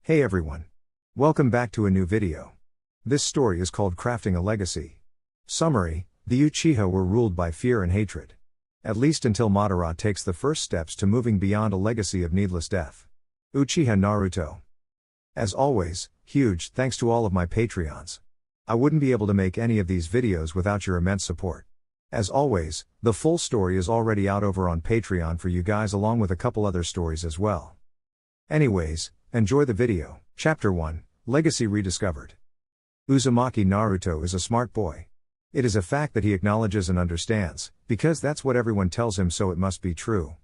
Hey everyone. Welcome back to a new video. This story is called Crafting a Legacy. Summary: the Uchiha were ruled by fear and hatred. At least until Madara takes the first steps to moving beyond a legacy of needless death. Uchiha Naruto. As always, huge thanks to all of my Patreons. I wouldn't be able to make any of these videos without your immense support. As always, the full story is already out over on Patreon for you guys, along with a couple other stories as well. Anyways, enjoy the video. Chapter 1, Legacy Rediscovered. Uzumaki Naruto is a smart boy. It is a fact that he acknowledges and understands, because that's what everyone tells him, so it must be true.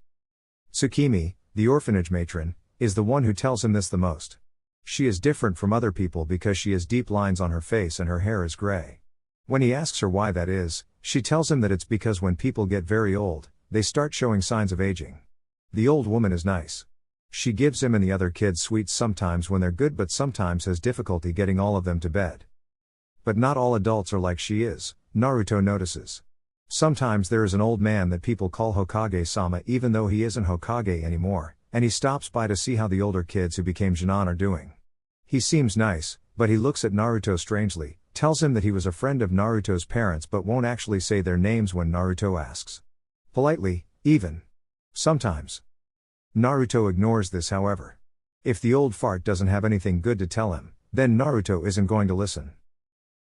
Tsukimi, the orphanage matron, is the one who tells him this the most. She is different from other people because she has deep lines on her face and her hair is gray. When he asks her why that is, she tells him that it's because when people get very old, they start showing signs of aging. The old woman is nice. She gives him and the other kids sweets sometimes when they're good, but sometimes has difficulty getting all of them to bed. But not all adults are like she is, Naruto notices. Sometimes there is an old man that people call Hokage-sama even though he isn't Hokage anymore, and he stops by to see how the older kids who became Jonin are doing. He seems nice, but he looks at Naruto strangely, tells him that he was a friend of Naruto's parents but won't actually say their names when Naruto asks. Politely, even. Sometimes. Naruto ignores this, however. If the old fart doesn't have anything good to tell him, then Naruto isn't going to listen.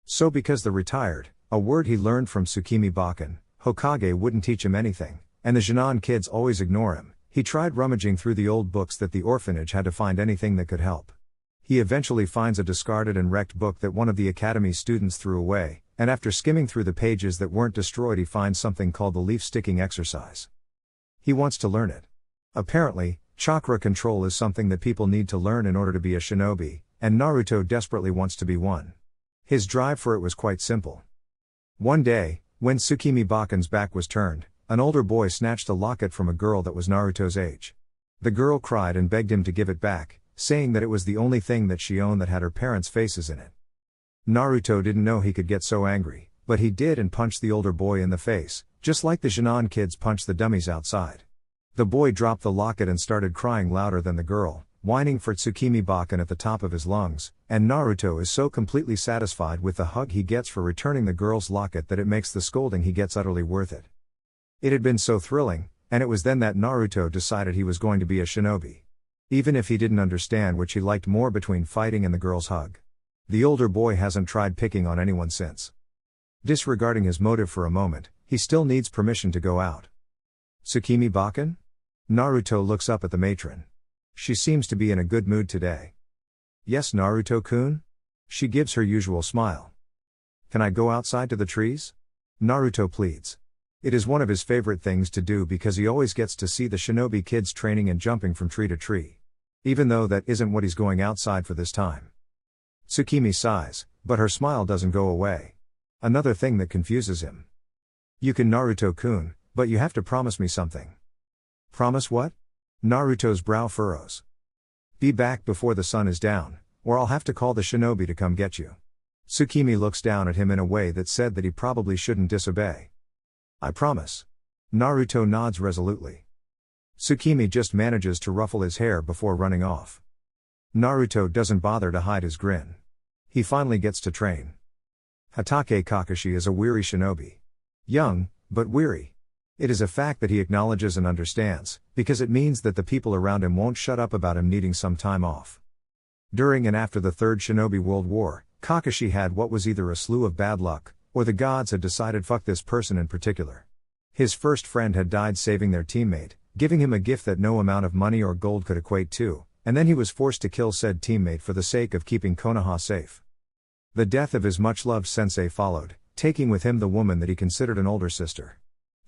So because the retired, a word he learned from Tsukimi Bakken, Hokage wouldn't teach him anything, and the Jonin kids always ignore him, he tried rummaging through the old books that the orphanage had to find anything that could help. He eventually finds a discarded and wrecked book that one of the academy's students threw away, and after skimming through the pages that weren't destroyed, he finds something called the leaf sticking exercise. He wants to learn it. Apparently, chakra control is something that people need to learn in order to be a shinobi, and Naruto desperately wants to be one. His drive for it was quite simple. One day, when Tsukimi Bakken's back was turned, an older boy snatched a locket from a girl that was Naruto's age. The girl cried and begged him to give it back, saying that it was the only thing that she owned that had her parents' faces in it. Naruto didn't know he could get so angry, but he did and punched the older boy in the face, just like the Jonin kids punched the dummies outside. The boy dropped the locket and started crying louder than the girl, whining for Tsukimi Bakken at the top of his lungs, and Naruto is so completely satisfied with the hug he gets for returning the girl's locket that it makes the scolding he gets utterly worth it. It had been so thrilling, and it was then that Naruto decided he was going to be a shinobi. Even if he didn't understand which he liked more between fighting and the girl's hug. The older boy hasn't tried picking on anyone since. Disregarding his motive for a moment, he still needs permission to go out. Tsukimi Bakken? Naruto looks up at the matron. She seems to be in a good mood today. Yes, Naruto-kun? She gives her usual smile. Can I go outside to the trees? Naruto pleads. It is one of his favorite things to do because he always gets to see the shinobi kids training and jumping from tree to tree. Even though that isn't what he's going outside for this time. Tsukimi sighs, but her smile doesn't go away. Another thing that confuses him. You can, Naruto-kun, but you have to promise me something. Promise what? Naruto's brow furrows. Be back before the sun is down, or I'll have to call the shinobi to come get you. Tsukimi looks down at him in a way that said that he probably shouldn't disobey. I promise. Naruto nods resolutely. Tsukimi just manages to ruffle his hair before running off. Naruto doesn't bother to hide his grin. He finally gets to train. Hatake Kakashi is a weary shinobi. Young, but weary. It is a fact that he acknowledges and understands, because it means that the people around him won't shut up about him needing some time off. During and after the Third Shinobi World War, Kakashi had what was either a slew of bad luck, or the gods had decided fuck this person in particular. His first friend had died saving their teammate, giving him a gift that no amount of money or gold could equate to, and then he was forced to kill said teammate for the sake of keeping Konoha safe. The death of his much-loved sensei followed, taking with him the woman that he considered an older sister.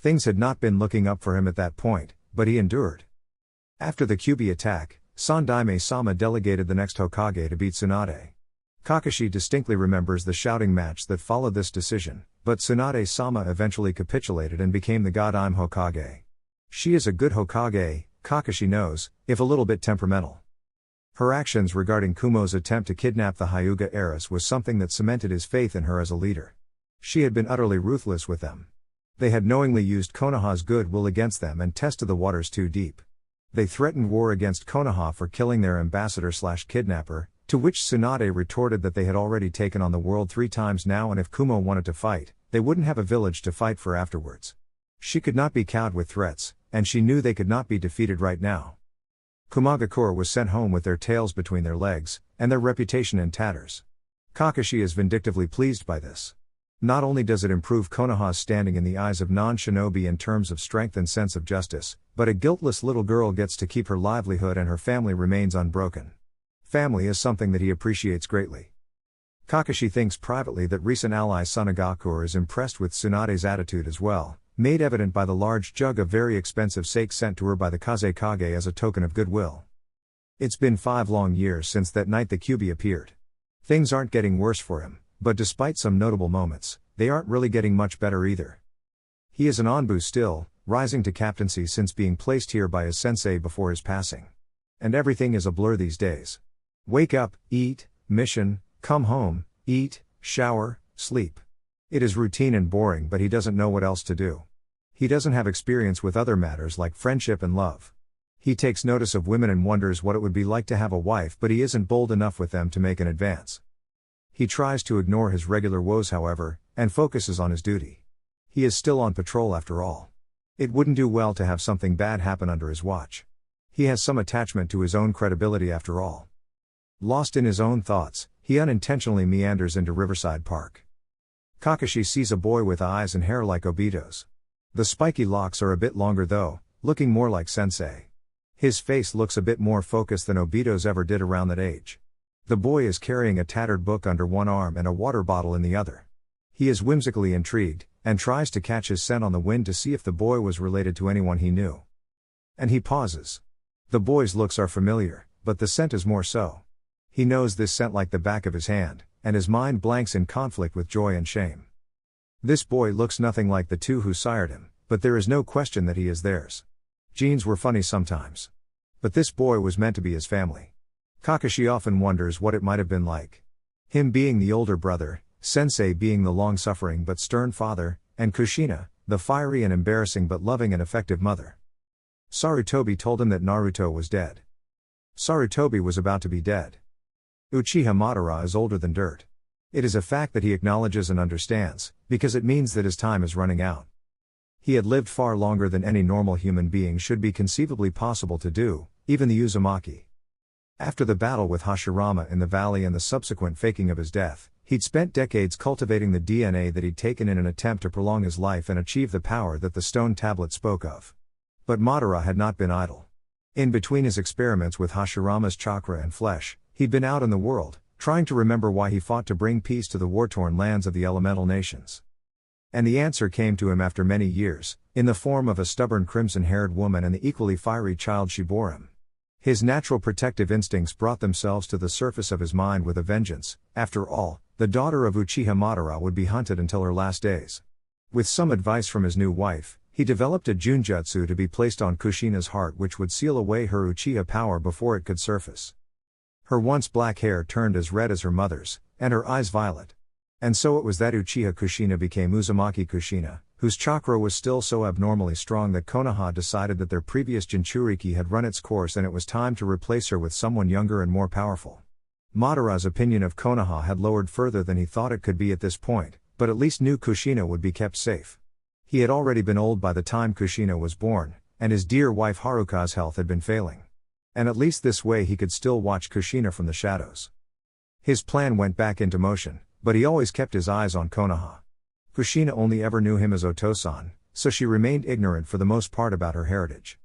Things had not been looking up for him at that point, but he endured. After the Kyuubi attack, Sandaime-sama delegated the next Hokage to beat Tsunade. Kakashi distinctly remembers the shouting match that followed this decision, but Tsunade-sama eventually capitulated and became the God-I'm Hokage. She is a good Hokage, Kakashi knows, if a little bit temperamental. Her actions regarding Kumo's attempt to kidnap the Hyuga heiress was something that cemented his faith in her as a leader. She had been utterly ruthless with them. They had knowingly used Konoha's goodwill against them and tested the waters too deep. They threatened war against Konoha for killing their ambassador/kidnapper, to which Tsunade retorted that they had already taken on the world 3 times now, and if Kumo wanted to fight, they wouldn't have a village to fight for afterwards. She could not be cowed with threats, and she knew they could not be defeated right now. Kumagakure was sent home with their tails between their legs, and their reputation in tatters. Kakashi is vindictively pleased by this. Not only does it improve Konoha's standing in the eyes of non-shinobi in terms of strength and sense of justice, but a guiltless little girl gets to keep her livelihood and her family remains unbroken. Family is something that he appreciates greatly. Kakashi thinks privately that recent ally Sunagakure is impressed with Tsunade's attitude as well, made evident by the large jug of very expensive sake sent to her by the Kazekage as a token of goodwill. It's been 5 long years since that night the Kyuubi appeared. Things aren't getting worse for him, but despite some notable moments, they aren't really getting much better either. He is an Anbu still, rising to captaincy since being placed here by his sensei before his passing. And everything is a blur these days. Wake up, eat, mission, come home, eat, shower, sleep. It is routine and boring, but he doesn't know what else to do. He doesn't have experience with other matters like friendship and love. He takes notice of women and wonders what it would be like to have a wife, but he isn't bold enough with them to make an advance. He tries to ignore his regular woes, however, and focuses on his duty. He is still on patrol after all. It wouldn't do well to have something bad happen under his watch. He has some attachment to his own credibility after all. Lost in his own thoughts, he unintentionally meanders into Riverside Park. Kakashi sees a boy with eyes and hair like Obito's. The spiky locks are a bit longer though, looking more like sensei. His face looks a bit more focused than Obito's ever did around that age. The boy is carrying a tattered book under one arm and a water bottle in the other. He is whimsically intrigued, and tries to catch his scent on the wind to see if the boy was related to anyone he knew. And he pauses. The boy's looks are familiar, but the scent is more so. He knows this scent like the back of his hand, and his mind blanks in conflict with joy and shame. This boy looks nothing like the 2 who sired him, but there is no question that he is theirs. Genes were funny sometimes. But this boy was meant to be his family. Kakashi often wonders what it might have been like. Him being the older brother, Sensei being the long-suffering but stern father, and Kushina, the fiery and embarrassing but loving and effective mother. Sarutobi told him that Naruto was dead. Sarutobi was about to be dead. Uchiha Madara is older than dirt. It is a fact that he acknowledges and understands, because it means that his time is running out. He had lived far longer than any normal human being should be conceivably possible to do, even the Uzumaki. After the battle with Hashirama in the valley and the subsequent faking of his death, he'd spent decades cultivating the DNA that he'd taken in an attempt to prolong his life and achieve the power that the stone tablet spoke of. But Madara had not been idle. In between his experiments with Hashirama's chakra and flesh, he'd been out in the world, trying to remember why he fought to bring peace to the war-torn lands of the elemental nations. And the answer came to him after many years, in the form of a stubborn crimson-haired woman and the equally fiery child she bore him. His natural protective instincts brought themselves to the surface of his mind with a vengeance. After all, the daughter of Uchiha Madara would be hunted until her last days. With some advice from his new wife, he developed a Junjutsu to be placed on Kushina's heart which would seal away her Uchiha power before it could surface. Her once black hair turned as red as her mother's, and her eyes violet. And so it was that Uchiha Kushina became Uzumaki Kushina, whose chakra was still so abnormally strong that Konoha decided that their previous Jinchuriki had run its course and it was time to replace her with someone younger and more powerful. Madara's opinion of Konoha had lowered further than he thought it could be at this point, but at least knew Kushina would be kept safe. He had already been old by the time Kushina was born, and his dear wife Haruka's health had been failing. And at least this way he could still watch Kushina from the shadows. His plan went back into motion, but he always kept his eyes on Konoha. Kushina only ever knew him as Otosan, so she remained ignorant for the most part about her heritage.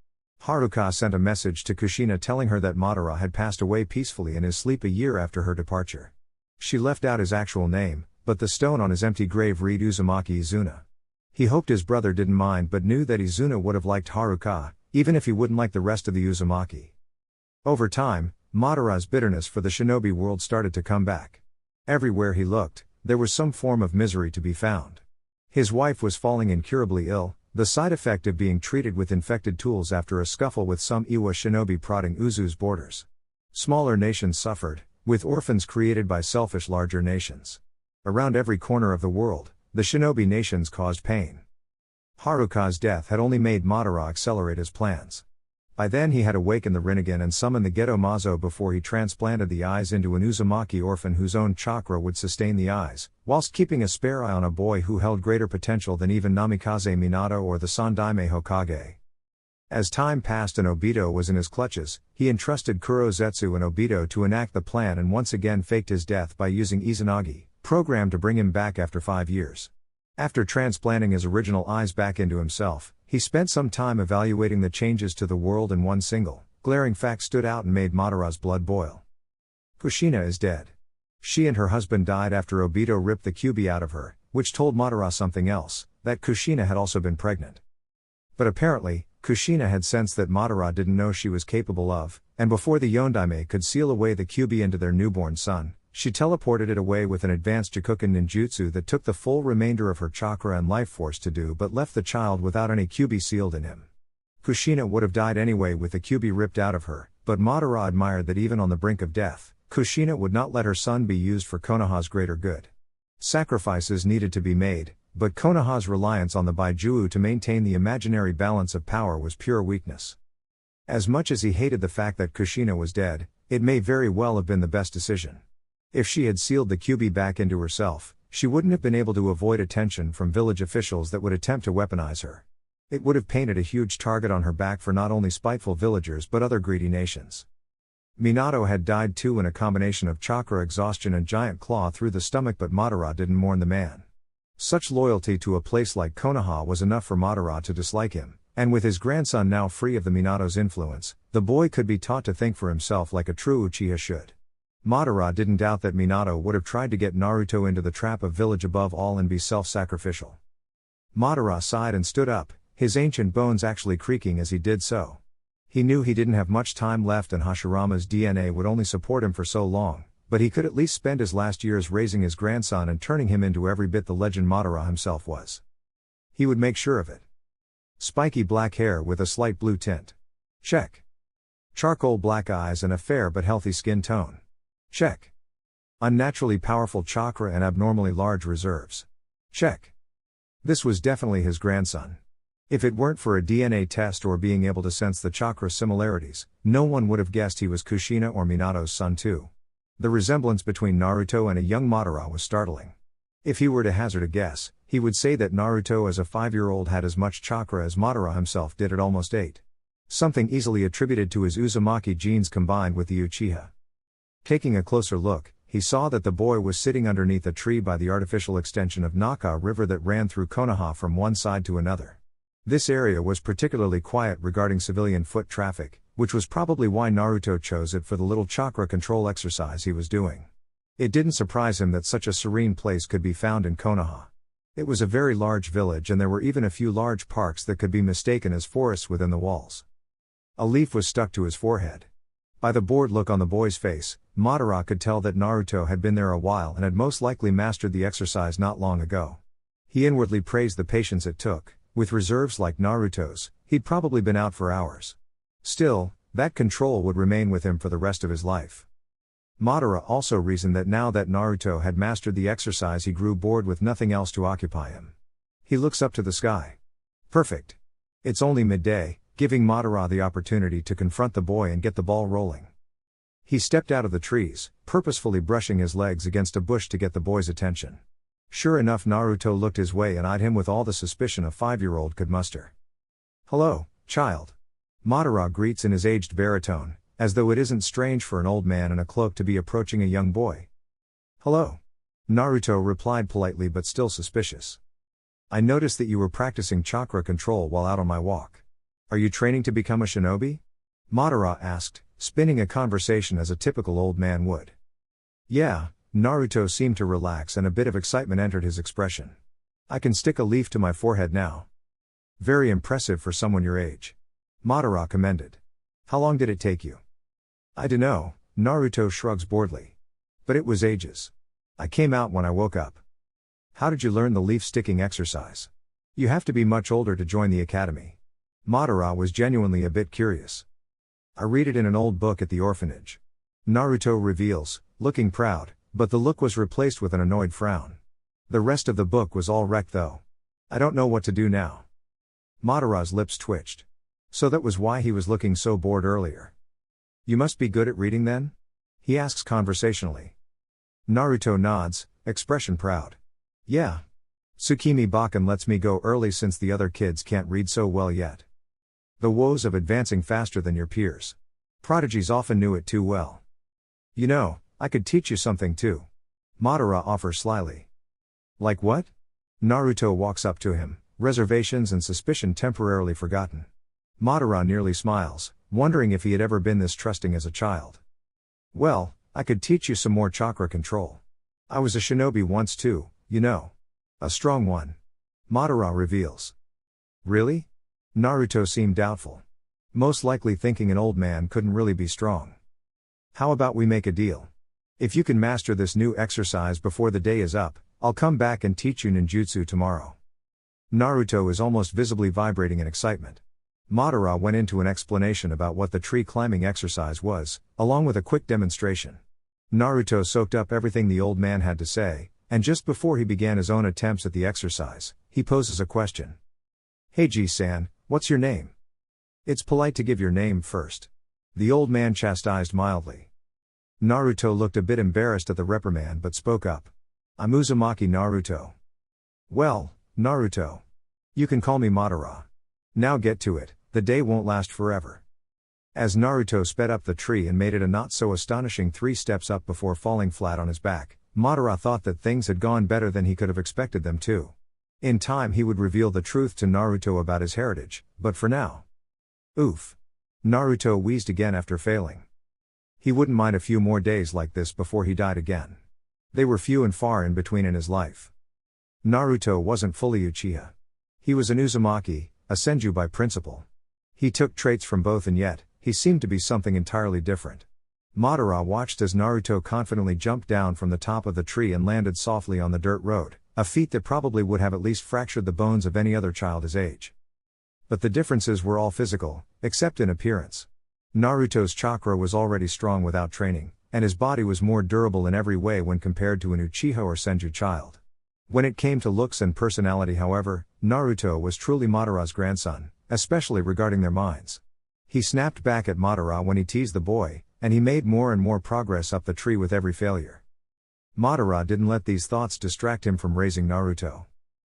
Haruka sent a message to Kushina telling her that Madara had passed away peacefully in his sleep a year after her departure. She left out his actual name, but the stone on his empty grave read Uzumaki Izuna. He hoped his brother didn't mind but knew that Izuna would have liked Haruka, even if he wouldn't like the rest of the Uzumaki. Over time, Madara's bitterness for the shinobi world started to come back. Everywhere he looked, there was some form of misery to be found. His wife was falling incurably ill, the side effect of being treated with infected tools after a scuffle with some Iwa shinobi prodding Uzu's borders. Smaller nations suffered, with orphans created by selfish larger nations. Around every corner of the world, the shinobi nations caused pain. Haruka's death had only made Madara accelerate his plans. By then he had awakened the Rinnegan and summoned the Geto Mazo before he transplanted the eyes into an Uzumaki orphan whose own chakra would sustain the eyes, whilst keeping a spare eye on a boy who held greater potential than even Namikaze Minato or the Sandaime Hokage. As time passed and Obito was in his clutches, he entrusted Kurozetsu and Obito to enact the plan and once again faked his death by using Izanagi, programmed to bring him back after 5 years. After transplanting his original eyes back into himself, he spent some time evaluating the changes to the world, and one single, glaring fact stood out and made Madara's blood boil. Kushina is dead. She and her husband died after Obito ripped the Kyuubi out of her, which told Madara something else, that Kushina had also been pregnant. But apparently, Kushina had sensed that Madara didn't know she was capable of, and before the Yondaime could seal away the Kyuubi into their newborn son, she teleported it away with an advanced Jikuken ninjutsu that took the full remainder of her chakra and life force to do but left the child without any Kyuubi sealed in him. Kushina would have died anyway with the Kyuubi ripped out of her, but Madara admired that even on the brink of death, Kushina would not let her son be used for Konoha's greater good. Sacrifices needed to be made, but Konoha's reliance on the Baijuu to maintain the imaginary balance of power was pure weakness. As much as he hated the fact that Kushina was dead, it may very well have been the best decision. If she had sealed the Kyuubi back into herself, she wouldn't have been able to avoid attention from village officials that would attempt to weaponize her. It would have painted a huge target on her back for not only spiteful villagers but other greedy nations. Minato had died too in a combination of chakra exhaustion and giant claw through the stomach, but Madara didn't mourn the man. Such loyalty to a place like Konoha was enough for Madara to dislike him, and with his grandson now free of the Minato's influence, the boy could be taught to think for himself like a true Uchiha should. Madara didn't doubt that Minato would have tried to get Naruto into the trap of village above all and be self-sacrificial. Madara sighed and stood up, his ancient bones actually creaking as he did so. He knew he didn't have much time left and Hashirama's DNA would only support him for so long, but he could at least spend his last years raising his grandson and turning him into every bit the legend Madara himself was. He would make sure of it. Spiky black hair with a slight blue tint. Check. Charcoal black eyes and a fair but healthy skin tone. Check. Unnaturally powerful chakra and abnormally large reserves. Check. This was definitely his grandson. If it weren't for a DNA test or being able to sense the chakra similarities, no one would have guessed he was Kushina or Minato's son too. The resemblance between Naruto and a young Madara was startling. If he were to hazard a guess, he would say that Naruto as a 5-year-old had as much chakra as Madara himself did at almost 8. Something easily attributed to his Uzumaki genes combined with the Uchiha. Taking a closer look, he saw that the boy was sitting underneath a tree by the artificial extension of Naka River that ran through Konoha from one side to another. This area was particularly quiet regarding civilian foot traffic, which was probably why Naruto chose it for the little chakra control exercise he was doing. It didn't surprise him that such a serene place could be found in Konoha. It was a very large village and there were even a few large parks that could be mistaken as forests within the walls. A leaf was stuck to his forehead. By the bored look on the boy's face, Madara could tell that Naruto had been there a while and had most likely mastered the exercise not long ago. He inwardly praised the patience it took. With reserves like Naruto's, he'd probably been out for hours. Still, that control would remain with him for the rest of his life. Madara also reasoned that now that Naruto had mastered the exercise he grew bored with nothing else to occupy him. He looks up to the sky. Perfect. It's only midday, giving Madara the opportunity to confront the boy and get the ball rolling. He stepped out of the trees, purposefully brushing his legs against a bush to get the boy's attention. Sure enough, Naruto looked his way and eyed him with all the suspicion a 5-year-old could muster. "Hello, child." Madara greets in his aged baritone, as though it isn't strange for an old man in a cloak to be approaching a young boy. "Hello." Naruto replied politely but still suspicious. "I noticed that you were practicing chakra control while out on my walk. Are you training to become a shinobi?" Madara asked, spinning a conversation as a typical old man would. "Yeah." Naruto seemed to relax and a bit of excitement entered his expression. "I can stick a leaf to my forehead now." "Very impressive for someone your age." Madara commended. "How long did it take you?" "I dunno," Naruto shrugs boredly. "But it was ages. I came out when I woke up." "How did you learn the leaf sticking exercise? You have to be much older to join the academy." Madara was genuinely a bit curious. "I read it in an old book at the orphanage." Naruto reveals, looking proud, but the look was replaced with an annoyed frown. "The rest of the book was all wrecked though. I don't know what to do now." Madara's lips twitched. So that was why he was looking so bored earlier. You must be good at reading then? He asks conversationally. Naruto nods, expression proud. Yeah. Tsukimi Bakken lets me go early since the other kids can't read so well yet. The woes of advancing faster than your peers. Prodigies often knew it too well. You know, I could teach you something too. Madara offers slyly. Like what? Naruto walks up to him, reservations and suspicion temporarily forgotten. Madara nearly smiles, wondering if he had ever been this trusting as a child. Well, I could teach you some more chakra control. I was a shinobi once too, you know. A strong one. Madara reveals. Really? Naruto seemed doubtful. Most likely thinking an old man couldn't really be strong. How about we make a deal? If you can master this new exercise before the day is up, I'll come back and teach you ninjutsu tomorrow. Naruto is almost visibly vibrating in excitement. Madara went into an explanation about what the tree climbing exercise was, along with a quick demonstration. Naruto soaked up everything the old man had to say, and just before he began his own attempts at the exercise, he poses a question. Hey G-san, what's your name? It's polite to give your name first. The old man chastised mildly. Naruto looked a bit embarrassed at the reprimand but spoke up. I'm Uzumaki Naruto. Well, Naruto. You can call me Madara. Now get to it, the day won't last forever. As Naruto sped up the tree and made it a not-so-astonishing 3 steps up before falling flat on his back, Madara thought that things had gone better than he could have expected them to. In time he would reveal the truth to Naruto about his heritage, but for now. Oof. Naruto wheezed again after failing. He wouldn't mind a few more days like this before he died again. They were few and far in between in his life. Naruto wasn't fully Uchiha. He was an Uzumaki, a senju by principle. He took traits from both and yet, he seemed to be something entirely different. Madara watched as Naruto confidently jumped down from the top of the tree and landed softly on the dirt road, a feat that probably would have at least fractured the bones of any other child his age. But the differences were all physical, except in appearance. Naruto's chakra was already strong without training, and his body was more durable in every way when compared to an Uchiha or Senju child. When it came to looks and personality, however, Naruto was truly Madara's grandson, especially regarding their minds. He snapped back at Madara when he teased the boy, and he made more and more progress up the tree with every failure. Madara didn't let these thoughts distract him from raising Naruto.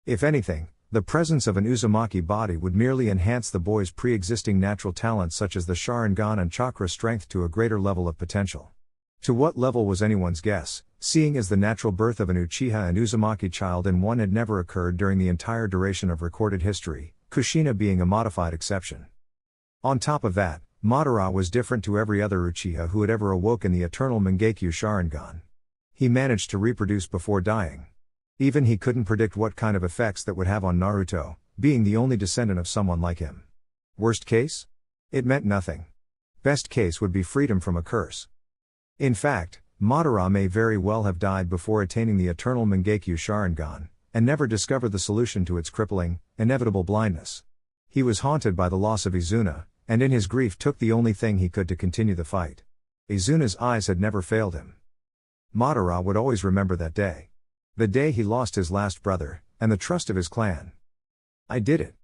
If anything, the presence of an Uzumaki body would merely enhance the boy's pre-existing natural talents such as the Sharingan and chakra strength to a greater level of potential. To what level was anyone's guess, seeing as the natural birth of an Uchiha and Uzumaki child in one had never occurred during the entire duration of recorded history, Kushina being a modified exception. On top of that, Madara was different to every other Uchiha who had ever awoken the eternal Mangekyo Sharingan. He managed to reproduce before dying. Even he couldn't predict what kind of effects that would have on Naruto, being the only descendant of someone like him. Worst case? It meant nothing. Best case would be freedom from a curse. In fact, Madara may very well have died before attaining the eternal Mangekyo Sharingan, and never discovered the solution to its crippling, inevitable blindness. He was haunted by the loss of Izuna, and in his grief took the only thing he could to continue the fight. Izuna's eyes had never failed him. Madara would always remember that day. The day he lost his last brother, and the trust of his clan. I did it.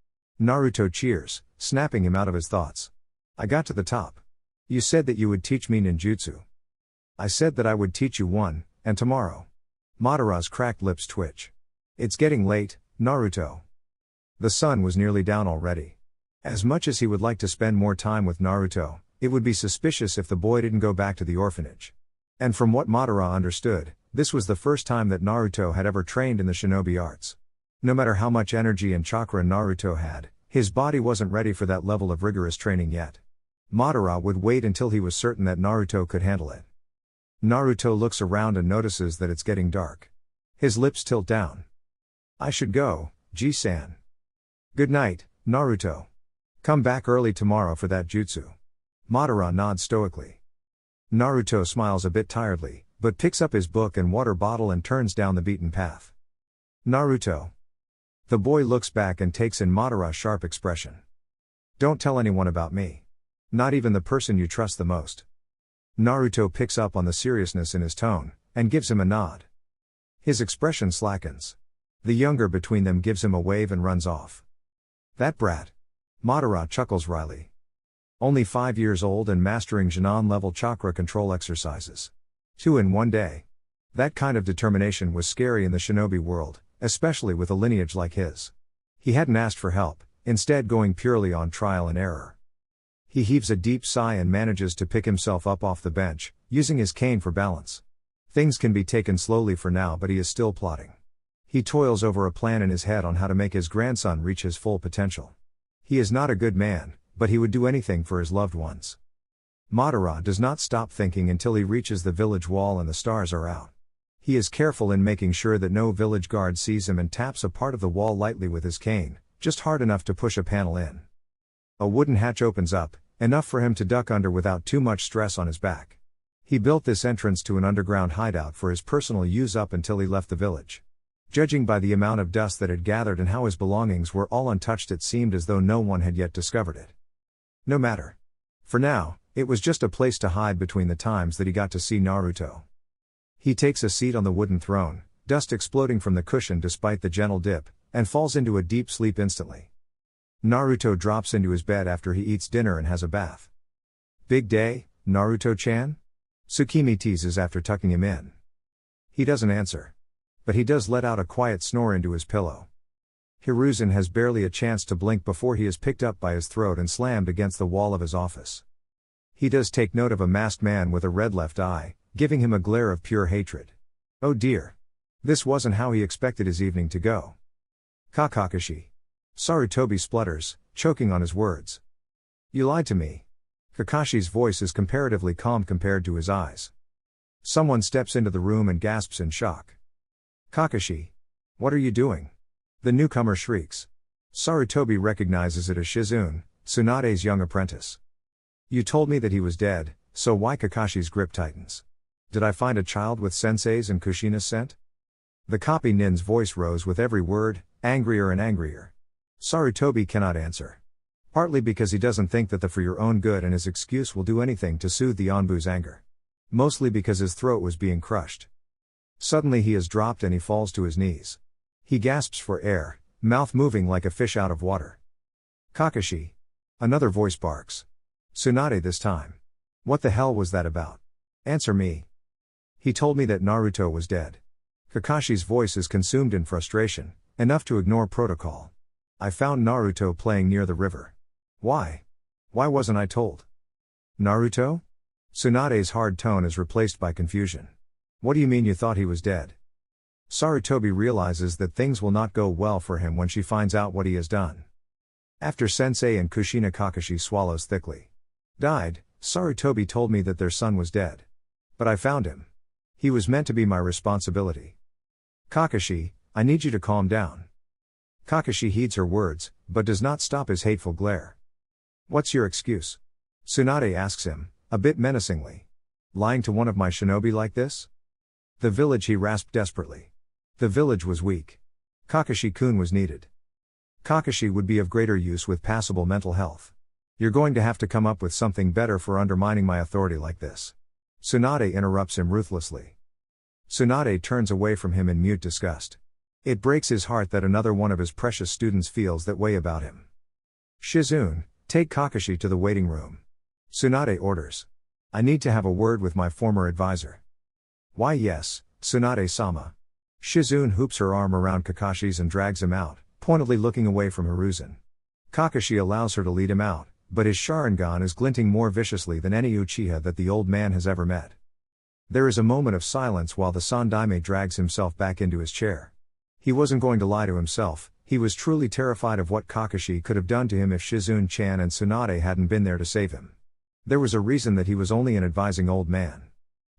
Naruto cheers, snapping him out of his thoughts. I got to the top. You said that you would teach me ninjutsu. I said that I would teach you one, and tomorrow. Madara's cracked lips twitch. It's getting late, Naruto. The sun was nearly down already. As much as he would like to spend more time with Naruto, it would be suspicious if the boy didn't go back to the orphanage. And from what Madara understood, this was the first time that Naruto had ever trained in the shinobi arts. No matter how much energy and chakra Naruto had, his body wasn't ready for that level of rigorous training yet. Madara would wait until he was certain that Naruto could handle it. Naruto looks around and notices that it's getting dark. His lips tilt down. I should go, Ji-san. Good night, Naruto. Come back early tomorrow for that jutsu. Madara nods stoically. Naruto smiles a bit tiredly, but picks up his book and water bottle and turns down the beaten path. Naruto. The boy looks back and takes in Madara's sharp expression. Don't tell anyone about me. Not even the person you trust the most. Naruto picks up on the seriousness in his tone, and gives him a nod. His expression slackens. The younger between them gives him a wave and runs off. That brat. Madara chuckles wryly. Only 5 years old and mastering Jinan-level chakra control exercises. 2 in one day. That kind of determination was scary in the shinobi world, especially with a lineage like his. He hadn't asked for help, instead going purely on trial and error. He heaves a deep sigh and manages to pick himself up off the bench, using his cane for balance. Things can be taken slowly for now, but he is still plotting. He toils over a plan in his head on how to make his grandson reach his full potential. He is not a good man, but he would do anything for his loved ones. Madara does not stop thinking until he reaches the village wall and the stars are out. He is careful in making sure that no village guard sees him and taps a part of the wall lightly with his cane, just hard enough to push a panel in. A wooden hatch opens up, enough for him to duck under without too much stress on his back. He built this entrance to an underground hideout for his personal use up until he left the village. Judging by the amount of dust that had gathered and how his belongings were all untouched, it seemed as though no one had yet discovered it. No matter. For now, it was just a place to hide between the times that he got to see Naruto. He takes a seat on the wooden throne, dust exploding from the cushion despite the gentle dip, and falls into a deep sleep instantly. Naruto drops into his bed after he eats dinner and has a bath. Big day, Naruto-chan? Tsukimi teases after tucking him in. He doesn't answer. But he does let out a quiet snore into his pillow. Hiruzen has barely a chance to blink before he is picked up by his throat and slammed against the wall of his office. He does take note of a masked man with a red left eye, giving him a glare of pure hatred. Oh dear. This wasn't how he expected his evening to go. Kakashi. Sarutobi splutters, choking on his words. You lied to me. Kakashi's voice is comparatively calm compared to his eyes. Someone steps into the room and gasps in shock. Kakashi. What are you doing? The newcomer shrieks. Sarutobi recognizes it as Shizune, Tsunade's young apprentice. You told me that he was dead, so why? Kakashi's grip tightens. Did I find a child with sensei's and Kushina's scent? The copy nin's voice rose with every word, angrier and angrier. Sarutobi cannot answer. Partly because he doesn't think that the for your own good and his excuse will do anything to soothe the Onbu's anger. Mostly because his throat was being crushed. Suddenly he is dropped and he falls to his knees. He gasps for air, mouth moving like a fish out of water. Kakashi. Another voice barks. Tsunade this time. What the hell was that about? Answer me. He told me that Naruto was dead. Kakashi's voice is consumed in frustration, enough to ignore protocol. I found Naruto playing near the river. Why? Why wasn't I told? Naruto? Tsunade's hard tone is replaced by confusion. What do you mean you thought he was dead? Sarutobi realizes that things will not go well for him when she finds out what he has done. After Sensei and Kushina, Kakashi swallows thickly. Died, Sarutobi told me that their son was dead. But I found him. He was meant to be my responsibility. Kakashi, I need you to calm down. Kakashi heeds her words, but does not stop his hateful glare. What's your excuse? Tsunade asks him, a bit menacingly. Lying to one of my shinobi like this? The village, he rasped desperately. The village was weak. Kakashi-kun was needed. Kakashi would be of greater use with passable mental health. You're going to have to come up with something better for undermining my authority like this. Tsunade interrupts him ruthlessly. Tsunade turns away from him in mute disgust. It breaks his heart that another one of his precious students feels that way about him. Shizune, take Kakashi to the waiting room. Tsunade orders. I need to have a word with my former advisor. Why yes, Tsunade-sama. Shizune hoops her arm around Kakashi's and drags him out, pointedly looking away from Hiruzen. Kakashi allows her to lead him out, but his Sharingan is glinting more viciously than any Uchiha that the old man has ever met. There is a moment of silence while the Sandaime drags himself back into his chair. He wasn't going to lie to himself, he was truly terrified of what Kakashi could have done to him if Shizune-chan and Tsunade hadn't been there to save him. There was a reason that he was only an advising old man.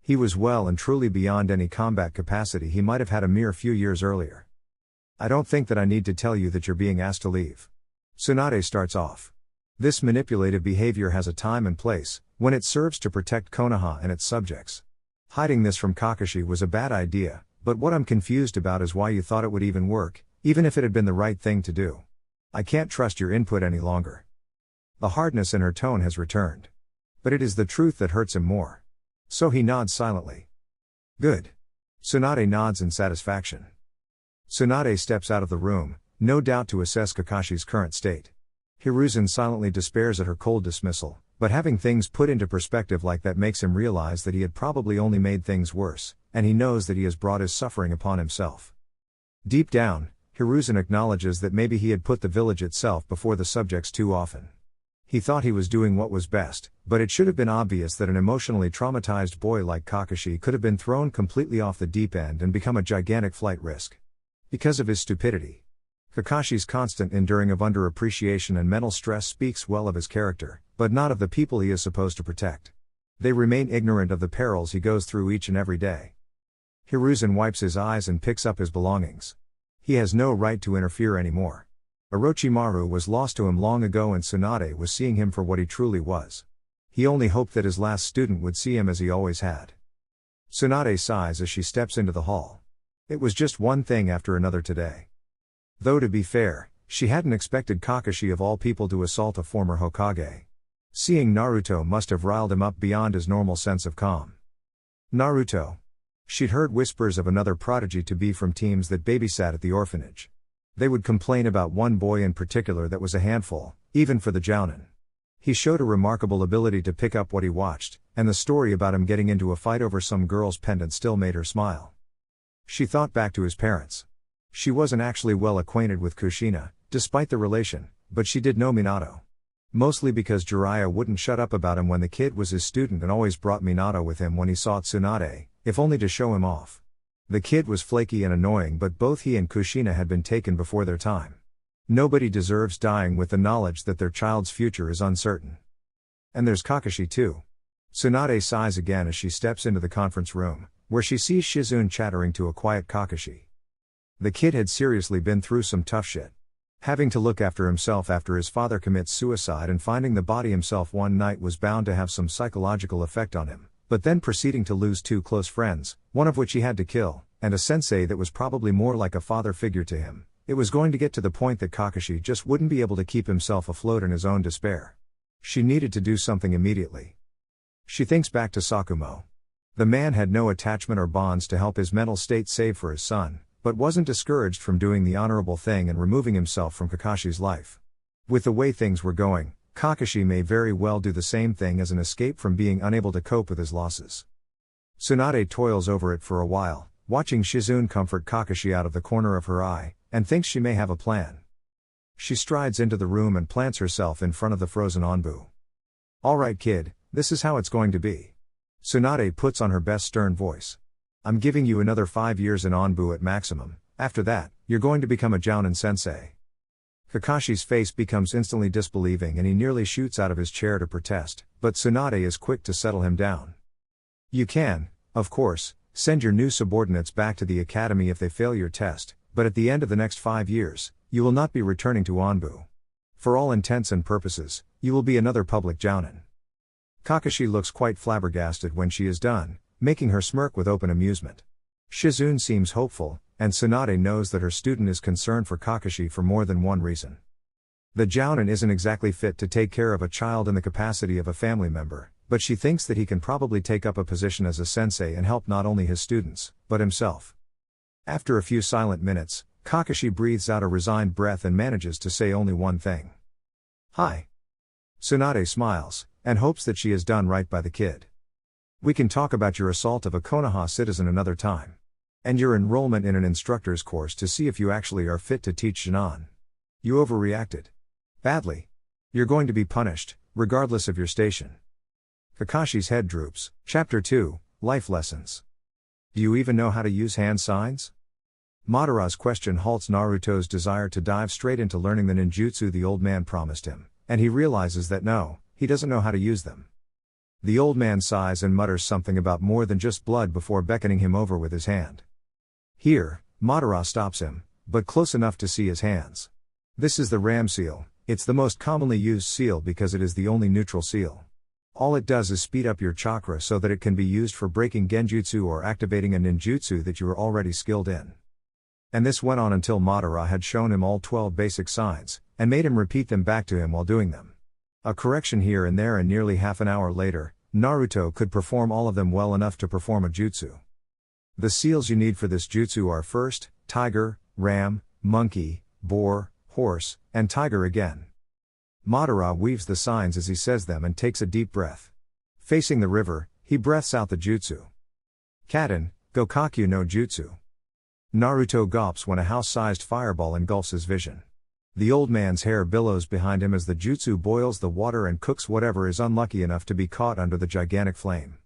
He was well and truly beyond any combat capacity he might have had a mere few years earlier. I don't think that I need to tell you that you're being asked to leave. Tsunade starts off. This manipulative behavior has a time and place, when it serves to protect Konoha and its subjects. Hiding this from Kakashi was a bad idea, but what I'm confused about is why you thought it would even work, even if it had been the right thing to do. I can't trust your input any longer. The hardness in her tone has returned. But it is the truth that hurts him more. So he nods silently. Good. Tsunade nods in satisfaction. Tsunade steps out of the room, no doubt to assess Kakashi's current state. Hiruzen silently despairs at her cold dismissal, But having things put into perspective like that makes him realize that he had probably only made things worse, and he knows that he has brought his suffering upon himself. Deep down, Hiruzen acknowledges that maybe he had put the village itself before the subjects too often. He thought he was doing what was best, but it should have been obvious that an emotionally traumatized boy like Kakashi could have been thrown completely off the deep end and become a gigantic flight risk. Because of his stupidity. Kakashi's constant enduring of underappreciation and mental stress speaks well of his character, but not of the people he is supposed to protect. They remain ignorant of the perils he goes through each and every day. Hiruzen wipes his eyes and picks up his belongings. He has no right to interfere anymore. Orochimaru was lost to him long ago and Tsunade was seeing him for what he truly was. He only hoped that his last student would see him as he always had. Tsunade sighs as she steps into the hall. It was just one thing after another today. Though to be fair, she hadn't expected Kakashi of all people to assault a former Hokage. Seeing Naruto must have riled him up beyond his normal sense of calm. Naruto. She'd heard whispers of another prodigy to be from teams that babysat at the orphanage. They would complain about one boy in particular that was a handful, even for the Jounin. He showed a remarkable ability to pick up what he watched, and the story about him getting into a fight over some girl's pendant still made her smile. She thought back to his parents. She wasn't actually well acquainted with Kushina, despite the relation, but she did know Minato. Mostly because Jiraiya wouldn't shut up about him when the kid was his student and always brought Minato with him when he saw Tsunade, if only to show him off. The kid was flaky and annoying, but both he and Kushina had been taken before their time. Nobody deserves dying with the knowledge that their child's future is uncertain. And there's Kakashi too. Tsunade sighs again as she steps into the conference room, where she sees Shizune chattering to a quiet Kakashi. The kid had seriously been through some tough shit. Having to look after himself after his father commits suicide and finding the body himself one night was bound to have some psychological effect on him. But then proceeding to lose two close friends, one of which he had to kill, and a sensei that was probably more like a father figure to him, it was going to get to the point that Kakashi just wouldn't be able to keep himself afloat in his own despair. She needed to do something immediately. She thinks back to Sakumo. The man had no attachment or bonds to help his mental state save for his son, but wasn't discouraged from doing the honorable thing and removing himself from Kakashi's life. With the way things were going, Kakashi may very well do the same thing as an escape from being unable to cope with his losses. Tsunade toils over it for a while, watching Shizune comfort Kakashi out of the corner of her eye, and thinks she may have a plan. She strides into the room and plants herself in front of the frozen Anbu. "Alright kid, this is how it's going to be." Tsunade puts on her best stern voice. "I'm giving you another 5 years in Anbu at maximum, after that, you're going to become a Jounin sensei." Kakashi's face becomes instantly disbelieving and he nearly shoots out of his chair to protest, but Tsunade is quick to settle him down. "You can, of course, send your new subordinates back to the academy if they fail your test, but at the end of the next 5 years, you will not be returning to Anbu. For all intents and purposes, you will be another public Jounin." Kakashi looks quite flabbergasted when she is done, making her smirk with open amusement. Shizune seems hopeful, and Tsunade knows that her student is concerned for Kakashi for more than one reason. The Jounin isn't exactly fit to take care of a child in the capacity of a family member, but she thinks that he can probably take up a position as a sensei and help not only his students, but himself. After a few silent minutes, Kakashi breathes out a resigned breath and manages to say only one thing. "Hi." Tsunade smiles, and hopes that she has done right by the kid. "We can talk about your assault of a Konoha citizen another time. And your enrollment in an instructor's course to see if you actually are fit to teach Shin'an. You overreacted. Badly. You're going to be punished, regardless of your station." Kakashi's head droops. Chapter 2, Life Lessons. "Do you even know how to use hand signs?" Madara's question halts Naruto's desire to dive straight into learning the ninjutsu the old man promised him, and he realizes that no, he doesn't know how to use them. The old man sighs and mutters something about more than just blood before beckoning him over with his hand. Here, Madara stops him, but close enough to see his hands. This is the ram seal. It's the most commonly used seal because it is the only neutral seal. All it does is speed up your chakra so that it can be used for breaking genjutsu or activating a ninjutsu that you are already skilled in. And this went on until Madara had shown him all 12 basic signs, and made him repeat them back to him while doing them. A correction here and there, and nearly half an hour later, Naruto could perform all of them well enough to perform a jutsu. The seals you need for this jutsu are first, tiger, ram, monkey, boar, horse, and tiger again. Madara weaves the signs as he says them and takes a deep breath. Facing the river, he breaths out the jutsu. Katen, Gokakyu no Jutsu. Naruto gulps when a house-sized fireball engulfs his vision. The old man's hair billows behind him as the jutsu boils the water and cooks whatever is unlucky enough to be caught under the gigantic flame.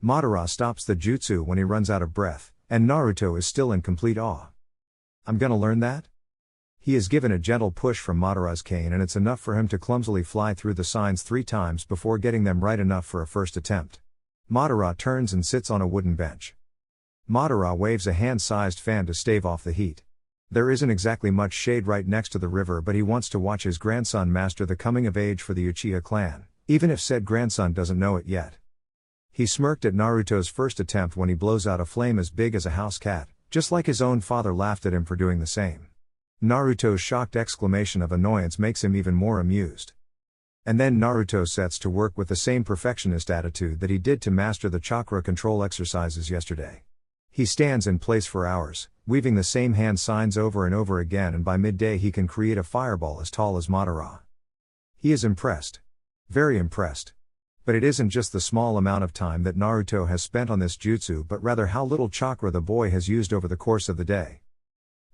Madara stops the jutsu when he runs out of breath, and Naruto is still in complete awe. I'm gonna learn that? He is given a gentle push from Madara's cane and it's enough for him to clumsily fly through the signs 3 times before getting them right enough for a first attempt. Madara turns and sits on a wooden bench. Madara waves a hand-sized fan to stave off the heat. There isn't exactly much shade right next to the river, but he wants to watch his grandson master the coming of age for the Uchiha clan, even if said grandson doesn't know it yet. He smirked at Naruto's first attempt when he blows out a flame as big as a house cat, just like his own father laughed at him for doing the same. Naruto's shocked exclamation of annoyance makes him even more amused. And then Naruto sets to work with the same perfectionist attitude that he did to master the chakra control exercises yesterday. He stands in place for hours, weaving the same hand signs over and over again, and by midday he can create a fireball as tall as Madara. He is impressed. Very impressed. But it isn't just the small amount of time that Naruto has spent on this jutsu, but rather how little chakra the boy has used over the course of the day.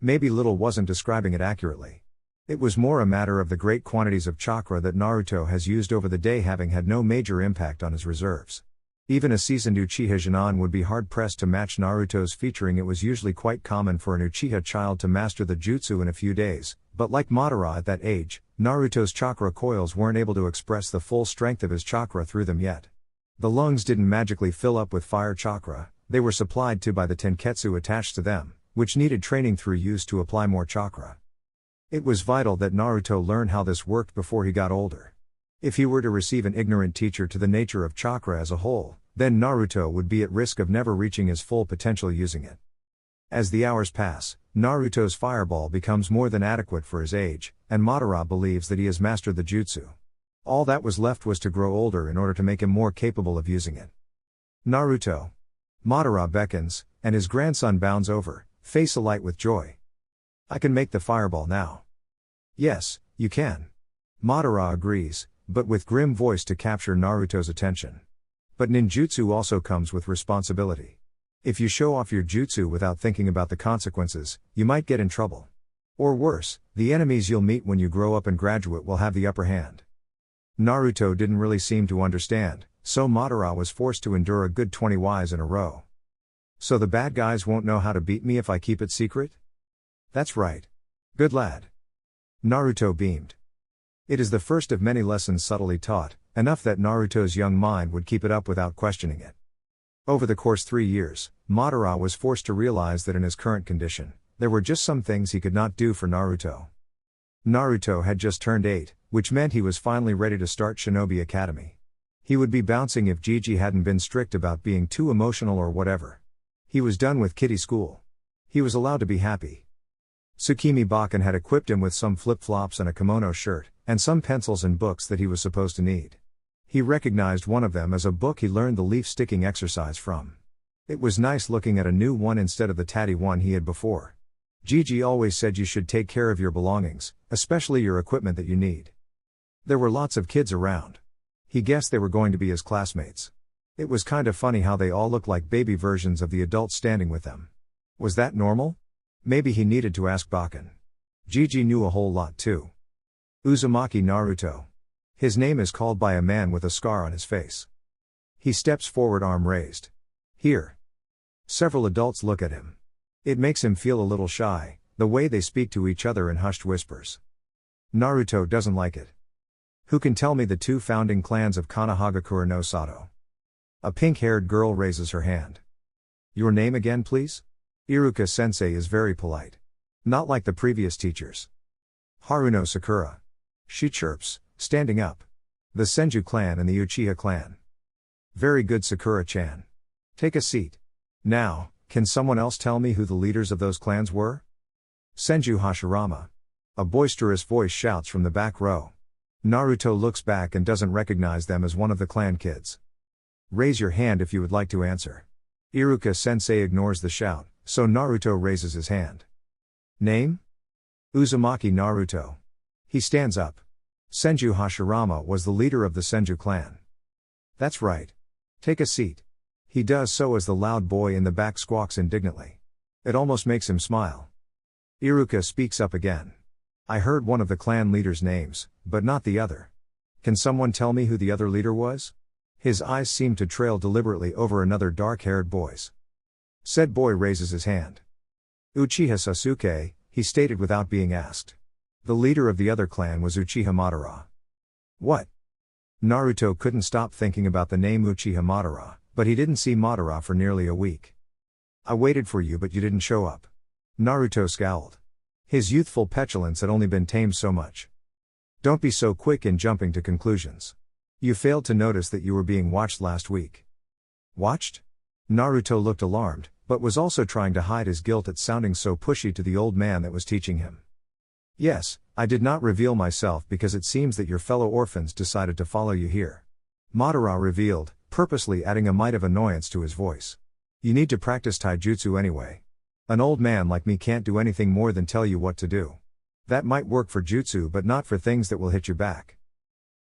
Maybe little wasn't describing it accurately. It was more a matter of the great quantities of chakra that Naruto has used over the day having had no major impact on his reserves. Even a seasoned Uchiha Jonin would be hard-pressed to match Naruto's, featuring it was usually quite common for an Uchiha child to master the jutsu in a few days, but like Madara at that age, Naruto's chakra coils weren't able to express the full strength of his chakra through them yet. The lungs didn't magically fill up with fire chakra, they were supplied to by the tenketsu attached to them, which needed training through use to apply more chakra. It was vital that Naruto learn how this worked before he got older. If he were to receive an ignorant teacher to the nature of chakra as a whole, then Naruto would be at risk of never reaching his full potential using it. As the hours pass, Naruto's fireball becomes more than adequate for his age, and Madara believes that he has mastered the jutsu. All that was left was to grow older in order to make him more capable of using it. Naruto. Madara beckons, and his grandson bounds over, face alight with joy. I can make the fireball now. Yes, you can. Madara agrees, but with grim voice to capture Naruto's attention. But ninjutsu also comes with responsibility. If you show off your jutsu without thinking about the consequences, you might get in trouble. Or worse, the enemies you'll meet when you grow up and graduate will have the upper hand. Naruto didn't really seem to understand, so Madara was forced to endure a good 20 Ys in a row. So the bad guys won't know how to beat me if I keep it secret? That's right. Good lad. Naruto beamed. It is the first of many lessons subtly taught, enough that Naruto's young mind would keep it up without questioning it. Over the course 3 years, Madara was forced to realize that in his current condition, there were just some things he could not do for Naruto. Naruto had just turned 8, which meant he was finally ready to start Shinobi Academy. He would be bouncing if Gigi hadn't been strict about being too emotional or whatever. He was done with kiddie school. He was allowed to be happy. Tsukimi Bakken had equipped him with some flip-flops and a kimono shirt, and some pencils and books that he was supposed to need. He recognized one of them as a book he learned the leaf-sticking exercise from. It was nice looking at a new one instead of the tatty one he had before. Gigi always said you should take care of your belongings, especially your equipment that you need. There were lots of kids around. He guessed they were going to be his classmates. It was kind of funny how they all looked like baby versions of the adults standing with them. Was that normal? Maybe he needed to ask Bakken. Gigi knew a whole lot too. Uzumaki Naruto. His name is called by a man with a scar on his face. He steps forward, arm raised. Here. Several adults look at him. It makes him feel a little shy, the way they speak to each other in hushed whispers. Naruto doesn't like it. Who can tell me the 2 founding clans of Konohagakure no Sato? A pink-haired girl raises her hand. Your name again, please? Iruka-sensei is very polite. Not like the previous teachers. Haruno Sakura. She chirps, standing up. The Senju clan and the Uchiha clan. Very good, Sakura-chan. Take a seat. Now, can someone else tell me who the leaders of those clans were? Senju Hashirama. A boisterous voice shouts from the back row. Naruto looks back and doesn't recognize them as one of the clan kids. Raise your hand if you would like to answer. Iruka-sensei ignores the shout, so Naruto raises his hand. Name? Uzumaki Naruto. He stands up. Senju Hashirama was the leader of the Senju clan. That's right. Take a seat. He does so as the loud boy in the back squawks indignantly. It almost makes him smile. Iruka speaks up again. I heard one of the clan leaders' names, but not the other. Can someone tell me who the other leader was? His eyes seem to trail deliberately over another dark-haired boy's. Said boy raises his hand. Uchiha Sasuke, he stated without being asked. The leader of the other clan was Uchiha Madara. What? Naruto couldn't stop thinking about the name Uchiha Madara, but he didn't see Madara for nearly a week. I waited for you but you didn't show up. Naruto scowled. His youthful petulance had only been tamed so much. Don't be so quick in jumping to conclusions. You failed to notice that you were being watched last week. Watched? Naruto looked alarmed, but was also trying to hide his guilt at sounding so pushy to the old man that was teaching him. Yes, I did not reveal myself because it seems that your fellow orphans decided to follow you here. Madara revealed, purposely adding a mite of annoyance to his voice. You need to practice taijutsu anyway. An old man like me can't do anything more than tell you what to do. That might work for jutsu but not for things that will hit you back.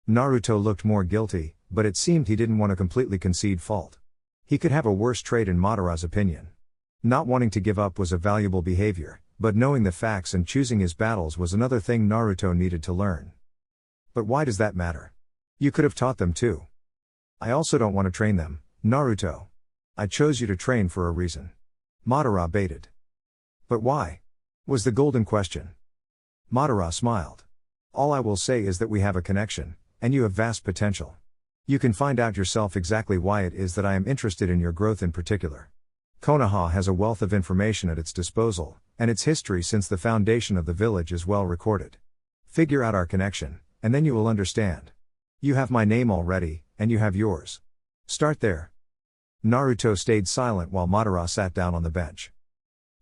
Naruto looked more guilty, but it seemed he didn't want to completely concede fault. He could have a worse trait in Madara's opinion. Not wanting to give up was a valuable behavior, but knowing the facts and choosing his battles was another thing Naruto needed to learn. But why does that matter? You could have taught them too. I also don't want to train them, Naruto. I chose you to train for a reason. Madara baited. But why? Was the golden question. Madara smiled. All I will say is that we have a connection, and you have vast potential. You can find out yourself exactly why it is that I am interested in your growth in particular. Konoha has a wealth of information at its disposal, and its history since the foundation of the village is well recorded. Figure out our connection, and then you will understand. You have my name already, and you have yours. Start there. Naruto stayed silent while Madara sat down on the bench.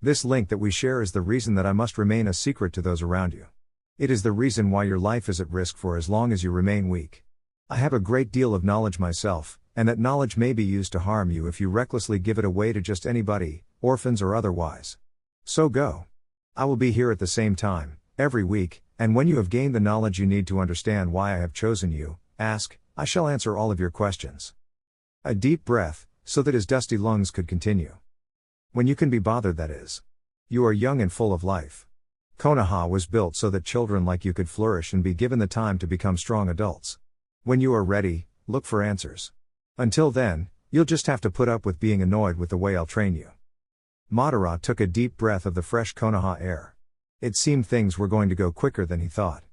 This link that we share is the reason that I must remain a secret to those around you. It is the reason why your life is at risk for as long as you remain weak. I have a great deal of knowledge myself, and that knowledge may be used to harm you if you recklessly give it away to just anybody, orphans or otherwise. So go. I will be here at the same time, every week, and when you have gained the knowledge you need to understand why I have chosen you, ask, I shall answer all of your questions. A deep breath, so that his dusty lungs could continue. When you can be bothered, that is. You are young and full of life. Konoha was built so that children like you could flourish and be given the time to become strong adults. When you are ready, look for answers. Until then, you'll just have to put up with being annoyed with the way I'll train you. Madara took a deep breath of the fresh Konoha air. It seemed things were going to go quicker than he thought.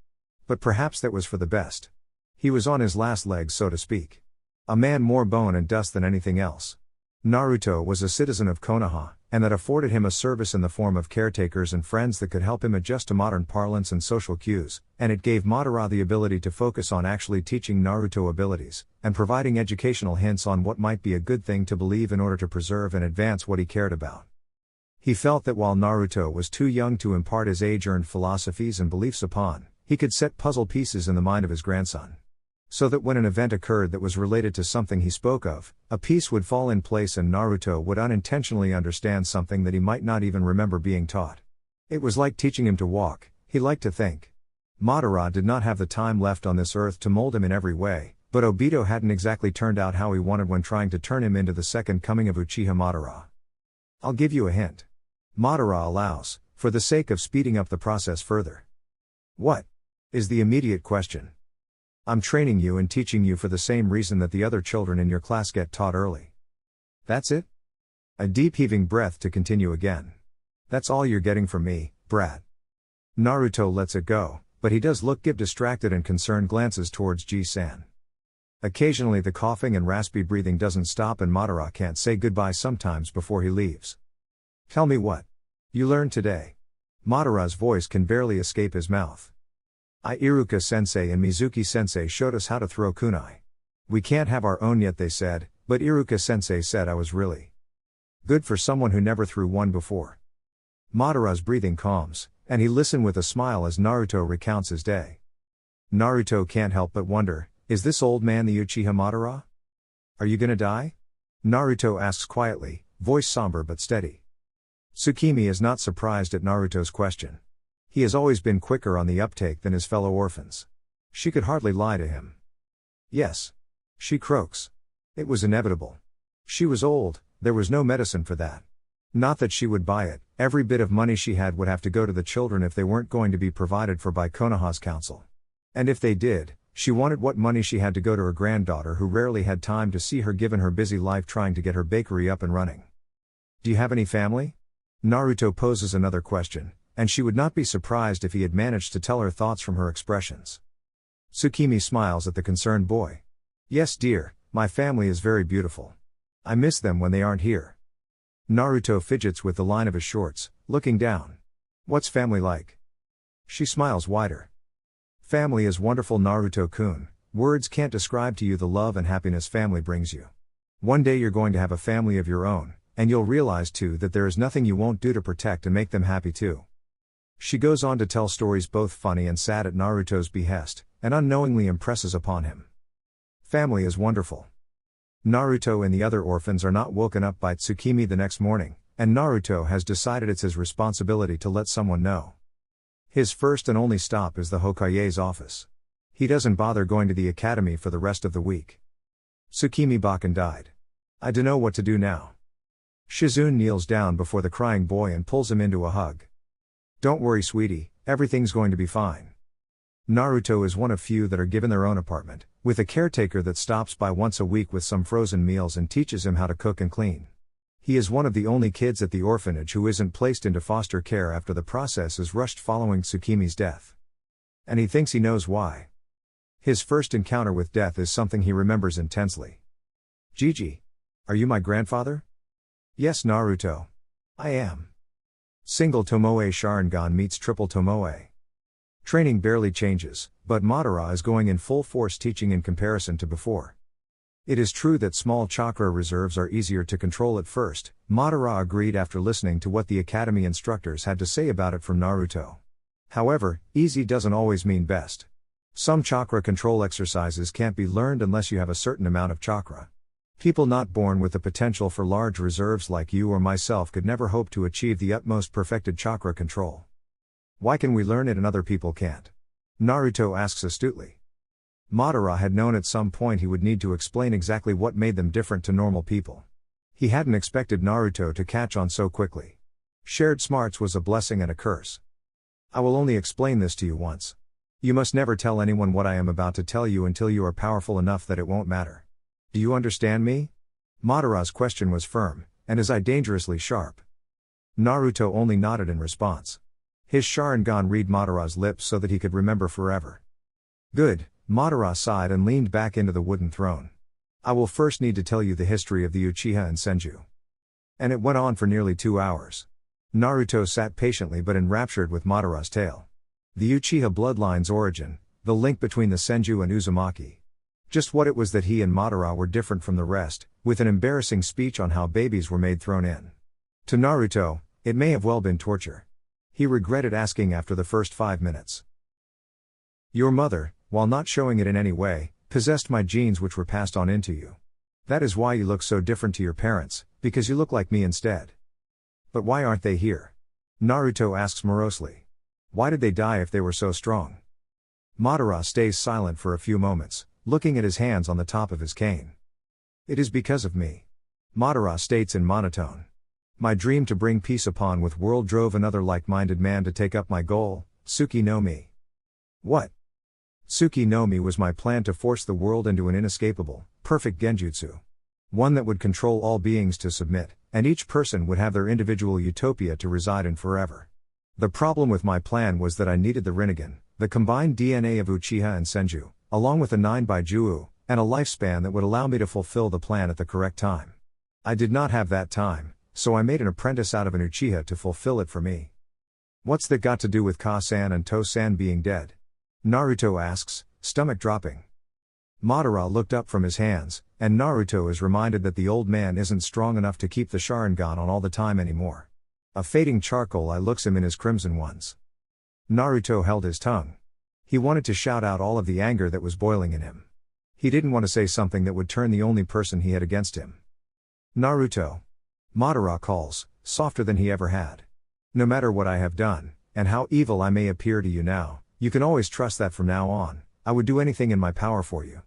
But perhaps that was for the best. He was on his last legs, so to speak. A man more bone and dust than anything else. Naruto was a citizen of Konoha, and that afforded him a service in the form of caretakers and friends that could help him adjust to modern parlance and social cues, and it gave Madara the ability to focus on actually teaching Naruto abilities, and providing educational hints on what might be a good thing to believe in order to preserve and advance what he cared about. He felt that while Naruto was too young to impart his age-earned philosophies and beliefs upon, he could set puzzle pieces in the mind of his grandson. So that when an event occurred that was related to something he spoke of, a piece would fall in place and Naruto would unintentionally understand something that he might not even remember being taught. It was like teaching him to walk, he liked to think. Madara did not have the time left on this earth to mold him in every way, but Obito hadn't exactly turned out how he wanted when trying to turn him into the second coming of Uchiha Madara. I'll give you a hint. Madara allows, for the sake of speeding up the process further. What? Is the immediate question. I'm training you and teaching you for the same reason that the other children in your class get taught early. That's it? A deep heaving breath to continue again. That's all you're getting from me, brat. Naruto lets it go, but he does give distracted and concerned glances towards Ji-san. Occasionally the coughing and raspy breathing doesn't stop and Madara can't say goodbye sometimes before he leaves. Tell me what you learned today. Madara's voice can barely escape his mouth. Iruka-sensei and Mizuki-sensei showed us how to throw kunai. We can't have our own yet, they said, but Iruka-sensei said I was really good for someone who never threw one before. Madara's breathing calms, and he listened with a smile as Naruto recounts his day. Naruto can't help but wonder, is this old man the Uchiha Madara? Are you gonna die? Naruto asks quietly, voice somber but steady. Tsukimi is not surprised at Naruto's question. He has always been quicker on the uptake than his fellow orphans. She could hardly lie to him. Yes. She croaks. It was inevitable. She was old, there was no medicine for that. Not that she would buy it, every bit of money she had would have to go to the children if they weren't going to be provided for by Konoha's council. And if they did, she wanted what money she had to go to her granddaughter who rarely had time to see her given her busy life trying to get her bakery up and running. Do you have any family? Naruto poses another question, and she would not be surprised if he had managed to tell her thoughts from her expressions. Tsukimi smiles at the concerned boy. Yes dear, my family is very beautiful. I miss them when they aren't here. Naruto fidgets with the line of his shorts, looking down. What's family like? She smiles wider. Family is wonderful Naruto-kun, words can't describe to you the love and happiness family brings you. One day you're going to have a family of your own, and you'll realize too that there is nothing you won't do to protect and make them happy too. She goes on to tell stories both funny and sad at Naruto's behest, and unknowingly impresses upon him. Family is wonderful. Naruto and the other orphans are not woken up by Tsukimi the next morning, and Naruto has decided it's his responsibility to let someone know. His first and only stop is the Hokage's office. He doesn't bother going to the academy for the rest of the week. Tsukimi Bakken died. I dunno what to do now. Shizune kneels down before the crying boy and pulls him into a hug. Don't worry sweetie, everything's going to be fine. Naruto is one of few that are given their own apartment, with a caretaker that stops by once a week with some frozen meals and teaches him how to cook and clean. He is one of the only kids at the orphanage who isn't placed into foster care after the process is rushed following Tsukimi's death. And he thinks he knows why. His first encounter with death is something he remembers intensely. Gigi. Are you my grandfather? Yes Naruto. I am. Single Tomoe Sharingan meets triple Tomoe. Training barely changes, but Madara is going in full force teaching in comparison to before. It is true that small chakra reserves are easier to control at first, Madara agreed after listening to what the academy instructors had to say about it from Naruto. However, easy doesn't always mean best. Some chakra control exercises can't be learned unless you have a certain amount of chakra. People not born with the potential for large reserves like you or myself could never hope to achieve the utmost perfected chakra control. Why can we learn it and other people can't? Naruto asks astutely. Madara had known at some point he would need to explain exactly what made them different to normal people. He hadn't expected Naruto to catch on so quickly. Shared smarts was a blessing and a curse. I will only explain this to you once. You must never tell anyone what I am about to tell you until you are powerful enough that it won't matter. Do you understand me? Madara's question was firm, and his eye dangerously sharp. Naruto only nodded in response. His Sharingan read Madara's lips so that he could remember forever. Good, Madara sighed and leaned back into the wooden throne. I will first need to tell you the history of the Uchiha and Senju. And it went on for nearly 2 hours. Naruto sat patiently but enraptured with Madara's tale. The Uchiha bloodline's origin, the link between the Senju and Uzumaki. Just what it was that he and Madara were different from the rest, with an embarrassing speech on how babies were made thrown in. To Naruto, it may have well been torture. He regretted asking after the first 5 minutes. Your mother, while not showing it in any way, possessed my genes which were passed on into you. That is why you look so different to your parents, because you look like me instead. But why aren't they here? Naruto asks morosely. Why did they die if they were so strong? Madara stays silent for a few moments, looking at his hands on the top of his cane. It is because of me. Madara states in monotone. My dream to bring peace upon with world drove another like-minded man to take up my goal, Tsuki no Mi. What? Tsuki no Mi was my plan to force the world into an inescapable, perfect genjutsu. One that would control all beings to submit, and each person would have their individual utopia to reside in forever. The problem with my plan was that I needed the Rinnegan, the combined DNA of Uchiha and Senju, along with a 9-by-Juu, and a lifespan that would allow me to fulfill the plan at the correct time. I did not have that time, so I made an apprentice out of an Uchiha to fulfill it for me. What's that got to do with Ka-san and To-san being dead? Naruto asks, stomach dropping. Madara looked up from his hands, and Naruto is reminded that the old man isn't strong enough to keep the Sharingan on all the time anymore. A fading charcoal eye looks him in his crimson ones. Naruto held his tongue. He wanted to shout out all of the anger that was boiling in him. He didn't want to say something that would turn the only person he had against him. Naruto. Madara calls, softer than he ever had. No matter what I have done, and how evil I may appear to you now, you can always trust that from now on, I would do anything in my power for you.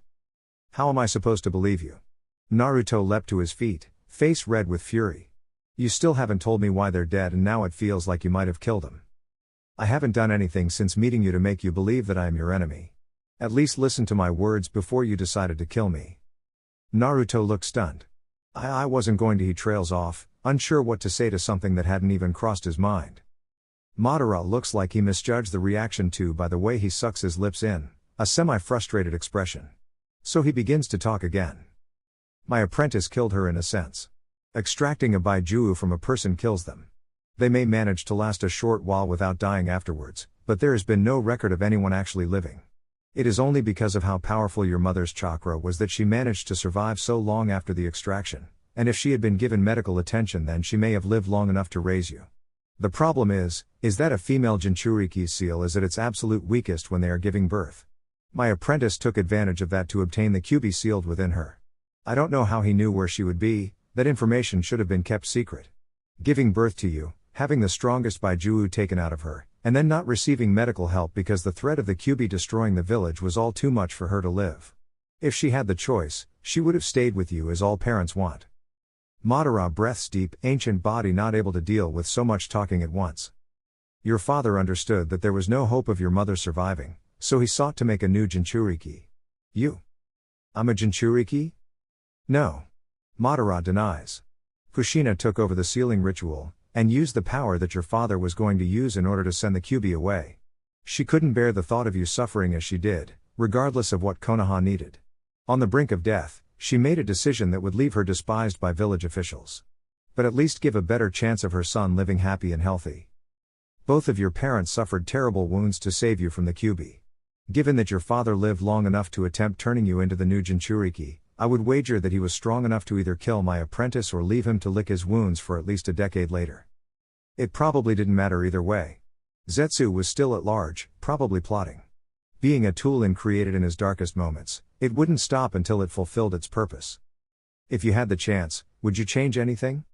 How am I supposed to believe you? Naruto leapt to his feet, face red with fury. You still haven't told me why they're dead, and now it feels like you might have killed them. I haven't done anything since meeting you to make you believe that I am your enemy. At least listen to my words before you decided to kill me. Naruto looked stunned. I wasn't going to. He trails off, unsure what to say to something that hadn't even crossed his mind. Madara looks like he misjudged the reaction too by the way he sucks his lips in, a semi-frustrated expression. So he begins to talk again. My apprentice killed her in a sense. Extracting a Baijuu from a person kills them. They may manage to last a short while without dying afterwards, but there has been no record of anyone actually living. It is only because of how powerful your mother's chakra was that she managed to survive so long after the extraction, and if she had been given medical attention then she may have lived long enough to raise you. The problem is that a female Jinchuriki's seal is at its absolute weakest when they are giving birth. My apprentice took advantage of that to obtain the QB sealed within her. I don't know how he knew where she would be. That information should have been kept secret. Giving birth to you, having the strongest Baijuu taken out of her, and then not receiving medical help because the threat of the QB destroying the village was all too much for her to live. If she had the choice, she would have stayed with you as all parents want. Madara breaths deep, ancient body not able to deal with so much talking at once. Your father understood that there was no hope of your mother surviving, so he sought to make a new Jinchuriki. You? I'm a Jinchuriki? No. Madara denies. Kushina took over the sealing ritual, and used the power that your father was going to use in order to send the QB away. She couldn't bear the thought of you suffering as she did, regardless of what Konoha needed. On the brink of death, she made a decision that would leave her despised by village officials. But at least give a better chance of her son living happy and healthy. Both of your parents suffered terrible wounds to save you from the QB. Given that your father lived long enough to attempt turning you into the new Jinchuriki, I would wager that he was strong enough to either kill my apprentice or leave him to lick his wounds for at least a decade later. It probably didn't matter either way. Zetsu was still at large, probably plotting. Being a tool created in his darkest moments, it wouldn't stop until it fulfilled its purpose. If you had the chance, would you change anything?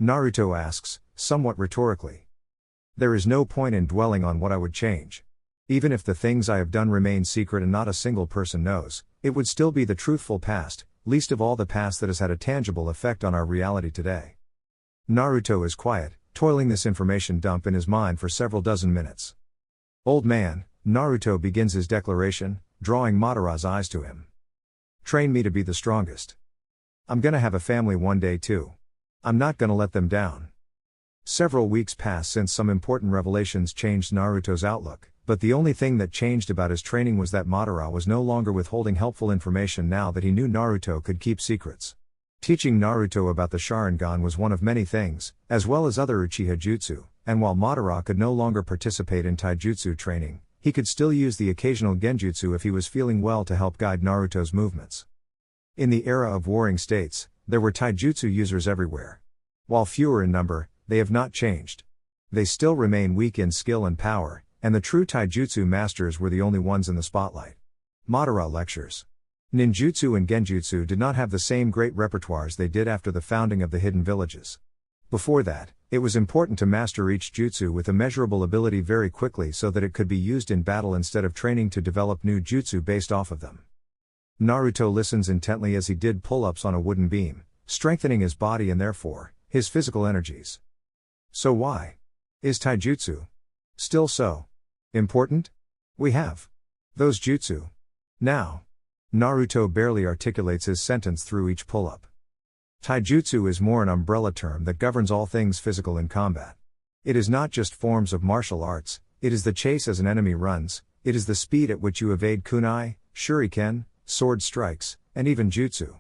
Naruto asks, somewhat rhetorically. There is no point in dwelling on what I would change. Even if the things I have done remain secret and not a single person knows, it would still be the truthful past, least of all the past that has had a tangible effect on our reality today. Naruto is quiet, toiling this information dump in his mind for several dozen minutes. Old man, Naruto begins his declaration, drawing Madara's eyes to him. Train me to be the strongest. I'm gonna have a family one day too. I'm not gonna let them down. Several weeks pass since some important revelations changed Naruto's outlook, but the only thing that changed about his training was that Madara was no longer withholding helpful information now that he knew Naruto could keep secrets. Teaching Naruto about the Sharingan was one of many things, as well as other Uchiha Jutsu, and while Madara could no longer participate in taijutsu training, he could still use the occasional genjutsu if he was feeling well to help guide Naruto's movements. In the era of warring states, there were taijutsu users everywhere. While fewer in number, they have not changed. They still remain weak in skill and power, and the true taijutsu masters were the only ones in the spotlight. Madara lectures. Ninjutsu and genjutsu did not have the same great repertoires they did after the founding of the hidden villages. Before that, it was important to master each jutsu with a measurable ability very quickly so that it could be used in battle instead of training to develop new jutsu based off of them. Naruto listens intently as he did pull-ups on a wooden beam, strengthening his body and therefore, his physical energies. So why is taijutsu still so important? We have those jutsu now. Naruto barely articulates his sentence through each pull-up. Taijutsu is more an umbrella term that governs all things physical in combat. It is not just forms of martial arts, it is the chase as an enemy runs, it is the speed at which you evade kunai, shuriken, sword strikes, and even jutsu.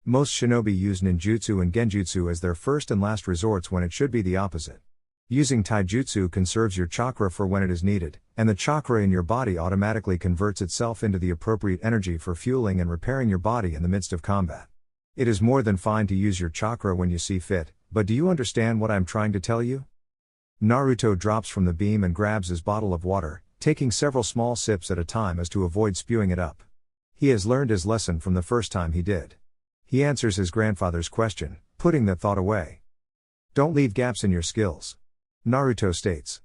Most shinobi use ninjutsu and genjutsu as their first and last resorts when it should be the opposite. Using taijutsu conserves your chakra for when it is needed, and the chakra in your body automatically converts itself into the appropriate energy for fueling and repairing your body in the midst of combat. It is more than fine to use your chakra when you see fit, but do you understand what I'm trying to tell you? Naruto drops from the beam and grabs his bottle of water, taking several small sips at a time as to avoid spewing it up. He has learned his lesson from the first time he did. He answers his grandfather's question, putting that thought away. Don't leave gaps in your skills. Naruto states.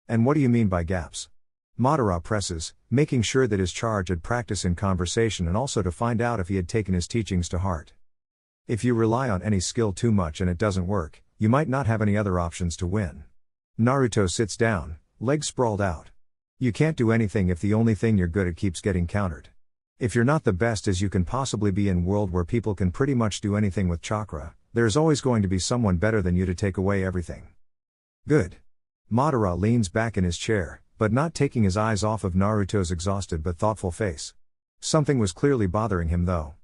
And what do you mean by gaps? Madara presses, making sure that his charge had practice in conversation and also to find out if he had taken his teachings to heart. If you rely on any skill too much and it doesn't work, you might not have any other options to win. Naruto sits down, legs sprawled out. You can't do anything if the only thing you're good at keeps getting countered. If you're not the best as you can possibly be in a world where people can pretty much do anything with chakra, there's always going to be someone better than you to take away everything. Good. Madara leans back in his chair, but not taking his eyes off of Naruto's exhausted but thoughtful face. Something was clearly bothering him though.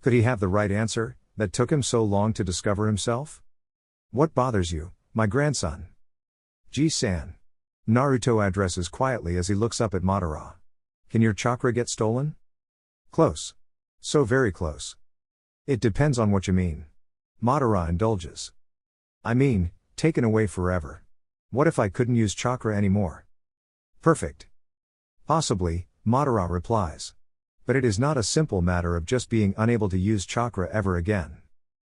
Could he have the right answer, that took him so long to discover himself? What bothers you, my grandson? Ji-san. Naruto addresses quietly as he looks up at Madara. Can your chakra get stolen? Close. So very close. It depends on what you mean. Madara indulges. I mean, taken away forever. What if I couldn't use chakra anymore? Perfect. Possibly, Madara replies. But it is not a simple matter of just being unable to use chakra ever again.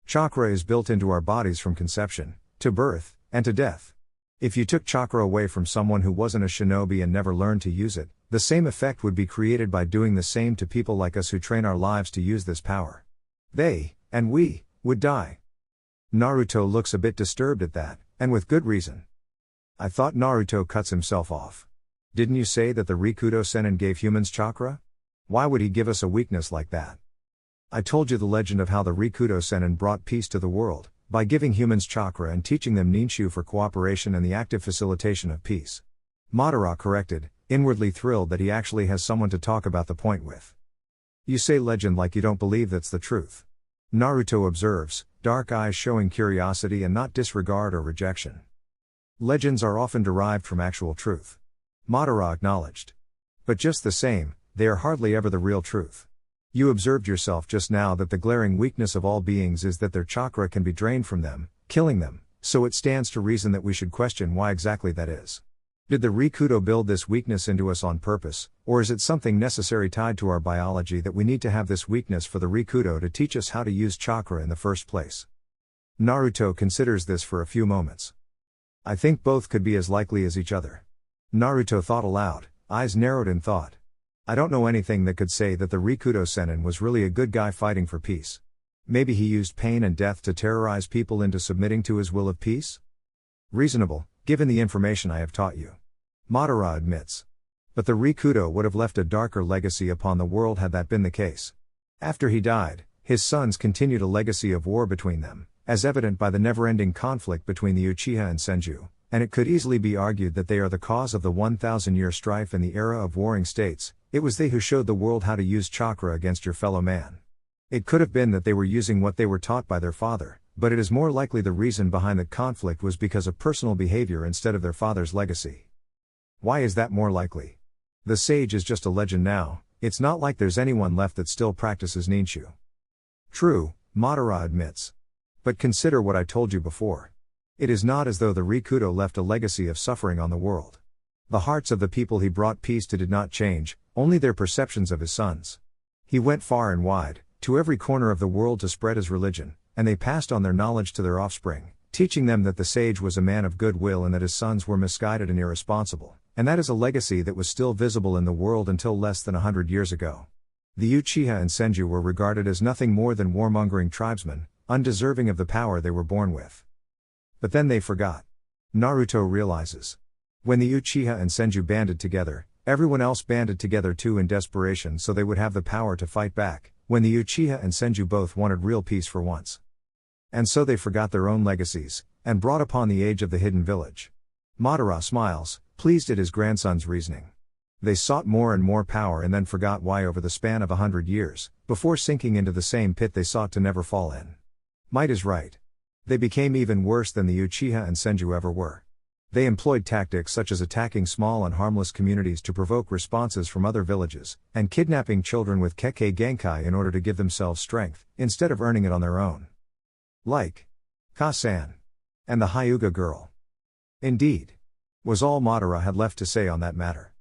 Chakra is built into our bodies from conception, to birth, and to death. If you took chakra away from someone who wasn't a shinobi and never learned to use it, the same effect would be created by doing the same to people like us who train our lives to use this power. They, and we, would die. Naruto looks a bit disturbed at that, and with good reason. I thought Naruto cuts himself off. Didn't you say that the Rikudo Sennin gave humans chakra? Why would he give us a weakness like that? I told you the legend of how the Rikudo Sennin brought peace to the world, by giving humans chakra and teaching them ninshu for cooperation and the active facilitation of peace. Madara corrected, inwardly thrilled that he actually has someone to talk about the point with. You say legend like you don't believe that's the truth. Naruto observes, dark eyes showing curiosity and not disregard or rejection. Legends are often derived from actual truth. Madara acknowledged. But just the same, they are hardly ever the real truth. You observed yourself just now that the glaring weakness of all beings is that their chakra can be drained from them, killing them, so it stands to reason that we should question why exactly that is. Did the Rikudo build this weakness into us on purpose, or is it something necessary tied to our biology that we need to have this weakness for the Rikudo to teach us how to use chakra in the first place? Naruto considers this for a few moments. I think both could be as likely as each other. Naruto thought aloud, eyes narrowed in thought. I don't know anything that could say that the Rikudo Sennin was really a good guy fighting for peace. Maybe he used pain and death to terrorize people into submitting to his will of peace? Reasonable, given the information I have taught you. Madara admits. But the Rikudo would have left a darker legacy upon the world had that been the case. After he died, his sons continued a legacy of war between them, as evident by the never-ending conflict between the Uchiha and Senju, and it could easily be argued that they are the cause of the 1,000-year strife in the era of warring states. It was they who showed the world how to use chakra against your fellow man. It could have been that they were using what they were taught by their father, but it is more likely the reason behind the conflict was because of personal behavior instead of their father's legacy. Why is that more likely? The sage is just a legend now, it's not like there's anyone left that still practices ninshu. True, Madara admits. But consider what I told you before. It is not as though the Rikudo left a legacy of suffering on the world. The hearts of the people he brought peace to did not change, only their perceptions of his sons. He went far and wide, to every corner of the world to spread his religion, and they passed on their knowledge to their offspring, teaching them that the sage was a man of goodwill and that his sons were misguided and irresponsible, and that is a legacy that was still visible in the world until less than 100 years ago. The Uchiha and Senju were regarded as nothing more than warmongering tribesmen, undeserving of the power they were born with. But then they forgot. Naruto realizes. When the Uchiha and Senju banded together, everyone else banded together too in desperation so they would have the power to fight back, when the Uchiha and Senju both wanted real peace for once. And so they forgot their own legacies, and brought upon the age of the hidden village. Madara smiles, pleased at his grandson's reasoning. They sought more and more power and then forgot why over the span of 100 years, before sinking into the same pit they sought to never fall in. Might is right. They became even worse than the Uchiha and Senju ever were. They employed tactics such as attacking small and harmless communities to provoke responses from other villages, and kidnapping children with Kekkei Genkai in order to give themselves strength, instead of earning it on their own. Like Ka-san. And the Hyuga girl. Indeed. Was all Madara had left to say on that matter.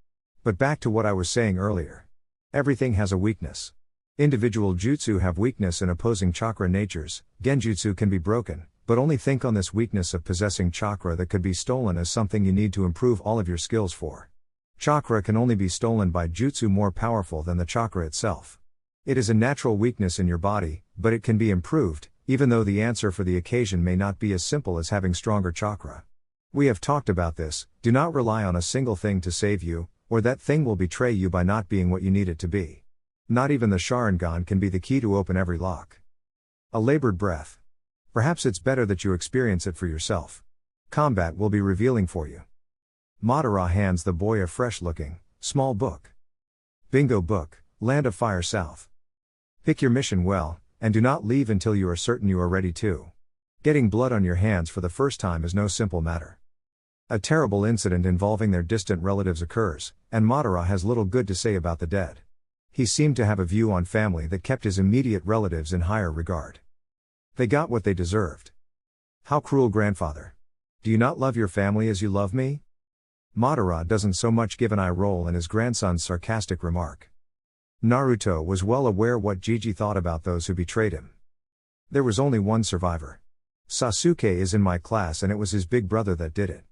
But back to what I was saying earlier. Everything has a weakness. Individual jutsu have weakness in opposing chakra natures, genjutsu can be broken, but only think on this weakness of possessing chakra that could be stolen as something you need to improve all of your skills for. Chakra can only be stolen by jutsu more powerful than the chakra itself. It is a natural weakness in your body, but it can be improved, even though the answer for the occasion may not be as simple as having stronger chakra. We have talked about this. Do not rely on a single thing to save you, or that thing will betray you by not being what you need it to be. Not even the Sharingan can be the key to open every lock. A labored breath. Perhaps it's better that you experience it for yourself. Combat will be revealing for you. Madara hands the boy a fresh-looking, small book. Bingo book, Land of Fire South. Pick your mission well, and do not leave until you are certain you are ready to. Getting blood on your hands for the first time is no simple matter. A terrible incident involving their distant relatives occurs, and Madara has little good to say about the dead. He seemed to have a view on family that kept his immediate relatives in higher regard. They got what they deserved. How cruel, grandfather. Do you not love your family as you love me? Madara doesn't so much give an eye roll in his grandson's sarcastic remark. Naruto was well aware what Gigi thought about those who betrayed him. There was only one survivor. Sasuke is in my class and it was his big brother that did it.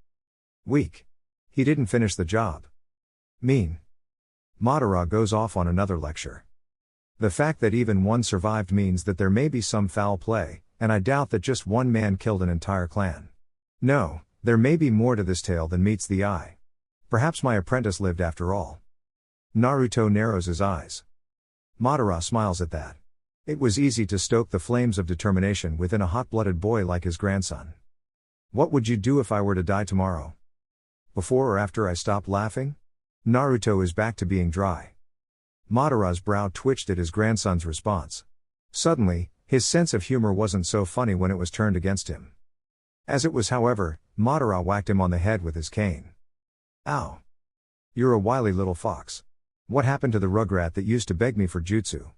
Weak. He didn't finish the job. Mean. Madara goes off on another lecture. The fact that even one survived means that there may be some foul play, and I doubt that just one man killed an entire clan. No, there may be more to this tale than meets the eye. Perhaps my apprentice lived after all. Naruto narrows his eyes. Madara smiles at that. It was easy to stoke the flames of determination within a hot-blooded boy like his grandson. What would you do if I were to die tomorrow? Before or after I stopped laughing? Naruto is back to being dry. Madara's brow twitched at his grandson's response. Suddenly, his sense of humor wasn't so funny when it was turned against him. As it was, however, Madara whacked him on the head with his cane. Ow! You're a wily little fox. What happened to the rugrat that used to beg me for jutsu?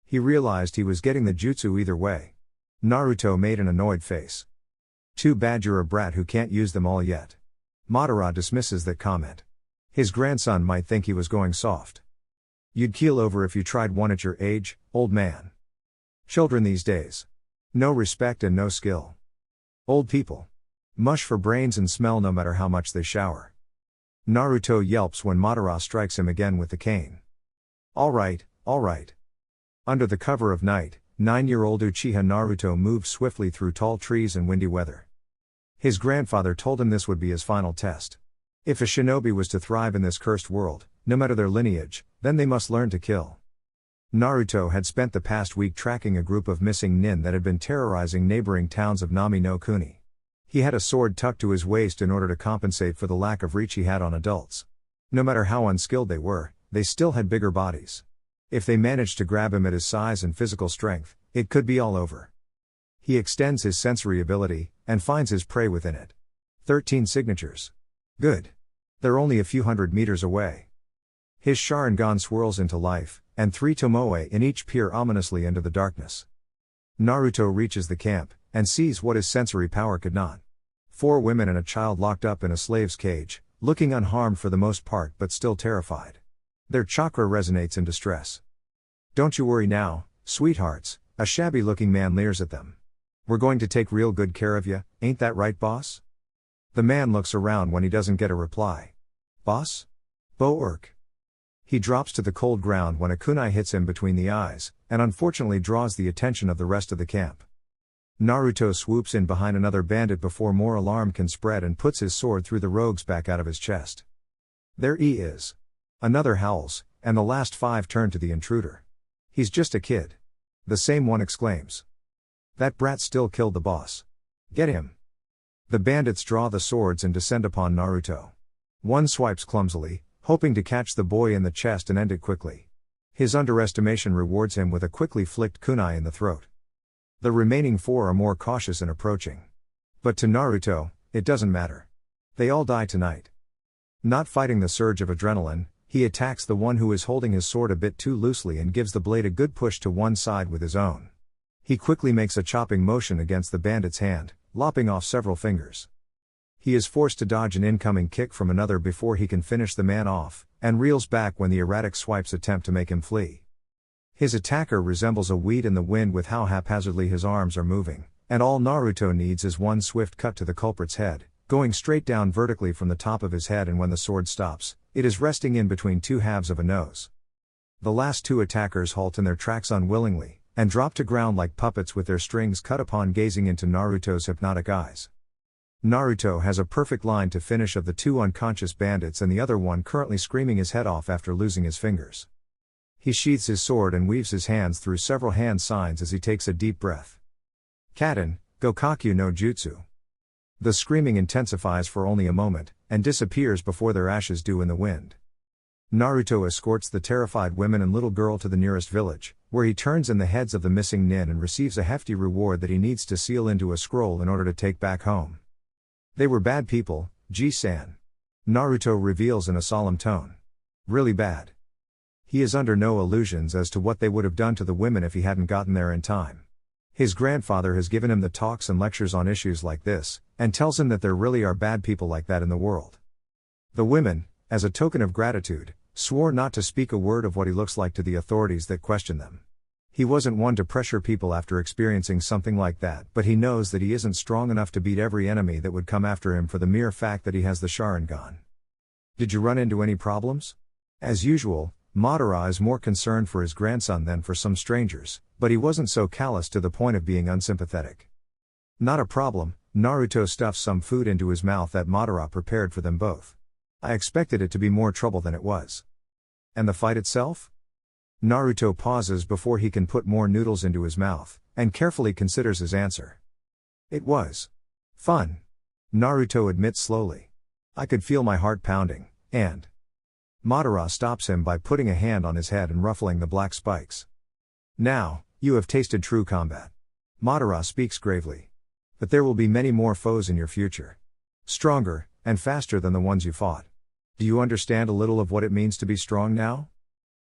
He realized he was getting the jutsu either way. Naruto made an annoyed face. Too bad you're a brat who can't use them all yet. Madara dismisses that comment. His grandson might think he was going soft. You'd keel over if you tried one at your age, old man. Children these days. No respect and no skill. Old people. Mush for brains and smell no matter how much they shower. Naruto yelps when Madara strikes him again with the cane. All right. Under the cover of night, 9-year-old Uchiha Naruto moved swiftly through tall trees and windy weather. His grandfather told him this would be his final test. If a shinobi was to thrive in this cursed world, no matter their lineage, then they must learn to kill. Naruto had spent the past week tracking a group of missing nin that had been terrorizing neighboring towns of Nami no Kuni. He had a sword tucked to his waist in order to compensate for the lack of reach he had on adults. No matter how unskilled they were, they still had bigger bodies. If they managed to grab him at his size and physical strength, it could be all over. He extends his sensory ability, and finds his prey within it. 13 signatures. Good. They're only a few hundred meters away. His Sharingan swirls into life, and 3 Tomoe in each peer ominously into the darkness. Naruto reaches the camp, and sees what his sensory power could not. 4 women and a child locked up in a slave's cage, looking unharmed for the most part but still terrified. Their chakra resonates in distress. Don't you worry now, sweethearts, a shabby-looking man leers at them. We're going to take real good care of you, ain't that right, boss? The man looks around when he doesn't get a reply. Boss? Bo-urk. He drops to the cold ground when a kunai hits him between the eyes, and unfortunately draws the attention of the rest of the camp. Naruto swoops in behind another bandit before more alarm can spread and puts his sword through the rogue's back out of his chest. There he is. Another howls, and the last 5 turn to the intruder. He's just a kid. The same one exclaims. That brat still killed the boss. Get him. The bandits draw the swords and descend upon Naruto. One swipes clumsily, hoping to catch the boy in the chest and end it quickly. His underestimation rewards him with a quickly flicked kunai in the throat. The remaining 4 are more cautious in approaching. But to Naruto, it doesn't matter. They all die tonight. Not fighting the surge of adrenaline, he attacks the one who is holding his sword a bit too loosely and gives the blade a good push to one side with his own. He quickly makes a chopping motion against the bandit's hand, lopping off several fingers. He is forced to dodge an incoming kick from another before he can finish the man off, and reels back when the erratic swipes attempt to make him flee. His attacker resembles a weed in the wind with how haphazardly his arms are moving, and all Naruto needs is one swift cut to the culprit's head, going straight down vertically from the top of his head, and when the sword stops, it is resting in between two halves of a nose. The last two attackers halt in their tracks unwillingly, and drop to ground like puppets with their strings cut upon gazing into Naruto's hypnotic eyes. Naruto has a perfect line to finish of the two unconscious bandits and the other one currently screaming his head off after losing his fingers. He sheathes his sword and weaves his hands through several hand signs as he takes a deep breath. Katen, Gokakyu no Jutsu. The screaming intensifies for only a moment, and disappears before their ashes do in the wind. Naruto escorts the terrified women and little girl to the nearest village, where he turns in the heads of the missing nin and receives a hefty reward that he needs to seal into a scroll in order to take back home. They were bad people, Ji-san. Naruto reveals in a solemn tone. Really bad. He is under no illusions as to what they would have done to the women if he hadn't gotten there in time. His grandfather has given him the talks and lectures on issues like this, and tells him that there really are bad people like that in the world. The women, as a token of gratitude, swore not to speak a word of what he looks like to the authorities that question them. He wasn't one to pressure people after experiencing something like that, but he knows that he isn't strong enough to beat every enemy that would come after him for the mere fact that he has the Sharingan. Did you run into any problems? As usual, Madara is more concerned for his grandson than for some strangers, but he wasn't so callous to the point of being unsympathetic. Not a problem. Naruto stuffs some food into his mouth that Madara prepared for them both. I expected it to be more trouble than it was. And the fight itself? Naruto pauses before he can put more noodles into his mouth, and carefully considers his answer. It was fun. Naruto admits slowly. I could feel my heart pounding, and Madara stops him by putting a hand on his head and ruffling the black spikes. Now, you have tasted true combat. Madara speaks gravely. But there will be many more foes in your future. Stronger, and faster than the ones you fought. Do you understand a little of what it means to be strong now?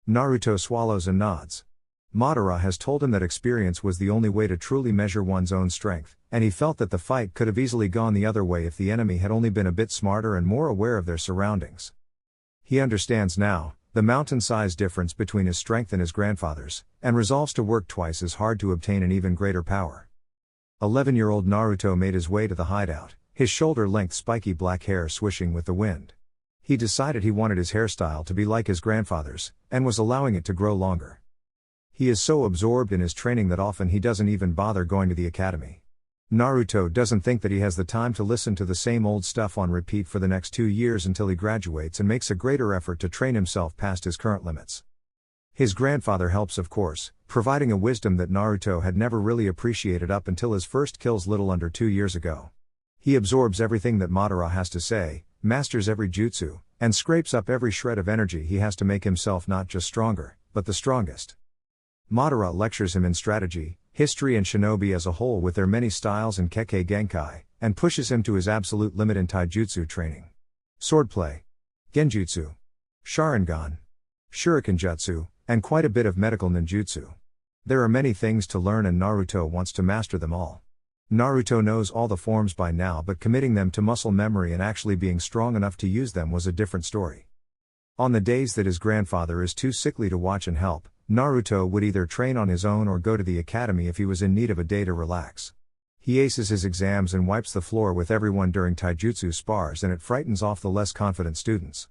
Naruto swallows and nods. Madara has told him that experience was the only way to truly measure one's own strength, and he felt that the fight could have easily gone the other way if the enemy had only been a bit smarter and more aware of their surroundings. He understands now the mountain-sized difference between his strength and his grandfather's, and resolves to work twice as hard to obtain an even greater power. 11-year-old Naruto made his way to the hideout, his shoulder-length spiky black hair swishing with the wind. He decided he wanted his hairstyle to be like his grandfather's, and was allowing it to grow longer. He is so absorbed in his training that often he doesn't even bother going to the academy. Naruto doesn't think that he has the time to listen to the same old stuff on repeat for the next 2 years until he graduates and makes a greater effort to train himself past his current limits. His grandfather helps, of course, providing a wisdom that Naruto had never really appreciated up until his first kills little under 2 years ago. He absorbs everything that Madara has to say, masters every jutsu, and scrapes up every shred of energy he has to make himself not just stronger, but the strongest. Madara lectures him in strategy, history and shinobi as a whole with their many styles and Kekkei Genkai, and pushes him to his absolute limit in taijutsu training. Swordplay, genjutsu, Sharingan, shurikenjutsu, and quite a bit of medical ninjutsu. There are many things to learn and Naruto wants to master them all. Naruto knows all the forms by now, but committing them to muscle memory and actually being strong enough to use them was a different story. On the days that his grandfather is too sickly to watch and help, Naruto would either train on his own or go to the academy if he was in need of a day to relax. He aces his exams and wipes the floor with everyone during taijutsu spars, and it frightens off the less confident students.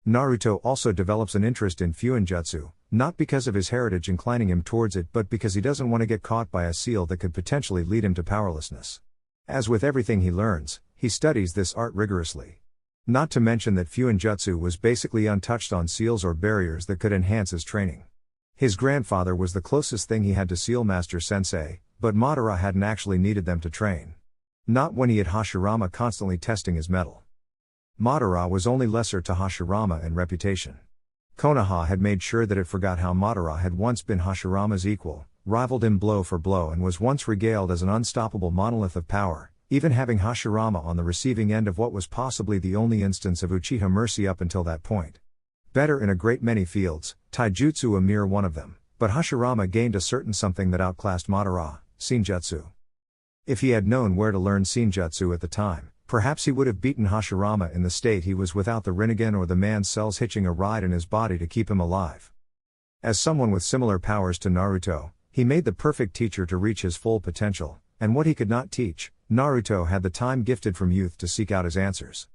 Naruto also develops an interest in fuinjutsu, not because of his heritage inclining him towards it but because he doesn't want to get caught by a seal that could potentially lead him to powerlessness. As with everything he learns, he studies this art rigorously. Not to mention that fuinjutsu was basically untouched on seals or barriers that could enhance his training. His grandfather was the closest thing he had to Seal Master Sensei, but Madara hadn't actually needed them to train. Not when he had Hashirama constantly testing his mettle. Madara was only lesser to Hashirama in reputation. Konoha had made sure that it forgot how Madara had once been Hashirama's equal, rivaled him blow for blow, and was once regaled as an unstoppable monolith of power, even having Hashirama on the receiving end of what was possibly the only instance of Uchiha mercy up until that point. Better in a great many fields, taijutsu a mere one of them, but Hashirama gained a certain something that outclassed Madara, Senjutsu. If he had known where to learn Senjutsu at the time, perhaps he would have beaten Hashirama in the state he was without the Rinnegan or the man's cells hitching a ride in his body to keep him alive. As someone with similar powers to Naruto, he made the perfect teacher to reach his full potential, and what he could not teach, Naruto had the time gifted from youth to seek out his answers.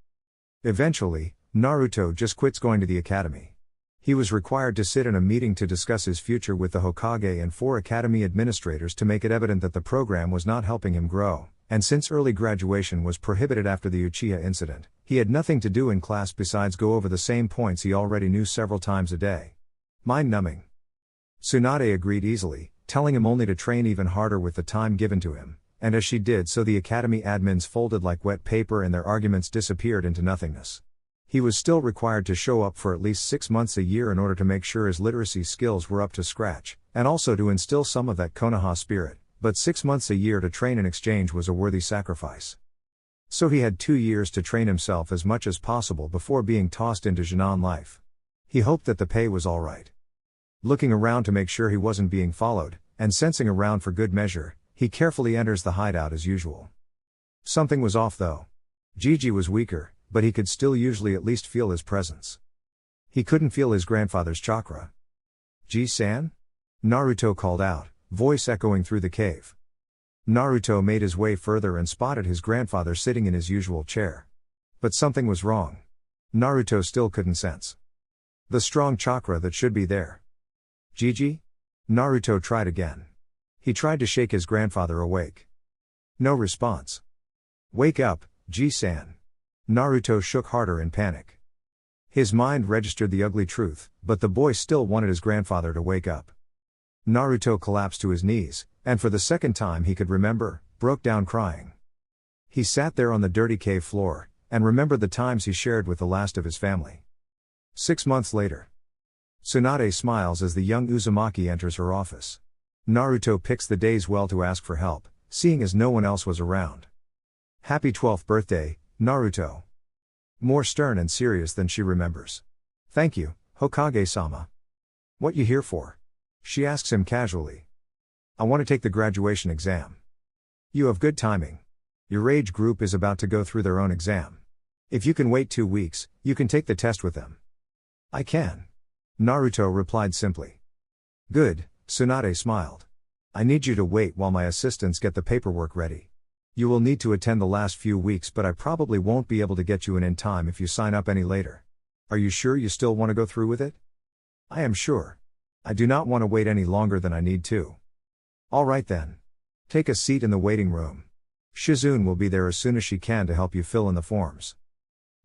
Eventually, Naruto just quits going to the academy. He was required to sit in a meeting to discuss his future with the Hokage and 4 academy administrators to make it evident that the program was not helping him grow, and since early graduation was prohibited after the Uchiha incident, he had nothing to do in class besides go over the same points he already knew several times a day. Mind-numbing. Tsunade agreed easily, telling him only to train even harder with the time given to him, and as she did so the academy admins folded like wet paper and their arguments disappeared into nothingness. He was still required to show up for at least 6 months a year in order to make sure his literacy skills were up to scratch, and also to instill some of that Konoha spirit, but 6 months a year to train in exchange was a worthy sacrifice. So he had 2 years to train himself as much as possible before being tossed into Genin life. He hoped that the pay was alright. Looking around to make sure he wasn't being followed, and sensing around for good measure, he carefully enters the hideout as usual. Something was off though. Gigi was weaker, but he could still usually at least feel his presence. He couldn't feel his grandfather's chakra. Ji-san? Naruto called out, voice echoing through the cave. Naruto made his way further and spotted his grandfather sitting in his usual chair. But something was wrong. Naruto still couldn't sense the strong chakra that should be there. Gigi? Naruto tried again. He tried to shake his grandfather awake. No response. Wake up, Ji-san. Naruto shook harder in panic. His mind registered the ugly truth, but the boy still wanted his grandfather to wake up. Naruto collapsed to his knees, and for the second time he could remember, broke down crying. He sat there on the dirty cave floor, and remembered the times he shared with the last of his family. 6 months later. Tsunade smiles as the young Uzumaki enters her office. Naruto picks the days well to ask for help, seeing as no one else was around. Happy 12th birthday, Naruto. More stern and serious than she remembers. Thank you, Hokage-sama. What you here for? She asks him casually. I want to take the graduation exam. You have good timing. Your age group is about to go through their own exam. If you can wait 2 weeks, you can take the test with them. I can. Naruto replied simply. Good, Tsunade smiled. I need you to wait while my assistants get the paperwork ready. You will need to attend the last few weeks, but I probably won't be able to get you in time if you sign up any later. Are you sure you still want to go through with it? I am sure. I do not want to wait any longer than I need to. All right then. Take a seat in the waiting room. Shizune will be there as soon as she can to help you fill in the forms.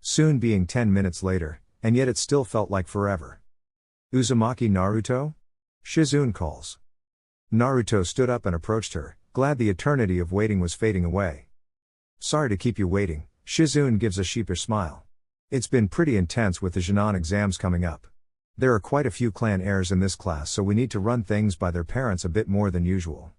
Soon being 10 minutes later, and yet it still felt like forever. Uzumaki Naruto? Shizune calls. Naruto stood up and approached her, glad the eternity of waiting was fading away. Sorry to keep you waiting, Shizune gives a sheepish smile. It's been pretty intense with the Genin exams coming up. There are quite a few clan heirs in this class, so we need to run things by their parents a bit more than usual.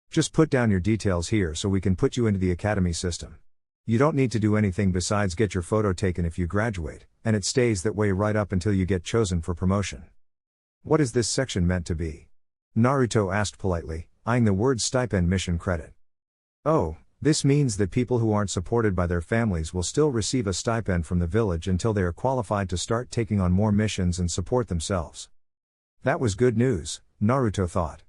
Just put down your details here so we can put you into the academy system. You don't need to do anything besides get your photo taken if you graduate, and it stays that way right up until you get chosen for promotion. What is this section meant to be? Naruto asked politely, eyeing the word stipend mission credit. Oh, this means that people who aren't supported by their families will still receive a stipend from the village until they are qualified to start taking on more missions and support themselves. That was good news, Naruto thought.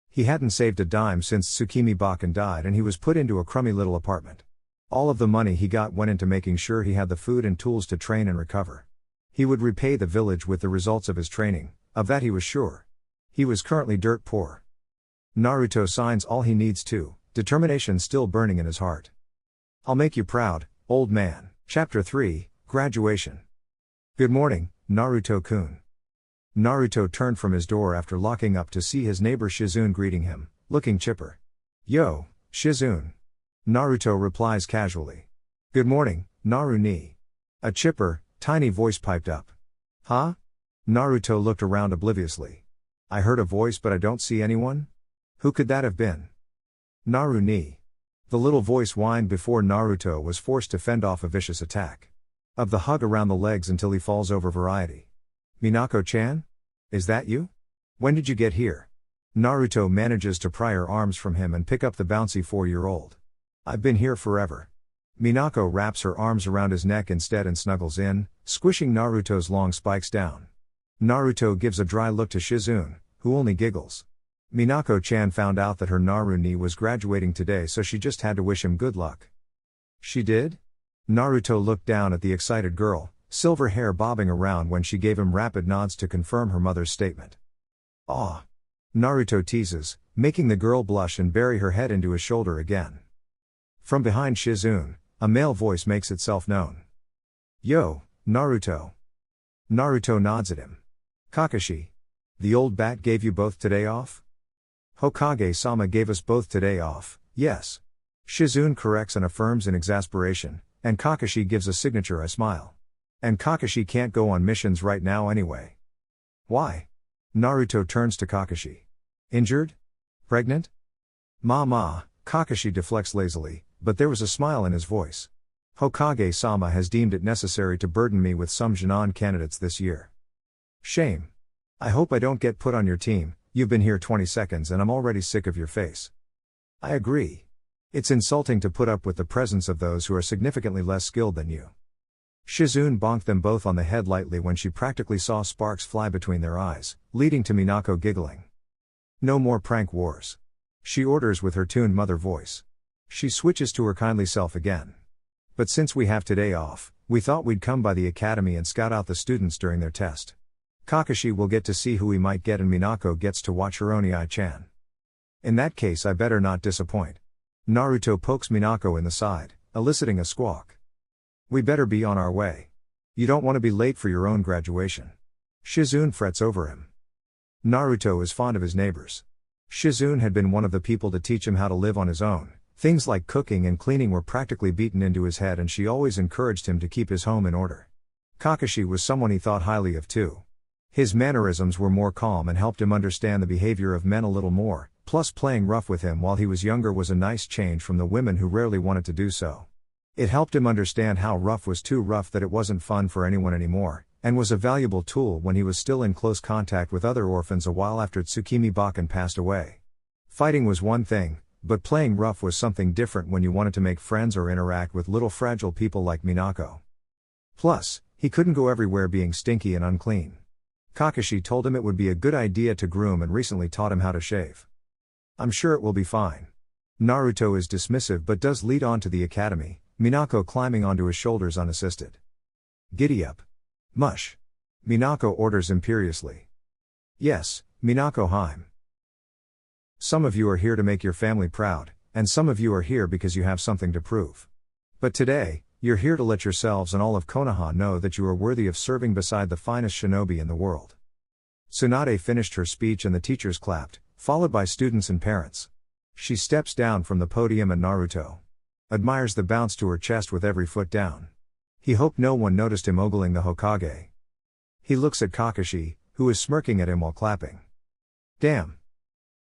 He hadn't saved a dime since Tsukimi Bakken died and he was put into a crummy little apartment. All of the money he got went into making sure he had the food and tools to train and recover. He would repay the village with the results of his training, of that he was sure. He was currently dirt poor. Naruto signs all he needs to, determination still burning in his heart. I'll make you proud, old man. Chapter 3, Graduation. Good morning, Naruto-kun. Naruto turned from his door after locking up to see his neighbor Shizune greeting him, looking chipper. Yo, Shizune. Naruto replies casually. Good morning, Naru-ni. A chipper, tiny voice piped up. Huh? Naruto looked around obliviously. I heard a voice but I don't see anyone? Who could that have been? Naru-ni. The little voice whined before Naruto was forced to fend off a vicious attack. Of the hug around the legs until he falls over variety. Minako-chan? Is that you? When did you get here? Naruto manages to pry her arms from him and pick up the bouncy 4-year-old. I've been here forever. Minako wraps her arms around his neck instead and snuggles in, squishing Naruto's long spikes down. Naruto gives a dry look to Shizune, who only giggles. Minako-chan found out that her Naru-ni was graduating today, so she just had to wish him good luck. She did? Naruto looked down at the excited girl, silver hair bobbing around when she gave him rapid nods to confirm her mother's statement. Aw. Naruto teases, making the girl blush and bury her head into his shoulder again. From behind Shizune, a male voice makes itself known. Yo, Naruto. Naruto nods at him. Kakashi. The old bat gave you both today off? Hokage-sama gave us both today off, yes. Shizune corrects and affirms in exasperation, and Kakashi gives a signature smile. And Kakashi can't go on missions right now anyway. Why? Naruto turns to Kakashi. Injured? Pregnant? Ma, Kakashi deflects lazily, but there was a smile in his voice. Hokage-sama has deemed it necessary to burden me with some Jinan candidates this year. Shame. I hope I don't get put on your team. You've been here 20 seconds and I'm already sick of your face. I agree. It's insulting to put up with the presence of those who are significantly less skilled than you. Shizune bonked them both on the head lightly when she practically saw sparks fly between their eyes, leading to Minako giggling. No more prank wars. She orders with her tuned mother voice. She switches to her kindly self again. But since we have today off, we thought we'd come by the academy and scout out the students during their test. Kakashi will get to see who he might get and Minako gets to watch her Onii-chan. In that case I better not disappoint. Naruto pokes Minako in the side, eliciting a squawk. We better be on our way. You don't want to be late for your own graduation. Shizune frets over him. Naruto is fond of his neighbors. Shizune had been one of the people to teach him how to live on his own. Things like cooking and cleaning were practically beaten into his head and she always encouraged him to keep his home in order. Kakashi was someone he thought highly of too. His mannerisms were more calm and helped him understand the behavior of men a little more, plus playing rough with him while he was younger was a nice change from the women who rarely wanted to do so. It helped him understand how rough was too rough, that it wasn't fun for anyone anymore, and was a valuable tool when he was still in close contact with other orphans a while after Tsukimi Bakken passed away. Fighting was one thing, but playing rough was something different when you wanted to make friends or interact with little fragile people like Minako. Plus, he couldn't go everywhere being stinky and unclean. Kakashi told him it would be a good idea to groom and recently taught him how to shave. I'm sure it will be fine. Naruto is dismissive but does lead on to the academy, Minako climbing onto his shoulders unassisted. Giddy up. Mush. Minako orders imperiously. Yes, Minako Heim. Some of you are here to make your family proud, and some of you are here because you have something to prove. But today, you're here to let yourselves and all of Konoha know that you are worthy of serving beside the finest shinobi in the world. Tsunade finished her speech and the teachers clapped, followed by students and parents. She steps down from the podium and Naruto admires the bounce to her chest with every foot down. He hoped no one noticed him ogling the Hokage. He looks at Kakashi, who is smirking at him while clapping. Damn.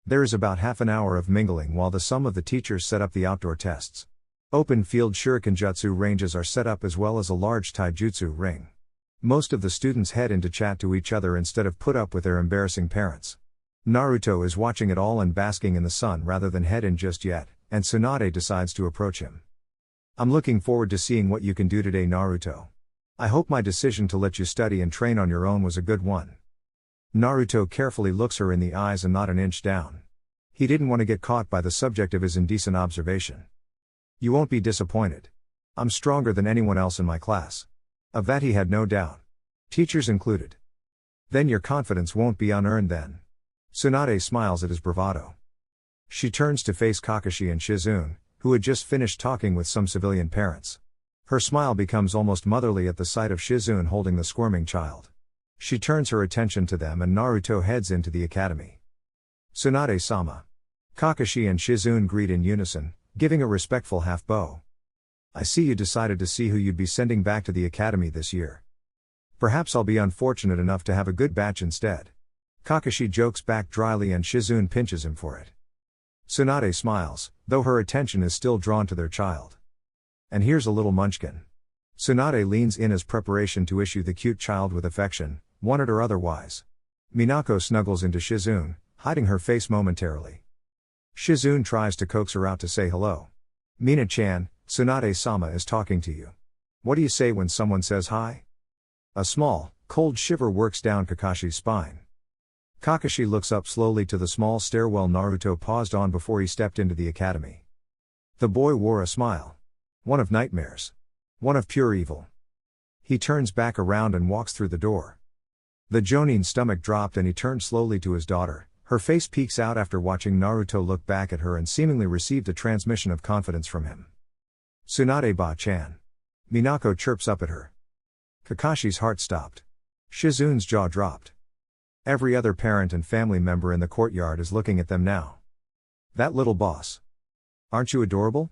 There is about half an hour of mingling while the sum of the teachers set up the outdoor tests. Open field shurikenjutsu ranges are set up as well as a large taijutsu ring. Most of the students head in to chat to each other instead of put up with their embarrassing parents. Naruto is watching it all and basking in the sun rather than head in just yet, and Tsunade decides to approach him. I'm looking forward to seeing what you can do today, Naruto. I hope my decision to let you study and train on your own was a good one. Naruto carefully looks her in the eyes and not an inch down. He didn't want to get caught by the subject of his indecent observation. You won't be disappointed. I'm stronger than anyone else in my class. Of that he had no doubt. Teachers included. Then your confidence won't be unearned then. Tsunade smiles at his bravado. She turns to face Kakashi and Shizune, who had just finished talking with some civilian parents. Her smile becomes almost motherly at the sight of Shizune holding the squirming child. She turns her attention to them and Naruto heads into the academy. Tsunade-sama. Kakashi and Shizune greet in unison, giving a respectful half bow. I see you decided to see who you'd be sending back to the academy this year. Perhaps I'll be unfortunate enough to have a good batch instead. Kakashi jokes back dryly and Shizune pinches him for it. Tsunade smiles, though her attention is still drawn to their child. And here's a little munchkin. Tsunade leans in as preparation to issue the cute child with affection, wanted or otherwise. Minako snuggles into Shizune, hiding her face momentarily. Shizune tries to coax her out to say hello. Mina-chan, Tsunade-sama is talking to you. What do you say when someone says hi? A small, cold shiver works down Kakashi's spine. Kakashi looks up slowly to the small stairwell Naruto paused on before he stepped into the academy. The boy wore a smile. One of nightmares. One of pure evil. He turns back around and walks through the door. The Jonin's stomach dropped and he turned slowly to his daughter. Her face peeks out after watching Naruto look back at her and seemingly received a transmission of confidence from him. Tsunade-ba-chan. Minako chirps up at her. Kakashi's heart stopped. Shizune's jaw dropped. Every other parent and family member in the courtyard is looking at them now. That little boss. Aren't you adorable?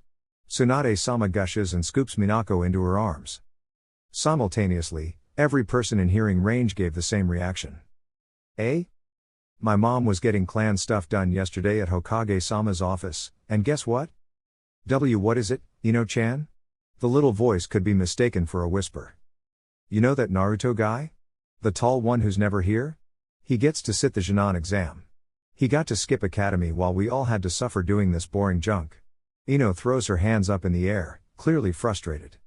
Tsunade-sama gushes and scoops Minako into her arms. Simultaneously, every person in hearing range gave the same reaction. Eh? My mom was getting clan stuff done yesterday at Hokage-sama's office, and guess what? What is it, Ino-chan? The little voice could be mistaken for a whisper. You know that Naruto guy? The tall one who's never here? He gets to sit the Jinan exam. He got to skip academy while we all had to suffer doing this boring junk. Ino throws her hands up in the air, clearly frustrated.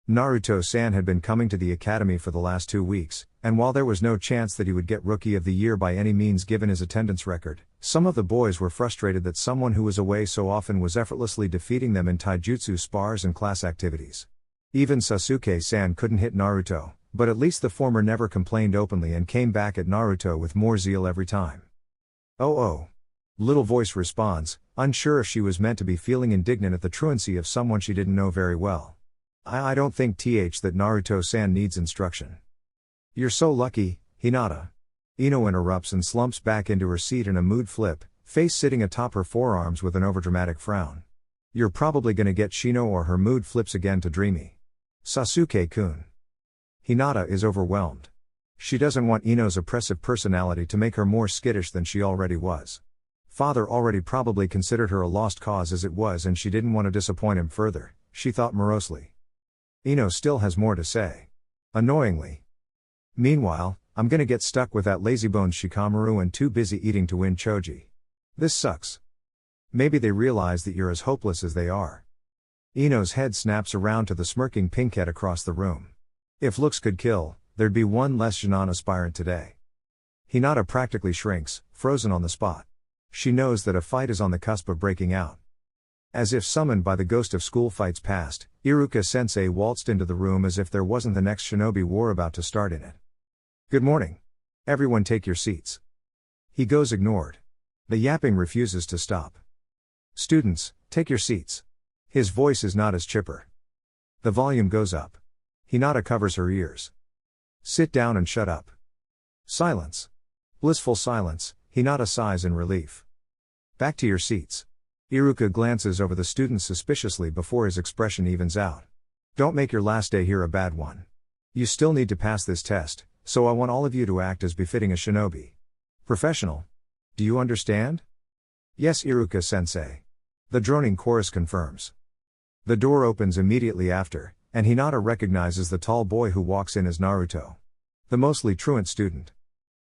Naruto-san had been coming to the academy for the last 2 weeks, and while there was no chance that he would get Rookie of the Year by any means given his attendance record, some of the boys were frustrated that someone who was away so often was effortlessly defeating them in taijutsu spars and class activities. Even Sasuke-san couldn't hit Naruto, but at least the former never complained openly and came back at Naruto with more zeal every time. Oh. Little voice responds, unsure if she was meant to be feeling indignant at the truancy of someone she didn't know very well. I don't think that Naruto-san needs instruction. You're so lucky, Hinata. Ino interrupts and slumps back into her seat in a mood flip, face sitting atop her forearms with an overdramatic frown. You're probably gonna get Shino or her mood flips again to dreamy. Sasuke-kun. Hinata is overwhelmed. She doesn't want Ino's oppressive personality to make her more skittish than she already was. Father already probably considered her a lost cause as it was and she didn't want to disappoint him further, she thought morosely. Ino still has more to say. Annoyingly. Meanwhile, I'm gonna get stuck with that lazybones Shikamaru and too busy eating to win Choji. This sucks. Maybe they realize that you're as hopeless as they are. Ino's head snaps around to the smirking pinkette across the room. If looks could kill, there'd be one less Jinan aspirant today. Hinata practically shrinks, frozen on the spot. She knows that a fight is on the cusp of breaking out. As if summoned by the ghost of school fights past, Iruka-sensei waltzed into the room as if there wasn't the next shinobi war about to start in it. Good morning. Everyone take your seats. He goes ignored. The yapping refuses to stop. Students, take your seats. His voice is not as chipper. The volume goes up. Hinata covers her ears. Sit down and shut up. Silence. Blissful silence, Hinata sighs in relief. Back to your seats. Iruka glances over the students suspiciously before his expression evens out. Don't make your last day here a bad one. You still need to pass this test, so I want all of you to act as befitting a shinobi. Professional. Do you understand? Yes, Iruka-sensei. The droning chorus confirms. The door opens immediately after, and Hinata recognizes the tall boy who walks in as Naruto. The mostly truant student.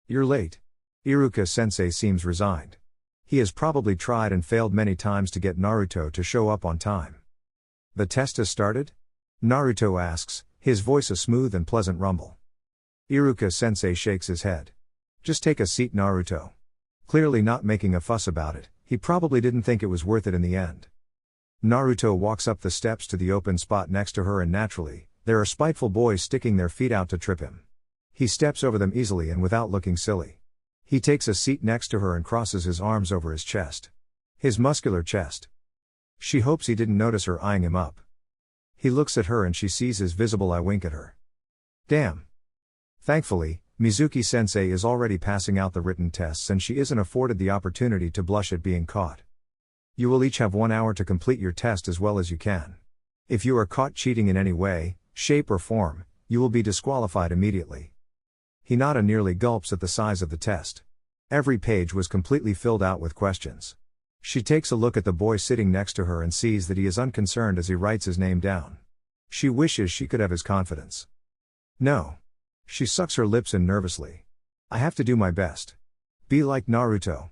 You're late. Iruka-sensei seems resigned. He has probably tried and failed many times to get Naruto to show up on time. The test has started? Naruto asks, his voice a smooth and pleasant rumble. Iruka-sensei shakes his head. Just take a seat, Naruto. Clearly not making a fuss about it, he probably didn't think it was worth it in the end. Naruto walks up the steps to the open spot next to her and naturally, there are spiteful boys sticking their feet out to trip him. He steps over them easily and without looking silly. He takes a seat next to her and crosses his arms over his chest. His muscular chest. She hopes he didn't notice her eyeing him up. He looks at her and she sees his visible eye wink at her. Damn. Thankfully, Mizuki-sensei is already passing out the written tests and she isn't afforded the opportunity to blush at being caught. You will each have 1 hour to complete your test as well as you can. If you are caught cheating in any way, shape or form, you will be disqualified immediately. Hinata nearly gulps at the size of the test. Every page was completely filled out with questions. She takes a look at the boy sitting next to her and sees that he is unconcerned as he writes his name down. She wishes she could have his confidence. No. She sucks her lips in nervously. I have to do my best. Be like Naruto.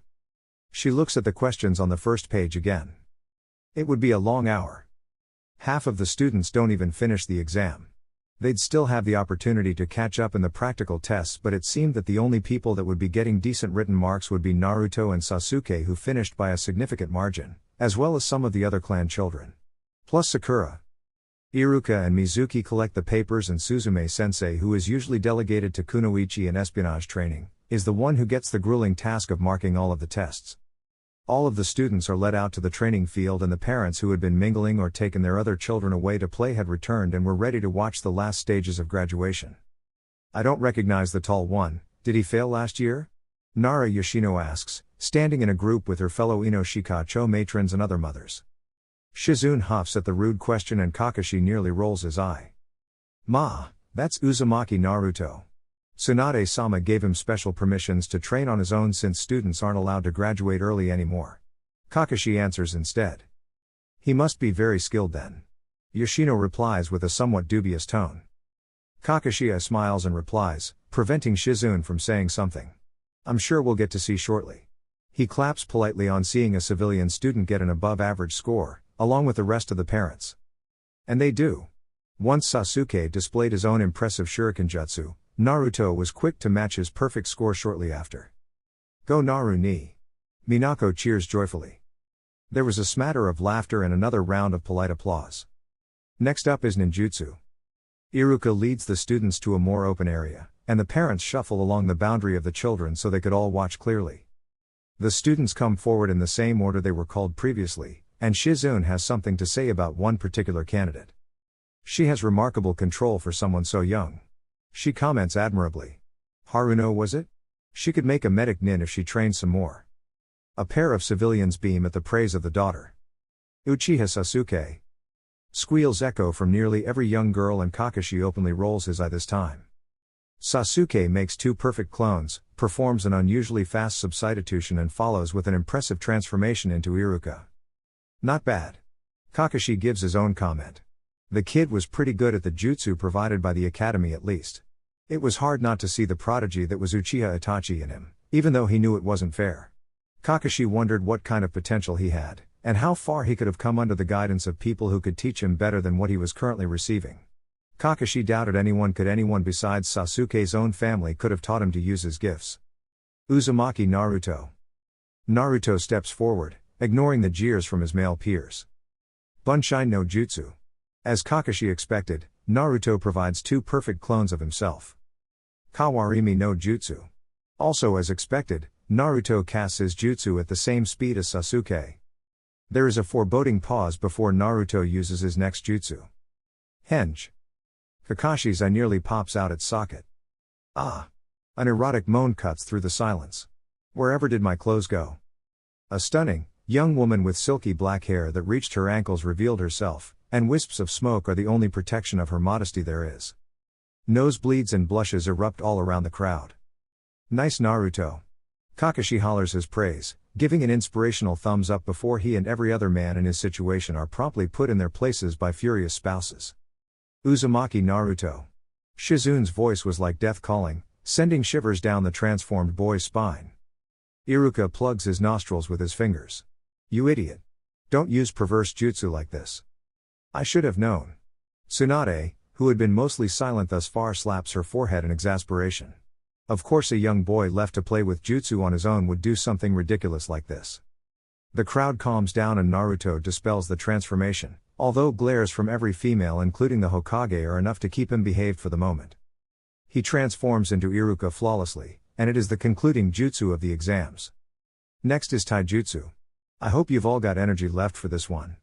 She looks at the questions on the first page again. It would be a long hour. Half of the students don't even finish the exam. They'd still have the opportunity to catch up in the practical tests, but it seemed that the only people that would be getting decent written marks would be Naruto and Sasuke, who finished by a significant margin, as well as some of the other clan children. Plus Sakura. Iruka and Mizuki collect the papers and Suzume-sensei, who is usually delegated to kunoichi and espionage training, is the one who gets the grueling task of marking all of the tests. All of the students are led out to the training field, and the parents who had been mingling or taken their other children away to play had returned and were ready to watch the last stages of graduation. I don't recognize the tall one, did he fail last year? Nara Yoshino asks, standing in a group with her fellow Inoshika-cho matrons and other mothers. Shizune huffs at the rude question and Kakashi nearly rolls his eye. Ma, that's Uzumaki Naruto. Tsunade-sama gave him special permissions to train on his own since students aren't allowed to graduate early anymore. Kakashi answers instead. He must be very skilled then. Yoshino replies with a somewhat dubious tone. Kakashi smiles and replies, preventing Shizune from saying something. I'm sure we'll get to see shortly. He claps politely on seeing a civilian student get an above-average score, along with the rest of the parents. And they do. Once Sasuke displayed his own impressive shuriken jutsu, Naruto was quick to match his perfect score shortly after. Go Naru ni! Minako cheers joyfully. There was a smatter of laughter and another round of polite applause. Next up is ninjutsu. Iruka leads the students to a more open area, and the parents shuffle along the boundary of the children so they could all watch clearly. The students come forward in the same order they were called previously, and Shizune has something to say about one particular candidate. She has remarkable control for someone so young. She comments admirably. Haruno, was it? She could make a medic nin if she trained some more. A pair of civilians beam at the praise of the daughter. Uchiha Sasuke. Squeals echo from nearly every young girl, and Kakashi openly rolls his eye this time. Sasuke makes 2 perfect clones, performs an unusually fast substitution and follows with an impressive transformation into Iruka. Not bad. Kakashi gives his own comment. The kid was pretty good at the jutsu provided by the academy at least. It was hard not to see the prodigy that was Uchiha Itachi in him, even though he knew it wasn't fair. Kakashi wondered what kind of potential he had, and how far he could have come under the guidance of people who could teach him better than what he was currently receiving. Kakashi doubted anyone besides Sasuke's own family could have taught him to use his gifts. Uzumaki Naruto. Naruto steps forward, ignoring the jeers from his male peers. Bunshai no Jutsu. As Kakashi expected, Naruto provides 2 perfect clones of himself. Kawarimi no Jutsu. Also as expected, Naruto casts his jutsu at the same speed as Sasuke. There is a foreboding pause before Naruto uses his next jutsu. Henge. Kakashi's eye nearly pops out its socket. Ah! An erotic moan cuts through the silence. Wherever did my clothes go? A stunning, young woman with silky black hair that reached her ankles revealed herself, and wisps of smoke are the only protection of her modesty there is. Nosebleeds and blushes erupt all around the crowd. Nice Naruto. Kakashi hollers his praise, giving an inspirational thumbs up before he and every other man in his situation are promptly put in their places by furious spouses. Uzumaki Naruto. Shizune's voice was like death calling, sending shivers down the transformed boy's spine. Iruka plugs his nostrils with his fingers. You idiot. Don't use perverse jutsu like this. I should have known. Tsunade, who had been mostly silent thus far, slaps her forehead in exasperation. Of course a young boy left to play with jutsu on his own would do something ridiculous like this. The crowd calms down and Naruto dispels the transformation, although glares from every female including the Hokage are enough to keep him behaved for the moment. He transforms into Iruka flawlessly, and it is the concluding jutsu of the exams. Next is taijutsu. I hope you've all got energy left for this one.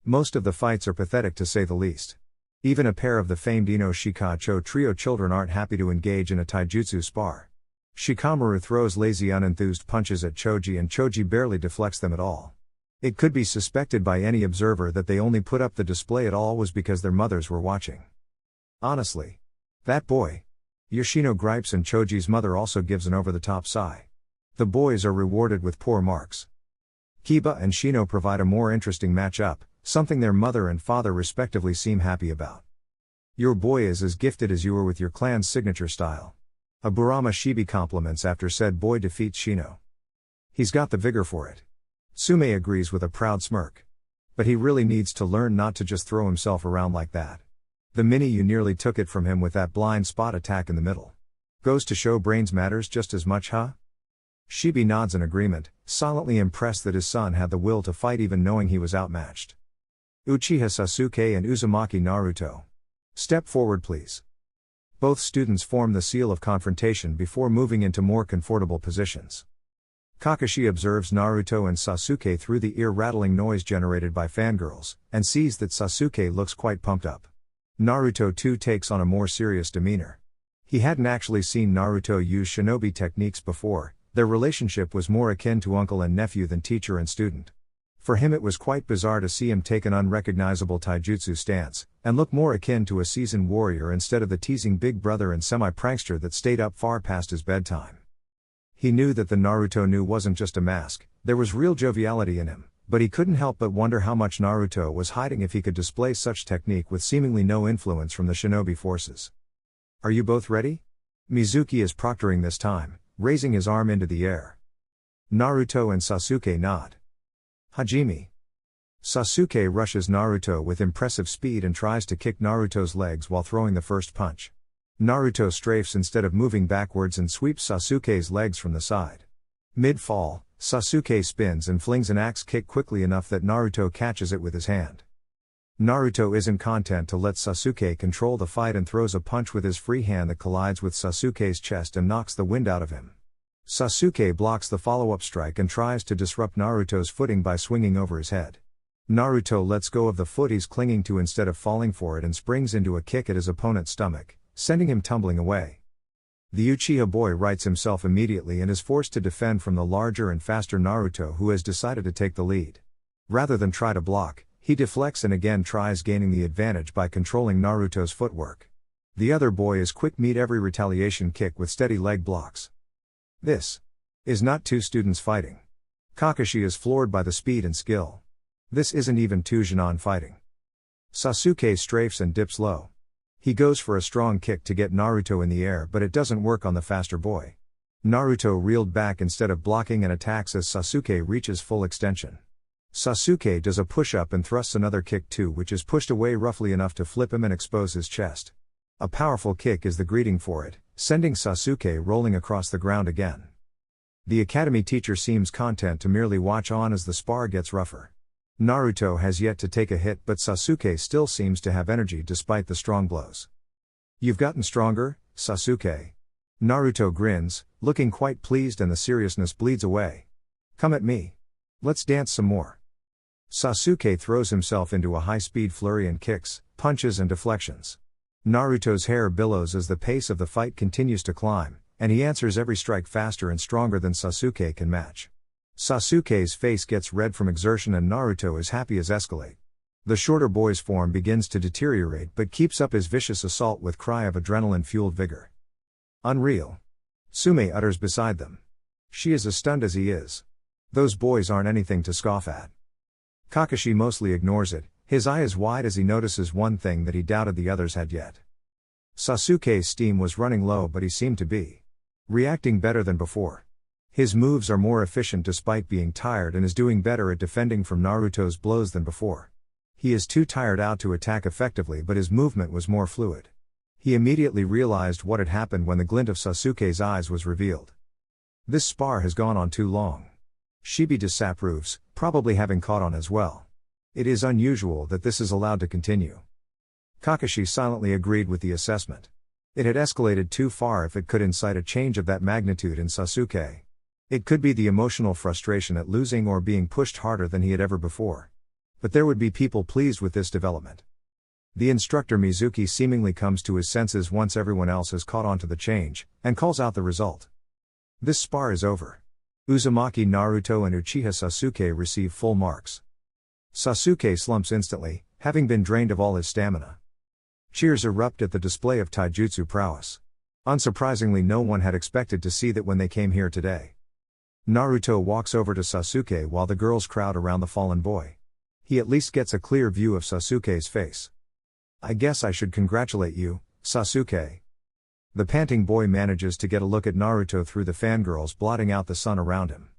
Most of the fights are pathetic to say the least. Even a pair of the famed Inoshika-cho trio children aren't happy to engage in a taijutsu spar. Shikamaru throws lazy unenthused punches at Choji and Choji barely deflects them at all. It could be suspected by any observer that they only put up the display at all was because their mothers were watching. Honestly. That boy. Yoshino gripes and Choji's mother also gives an over-the-top sigh. The boys are rewarded with poor marks. Kiba and Shino provide a more interesting match-up, something their mother and father respectively seem happy about. Your boy is as gifted as you are with your clan's signature style. A Burama Shibi compliments after said boy defeats Shino. He's got the vigor for it. Sume agrees with a proud smirk. But he really needs to learn not to just throw himself around like that. The you nearly took it from him with that blind spot attack in the middle. Goes to show brains matters just as much, huh? Shibi nods in agreement, silently impressed that his son had the will to fight even knowing he was outmatched. Uchiha Sasuke and Uzumaki Naruto. Step forward please. Both students form the seal of confrontation before moving into more comfortable positions. Kakashi observes Naruto and Sasuke through the ear-rattling noise generated by fangirls, and sees that Sasuke looks quite pumped up. Naruto too takes on a more serious demeanor. He hadn't actually seen Naruto use shinobi techniques before. Their relationship was more akin to uncle and nephew than teacher and student. For him it was quite bizarre to see him take an unrecognizable taijutsu stance, and look more akin to a seasoned warrior instead of the teasing big brother and semi-prankster that stayed up far past his bedtime. He knew that the Naruto knew wasn't just a mask, there was real joviality in him, but he couldn't help but wonder how much Naruto was hiding if he could display such technique with seemingly no influence from the shinobi forces. Are you both ready? Mizuki is proctoring this time, raising his arm into the air. Naruto and Sasuke nod. Hajime. Sasuke rushes Naruto with impressive speed and tries to kick Naruto's legs while throwing the first punch. Naruto strafes instead of moving backwards and sweeps Sasuke's legs from the side. Mid-fall, Sasuke spins and flings an axe kick quickly enough that Naruto catches it with his hand. Naruto isn't content to let Sasuke control the fight and throws a punch with his free hand that collides with Sasuke's chest and knocks the wind out of him. Sasuke blocks the follow-up strike and tries to disrupt Naruto's footing by swinging over his head. Naruto lets go of the foot he's clinging to instead of falling for it and springs into a kick at his opponent's stomach, sending him tumbling away. The Uchiha boy rights himself immediately and is forced to defend from the larger and faster Naruto, who has decided to take the lead. Rather than try to block, he deflects and again tries gaining the advantage by controlling Naruto's footwork. The other boy is quick meet every retaliation kick with steady leg blocks. This is not two students fighting. Kakashi is floored by the speed and skill. This isn't even two Genin fighting. Sasuke strafes and dips low. He goes for a strong kick to get Naruto in the air, but it doesn't work on the faster boy. Naruto reeled back instead of blocking and attacks as Sasuke reaches full extension. Sasuke does a push-up and thrusts another kick too, which is pushed away roughly enough to flip him and expose his chest. A powerful kick is the greeting for it, sending Sasuke rolling across the ground again. The academy teacher seems content to merely watch on as the spar gets rougher. Naruto has yet to take a hit, but Sasuke still seems to have energy despite the strong blows. You've gotten stronger, Sasuke. Naruto grins, looking quite pleased, and the seriousness bleeds away. Come at me. Let's dance some more. Sasuke throws himself into a high-speed flurry and kicks, punches and deflections. Naruto's hair billows as the pace of the fight continues to climb, and he answers every strike faster and stronger than Sasuke can match. Sasuke's face gets red from exertion and Naruto is happy as escalate. The shorter boy's form begins to deteriorate but keeps up his vicious assault with cry of adrenaline-fueled vigor. Unreal. Sume utters beside them. She is as stunned as he is. Those boys aren't anything to scoff at. Kakashi mostly ignores it, his eye is wide as he notices one thing that he doubted the others had yet. Sasuke's steam was running low, but he seemed to be reacting better than before. His moves are more efficient despite being tired and is doing better at defending from Naruto's blows than before. He is too tired out to attack effectively, but his movement was more fluid. He immediately realized what had happened when the glint of Sasuke's eyes was revealed. This spar has gone on too long. Shibi disapproves, probably having caught on as well. It is unusual that this is allowed to continue. Kakashi silently agreed with the assessment. It had escalated too far if it could incite a change of that magnitude in Sasuke. It could be the emotional frustration at losing or being pushed harder than he had ever before. But there would be people pleased with this development. The instructor Mizuki seemingly comes to his senses once everyone else has caught on to the change, and calls out the result. This spar is over. Uzumaki Naruto and Uchiha Sasuke receive full marks. Sasuke slumps instantly, having been drained of all his stamina. Cheers erupt at the display of taijutsu prowess. Unsurprisingly, no one had expected to see that when they came here today. Naruto walks over to Sasuke while the girls crowd around the fallen boy. He at least gets a clear view of Sasuke's face. I guess I should congratulate you, Sasuke. The panting boy manages to get a look at Naruto through the fangirls blotting out the sun around him.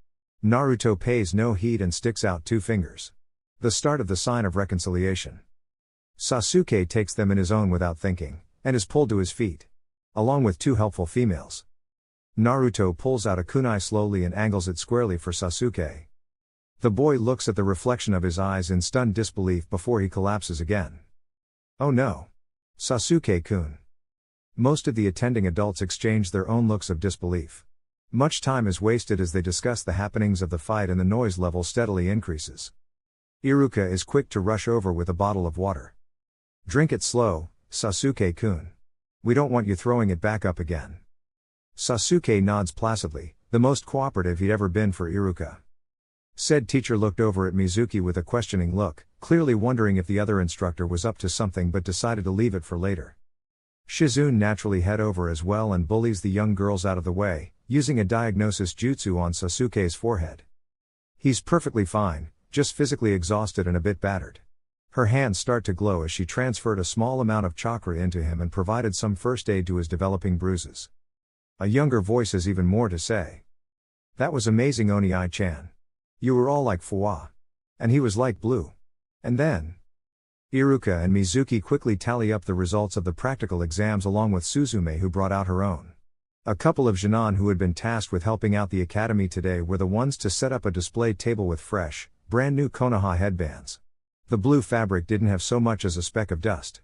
Naruto pays no heed and sticks out two fingers. The start of the sign of reconciliation. Sasuke takes them in his own without thinking, and is pulled to his feet. Along with two helpful females. Naruto pulls out a kunai slowly and angles it squarely for Sasuke. The boy looks at the reflection of his eyes in stunned disbelief before he collapses again. Oh no. Sasuke-kun. Most of the attending adults exchange their own looks of disbelief. Much time is wasted as they discuss the happenings of the fight and the noise level steadily increases. Iruka is quick to rush over with a bottle of water. Drink it slow, Sasuke-kun. We don't want you throwing it back up again. Sasuke nods placidly, the most cooperative he'd ever been for Iruka. Said teacher looked over at Mizuki with a questioning look, clearly wondering if the other instructor was up to something but decided to leave it for later. Shizune naturally head over as well and bullies the young girls out of the way, using a diagnosis jutsu on Sasuke's forehead. He's perfectly fine, just physically exhausted and a bit battered. Her hands start to glow as she transferred a small amount of chakra into him and provided some first aid to his developing bruises. A younger voice has even more to say. That was amazing, Oni-chan. You were all like Fuwa. And he was like blue. And then Iruka and Mizuki quickly tally up the results of the practical exams along with Suzume, who brought out her own. A couple of Jinan who had been tasked with helping out the academy today were the ones to set up a display table with fresh, brand new Konoha headbands. The blue fabric didn't have so much as a speck of dust.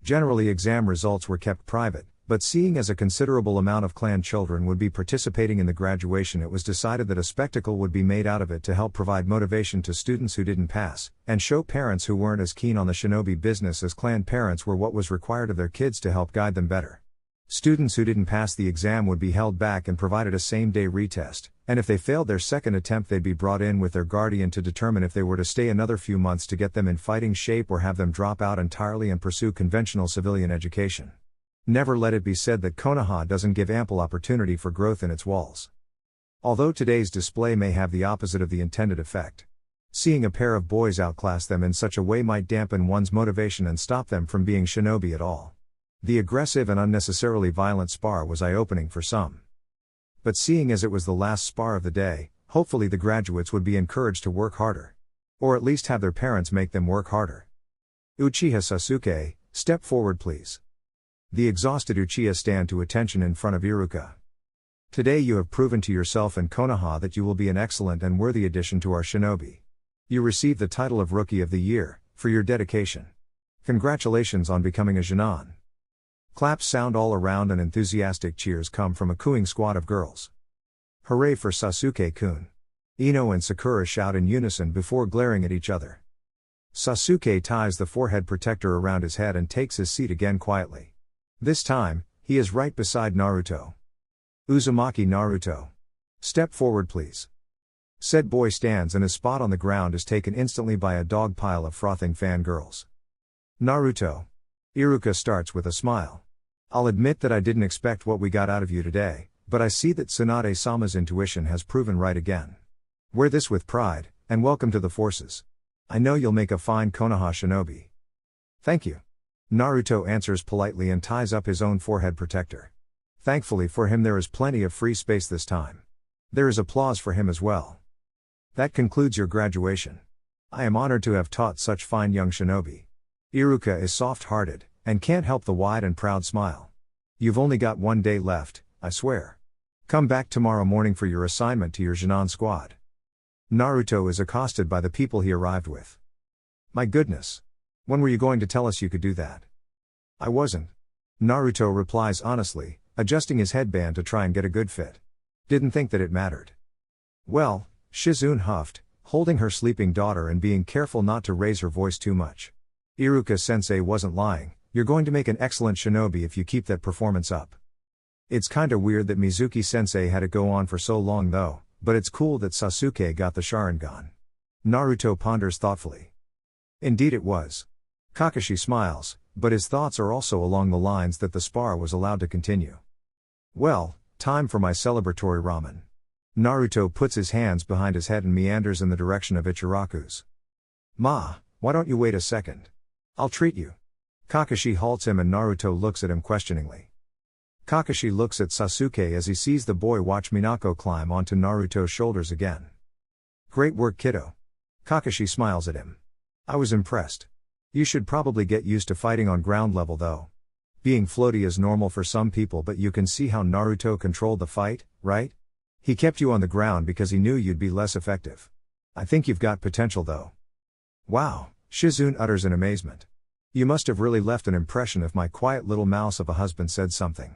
Generally exam results were kept private, but seeing as a considerable amount of clan children would be participating in the graduation, it was decided that a spectacle would be made out of it to help provide motivation to students who didn't pass, and show parents who weren't as keen on the shinobi business as clan parents were what was required of their kids to help guide them better. Students who didn't pass the exam would be held back and provided a same-day retest, and if they failed their second attempt they'd be brought in with their guardian to determine if they were to stay another few months to get them in fighting shape or have them drop out entirely and pursue conventional civilian education. Never let it be said that Konoha doesn't give ample opportunity for growth in its walls. Although today's display may have the opposite of the intended effect. Seeing a pair of boys outclass them in such a way might dampen one's motivation and stop them from being shinobi at all. The aggressive and unnecessarily violent spar was eye-opening for some. But seeing as it was the last spar of the day, hopefully the graduates would be encouraged to work harder. Or at least have their parents make them work harder. Uchiha Sasuke, step forward please. The exhausted Uchiha stand to attention in front of Iruka. Today you have proven to yourself and Konoha that you will be an excellent and worthy addition to our shinobi. You received the title of Rookie of the Year, for your dedication. Congratulations on becoming a Jinan. Claps sound all around and enthusiastic cheers come from a cooing squad of girls. Hooray for Sasuke-kun. Ino and Sakura shout in unison before glaring at each other. Sasuke ties the forehead protector around his head and takes his seat again quietly. This time, he is right beside Naruto. Uzumaki Naruto. Step forward please. Said boy stands and his spot on the ground is taken instantly by a dog pile of frothing fangirls. Naruto. Iruka starts with a smile. I'll admit that I didn't expect what we got out of you today, but I see that Tsunade-sama's intuition has proven right again. Wear this with pride, and welcome to the forces. I know you'll make a fine Konoha shinobi. Thank you. Naruto answers politely and ties up his own forehead protector. Thankfully for him there is plenty of free space this time. There is applause for him as well. That concludes your graduation. I am honored to have taught such fine young shinobi. Iruka is soft-hearted, and can't help the wide and proud smile. You've only got one day left, I swear. Come back tomorrow morning for your assignment to your Jinan squad. Naruto is accosted by the people he arrived with. My goodness. When were you going to tell us you could do that? I wasn't. Naruto replies honestly, adjusting his headband to try and get a good fit. Didn't think that it mattered. Well, Shizune huffed, holding her sleeping daughter and being careful not to raise her voice too much. Iruka-sensei wasn't lying, you're going to make an excellent shinobi if you keep that performance up. It's kinda weird that Mizuki-sensei had it go on for so long though, but it's cool that Sasuke got the Sharingan. Naruto ponders thoughtfully. Indeed it was. Kakashi smiles, but his thoughts are also along the lines that the spar was allowed to continue. Well, time for my celebratory ramen. Naruto puts his hands behind his head and meanders in the direction of Ichiraku's. Ma, why don't you wait a second? I'll treat you. Kakashi halts him and Naruto looks at him questioningly. Kakashi looks at Sasuke as he sees the boy watch Minako climb onto Naruto's shoulders again. Great work kiddo. Kakashi smiles at him. I was impressed. You should probably get used to fighting on ground level though. Being floaty is normal for some people, but you can see how Naruto controlled the fight, right? He kept you on the ground because he knew you'd be less effective. I think you've got potential though. Wow, Shizune utters in amazement. You must have really left an impression if my quiet little mouse of a husband said something.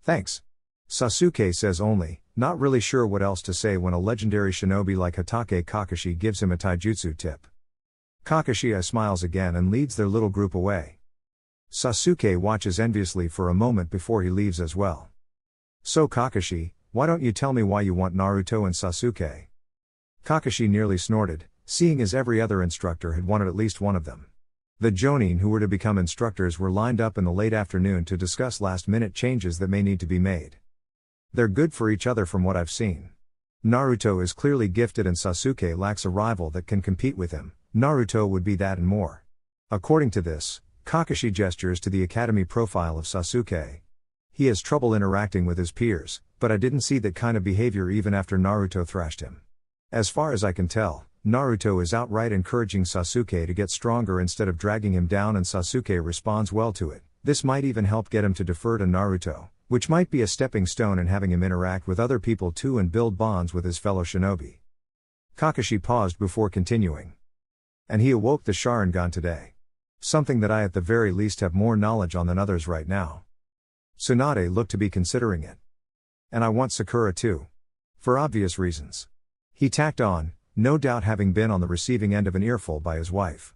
Thanks. Sasuke says only, not really sure what else to say when a legendary shinobi like Hatake Kakashi gives him a taijutsu tip. Kakashi smiles again and leads their little group away. Sasuke watches enviously for a moment before he leaves as well. So Kakashi, why don't you tell me why you want Naruto and Sasuke? Kakashi nearly snorted, seeing as every other instructor had wanted at least one of them. The Jonin who were to become instructors were lined up in the late afternoon to discuss last-minute changes that may need to be made. They're good for each other from what I've seen. Naruto is clearly gifted and Sasuke lacks a rival that can compete with him. Naruto would be that and more. According to this, Kakashi gestures to the academy profile of Sasuke. He has trouble interacting with his peers, but I didn't see that kind of behavior even after Naruto thrashed him. As far as I can tell, Naruto is outright encouraging Sasuke to get stronger instead of dragging him down, and Sasuke responds well to it. This might even help get him to defer to Naruto, which might be a stepping stone in having him interact with other people too and build bonds with his fellow shinobi. Kakashi paused before continuing. And he awoke the Sharingan today. Something that I at the very least have more knowledge on than others right now. Tsunade looked to be considering it. And I want Sakura too. For obvious reasons. He tacked on, no doubt having been on the receiving end of an earful by his wife.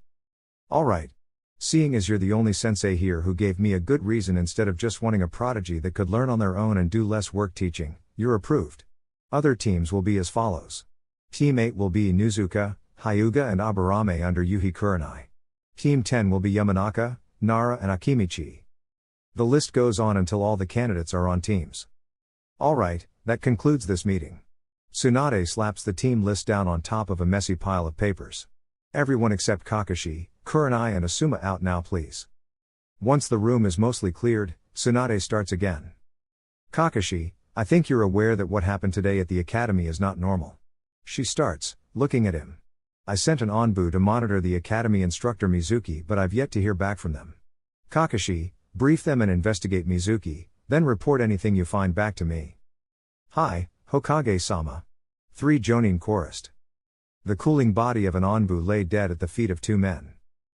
Alright. Seeing as you're the only sensei here who gave me a good reason instead of just wanting a prodigy that could learn on their own and do less work teaching, you're approved. Other teams will be as follows. Team 8 will be Inuzuka, Hyuga and Aburame under Yuhi Kurenai. Team 10 will be Yamanaka, Nara and Akimichi. The list goes on until all the candidates are on teams. Alright, that concludes this meeting. Tsunade slaps the team list down on top of a messy pile of papers. Everyone except Kakashi, Kurenai and Asuma out now please. Once the room is mostly cleared, Tsunade starts again. Kakashi, I think you're aware that what happened today at the academy is not normal. She starts, looking at him. I sent an Onbu to monitor the academy instructor Mizuki, but I've yet to hear back from them. Kakashi, brief them and investigate Mizuki, then report anything you find back to me. Hi, Hokage-sama. 3 Jonin chorused. The cooling body of an Onbu lay dead at the feet of 2 men.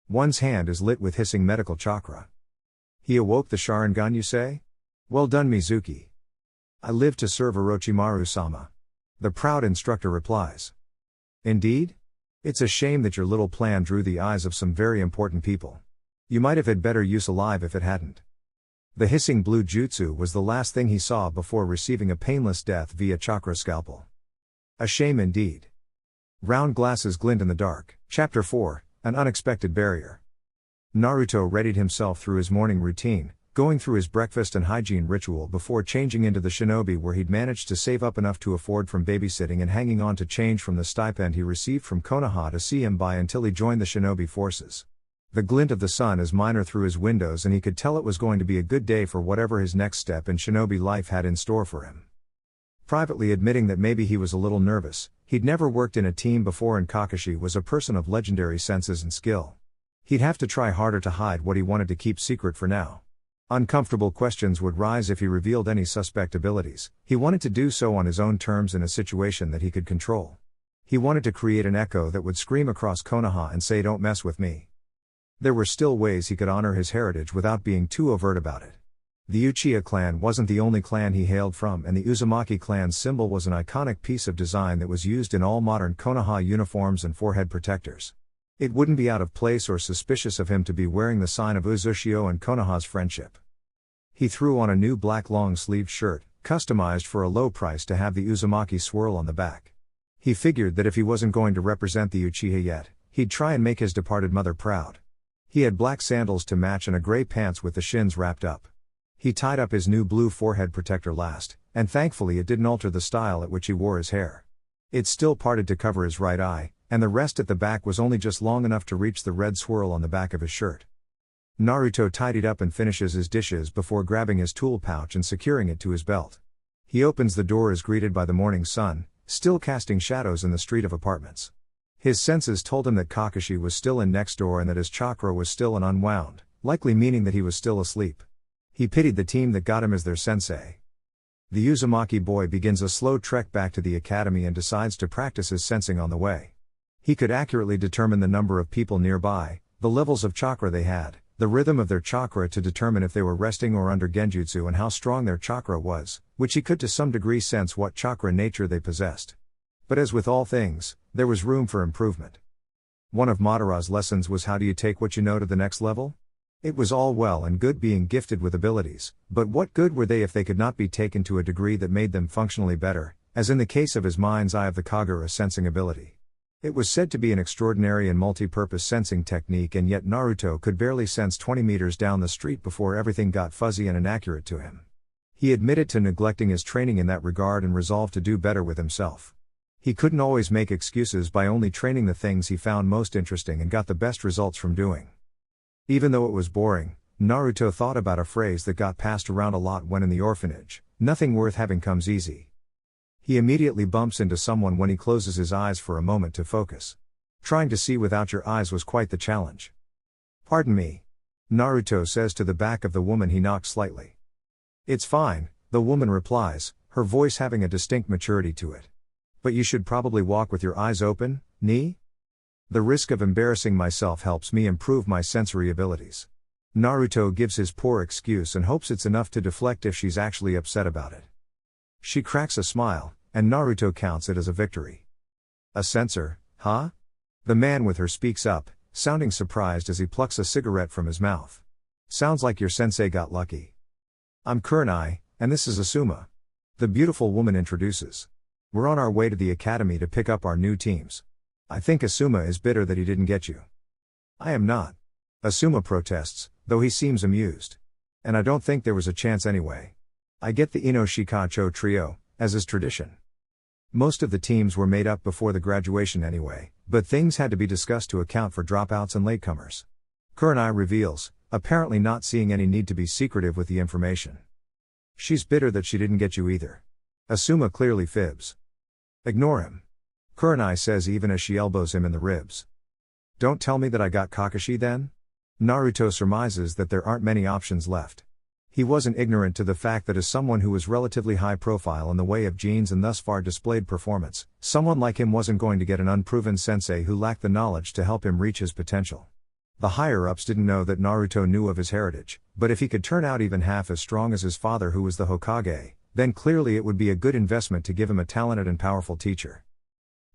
One's hand is lit with hissing medical chakra. He awoke the Sharingan, you say? Well done, Mizuki. I live to serve Orochimaru-sama. The proud instructor replies. Indeed? It's a shame that your little plan drew the eyes of some very important people. You might have had better use alive if it hadn't. The hissing blue jutsu was the last thing he saw before receiving a painless death via chakra scalpel. A shame indeed. Round glasses glint in the dark. Chapter 4, An Unexpected Barrier. Naruto readied himself through his morning routine, going through his breakfast and hygiene ritual before changing into the shinobi where he'd managed to save up enough to afford from babysitting and hanging on to change from the stipend he received from Konoha to see him by until he joined the shinobi forces. The glint of the sun is minor through his windows and he could tell it was going to be a good day for whatever his next step in shinobi life had in store for him. Privately admitting that maybe he was a little nervous, he'd never worked in a team before and Kakashi was a person of legendary senses and skill. He'd have to try harder to hide what he wanted to keep secret for now. Uncomfortable questions would rise if he revealed any suspect abilities. He wanted to do so on his own terms in a situation that he could control. He wanted to create an echo that would scream across Konoha and say, "Don't mess with me." There were still ways he could honor his heritage without being too overt about it. The Uchiha clan wasn't the only clan he hailed from, and the Uzumaki clan's symbol was an iconic piece of design that was used in all modern Konoha uniforms and forehead protectors. It wouldn't be out of place or suspicious of him to be wearing the sign of Uzushio and Konoha's friendship. He threw on a new black long-sleeved shirt, customized for a low price to have the Uzumaki swirl on the back. He figured that if he wasn't going to represent the Uchiha yet, he'd try and make his departed mother proud. He had black sandals to match and a gray pants with the shins wrapped up. He tied up his new blue forehead protector last, and thankfully it didn't alter the style at which he wore his hair. It still parted to cover his right eye, and the rest at the back was only just long enough to reach the red swirl on the back of his shirt. Naruto tidied up and finishes his dishes before grabbing his tool pouch and securing it to his belt. He opens the door as greeted by the morning sun, still casting shadows in the street of apartments. His senses told him that Kakashi was still in next door and that his chakra was still unwound, likely meaning that he was still asleep. He pitied the team that got him as their sensei. The Uzumaki boy begins a slow trek back to the academy and decides to practice his sensing on the way. He could accurately determine the number of people nearby, the levels of chakra they had, the rhythm of their chakra to determine if they were resting or under genjutsu and how strong their chakra was, which he could to some degree sense what chakra nature they possessed. But as with all things, there was room for improvement. One of Madara's lessons was how do you take what you know to the next level? It was all well and good being gifted with abilities, but what good were they if they could not be taken to a degree that made them functionally better, as in the case of his mind's eye of the Kagura sensing ability. It was said to be an extraordinary and multi-purpose sensing technique, and yet Naruto could barely sense 20 meters down the street before everything got fuzzy and inaccurate to him. He admitted to neglecting his training in that regard and resolved to do better with himself. He couldn't always make excuses by only training the things he found most interesting and got the best results from doing. Even though it was boring, Naruto thought about a phrase that got passed around a lot when in the orphanage: nothing worth having comes easy. He immediately bumps into someone when he closes his eyes for a moment to focus. Trying to see without your eyes was quite the challenge. "Pardon me," Naruto says to the back of the woman he knocked slightly. "It's fine," the woman replies, her voice having a distinct maturity to it. "But you should probably walk with your eyes open, ni? The risk of embarrassing myself helps me improve my sensory abilities." Naruto gives his poor excuse and hopes it's enough to deflect if she's actually upset about it. She cracks a smile, and Naruto counts it as a victory. "A censor, huh?" The man with her speaks up, sounding surprised as he plucks a cigarette from his mouth. "Sounds like your sensei got lucky." "I'm Kurenai, and this is Asuma." The beautiful woman introduces. "We're on our way to the academy to pick up our new teams. I think Asuma is bitter that he didn't get you." "I am not." Asuma protests, though he seems amused. "And I don't think there was a chance anyway. I get the Ino Shikacho trio, as is tradition. Most of the teams were made up before the graduation anyway, but things had to be discussed to account for dropouts and latecomers." Kurenai reveals, apparently not seeing any need to be secretive with the information. "She's bitter that she didn't get you either." Asuma clearly fibs. "Ignore him," Kurenai says even as she elbows him in the ribs. "Don't tell me that I got Kakashi then?" Naruto surmises that there aren't many options left. He wasn't ignorant to the fact that as someone who was relatively high profile in the way of genes and thus far displayed performance, someone like him wasn't going to get an unproven sensei who lacked the knowledge to help him reach his potential. The higher-ups didn't know that Naruto knew of his heritage, but if he could turn out even half as strong as his father who was the Hokage, then clearly it would be a good investment to give him a talented and powerful teacher.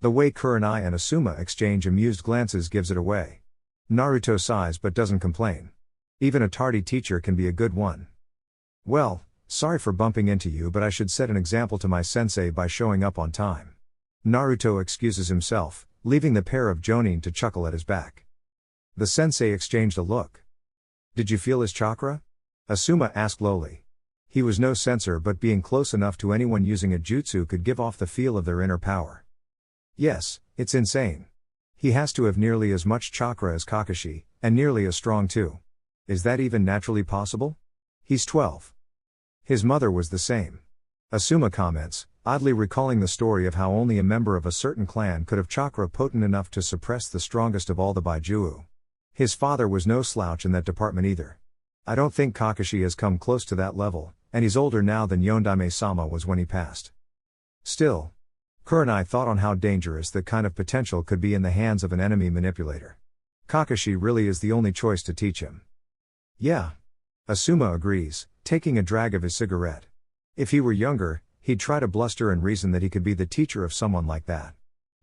The way Kurenai and Asuma exchange amused glances gives it away. Naruto sighs but doesn't complain. Even a tardy teacher can be a good one. "Well, sorry for bumping into you, but I should set an example to my sensei by showing up on time." Naruto excuses himself, leaving the pair of jonin to chuckle at his back. The sensei exchanged a look. "Did you feel his chakra?" Asuma asked lowly. He was no censor, but being close enough to anyone using a jutsu could give off the feel of their inner power. "Yes, it's insane. He has to have nearly as much chakra as Kakashi, and nearly as strong too. Is that even naturally possible? He's 12. His mother was the same." Asuma comments, oddly recalling the story of how only a member of a certain clan could have chakra potent enough to suppress the strongest of all the Baijuu. His father was no slouch in that department either. "I don't think Kakashi has come close to that level, and he's older now than Yondaime-sama was when he passed." Still, Kurenai thought on how dangerous that kind of potential could be in the hands of an enemy manipulator. Kakashi really is the only choice to teach him. "Yeah." Asuma agrees, taking a drag of his cigarette. If he were younger, he'd try to bluster and reason that he could be the teacher of someone like that.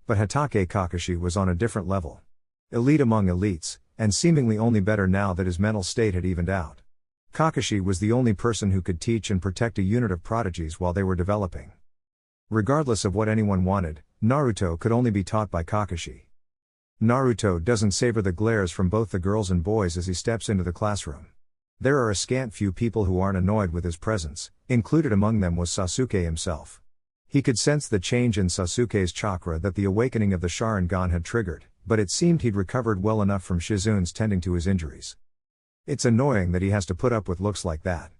But Hatake Kakashi was on a different level. Elite among elites, and seemingly only better now that his mental state had evened out. Kakashi was the only person who could teach and protect a unit of prodigies while they were developing. Regardless of what anyone wanted, Naruto could only be taught by Kakashi. Naruto doesn't savor the glares from both the girls and boys as he steps into the classroom. There are a scant few people who aren't annoyed with his presence, included among them was Sasuke himself. He could sense the change in Sasuke's chakra that the awakening of the Sharingan had triggered, but it seemed he'd recovered well enough from Shizune's tending to his injuries. It's annoying that he has to put up with looks like that.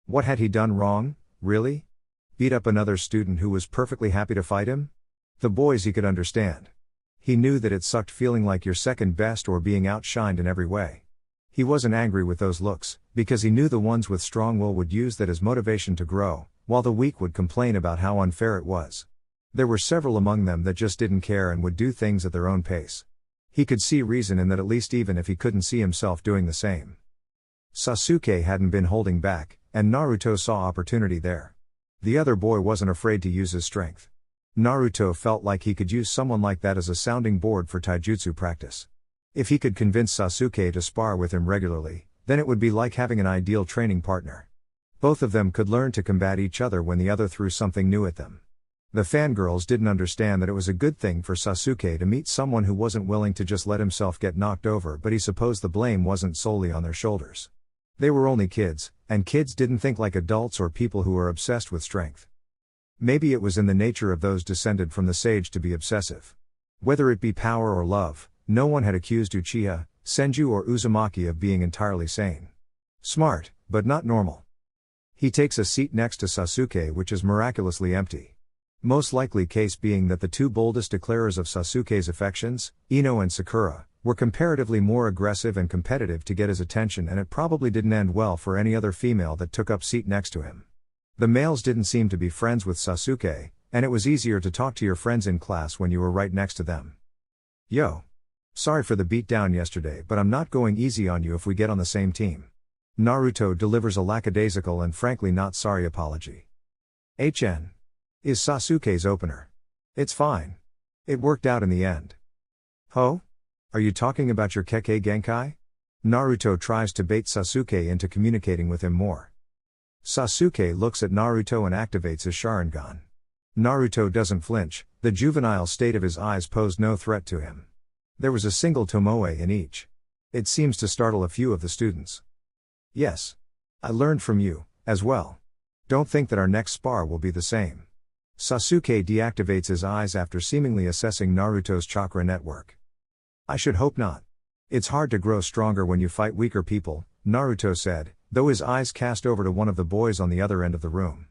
What had he done wrong, really? Beat up another student who was perfectly happy to fight him? The boys he could understand. He knew that it sucked feeling like you're second best or being outshined in every way. He wasn't angry with those looks, because he knew the ones with strong will would use that as motivation to grow, while the weak would complain about how unfair it was. There were several among them that just didn't care and would do things at their own pace. He could see reason in that, at least even if he couldn't see himself doing the same. Sasuke hadn't been holding back, and Naruto saw opportunity there. The other boy wasn't afraid to use his strength. Naruto felt like he could use someone like that as a sounding board for taijutsu practice. If he could convince Sasuke to spar with him regularly, then it would be like having an ideal training partner. Both of them could learn to combat each other when the other threw something new at them. The fangirls didn't understand that it was a good thing for Sasuke to meet someone who wasn't willing to just let himself get knocked over, but he supposed the blame wasn't solely on their shoulders. They were only kids, and kids didn't think like adults or people who are obsessed with strength. Maybe it was in the nature of those descended from the sage to be obsessive. Whether it be power or love, no one had accused Uchiha, Senju or Uzumaki of being entirely sane. Smart, but not normal. He takes a seat next to Sasuke, which is miraculously empty. Most likely case being that the two boldest declarers of Sasuke's affections, Ino and Sakura, were comparatively more aggressive and competitive to get his attention, and it probably didn't end well for any other female that took up seat next to him. The males didn't seem to be friends with Sasuke, and it was easier to talk to your friends in class when you were right next to them. Yo. Sorry for the beatdown yesterday, but I'm not going easy on you if we get on the same team. Naruto delivers a lackadaisical and frankly not sorry apology. HN. Is Sasuke's opener. It's fine. It worked out in the end. Ho? Are you talking about your Kekkei Genkai? Naruto tries to bait Sasuke into communicating with him more. Sasuke looks at Naruto and activates his Sharingan. Naruto doesn't flinch, the juvenile state of his eyes posed no threat to him. There was a single tomoe in each. It seems to startle a few of the students. Yes. I learned from you, as well. Don't think that our next spar will be the same. Sasuke deactivates his eyes after seemingly assessing Naruto's chakra network. I should hope not. It's hard to grow stronger when you fight weaker people, Naruto said, though his eyes cast over to one of the boys on the other end of the room.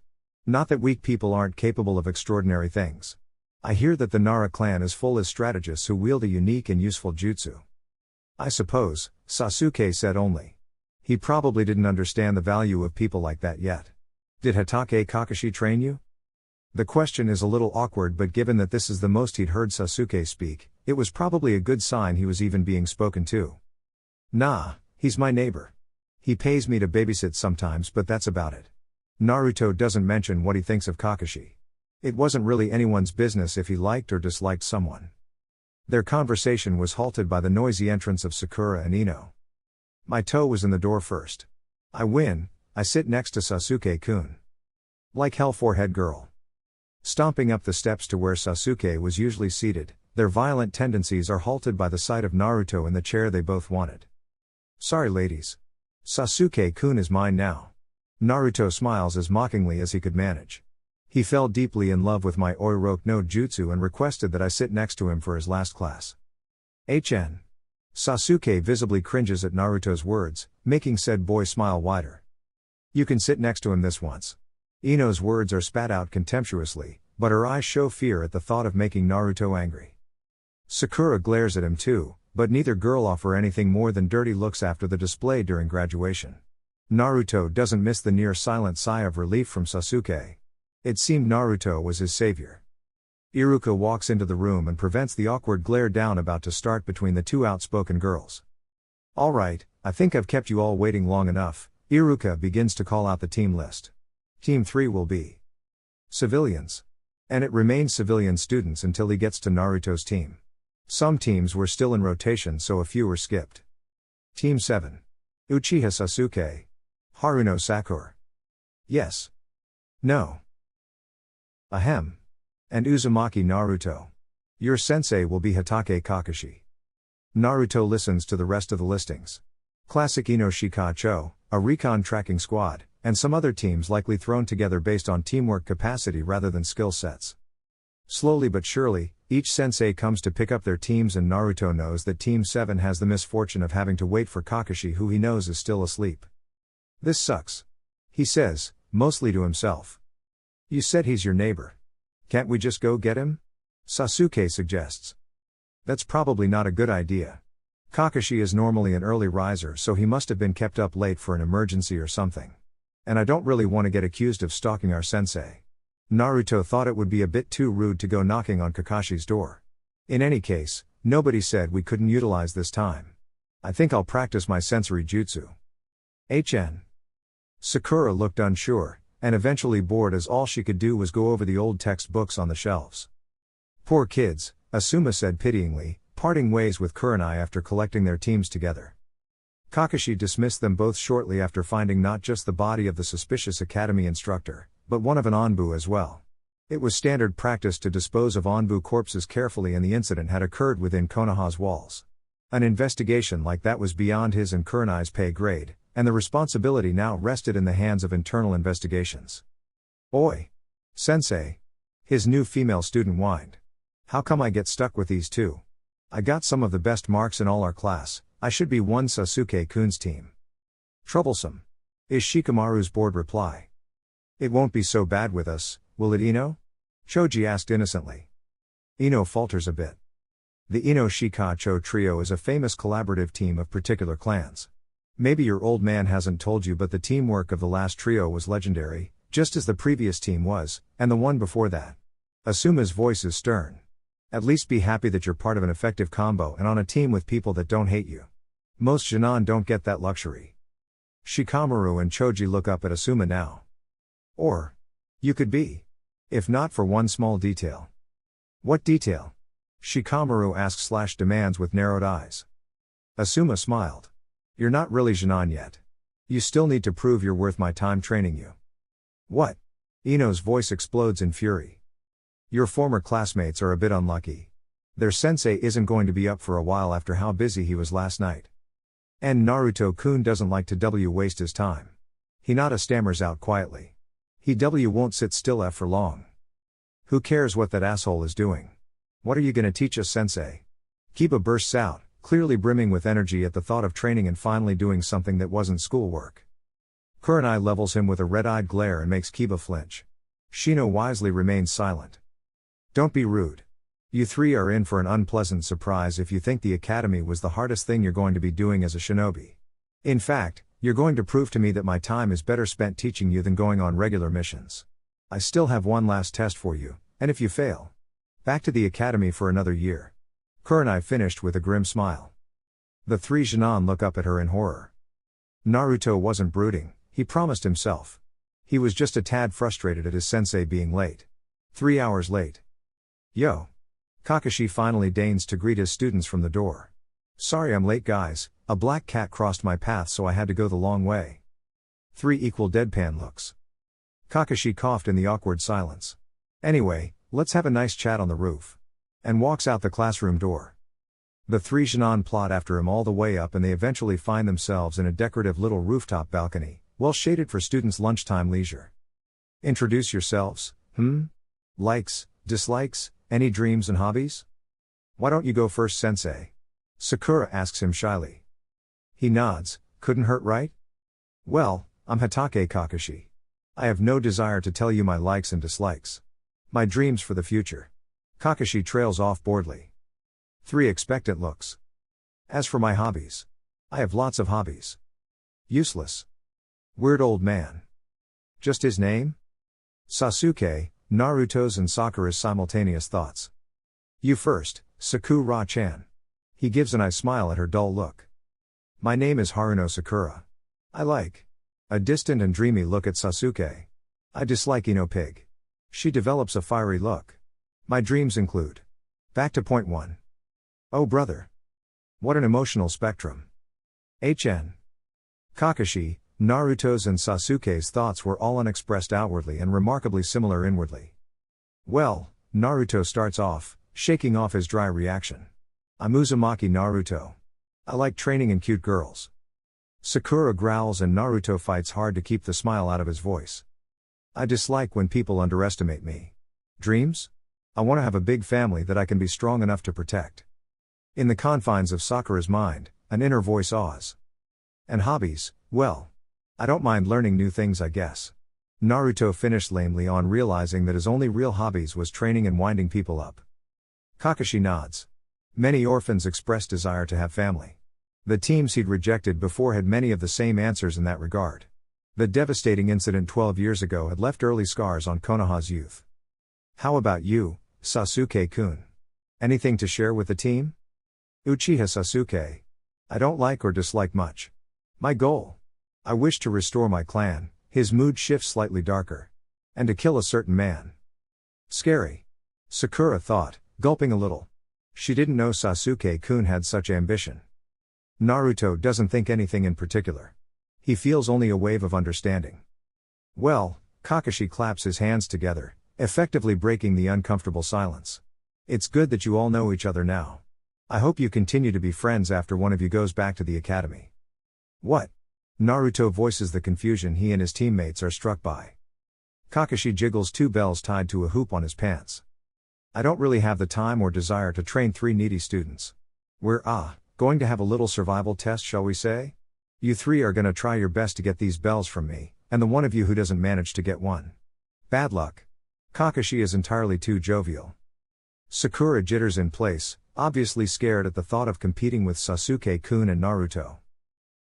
Not that weak people aren't capable of extraordinary things. I hear that the Nara clan is full of strategists who wield a unique and useful jutsu. I suppose, Sasuke said only. He probably didn't understand the value of people like that yet. Did Hatake Kakashi train you? The question is a little awkward, but given that this is the most he'd heard Sasuke speak, it was probably a good sign he was even being spoken to. Nah, he's my neighbor. He pays me to babysit sometimes, but that's about it. Naruto doesn't mention what he thinks of Kakashi. It wasn't really anyone's business if he liked or disliked someone. Their conversation was halted by the noisy entrance of Sakura and Ino. My toe was in the door first. I win, I sit next to Sasuke-kun. Like hell for head girl. Stomping up the steps to where Sasuke was usually seated, their violent tendencies are halted by the sight of Naruto in the chair they both wanted. Sorry ladies. Sasuke-kun is mine now. Naruto smiles as mockingly as he could manage. He fell deeply in love with my Oiroku no Jutsu and requested that I sit next to him for his last class. HN. Sasuke visibly cringes at Naruto's words, making said boy smile wider. You can sit next to him this once. Ino's words are spat out contemptuously, but her eyes show fear at the thought of making Naruto angry. Sakura glares at him too, but neither girl offer anything more than dirty looks after the display during graduation. Naruto doesn't miss the near silent sigh of relief from Sasuke. It seemed Naruto was his savior. Iruka walks into the room and prevents the awkward glare down about to start between the two outspoken girls. Alright, I think I've kept you all waiting long enough. Iruka begins to call out the team list. Team 3 will be civilians. And it remains civilian students until he gets to Naruto's team. Some teams were still in rotation, so a few were skipped. Team 7. Uchiha Sasuke. Haruno Sakura. Yes. No. Ahem. And Uzumaki Naruto. Your sensei will be Hatake Kakashi. Naruto listens to the rest of the listings. Classic Ino Shikacho, a recon tracking squad, and some other teams likely thrown together based on teamwork capacity rather than skill sets. Slowly but surely, each sensei comes to pick up their teams, and Naruto knows that Team 7 has the misfortune of having to wait for Kakashi, who he knows is still asleep. This sucks. He says, mostly to himself. You said he's your neighbor. Can't we just go get him? Sasuke suggests. That's probably not a good idea. Kakashi is normally an early riser, so he must have been kept up late for an emergency or something. And I don't really want to get accused of stalking our sensei. Naruto thought it would be a bit too rude to go knocking on Kakashi's door. In any case, nobody said we couldn't utilize this time. I think I'll practice my sensory jutsu. HN. Sakura looked unsure, and eventually bored as all she could do was go over the old textbooks on the shelves. Poor kids, Asuma said pityingly, parting ways with Kurenai after collecting their teams together. Kakashi dismissed them both shortly after finding not just the body of the suspicious academy instructor, but one of an Onbu as well. It was standard practice to dispose of Onbu corpses carefully, and the incident had occurred within Konoha's walls. An investigation like that was beyond his and Kurenai's pay grade, and the responsibility now rested in the hands of internal investigations. Oi! Sensei! His new female student whined. How come I get stuck with these two? I got some of the best marks in all our class, I should be one Sasuke-kun's team. Troublesome. Is Shikamaru's bored reply. It won't be so bad with us, will it, Ino? Choji asked innocently. Ino falters a bit. The Ino Shikacho trio is a famous collaborative team of particular clans. Maybe your old man hasn't told you, but the teamwork of the last trio was legendary, just as the previous team was, and the one before that. Asuma's voice is stern. At least be happy that you're part of an effective combo and on a team with people that don't hate you. Most Jonin don't get that luxury. Shikamaru and Choji look up at Asuma now. Or, you could be. If not for one small detail. What detail? Shikamaru asks/demands with narrowed eyes. Asuma smiled. You're not really Jonin yet. You still need to prove you're worth my time training you. What? Ino's voice explodes in fury. Your former classmates are a bit unlucky. Their sensei isn't going to be up for a while after how busy he was last night. And Naruto-kun doesn't like to waste his time. Hinata stammers out quietly. He won't sit still for long. Who cares what that asshole is doing? What are you gonna teach us, sensei? Kiba bursts out, clearly brimming with energy at the thought of training and finally doing something that wasn't schoolwork. Kurenai levels him with a red-eyed glare and makes Kiba flinch. Shino wisely remains silent. Don't be rude. You three are in for an unpleasant surprise if you think the academy was the hardest thing you're going to be doing as a shinobi. In fact, you're going to prove to me that my time is better spent teaching you than going on regular missions. I still have one last test for you, and if you fail, back to the academy for another year. Kurenai finished with a grim smile. The three Jonin look up at her in horror. Naruto wasn't brooding, he promised himself. He was just a tad frustrated at his sensei being late. 3 hours late. Yo! Kakashi finally deigns to greet his students from the door. Sorry I'm late, guys, a black cat crossed my path so I had to go the long way. 3 equal deadpan looks. Kakashi coughed in the awkward silence. Anyway, let's have a nice chat on the roof. And walks out the classroom door. The three Jonin plod after him all the way up, and they eventually find themselves in a decorative little rooftop balcony, well shaded for students' lunchtime leisure. Introduce yourselves, Likes, dislikes, any dreams and hobbies? Why don't you go first, sensei? Sakura asks him shyly. He nods, couldn't hurt, right? Well, I'm Hatake Kakashi. I have no desire to tell you my likes and dislikes. My dreams for the future. Kakashi trails off boredly. 3 expectant looks. As for my hobbies. I have lots of hobbies. Useless. Weird old man. Just his name? Sasuke, Naruto's and Sakura's simultaneous thoughts. You first, Sakura-chan. He gives a nice smile at her dull look. My name is Haruno Sakura. I like. A distant and dreamy look at Sasuke. I dislike Ino Pig. She develops a fiery look. My dreams include. Back to point 1. Oh brother. What an emotional spectrum. HN. Kakashi, Naruto's and Sasuke's thoughts were all unexpressed outwardly and remarkably similar inwardly. Well, Naruto starts off, shaking off his dry reaction. I'm Uzumaki Naruto. I like training and cute girls. Sakura growls and Naruto fights hard to keep the smile out of his voice. I dislike when people underestimate me. Dreams? I want to have a big family that I can be strong enough to protect. In the confines of Sakura's mind, an inner voice awes. And hobbies, well, I don't mind learning new things, I guess. Naruto finished lamely on realizing that his only real hobbies was training and winding people up. Kakashi nods. Many orphans expressed desire to have family. The teams he'd rejected before had many of the same answers in that regard. The devastating incident 12 years ago had left early scars on Konoha's youth. How about you, Sasuke-kun? Anything to share with the team? Uchiha Sasuke. I don't like or dislike much. My goal? I wish to restore my clan, his mood shifts slightly darker. And to kill a certain man. Scary. Sakura thought, gulping a little. She didn't know Sasuke-kun had such ambition. Naruto doesn't think anything in particular. He feels only a wave of understanding. Well, Kakashi claps his hands together, effectively breaking the uncomfortable silence. It's good that you all know each other now. I hope you continue to be friends after one of you goes back to the academy. What? Naruto voices the confusion he and his teammates are struck by. Kakashi jiggles 2 bells tied to a hoop on his pants. I don't really have the time or desire to train 3 needy students. We're, going to have a little survival test, shall we say? You 3 are gonna try your best to get these bells from me, and the one of you who doesn't manage to get one. Bad luck. Kakashi is entirely too jovial. Sakura jitters in place, obviously scared at the thought of competing with Sasuke-kun and Naruto.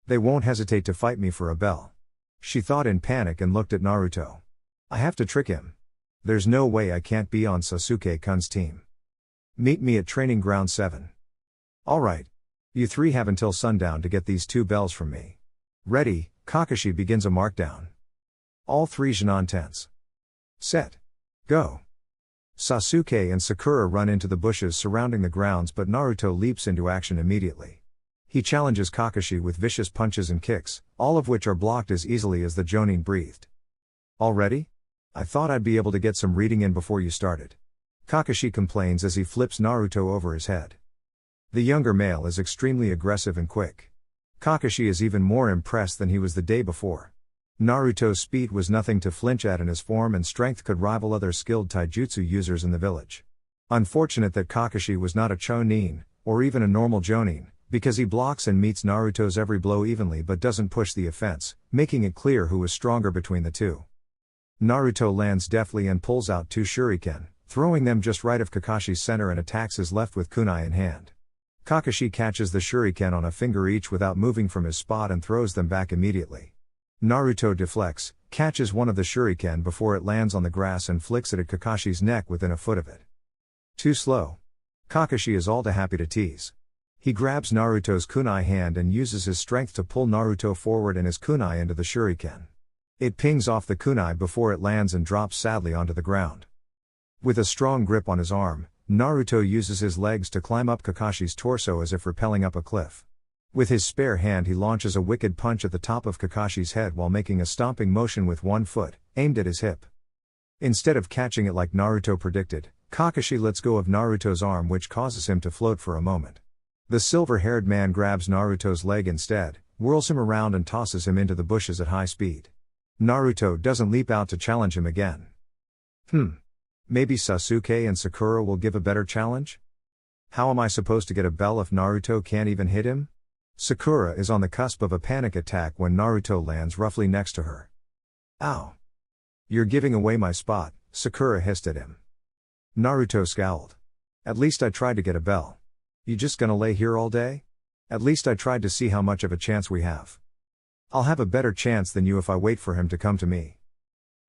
They won't hesitate to fight me for a bell. She thought in panic and looked at Naruto. I have to trick him. There's no way I can't be on Sasuke-kun's team. Meet me at training ground 7. Alright. You 3 have until sundown to get these 2 bells from me. Ready, Kakashi begins a markdown. All 3 Genin tense. Set. Go. Sasuke and Sakura run into the bushes surrounding the grounds, but Naruto leaps into action immediately. He challenges Kakashi with vicious punches and kicks, all of which are blocked as easily as the Jonin breathed. Already? I thought I'd be able to get some reading in before you started. Kakashi complains as he flips Naruto over his head. The younger male is extremely aggressive and quick. Kakashi is even more impressed than he was the day before. Naruto's speed was nothing to flinch at, and his form and strength could rival other skilled taijutsu users in the village. Unfortunate that Kakashi was not a Chonin, or even a normal Jonin, because he blocks and meets Naruto's every blow evenly but doesn't push the offense, making it clear who was stronger between the two. Naruto lands deftly and pulls out 2 shuriken, throwing them just right of Kakashi's center, and attacks his left with kunai in hand. Kakashi catches the shuriken on a finger each without moving from his spot and throws them back immediately. Naruto deflects, catches one of the shuriken before it lands on the grass and flicks it at Kakashi's neck within a foot of it. Too slow. Kakashi is all too happy to tease. He grabs Naruto's kunai hand and uses his strength to pull Naruto forward and his kunai into the shuriken. It pings off the kunai before it lands and drops sadly onto the ground. With a strong grip on his arm, Naruto uses his legs to climb up Kakashi's torso as if rappelling up a cliff. With his spare hand he launches a wicked punch at the top of Kakashi's head while making a stomping motion with one foot, aimed at his hip. Instead of catching it like Naruto predicted, Kakashi lets go of Naruto's arm, which causes him to float for a moment. The silver-haired man grabs Naruto's leg instead, whirls him around and tosses him into the bushes at high speed. Naruto doesn't leap out to challenge him again. Maybe Sasuke and Sakura will give a better challenge? How am I supposed to get a bell if Naruto can't even hit him? Sakura is on the cusp of a panic attack when Naruto lands roughly next to her. Ow! You're giving away my spot, Sakura hissed at him. Naruto scowled. At least I tried to get a bell. You just gonna lay here all day? At least I tried to see how much of a chance we have. I'll have a better chance than you if I wait for him to come to me.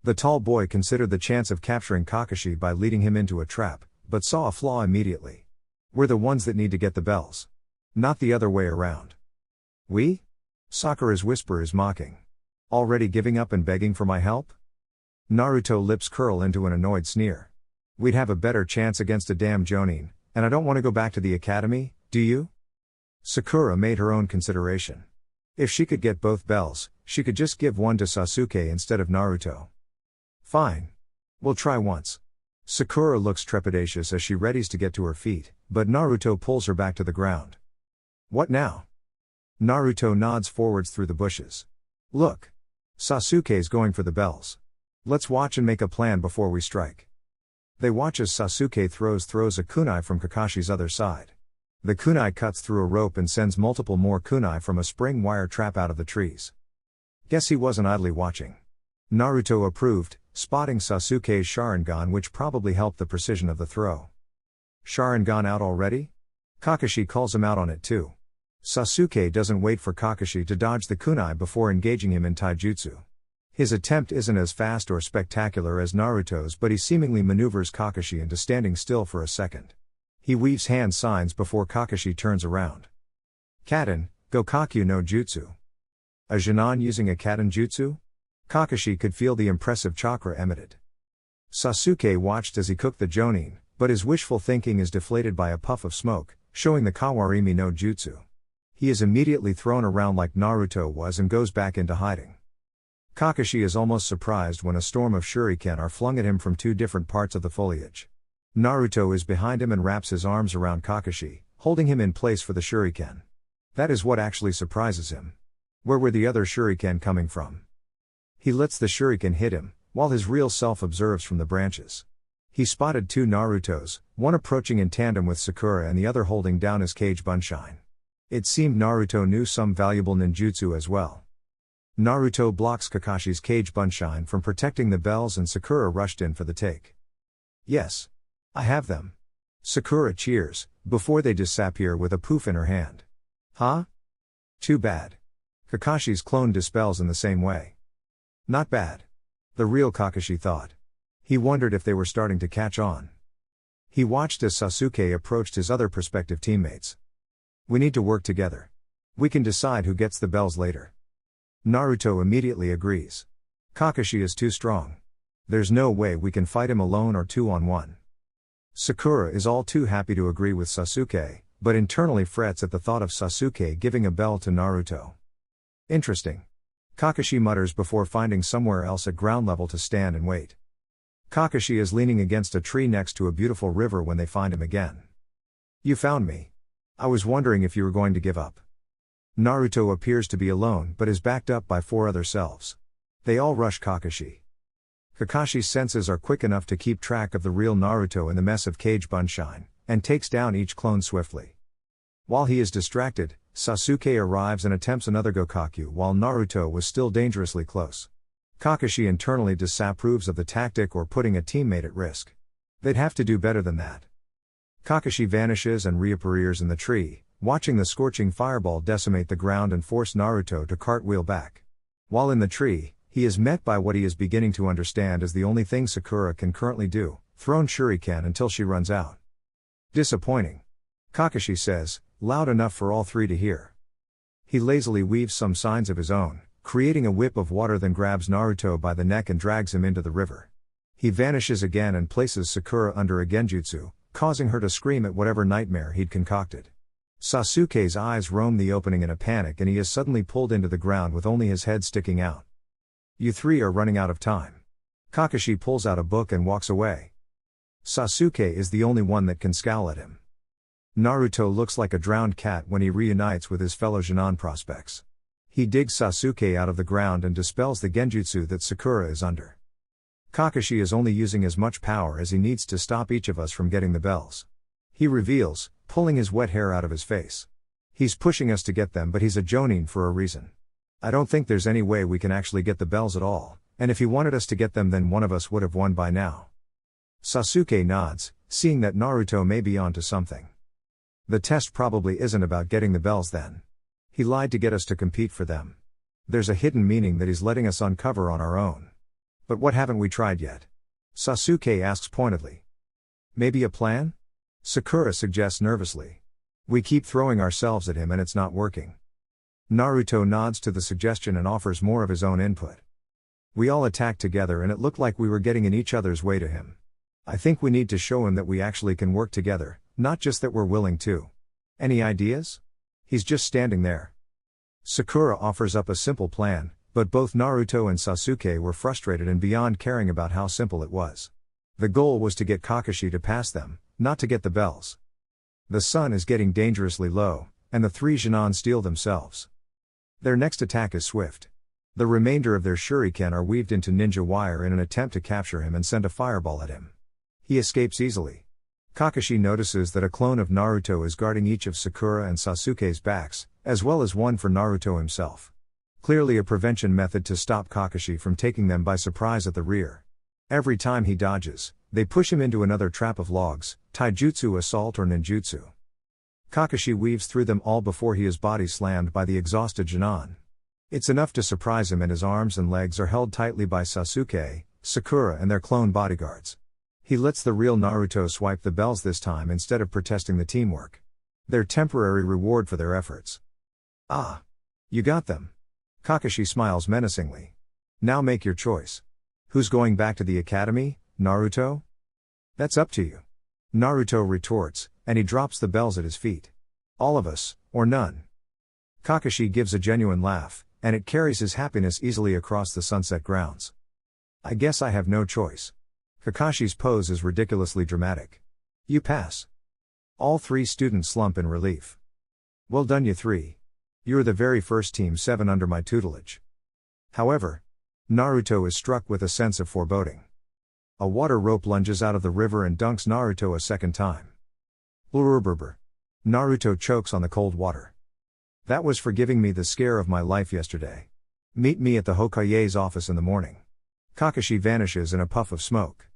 The tall boy considered the chance of capturing Kakashi by leading him into a trap, but saw a flaw immediately. We're the ones that need to get the bells. Not the other way around. We? Sakura's whisper is mocking. Already giving up and begging for my help? Naruto lips curl into an annoyed sneer. We'd have a better chance against a damn Jonin, and I don't want to go back to the academy, do you? Sakura made her own consideration. If she could get both bells, she could just give one to Sasuke instead of Naruto. Fine. We'll try once. Sakura looks trepidatious as she readies to get to her feet, but Naruto pulls her back to the ground. What now? Naruto nods forwards through the bushes. Look. Sasuke's going for the bells. Let's watch and make a plan before we strike. They watch as Sasuke throws a kunai from Kakashi's other side. The kunai cuts through a rope and sends multiple more kunai from a spring wire trap out of the trees. Guess he wasn't idly watching. Naruto approved, spotting Sasuke's Sharingan, which probably helped the precision of the throw. Sharingan out already? Kakashi calls him out on it too. Sasuke doesn't wait for Kakashi to dodge the kunai before engaging him in taijutsu. His attempt isn't as fast or spectacular as Naruto's, but he seemingly maneuvers Kakashi into standing still for a second. He weaves hand signs before Kakashi turns around. Katen, Gokakyu no Jutsu. A Genin using a Katen jutsu? Kakashi could feel the impressive chakra emitted. Sasuke watched as he cooked the jonin, but his wishful thinking is deflated by a puff of smoke, showing the Kawarimi no Jutsu. He is immediately thrown around like Naruto was and goes back into hiding. Kakashi is almost surprised when a storm of shuriken are flung at him from two different parts of the foliage. Naruto is behind him and wraps his arms around Kakashi, holding him in place for the shuriken. That is what actually surprises him. Where were the other shuriken coming from? He lets the shuriken hit him, while his real self observes from the branches. He spotted two Narutos, one approaching in tandem with Sakura and the other holding down his cage bunshine. It seemed Naruto knew some valuable ninjutsu as well. Naruto blocks Kakashi's cage bunshine from protecting the bells and Sakura rushed in for the take. Yes. I have them. Sakura cheers, before they disappear with a poof in her hand. Huh? Too bad. Kakashi's clone dispels in the same way. Not bad. The real Kakashi thought. He wondered if they were starting to catch on. He watched as Sasuke approached his other prospective teammates. We need to work together. We can decide who gets the bells later. Naruto immediately agrees. Kakashi is too strong. There's no way we can fight him alone or 2-on-1. Sakura is all too happy to agree with Sasuke, but internally frets at the thought of Sasuke giving a bell to Naruto. Interesting. Kakashi mutters before finding somewhere else at ground level to stand and wait. Kakashi is leaning against a tree next to a beautiful river when they find him again. You found me. I was wondering if you were going to give up. Naruto appears to be alone but is backed up by 4 other selves. They all rush Kakashi. Kakashi's senses are quick enough to keep track of the real Naruto in the mess of cage bunshine, and takes down each clone swiftly. While he is distracted, Sasuke arrives and attempts another Gokakyu while Naruto was still dangerously close. Kakashi internally disapproves of the tactic or putting a teammate at risk. They'd have to do better than that. Kakashi vanishes and reappears in the tree, watching the scorching fireball decimate the ground and force Naruto to cartwheel back. While in the tree, he is met by what he is beginning to understand as the only thing Sakura can currently do, thrown shuriken until she runs out. Disappointing. Kakashi says, loud enough for all 3 to hear. He lazily weaves some signs of his own, creating a whip of water, then grabs Naruto by the neck and drags him into the river. He vanishes again and places Sakura under a genjutsu, causing her to scream at whatever nightmare he'd concocted. Sasuke's eyes roam the opening in a panic and he is suddenly pulled into the ground with only his head sticking out. You 3 are running out of time. Kakashi pulls out a book and walks away. Sasuke is the only one that can scowl at him. Naruto looks like a drowned cat when he reunites with his fellow Genin prospects. He digs Sasuke out of the ground and dispels the genjutsu that Sakura is under. Kakashi is only using as much power as he needs to stop each of us from getting the bells. He reveals, pulling his wet hair out of his face. He's pushing us to get them, but he's a jonin for a reason. I don't think there's any way we can actually get the bells at all, and if he wanted us to get them then one of us would have won by now. Sasuke nods, seeing that Naruto may be onto something. The test probably isn't about getting the bells then. He lied to get us to compete for them. There's a hidden meaning that he's letting us uncover on our own. But what haven't we tried yet? Sasuke asks pointedly. Maybe a plan? Sakura suggests nervously. We keep throwing ourselves at him and it's not working. Naruto nods to the suggestion and offers more of his own input. We all attacked together and it looked like we were getting in each other's way to him. I think we need to show him that we actually can work together, not just that we're willing to. Any ideas? He's just standing there. Sakura offers up a simple plan, but both Naruto and Sasuke were frustrated and beyond caring about how simple it was. The goal was to get Kakashi to pass them, not to get the bells. The sun is getting dangerously low, and the 3 Genin steel themselves. Their next attack is swift. The remainder of their shuriken are weaved into ninja wire in an attempt to capture him and send a fireball at him. He escapes easily. Kakashi notices that a clone of Naruto is guarding each of Sakura and Sasuke's backs, as well as one for Naruto himself. Clearly a prevention method to stop Kakashi from taking them by surprise at the rear. Every time he dodges, they push him into another trap of logs, taijutsu assault or ninjutsu. Kakashi weaves through them all before he is body slammed by the exhausted Genin. It's enough to surprise him, and his arms and legs are held tightly by Sasuke, Sakura and their clone bodyguards. He lets the real Naruto swipe the bells this time instead of protesting the teamwork. Their temporary reward for their efforts. Ah! You got them. Kakashi smiles menacingly. Now make your choice. Who's going back to the academy, Naruto? That's up to you. Naruto retorts, and he drops the bells at his feet. All of us, or none. Kakashi gives a genuine laugh, and it carries his happiness easily across the sunset grounds. I guess I have no choice. Kakashi's pose is ridiculously dramatic. You pass. All three students slump in relief. Well done, you three. You're the very first Team 7 under my tutelage. However, Naruto is struck with a sense of foreboding. A water rope lunges out of the river and dunks Naruto a second time. Blurburber. Naruto chokes on the cold water. That was for giving me the scare of my life yesterday. Meet me at the Hokage's office in the morning. Kakashi vanishes in a puff of smoke.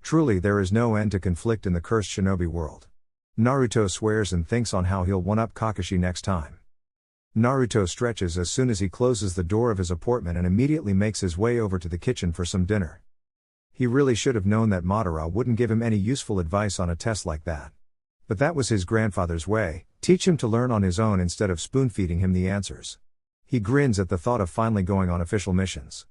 Truly there is no end to conflict in the cursed shinobi world. Naruto swears and thinks on how he'll one-up Kakashi next time. Naruto stretches as soon as he closes the door of his apartment and immediately makes his way over to the kitchen for some dinner. He really should have known that Madara wouldn't give him any useful advice on a test like that. But that was his grandfather's way, teach him to learn on his own instead of spoon-feeding him the answers. He grins at the thought of finally going on official missions.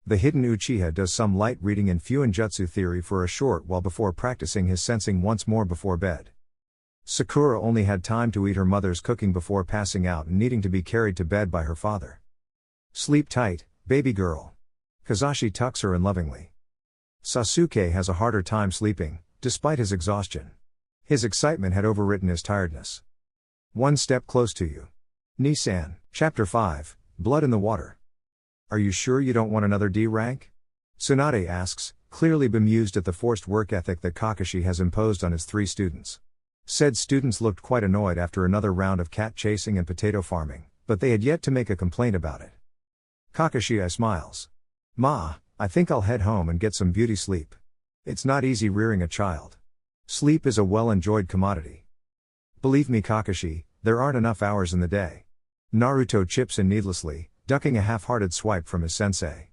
The hidden Uchiha does some light reading in Fuinjutsu theory for a short while before practicing his sensing once more before bed. Sakura only had time to eat her mother's cooking before passing out and needing to be carried to bed by her father. Sleep tight, baby girl. Kazashi tucks her in lovingly. Sasuke has a harder time sleeping, despite his exhaustion. His excitement had overwritten his tiredness. One step close to you. Nisan, Chapter 5, Blood in the Water. Are you sure you don't want another D rank? Tsunade asks, clearly bemused at the forced work ethic that Kakashi has imposed on his three students. Said students looked quite annoyed after another round of cat chasing and potato farming, but they had yet to make a complaint about it. Kakashi smiles. Ma, I think I'll head home and get some beauty sleep. It's not easy rearing a child. Sleep is a well-enjoyed commodity. Believe me, Kakashi, there aren't enough hours in the day. Naruto chips in needlessly, ducking a half-hearted swipe from his sensei.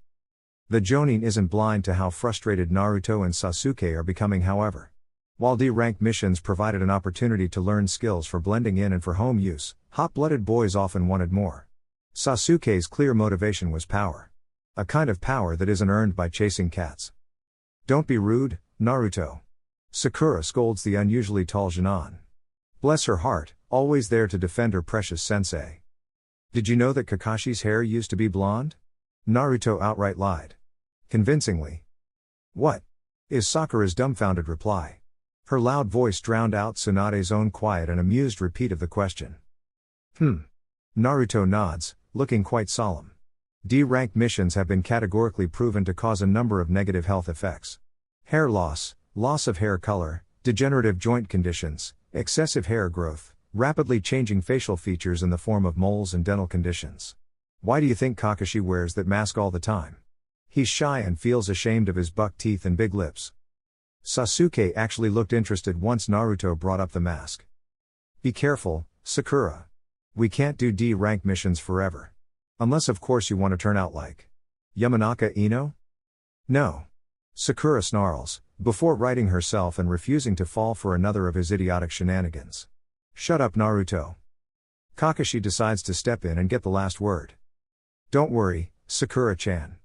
The Jonin isn't blind to how frustrated Naruto and Sasuke are becoming, however. While D-rank missions provided an opportunity to learn skills for blending in and for home use, hot-blooded boys often wanted more. Sasuke's clear motivation was power. A kind of power that isn't earned by chasing cats. Don't be rude, Naruto. Sakura scolds the unusually tall Jinan. Bless her heart, always there to defend her precious sensei. Did you know that Kakashi's hair used to be blonde? Naruto outright lied. Convincingly. What? Is Sakura's dumbfounded reply. Her loud voice drowned out Tsunade's own quiet and amused repeat of the question. Naruto nods, looking quite solemn. D-rank missions have been categorically proven to cause a number of negative health effects. Hair loss, loss of hair color, degenerative joint conditions, excessive hair growth, rapidly changing facial features in the form of moles and dental conditions. Why do you think Kakashi wears that mask all the time? He's shy and feels ashamed of his buck teeth and big lips. Sasuke actually looked interested once Naruto brought up the mask. Be careful, Sakura. We can't do D-rank missions forever. Unless of course you want to turn out like Yamanaka Ino? No. Sakura snarls, before righting herself and refusing to fall for another of his idiotic shenanigans. Shut up, Naruto. Kakashi decides to step in and get the last word. Don't worry, Sakura-chan.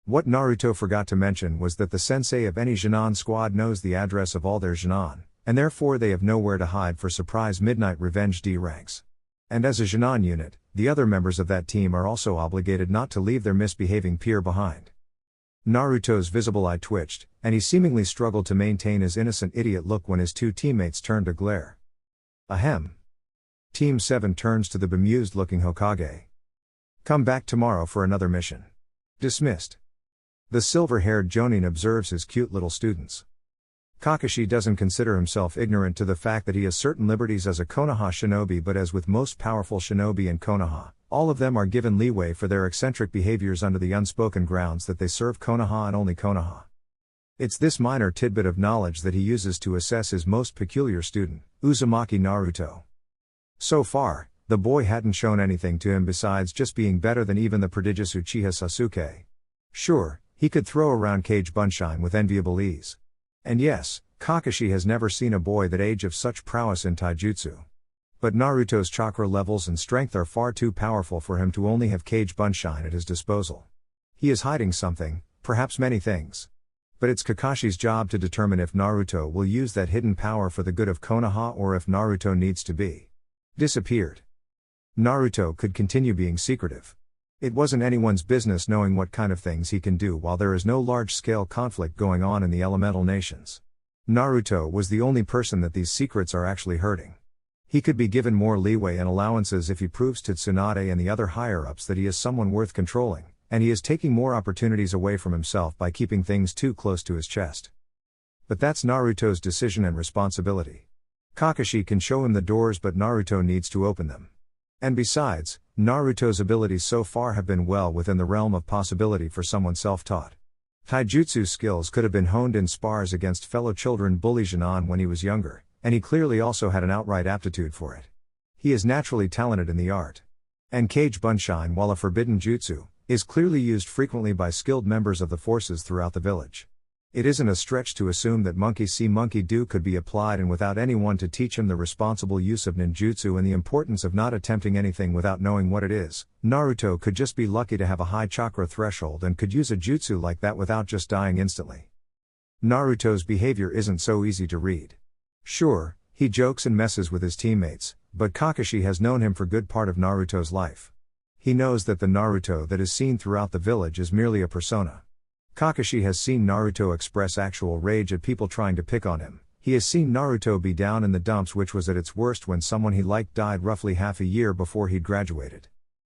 What Naruto forgot to mention was that the sensei of any Jinan squad knows the address of all their Jinan, and therefore they have nowhere to hide for surprise midnight revenge D ranks. And as a Jinan unit, the other members of that team are also obligated not to leave their misbehaving peer behind. Naruto's visible eye twitched, and he seemingly struggled to maintain his innocent idiot look when his two teammates turned to glare. Ahem. Team 7 turns to the bemused-looking Hokage. Come back tomorrow for another mission. Dismissed. The silver-haired Jonin observes his cute little students. Kakashi doesn't consider himself ignorant to the fact that he has certain liberties as a Konoha shinobi, but as with most powerful shinobi in Konoha, all of them are given leeway for their eccentric behaviors under the unspoken grounds that they serve Konoha and only Konoha. It's this minor tidbit of knowledge that he uses to assess his most peculiar student, Uzumaki Naruto. So far, The boy hadn't shown anything to him besides just being better than even the prodigious Uchiha Sasuke. Sure, he could throw around Cage Bunshine with enviable ease. And yes, Kakashi has never seen a boy that age of such prowess in taijutsu. But Naruto's chakra levels and strength are far too powerful for him to only have Cage Bunshine at his disposal. He is hiding something, perhaps many things. But it's Kakashi's job to determine if Naruto will use that hidden power for the good of Konoha or if Naruto needs to be disappeared. Naruto could continue being secretive. It wasn't anyone's business knowing what kind of things he can do while there is no large-scale conflict going on in the elemental nations. Naruto was the only person that these secrets are actually hurting. He could be given more leeway and allowances if he proves to Tsunade and the other higher-ups that he is someone worth controlling, and he is taking more opportunities away from himself by keeping things too close to his chest. But that's Naruto's decision and responsibility. Kakashi can show him the doors, but Naruto needs to open them. And besides, Naruto's abilities so far have been well within the realm of possibility for someone self-taught. Taijutsu skills could have been honed in spars against fellow children bully Jinan when he was younger, and he clearly also had an outright aptitude for it. He is naturally talented in the art. And Cage Bunshine, while a forbidden jutsu, is clearly used frequently by skilled members of the forces throughout the village. It isn't a stretch to assume that monkey see monkey do could be applied, and without anyone to teach him the responsible use of ninjutsu and the importance of not attempting anything without knowing what it is, Naruto could just be lucky to have a high chakra threshold and could use a jutsu like that without just dying instantly. Naruto's behavior isn't so easy to read. Sure, he jokes and messes with his teammates, but Kakashi has known him for good part of Naruto's life. He knows that the Naruto that is seen throughout the village is merely a persona. Kakashi has seen Naruto express actual rage at people trying to pick on him. He has seen Naruto be down in the dumps, which was at its worst when someone he liked died roughly half a year before he'd graduated.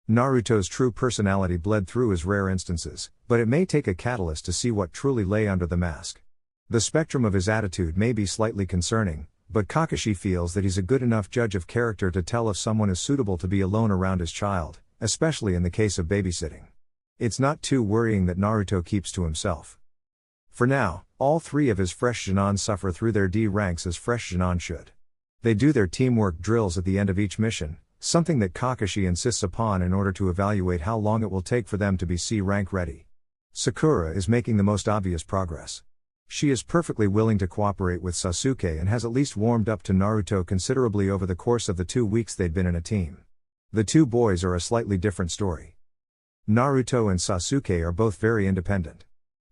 Naruto's true personality bled through his rare instances, but it may take a catalyst to see what truly lay under the mask. The spectrum of his attitude may be slightly concerning, but Kakashi feels that he's a good enough judge of character to tell if someone is suitable to be alone around his child, especially in the case of babysitting. It's not too worrying that Naruto keeps to himself. For now, all three of his fresh Jinan suffer through their D ranks as fresh Jinan should. They do their teamwork drills at the end of each mission, something that Kakashi insists upon in order to evaluate how long it will take for them to be C rank ready. Sakura is making the most obvious progress. She is perfectly willing to cooperate with Sasuke and has at least warmed up to Naruto considerably over the course of the 2 weeks they'd been in a team. The two boys are a slightly different story. Naruto and Sasuke are both very independent.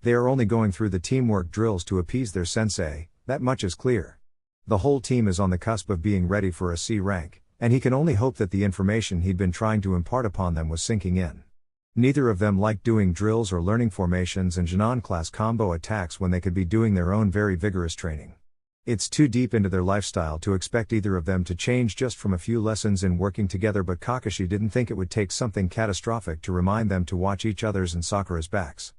They are only going through the teamwork drills to appease their sensei, that much is clear. The whole team is on the cusp of being ready for a C rank, and he can only hope that the information he'd been trying to impart upon them was sinking in. Neither of them like doing drills or learning formations and Jinan class combo attacks when they could be doing their own very vigorous training. It's too deep into their lifestyle to expect either of them to change just from a few lessons in working together, but Kakashi didn't think it would take something catastrophic to remind them to watch each other's and Sakura's backs.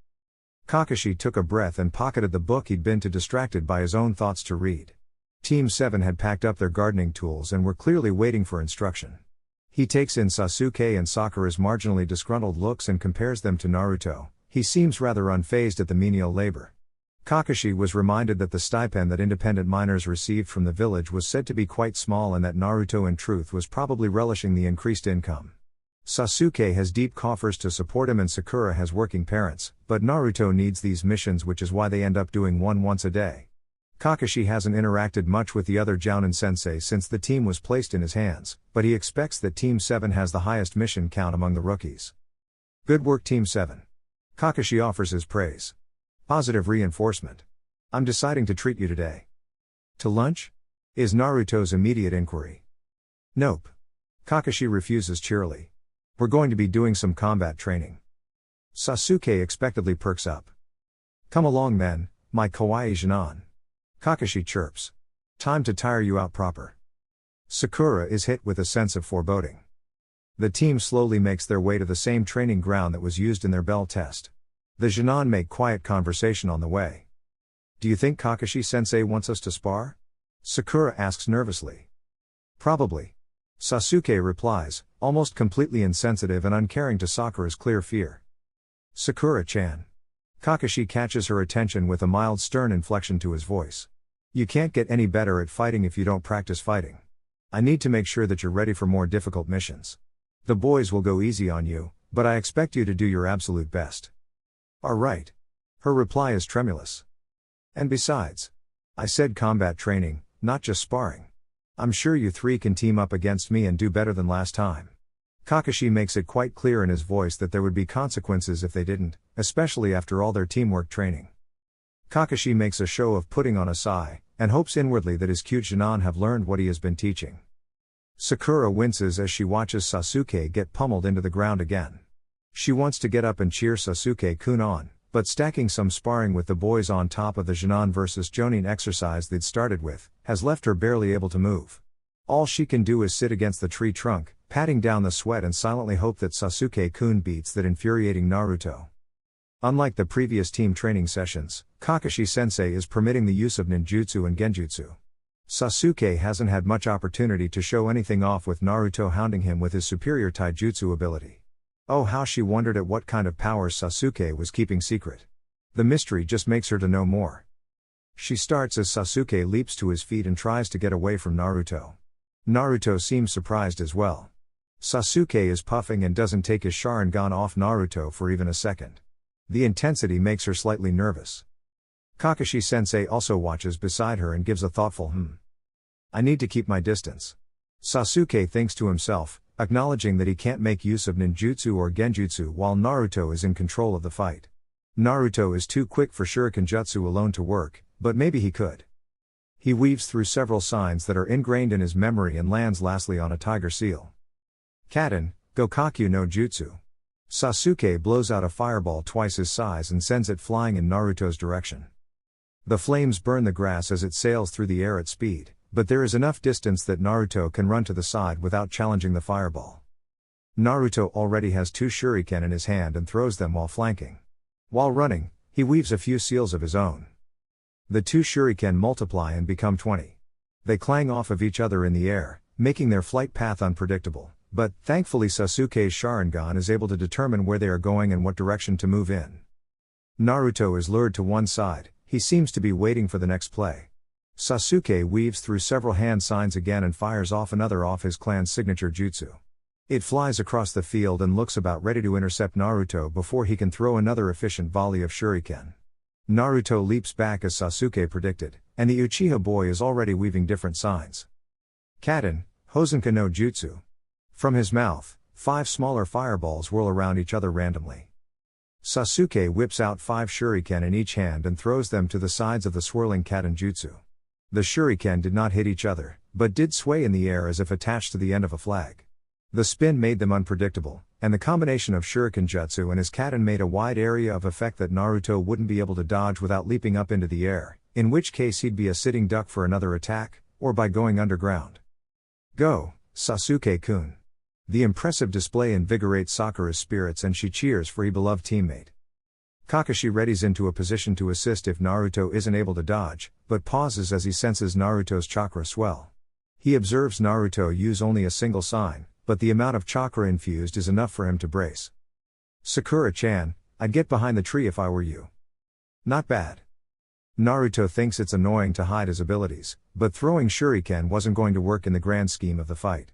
Kakashi took a breath and pocketed the book he'd been too distracted by his own thoughts to read. Team 7 had packed up their gardening tools and were clearly waiting for instruction. He takes in Sasuke and Sakura's marginally disgruntled looks and compares them to Naruto. He seems rather unfazed at the menial labor. Kakashi was reminded that the stipend that independent miners received from the village was said to be quite small and that Naruto in truth was probably relishing the increased income. Sasuke has deep coffers to support him and Sakura has working parents, but Naruto needs these missions, which is why they end up doing one once a day. Kakashi hasn't interacted much with the other Jounin sensei since the team was placed in his hands, but he expects that Team 7 has the highest mission count among the rookies. Good work, Team 7. Kakashi offers his praise. Positive reinforcement. I'm deciding to treat you today. To lunch? Is Naruto's immediate inquiry. Nope. Kakashi refuses cheerily. We're going to be doing some combat training. Sasuke expectedly perks up. Come along then, my kawaii Jinan. Kakashi chirps. Time to tire you out proper. Sakura is hit with a sense of foreboding. The team slowly makes their way to the same training ground that was used in their bell test. The Jinan make quiet conversation on the way. Do you think Kakashi-sensei wants us to spar? Sakura asks nervously. Probably. Sasuke replies, almost completely insensitive and uncaring to Sakura's clear fear. Sakura-chan. Kakashi catches her attention with a mild stern inflection to his voice. You can't get any better at fighting if you don't practice fighting. I need to make sure that you're ready for more difficult missions. The boys will go easy on you, but I expect you to do your absolute best. Alright. Her reply is tremulous. And besides, I said combat training, not just sparring. I'm sure you three can team up against me and do better than last time. Kakashi makes it quite clear in his voice that there would be consequences if they didn't, especially after all their teamwork training. Kakashi makes a show of putting on a sigh, and hopes inwardly that his cute Junon have learned what he has been teaching. Sakura winces as she watches Sasuke get pummeled into the ground again. She wants to get up and cheer Sasuke-kun on, but stacking some sparring with the boys on top of the Junon vs Jonin exercise they'd started with, has left her barely able to move. All she can do is sit against the tree trunk, patting down the sweat and silently hope that Sasuke-kun beats that infuriating Naruto. Unlike the previous team training sessions, Kakashi-sensei is permitting the use of ninjutsu and genjutsu. Sasuke hasn't had much opportunity to show anything off with Naruto hounding him with his superior taijutsu ability. Oh, how she wondered at what kind of powers Sasuke was keeping secret. The mystery just makes her to know more. She starts as Sasuke leaps to his feet and tries to get away from Naruto. Naruto seems surprised as well. Sasuke is puffing and doesn't take his Sharingan off Naruto for even a second. The intensity makes her slightly nervous. Kakashi-sensei also watches beside her and gives a thoughtful I need to keep my distance. Sasuke thinks to himself, acknowledging that he can't make use of ninjutsu or genjutsu while Naruto is in control of the fight. Naruto is too quick for shuriken jutsu alone to work, but maybe he could. He weaves through several signs that are ingrained in his memory and lands lastly on a tiger seal. Kaden, Gokakyu no Jutsu. Sasuke blows out a fireball twice his size and sends it flying in Naruto's direction. The flames burn the grass as it sails through the air at speed, but there is enough distance that Naruto can run to the side without challenging the fireball. Naruto already has 2 shuriken in his hand and throws them while flanking. While running, he weaves a few seals of his own. The 2 shuriken multiply and become 20. They clang off of each other in the air, making their flight path unpredictable, but thankfully Sasuke's Sharingan is able to determine where they are going and what direction to move in. Naruto is lured to one side, he seems to be waiting for the next play. Sasuke weaves through several hand signs again and fires off another of his clan's signature jutsu. It flies across the field and looks about ready to intercept Naruto before he can throw another efficient volley of shuriken. Naruto leaps back as Sasuke predicted, and the Uchiha boy is already weaving different signs. Kaden, Hosenka no Jutsu. From his mouth, 5 smaller fireballs whirl around each other randomly. Sasuke whips out 5 shuriken in each hand and throws them to the sides of the swirling Kaden jutsu. The shuriken did not hit each other, but did sway in the air as if attached to the end of a flag. The spin made them unpredictable, and the combination of shuriken jutsu and his Kaden made a wide area of effect that Naruto wouldn't be able to dodge without leaping up into the air, in which case he'd be a sitting duck for another attack, or by going underground. Go, Sasuke-kun. The impressive display invigorates Sakura's spirits and she cheers for her beloved teammate. Kakashi readies into a position to assist if Naruto isn't able to dodge, but pauses as he senses Naruto's chakra swell. He observes Naruto use only a single sign, but the amount of chakra infused is enough for him to brace. Sakura-chan, I'd get behind the tree if I were you. Not bad. Naruto thinks it's annoying to hide his abilities, but throwing shuriken wasn't going to work in the grand scheme of the fight.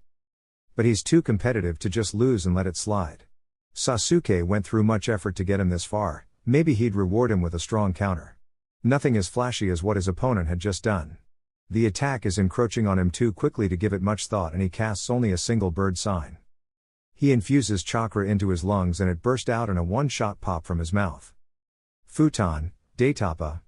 But he's too competitive to just lose and let it slide. Sasuke went through much effort to get him this far, maybe he'd reward him with a strong counter. Nothing as flashy as what his opponent had just done. The attack is encroaching on him too quickly to give it much thought and he casts only a single bird sign. He infuses chakra into his lungs and it burst out in a one-shot pop from his mouth. Futon, Daitapa.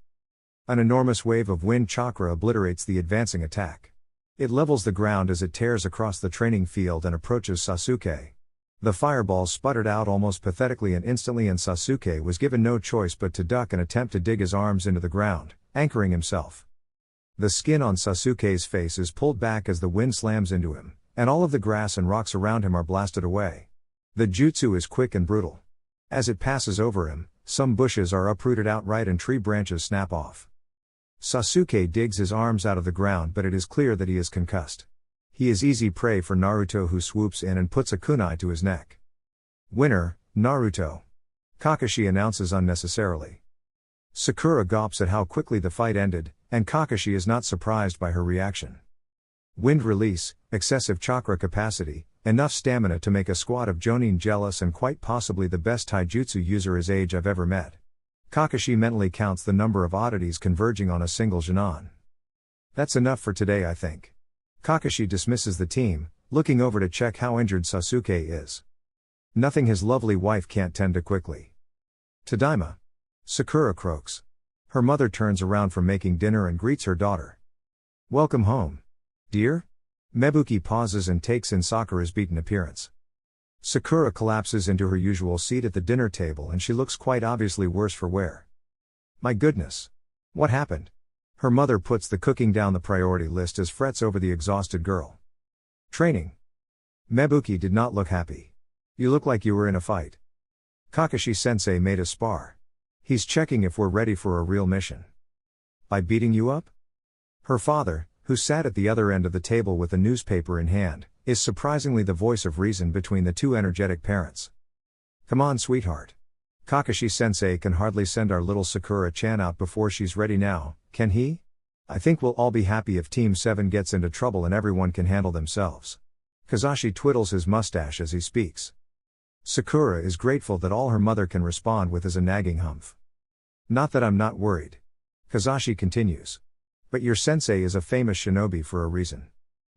An enormous wave of wind chakra obliterates the advancing attack. It levels the ground as it tears across the training field and approaches Sasuke. The fireballs sputtered out almost pathetically and instantly and Sasuke was given no choice but to duck and attempt to dig his arms into the ground, anchoring himself. The skin on Sasuke's face is pulled back as the wind slams into him, and all of the grass and rocks around him are blasted away. The jutsu is quick and brutal. As it passes over him, some bushes are uprooted outright and tree branches snap off. Sasuke digs his arms out of the ground but it is clear that he is concussed. He is easy prey for Naruto who swoops in and puts a kunai to his neck. Winner, Naruto. Kakashi announces unnecessarily. Sakura gawps at how quickly the fight ended, and Kakashi is not surprised by her reaction. Wind release, excessive chakra capacity, enough stamina to make a squad of Jonin jealous, and quite possibly the best taijutsu user his age I've ever met. Kakashi mentally counts the number of oddities converging on a single Genin. That's enough for today, I think. Kakashi dismisses the team, looking over to check how injured Sasuke is. Nothing his lovely wife can't tend to quickly. Tadaima. Sakura croaks. Her mother turns around from making dinner and greets her daughter. Welcome home, dear? Mebuki pauses and takes in Sakura's beaten appearance. Sakura collapses into her usual seat at the dinner table, and she looks quite obviously worse for wear. My goodness. What happened? Her mother puts the cooking down the priority list as frets over the exhausted girl. Training. Mebuki did not look happy. You look like you were in a fight. Kakashi-sensei made a spar. He's checking if we're ready for a real mission. By beating you up? Her father, who sat at the other end of the table with a newspaper in hand, is surprisingly the voice of reason between the two energetic parents. Come on, sweetheart. Kakashi-sensei can hardly send our little Sakura-chan out before she's ready now, can he? I think we'll all be happy if Team 7 gets into trouble and everyone can handle themselves. Kazashi twiddles his mustache as he speaks. Sakura is grateful that all her mother can respond with is a nagging humph. Not that I'm not worried. Kazashi continues. But your sensei is a famous shinobi for a reason.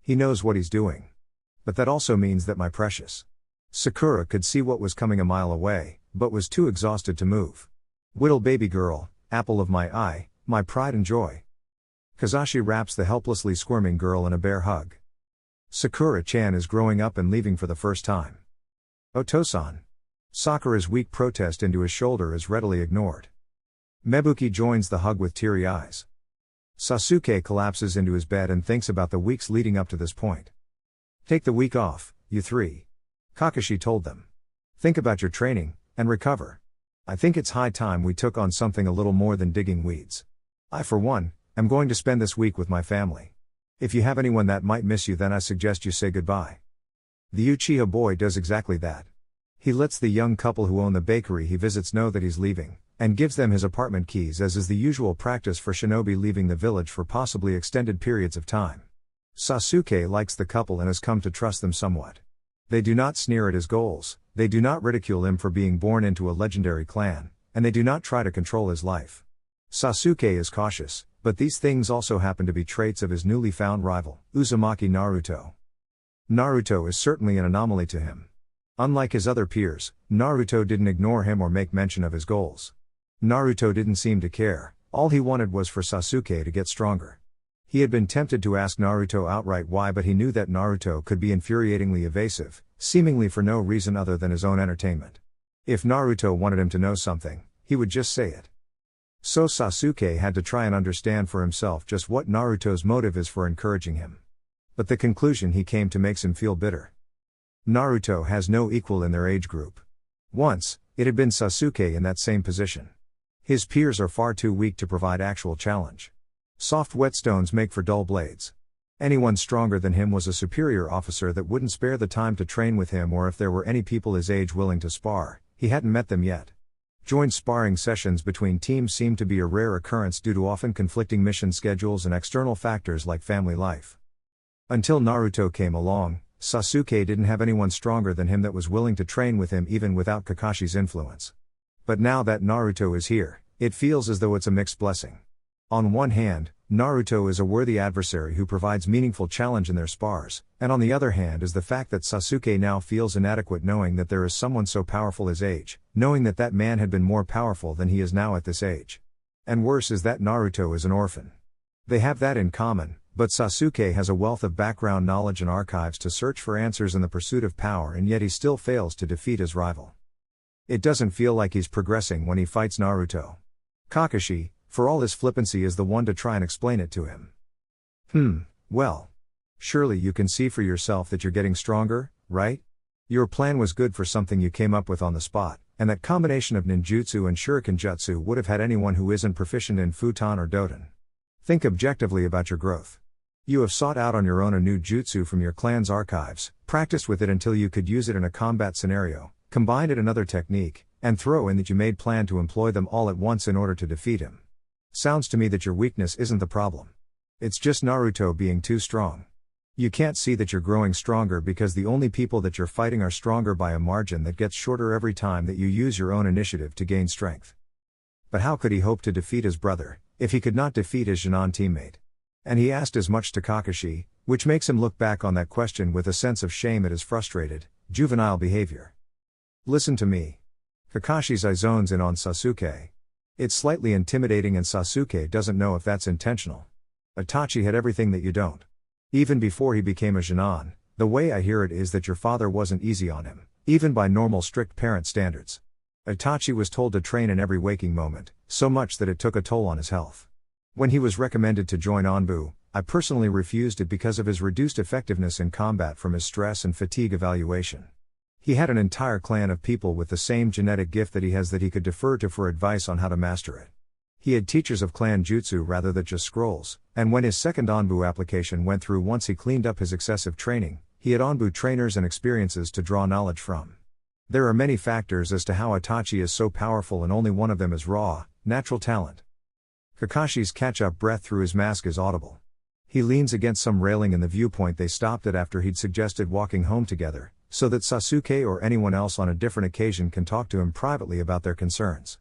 He knows what he's doing. But that also means that my precious Sakura could see what was coming a mile away, but was too exhausted to move. Whittle baby girl, apple of my eye, my pride and joy. Kazashi wraps the helplessly squirming girl in a bear hug. Sakura-chan is growing up and leaving for the first time. Otosan. Sakura's weak protest into his shoulder is readily ignored. Mebuki joins the hug with teary eyes. Sasuke collapses into his bed and thinks about the weeks leading up to this point. Take the week off, you three. Kakashi told them. Think about your training, and recover. I think it's high time we took on something a little more than digging weeds. I, for one, am going to spend this week with my family. If you have anyone that might miss you, then I suggest you say goodbye. The Uchiha boy does exactly that. He lets the young couple who own the bakery he visits know that he's leaving, and gives them his apartment keys, as is the usual practice for shinobi leaving the village for possibly extended periods of time. Sasuke likes the couple and has come to trust them somewhat. They do not sneer at his goals, they do not ridicule him for being born into a legendary clan, and they do not try to control his life. Sasuke is cautious, but these things also happen to be traits of his newly found rival, Uzumaki Naruto. Naruto is certainly an anomaly to him. Unlike his other peers, Naruto didn't ignore him or make mention of his goals. Naruto didn't seem to care, all he wanted was for Sasuke to get stronger. He had been tempted to ask Naruto outright why, but he knew that Naruto could be infuriatingly evasive, seemingly for no reason other than his own entertainment. If Naruto wanted him to know something, he would just say it. So Sasuke had to try and understand for himself just what Naruto's motive is for encouraging him. But the conclusion he came to makes him feel bitter. Naruto has no equal in their age group. Once, it had been Sasuke in that same position. His peers are far too weak to provide actual challenge. Soft whetstones make for dull blades. Anyone stronger than him was a superior officer that wouldn't spare the time to train with him, or if there were any people his age willing to spar, he hadn't met them yet. Joint sparring sessions between teams seemed to be a rare occurrence due to often conflicting mission schedules and external factors like family life. Until Naruto came along, Sasuke didn't have anyone stronger than him that was willing to train with him even without Kakashi's influence. But now that Naruto is here, it feels as though it's a mixed blessing. On one hand, Naruto is a worthy adversary who provides meaningful challenge in their spars, and on the other hand is the fact that Sasuke now feels inadequate knowing that there is someone so powerful his age, knowing that that man had been more powerful than he is now at this age. And worse is that Naruto is an orphan. They have that in common, but Sasuke has a wealth of background knowledge and archives to search for answers in the pursuit of power, and yet he still fails to defeat his rival. It doesn't feel like he's progressing when he fights Naruto. Kakashi, for all his flippancy, is the one to try and explain it to him. Well. Surely you can see for yourself that you're getting stronger, right? Your plan was good for something you came up with on the spot, and that combination of ninjutsu and shuriken jutsu would have had anyone who isn't proficient in futon or doten. Think objectively about your growth. You have sought out on your own a new jutsu from your clan's archives, practiced with it until you could use it in a combat scenario, combined it another technique, and throw in that you made plan to employ them all at once in order to defeat him. Sounds to me that your weakness isn't the problem. It's just Naruto being too strong. You can't see that you're growing stronger because the only people that you're fighting are stronger by a margin that gets shorter every time that you use your own initiative to gain strength. But how could he hope to defeat his brother, if he could not defeat his Jinan teammate? And he asked as much to Kakashi, which makes him look back on that question with a sense of shame at his frustrated, juvenile behavior. Listen to me. Kakashi's eye zones in on Sasuke. It's slightly intimidating and Sasuke doesn't know if that's intentional. Itachi had everything that you don't. Even before he became a Jinan, the way I hear it is that your father wasn't easy on him, even by normal strict parent standards. Itachi was told to train in every waking moment, so much that it took a toll on his health. When he was recommended to join Anbu, I personally refused it because of his reduced effectiveness in combat from his stress and fatigue evaluation. He had an entire clan of people with the same genetic gift that he has that he could defer to for advice on how to master it. He had teachers of clan jutsu rather than just scrolls, and when his second Anbu application went through once he cleaned up his excessive training, he had Anbu trainers and experiences to draw knowledge from. There are many factors as to how Itachi is so powerful and only one of them is raw, natural talent. Kakashi's catch-up breath through his mask is audible. He leans against some railing in the viewpoint they stopped at after he'd suggested walking home together, so that Sasuke or anyone else on a different occasion can talk to him privately about their concerns.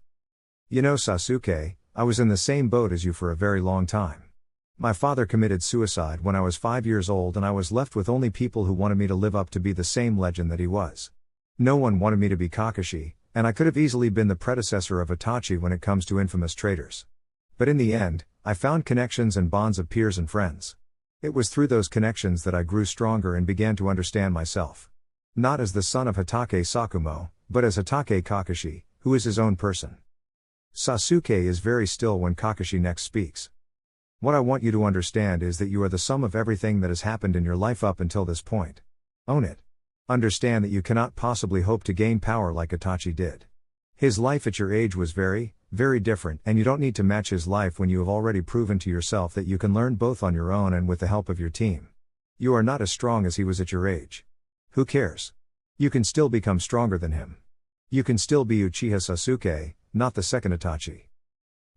You know Sasuke, I was in the same boat as you for a very long time. My father committed suicide when I was 5 years old and I was left with only people who wanted me to live up to be the same legend that he was. No one wanted me to be Kakashi, and I could have easily been the predecessor of Itachi when it comes to infamous traitors. But in the end, I found connections and bonds of peers and friends. It was through those connections that I grew stronger and began to understand myself. Not as the son of Hatake Sakumo, but as Hatake Kakashi, who is his own person. Sasuke is very still when Kakashi next speaks. What I want you to understand is that you are the sum of everything that has happened in your life up until this point. Own it. Understand that you cannot possibly hope to gain power like Itachi did. His life at your age was very, very different, and you don't need to match his life when you have already proven to yourself that you can learn both on your own and with the help of your team. You are not as strong as he was at your age. Who cares? You can still become stronger than him. You can still be Uchiha Sasuke, not the second Itachi.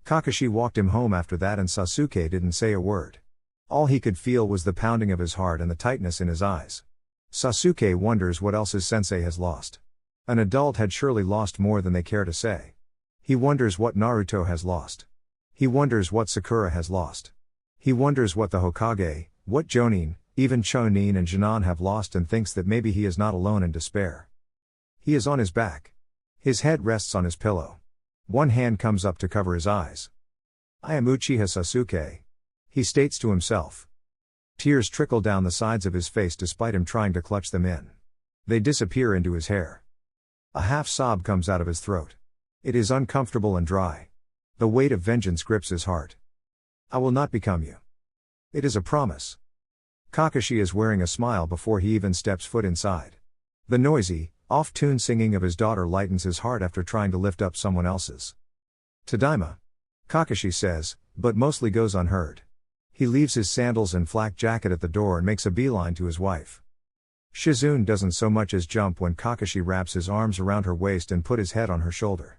Kakashi walked him home after that and Sasuke didn't say a word. All he could feel was the pounding of his heart and the tightness in his eyes. Sasuke wonders what else his sensei has lost. An adult had surely lost more than they care to say. He wonders what Naruto has lost. He wonders what Sakura has lost. He wonders what the Hokage, what Jonin, even Chunin and Jinan have lost and thinks that maybe he is not alone in despair. He is on his back. His head rests on his pillow. One hand comes up to cover his eyes. I am Uchiha Sasuke, he states to himself. Tears trickle down the sides of his face despite him trying to clutch them in. They disappear into his hair. A half sob comes out of his throat. It is uncomfortable and dry. The weight of vengeance grips his heart. I will not become you. It is a promise. Kakashi is wearing a smile before he even steps foot inside. The noisy, off-tune singing of his daughter lightens his heart after trying to lift up someone else's. Tadaima. Kakashi says, but mostly goes unheard. He leaves his sandals and flak jacket at the door and makes a beeline to his wife. Shizune doesn't so much as jump when Kakashi wraps his arms around her waist and put his head on her shoulder.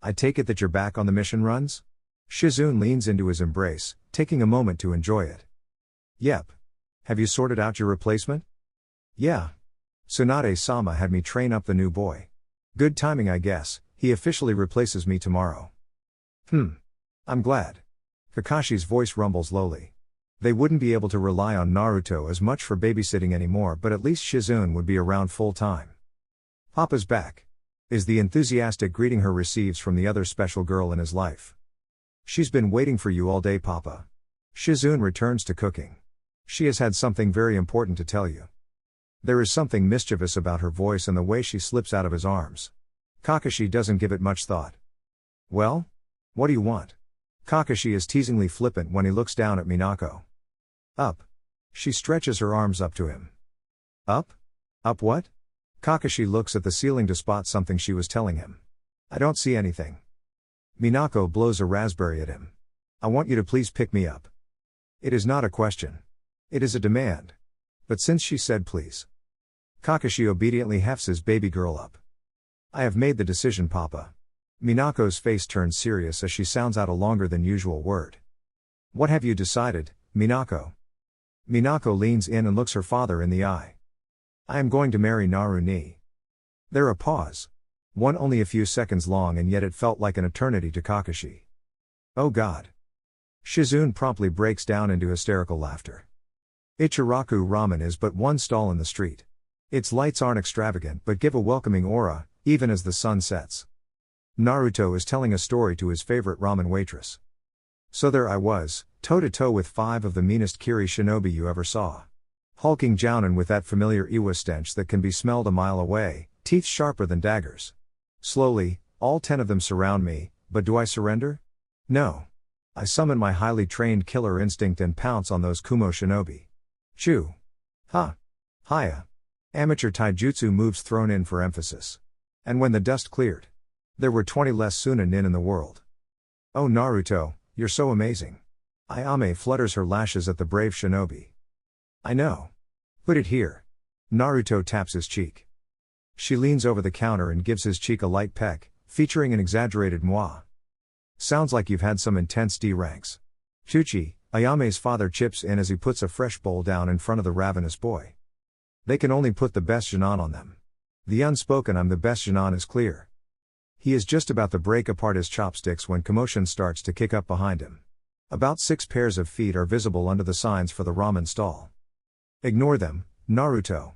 I take it that you're back on the mission runs? Shizune leans into his embrace, taking a moment to enjoy it. Yep. Have you sorted out your replacement? Yeah. Tsunade-sama had me train up the new boy. Good timing I guess, he officially replaces me tomorrow. I'm glad. Kakashi's voice rumbles lowly. They wouldn't be able to rely on Naruto as much for babysitting anymore, but at least Shizune would be around full time. Papa's back, is the enthusiastic greeting her receives from the other special girl in his life. She's been waiting for you all day, Papa. Shizune returns to cooking. She has had something very important to tell you. There is something mischievous about her voice and the way she slips out of his arms. Kakashi doesn't give it much thought. Well? What do you want? Kakashi is teasingly flippant when he looks down at Minako. Up. She stretches her arms up to him. Up? Up what? Kakashi looks at the ceiling to spot something she was telling him. I don't see anything. Minako blows a raspberry at him. I want you to please pick me up. It is not a question. It is a demand. But since she said please. Kakashi obediently hefts his baby girl up. I have made the decision, Papa. Minako's face turns serious as she sounds out a longer than usual word. What have you decided, Minako? Minako leans in and looks her father in the eye. I am going to marry Naru. There a pause. One only a few seconds long, and yet it felt like an eternity to Kakashi. Oh God. Shizune promptly breaks down into hysterical laughter. Ichiraku Ramen is but one stall in the street. Its lights aren't extravagant but give a welcoming aura, even as the sun sets. Naruto is telling a story to his favorite ramen waitress. So there I was, toe-to-toe with 5 of the meanest Kiri shinobi you ever saw. Hulking Jounin with that familiar Iwa stench that can be smelled a mile away, teeth sharper than daggers. Slowly, all 10 of them surround me, but do I surrender? No. I summon my highly trained killer instinct and pounce on those Kumo shinobi. Chew. Ha. Haya. Amateur taijutsu moves thrown in for emphasis. And when the dust cleared, there were 20 less Sunanin in the world. Oh Naruto, you're so amazing. Ayame flutters her lashes at the brave shinobi. I know. Put it here. Naruto taps his cheek. She leans over the counter and gives his cheek a light peck, featuring an exaggerated moi. Sounds like you've had some intense D-ranks. Chuchi, Ayame's father chips in as he puts a fresh bowl down in front of the ravenous boy. They can only put the best Jinan on them. The unspoken I'm the best Jinan is clear. He is just about to break apart his chopsticks when commotion starts to kick up behind him. About 6 pairs of feet are visible under the signs for the ramen stall. Ignore them, Naruto.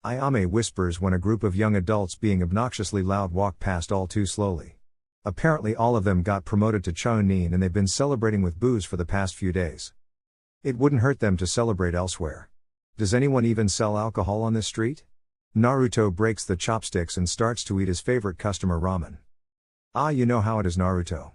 Ayame whispers when a group of young adults being obnoxiously loud walk past all too slowly. Apparently all of them got promoted to Chonin and they've been celebrating with booze for the past few days. It wouldn't hurt them to celebrate elsewhere. Does anyone even sell alcohol on this street? Naruto breaks the chopsticks and starts to eat his favorite customer ramen. Ah, you know how it is, Naruto.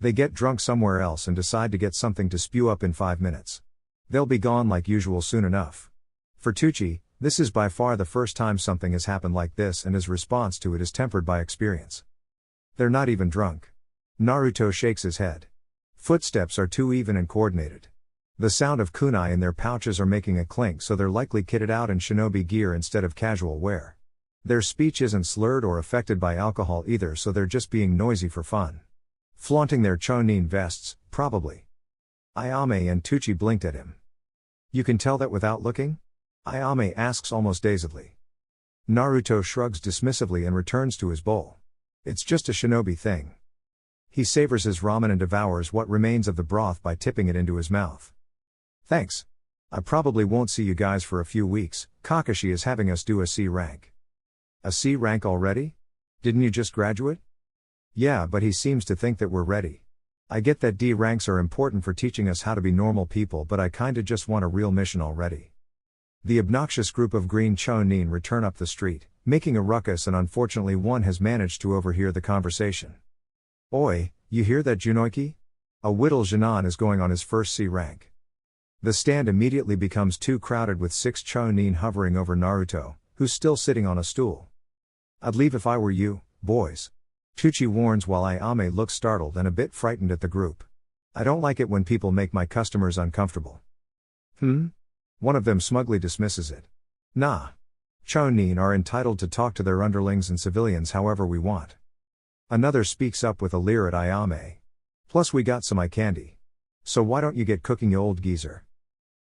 They get drunk somewhere else and decide to get something to spew up in 5 minutes. They'll be gone like usual soon enough. For Tucci, this is by far the first time something has happened like this, and his response to it is tempered by experience. They're not even drunk. Naruto shakes his head. Footsteps are too even and coordinated. The sound of kunai in their pouches are making a clink, so they're likely kitted out in shinobi gear instead of casual wear. Their speech isn't slurred or affected by alcohol either, so they're just being noisy for fun. Flaunting their chonin vests, probably. Ayame and Tucci blinked at him. You can tell that without looking? Ayame asks almost dazedly. Naruto shrugs dismissively and returns to his bowl. It's just a shinobi thing. He savors his ramen and devours what remains of the broth by tipping it into his mouth. Thanks. I probably won't see you guys for a few weeks. Kakashi is having us do a C rank. A C rank already? Didn't you just graduate? Yeah, but he seems to think that we're ready. I get that D ranks are important for teaching us how to be normal people, but I kinda just want a real mission already. The obnoxious group of green chonin return up the street, making a ruckus, and unfortunately one has managed to overhear the conversation. Oi, you hear that, Junoiki? A whittle Jinan is going on his first C rank. The stand immediately becomes too crowded with 6 chonin hovering over Naruto, who's still sitting on a stool. I'd leave if I were you, boys. Tucci warns while Ayame looks startled and a bit frightened at the group. I don't like it when people make my customers uncomfortable. One of them smugly dismisses it. Nah. Chonin are entitled to talk to their underlings and civilians however we want. Another speaks up with a leer at Ayame. Plus we got some eye candy. So why don't you get cooking, you old geezer?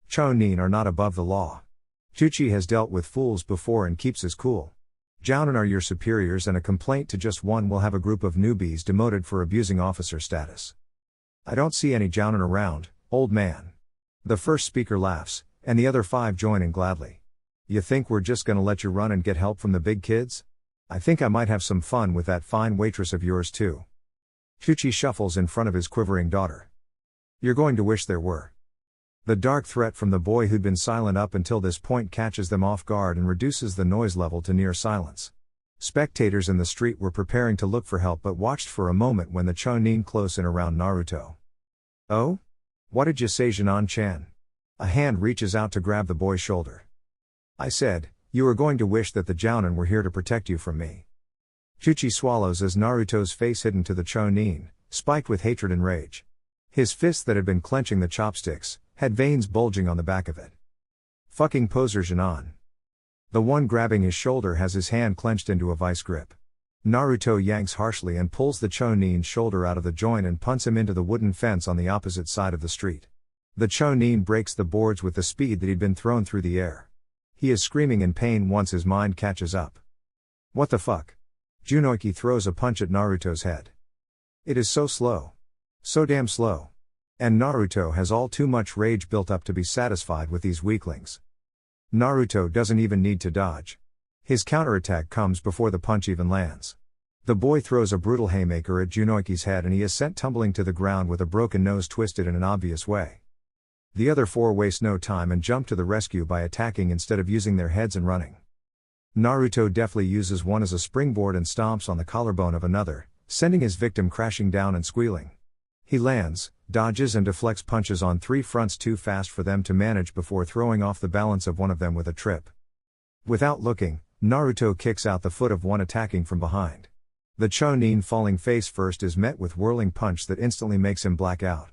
Chonin are not above the law. Tucci has dealt with fools before and keeps his cool. Jounin are your superiors, and a complaint to just one will have a group of newbies demoted for abusing officer status. I don't see any Jounin around, old man. The first speaker laughs, and the other 5 join in gladly. You think we're just gonna let you run and get help from the big kids? I think I might have some fun with that fine waitress of yours too. Tucci shuffles in front of his quivering daughter. You're going to wish there were. The dark threat from the boy who'd been silent up until this point catches them off guard and reduces the noise level to near silence. Spectators in the street were preparing to look for help but watched for a moment when the chonin close in around Naruto. Oh? What did you say, Jinan-chan? A hand reaches out to grab the boy's shoulder. I said, you are going to wish that the Jounin were here to protect you from me. Tucci swallows as Naruto's face hidden to the chonin, spiked with hatred and rage. His fist that had been clenching the chopsticks had veins bulging on the back of it. Fucking poser Jinan. The one grabbing his shoulder has his hand clenched into a vice grip. Naruto yanks harshly and pulls the chonin's shoulder out of the joint and punts him into the wooden fence on the opposite side of the street. The Chonin breaks the boards with the speed that he'd been thrown through the air. He is screaming in pain once his mind catches up. What the fuck? Junoiki throws a punch at Naruto's head. It is so slow. So damn slow. And Naruto has all too much rage built up to be satisfied with these weaklings. Naruto doesn't even need to dodge. His counterattack comes before the punch even lands. The boy throws a brutal haymaker at Junoiki's head and he is sent tumbling to the ground with a broken nose twisted in an obvious way. The other four waste no time and jump to the rescue by attacking instead of using their heads and running. Naruto deftly uses one as a springboard and stomps on the collarbone of another, sending his victim crashing down and squealing. He lands, dodges and deflects punches on three fronts too fast for them to manage before throwing off the balance of one of them with a trip. Without looking, Naruto kicks out the foot of one attacking from behind. The Chonin falling face first is met with whirling punch that instantly makes him black out.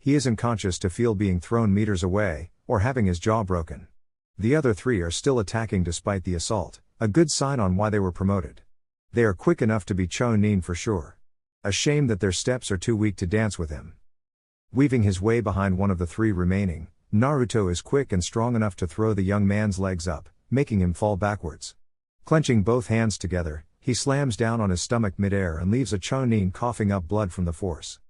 He isn't conscious to feel being thrown meters away, or having his jaw broken. The other three are still attacking despite the assault, a good sign on why they were promoted. They are quick enough to be Chonin for sure. A shame that their steps are too weak to dance with him. Weaving his way behind one of the three remaining, Naruto is quick and strong enough to throw the young man's legs up, making him fall backwards. Clenching both hands together, he slams down on his stomach midair and leaves a Chonin coughing up blood from the force.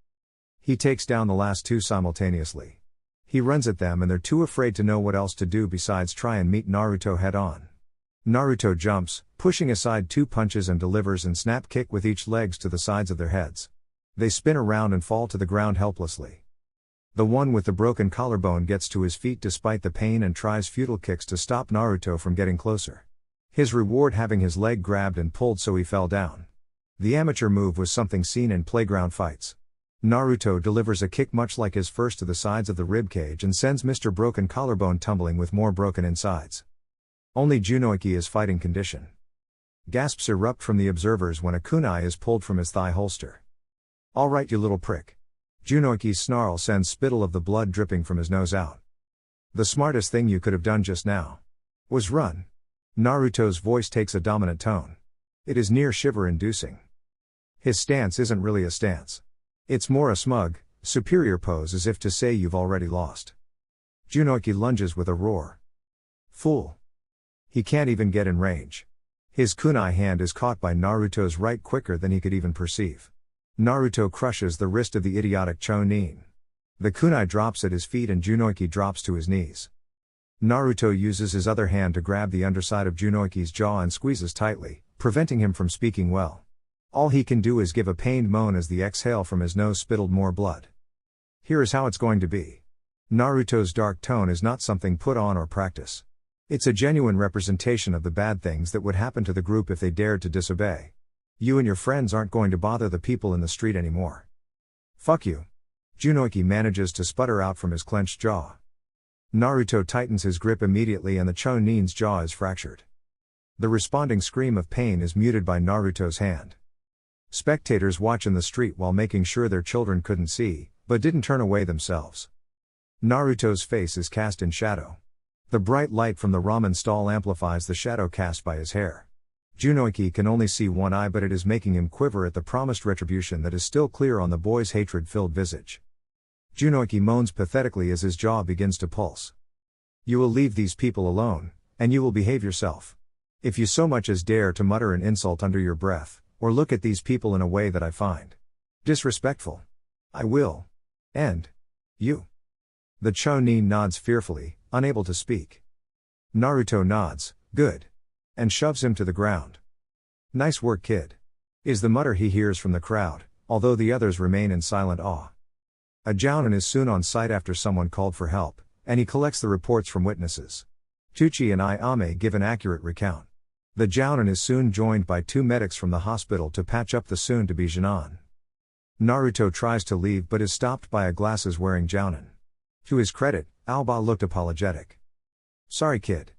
He takes down the last two simultaneously. He runs at them and they're too afraid to know what else to do besides try and meet Naruto head on. Naruto jumps, pushing aside two punches and delivers an snap kick with each legs to the sides of their heads. They spin around and fall to the ground helplessly. The one with the broken collarbone gets to his feet despite the pain and tries futile kicks to stop Naruto from getting closer. His reward having his leg grabbed and pulled so he fell down. The amateur move was something seen in playground fights. Naruto delivers a kick much like his first to the sides of the ribcage and sends Mr. Broken Collarbone tumbling with more broken insides. Only Junoiki is fighting condition. Gasps erupt from the observers when a kunai is pulled from his thigh holster. Alright you little prick. Junoiki's snarl sends spittle of the blood dripping from his nose out. The smartest thing you could have done just now was run. Naruto's voice takes a dominant tone. It is near shiver-inducing. His stance isn't really a stance. It's more a smug, superior pose as if to say you've already lost. Junoiki lunges with a roar. Fool. He can't even get in range. His kunai hand is caught by Naruto's right quicker than he could even perceive. Naruto crushes the wrist of the idiotic Chonin. The kunai drops at his feet and Junoiki drops to his knees. Naruto uses his other hand to grab the underside of Junoiki's jaw and squeezes tightly, preventing him from speaking well. All he can do is give a pained moan as the exhale from his nose spittled more blood. Here is how it's going to be. Naruto's dark tone is not something put on or practice. It's a genuine representation of the bad things that would happen to the group if they dared to disobey. You and your friends aren't going to bother the people in the street anymore. Fuck you. Junoiki manages to sputter out from his clenched jaw. Naruto tightens his grip immediately and the Chonin's jaw is fractured. The responding scream of pain is muted by Naruto's hand. Spectators watch in the street while making sure their children couldn't see, but didn't turn away themselves. Naruto's face is cast in shadow. The bright light from the ramen stall amplifies the shadow cast by his hair. Junoiki can only see one eye but it is making him quiver at the promised retribution that is still clear on the boy's hatred-filled visage. Junoiki moans pathetically as his jaw begins to pulse. You will leave these people alone, and you will behave yourself. If you so much as dare to mutter an insult under your breath, or look at these people in a way that I find disrespectful, I will end you. The Chonin nods fearfully, unable to speak. Naruto nods, good, and shoves him to the ground. Nice work, kid, is the mutter he hears from the crowd, although the others remain in silent awe. A Jounin is soon on site after someone called for help, and he collects the reports from witnesses. Tucci and Ayame give an accurate recount. The Jounin is soon joined by two medics from the hospital to patch up the soon-to-be Jinan. Naruto tries to leave but is stopped by a glasses-wearing Jounin. To his credit, Aoba looked apologetic. Sorry kid.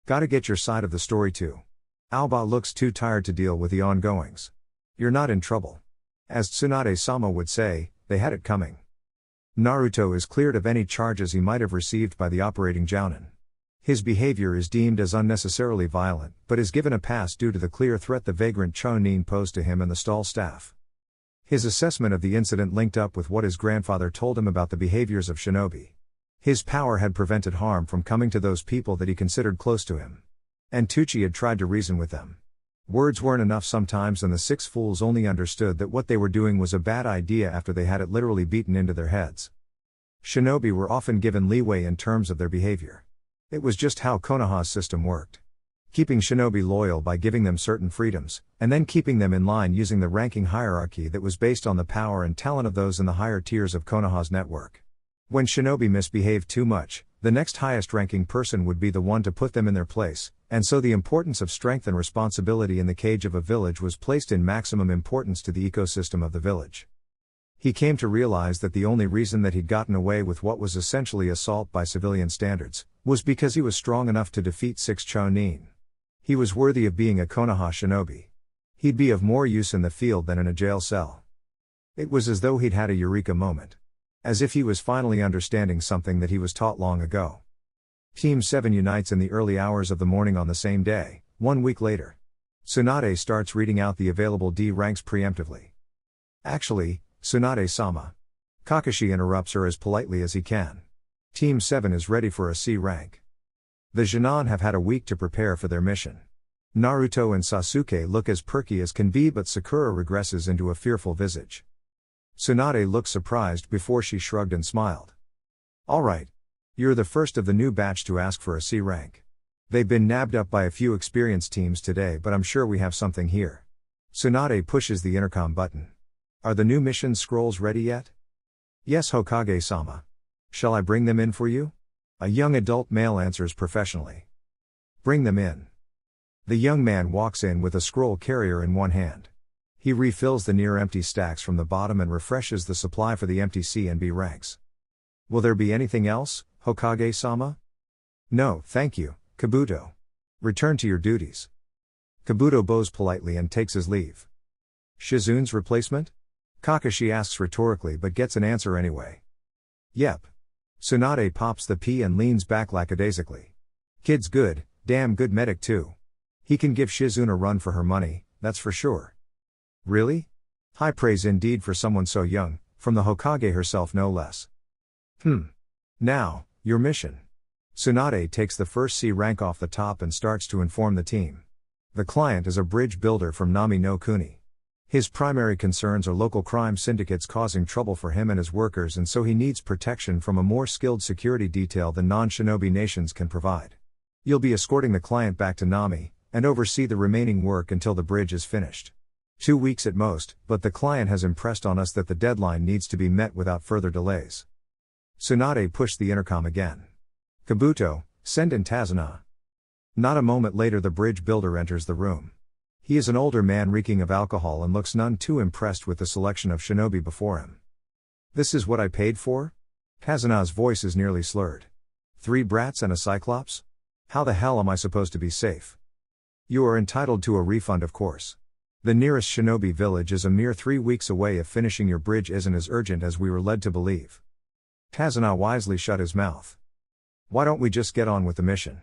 Gotta get your side of the story too. Aoba looks too tired to deal with the ongoings. You're not in trouble. As Tsunade-sama would say, they had it coming. Naruto is cleared of any charges he might have received by the operating Jounin. His behavior is deemed as unnecessarily violent, but is given a pass due to the clear threat the vagrant Chonin posed to him and the stall staff. His assessment of the incident linked up with what his grandfather told him about the behaviors of shinobi. His power had prevented harm from coming to those people that he considered close to him. And Tucci had tried to reason with them. Words weren't enough sometimes, and the six fools only understood that what they were doing was a bad idea after they had it literally beaten into their heads. Shinobi were often given leeway in terms of their behavior. It was just how Konoha's system worked. Keeping shinobi loyal by giving them certain freedoms, and then keeping them in line using the ranking hierarchy that was based on the power and talent of those in the higher tiers of Konoha's network. When shinobi misbehaved too much, the next highest ranking person would be the one to put them in their place, and so the importance of strength and responsibility in the cage of a village was placed in maximum importance to the ecosystem of the village. He came to realize that the only reason that he'd gotten away with what was essentially assault by civilian standards, was because he was strong enough to defeat 6 Chunin. He was worthy of being a Konoha shinobi. He'd be of more use in the field than in a jail cell. It was as though he'd had a eureka moment. As if he was finally understanding something that he was taught long ago. Team 7 unites in the early hours of the morning on the same day, 1 week later. Tsunade starts reading out the available D ranks preemptively. Actually, Tsunade-sama. Kakashi interrupts her as politely as he can. Team 7 is ready for a C rank. The Genin have had a week to prepare for their mission. Naruto and Sasuke look as perky as can be, but Sakura regresses into a fearful visage. Tsunade looked surprised before she shrugged and smiled. Alright. You're the first of the new batch to ask for a C rank. They've been nabbed up by a few experienced teams today, but I'm sure we have something here. Tsunade pushes the intercom button. Are the new mission scrolls ready yet? Yes, Hokage-sama. Shall I bring them in for you? A young adult male answers professionally. Bring them in. The young man walks in with a scroll carrier in one hand. He refills the near-empty stacks from the bottom and refreshes the supply for the empty C and B ranks. Will there be anything else, Hokage-sama? No, thank you, Kabuto. Return to your duties. Kabuto bows politely and takes his leave. Shizune's replacement? Kakashi asks rhetorically but gets an answer anyway. Yep. Tsunade pops the P and leans back lackadaisically. Kid's good, damn good medic too. He can give Shizune a run for her money, that's for sure. Really? High praise indeed for someone so young, from the Hokage herself no less. Now, your mission. Tsunade takes the first C rank off the top and starts to inform the team. The client is a bridge builder from Nami no Kuni. His primary concerns are local crime syndicates causing trouble for him and his workers, and so he needs protection from a more skilled security detail than non-shinobi nations can provide. You'll be escorting the client back to Nami, and oversee the remaining work until the bridge is finished. 2 weeks at most, but the client has impressed on us that the deadline needs to be met without further delays. Tsunade pushed the intercom again. Kabuto, send in Tazuna. Not a moment later the bridge builder enters the room. He is an older man reeking of alcohol and looks none too impressed with the selection of shinobi before him. This is what I paid for? Tazuna's voice is nearly slurred. 3 brats and a cyclops? How the hell am I supposed to be safe? You are entitled to a refund, of course. The nearest shinobi village is a mere 3 weeks away if finishing your bridge isn't as urgent as we were led to believe. Tazuna wisely shut his mouth. Why don't we just get on with the mission?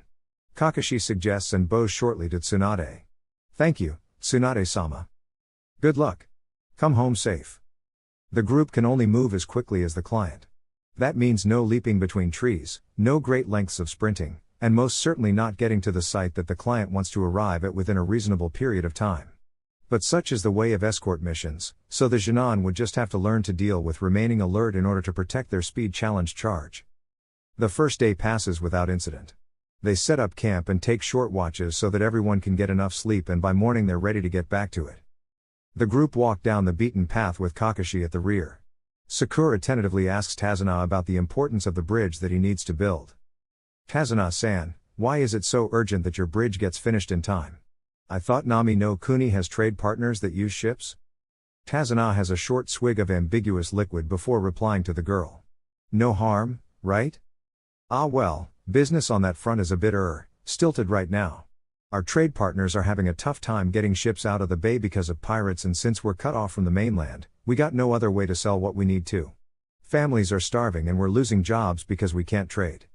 Kakashi suggests and bows shortly to Tsunade. Thank you, Tsunade-sama. Good luck. Come home safe. The group can only move as quickly as the client. That means no leaping between trees, no great lengths of sprinting, and most certainly not getting to the site that the client wants to arrive at within a reasonable period of time. But such is the way of escort missions, so the Genin would just have to learn to deal with remaining alert in order to protect their speed challenge charge. The first day passes without incident. They set up camp and take short watches so that everyone can get enough sleep, and by morning they're ready to get back to it. The group walk down the beaten path with Kakashi at the rear. Sakura tentatively asks Tazuna about the importance of the bridge that he needs to build. Tazuna-san, why is it so urgent that your bridge gets finished in time? I thought Nami no Kuni has trade partners that use ships? Tazuna has a short swig of ambiguous liquid before replying to the girl. No harm, right? Ah well, business on that front is a bit stilted right now. Our trade partners are having a tough time getting ships out of the bay because of pirates, and since we're cut off from the mainland, we got no other way to sell what we need to. Families are starving and we're losing jobs because we can't trade.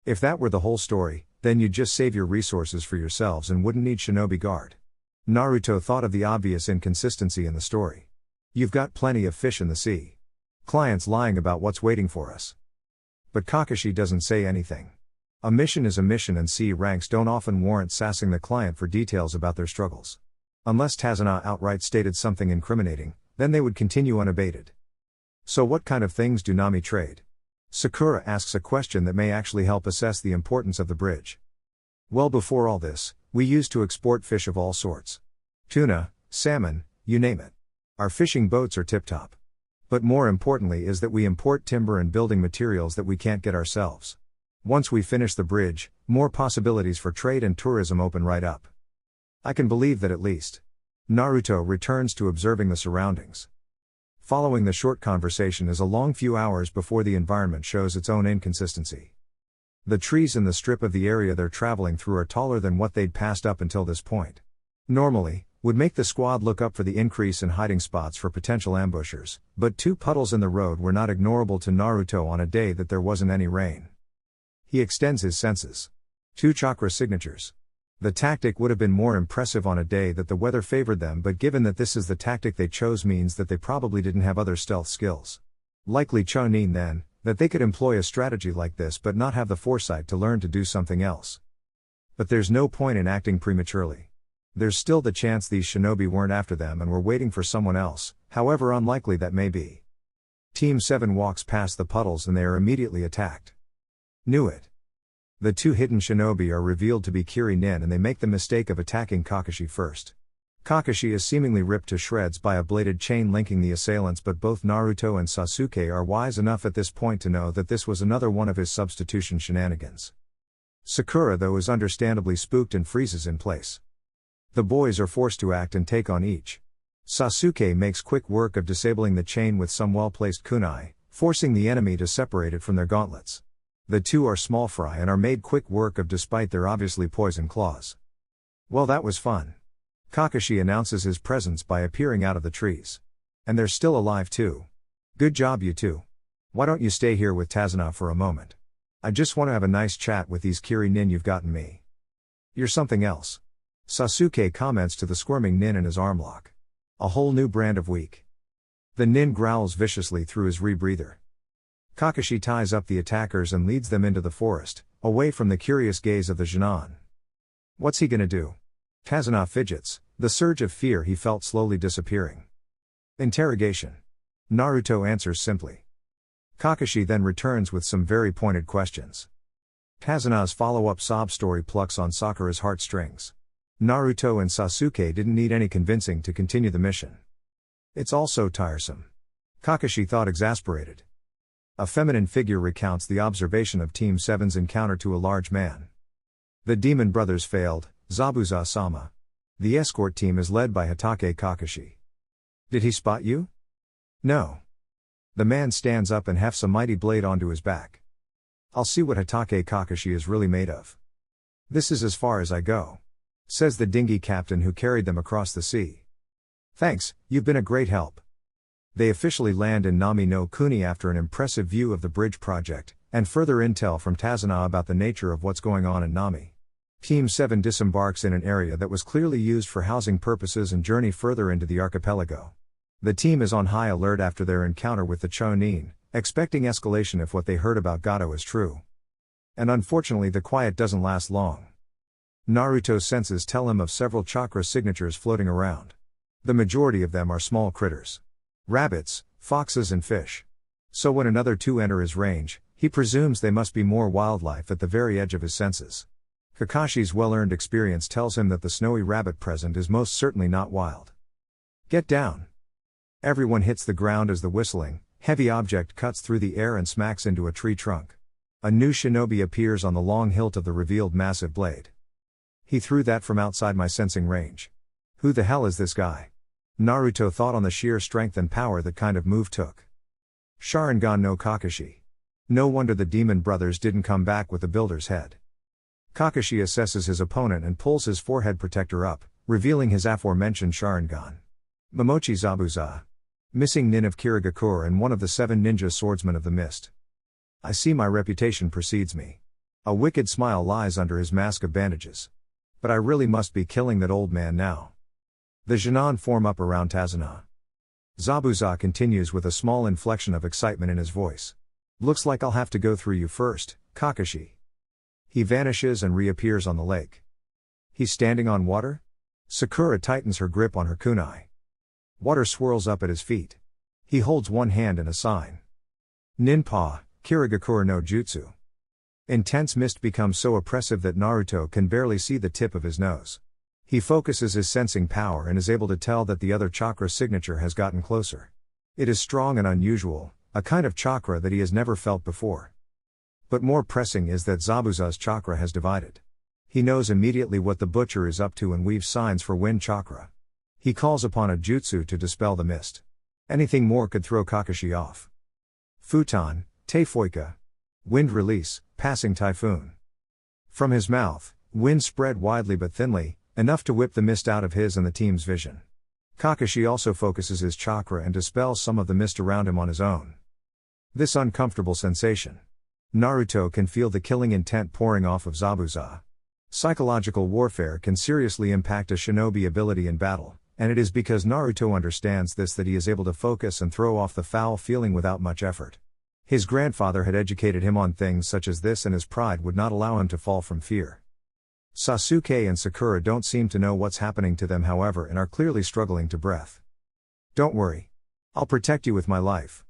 If that were the whole story, then you'd just save your resources for yourselves and wouldn't need shinobi guard. Naruto thought of the obvious inconsistency in the story. You've got plenty of fish in the sea. Clients lying about what's waiting for us. But Kakashi doesn't say anything. A mission is a mission, and C ranks don't often warrant sassing the client for details about their struggles. Unless Tazuna outright stated something incriminating, then they would continue unabated. So what kind of things do Nami trade? Sakura asks a question that may actually help assess the importance of the bridge. Well, before all this, we used to export fish of all sorts. Tuna, salmon, you name it. Our fishing boats are tip-top. But more importantly is that we import timber and building materials that we can't get ourselves. Once we finish the bridge, more possibilities for trade and tourism open right up. I can believe that at least. Naruto returns to observing the surroundings. Following the short conversation is a long few hours before the environment shows its own inconsistency. The trees in the strip of the area they're traveling through are taller than what they'd passed up until this point. Normally, would make the squad look up for the increase in hiding spots for potential ambushers, but 2 puddles in the road were not ignorable to Naruto on a day that there wasn't any rain. He extends his senses. 2 chakra signatures. The tactic would have been more impressive on a day that the weather favored them, but given that this is the tactic they chose means that they probably didn't have other stealth skills. Likely Chonin then, that they could employ a strategy like this but not have the foresight to learn to do something else. But there's no point in acting prematurely. There's still the chance these shinobi weren't after them and were waiting for someone else, however unlikely that may be. Team 7 walks past the puddles and they are immediately attacked. Knew it. The 2 hidden shinobi are revealed to be Kiri-nin and they make the mistake of attacking Kakashi first. Kakashi is seemingly ripped to shreds by a bladed chain linking the assailants, but both Naruto and Sasuke are wise enough at this point to know that this was another one of his substitution shenanigans. Sakura though is understandably spooked and freezes in place. The boys are forced to act and take on each. Sasuke makes quick work of disabling the chain with some well-placed kunai, forcing the enemy to separate it from their gauntlets. The 2 are small fry and are made quick work of despite their obviously poison claws. Well, that was fun. Kakashi announces his presence by appearing out of the trees. And they're still alive too. Good job you 2. Why don't you stay here with Tazuna for a moment? I just want to have a nice chat with these Kiri-nin you've gotten me. You're something else. Sasuke comments to the squirming nin in his armlock. A whole new brand of weak. The nin growls viciously through his rebreather. Kakashi ties up the attackers and leads them into the forest, away from the curious gaze of the Genin. What's he gonna do? Tazuna fidgets, the surge of fear he felt slowly disappearing. Interrogation. Naruto answers simply. Kakashi then returns with some very pointed questions. Tazuna's follow-up sob story plucks on Sakura's heartstrings. Naruto and Sasuke didn't need any convincing to continue the mission. It's all so tiresome. Kakashi thought, exasperated. A feminine figure recounts the observation of Team 7's encounter to a large man. The demon brothers failed, Zabuza-sama. The escort team is led by Hatake Kakashi. Did he spot you? No. The man stands up and hefts a mighty blade onto his back. I'll see what Hatake Kakashi is really made of. This is as far as I go, says the dinghy captain who carried them across the sea. Thanks, you've been a great help. They officially land in Nami no Kuni after an impressive view of the bridge project, and further intel from Tazuna about the nature of what's going on in Nami. Team 7 disembarks in an area that was clearly used for housing purposes and journey further into the archipelago. The team is on high alert after their encounter with the Chonin, expecting escalation if what they heard about Gato is true. And unfortunately the quiet doesn't last long. Naruto's senses tell him of several chakra signatures floating around. The majority of them are small critters. Rabbits, foxes and fish. So when another 2 enter his range, he presumes they must be more wildlife at the very edge of his senses. Kakashi's well-earned experience tells him that the snowy rabbit present is most certainly not wild. Get down. Everyone hits the ground as the whistling, heavy object cuts through the air and smacks into a tree trunk. A new shinobi appears on the long hilt of the revealed massive blade. He threw that from outside my sensing range. Who the hell is this guy? Naruto thought on the sheer strength and power that kind of move took. Sharingan no Kakashi. No wonder the demon brothers didn't come back with the builder's head. Kakashi assesses his opponent and pulls his forehead protector up, revealing his aforementioned Sharingan. Momochi Zabuza. Missing nin of Kirigakure and one of the 7 ninja swordsmen of the mist. I see my reputation precedes me. A wicked smile lies under his mask of bandages. But I really must be killing that old man now. The Genin form up around Tazuna. Zabuza continues with a small inflection of excitement in his voice. Looks like I'll have to go through you first, Kakashi. He vanishes and reappears on the lake. He's standing on water? Sakura tightens her grip on her kunai. Water swirls up at his feet. He holds one hand in a sign. Ninpa, Kirigakure no Jutsu. Intense mist becomes so oppressive that Naruto can barely see the tip of his nose. He focuses his sensing power and is able to tell that the other chakra signature has gotten closer. It is strong and unusual, a kind of chakra that he has never felt before. But more pressing is that Zabuza's chakra has divided. He knows immediately what the butcher is up to and weaves signs for wind chakra. He calls upon a jutsu to dispel the mist. Anything more could throw Kakashi off. Futon, Teifoika. Wind release, passing typhoon. From his mouth, wind spread widely but thinly, enough to whip the mist out of his and the team's vision. Kakashi also focuses his chakra and dispels some of the mist around him on his own. This uncomfortable sensation. Naruto can feel the killing intent pouring off of Zabuza. Psychological warfare can seriously impact a shinobi ability in battle, and it is because Naruto understands this that he is able to focus and throw off the foul feeling without much effort. His grandfather had educated him on things such as this and his pride would not allow him to fall from fear. Sasuke and Sakura don't seem to know what's happening to them however and are clearly struggling to breath. Don't worry. I'll protect you with my life.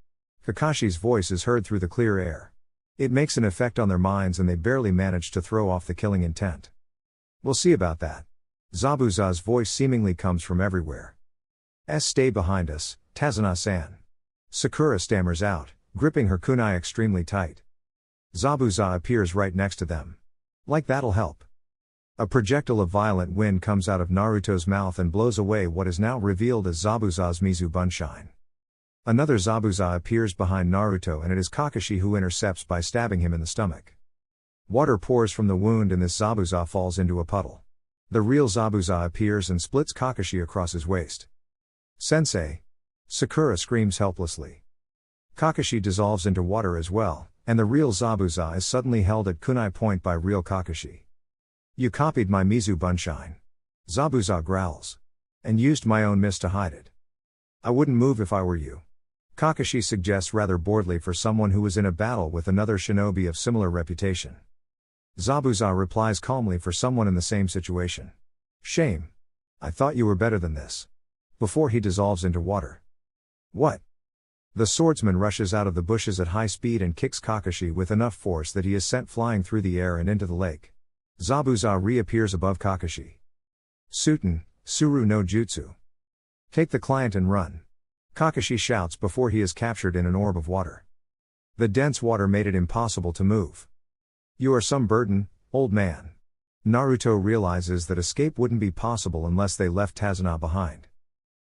Kakashi's voice is heard through the clear air. It makes an effect on their minds and they barely manage to throw off the killing intent. We'll see about that. Zabuza's voice seemingly comes from everywhere. Stay behind us, Tazuna-san. Sakura stammers out, gripping her kunai extremely tight. Zabuza appears right next to them. Like that'll help. A projectile of violent wind comes out of Naruto's mouth and blows away what is now revealed as Zabuza's Mizu Bunshine. Another Zabuza appears behind Naruto and it is Kakashi who intercepts by stabbing him in the stomach. Water pours from the wound and this Zabuza falls into a puddle. The real Zabuza appears and splits Kakashi across his waist. Sensei! Sakura screams helplessly. Kakashi dissolves into water as well, and the real Zabuza is suddenly held at kunai point by real Kakashi. You copied my Mizu Bunshine. Zabuza growls. And used my own mist to hide it. I wouldn't move if I were you. Kakashi suggests rather boredly for someone who was in a battle with another shinobi of similar reputation. Zabuza replies calmly for someone in the same situation. Shame. I thought you were better than this. Before he dissolves into water. What? The swordsman rushes out of the bushes at high speed and kicks Kakashi with enough force that he is sent flying through the air and into the lake. Zabuza reappears above Kakashi. Suten, Suru no Jutsu. Take the client and run. Kakashi shouts before he is captured in an orb of water. The dense water made it impossible to move. You are some burden, old man. Naruto realizes that escape wouldn't be possible unless they left Tazuna behind.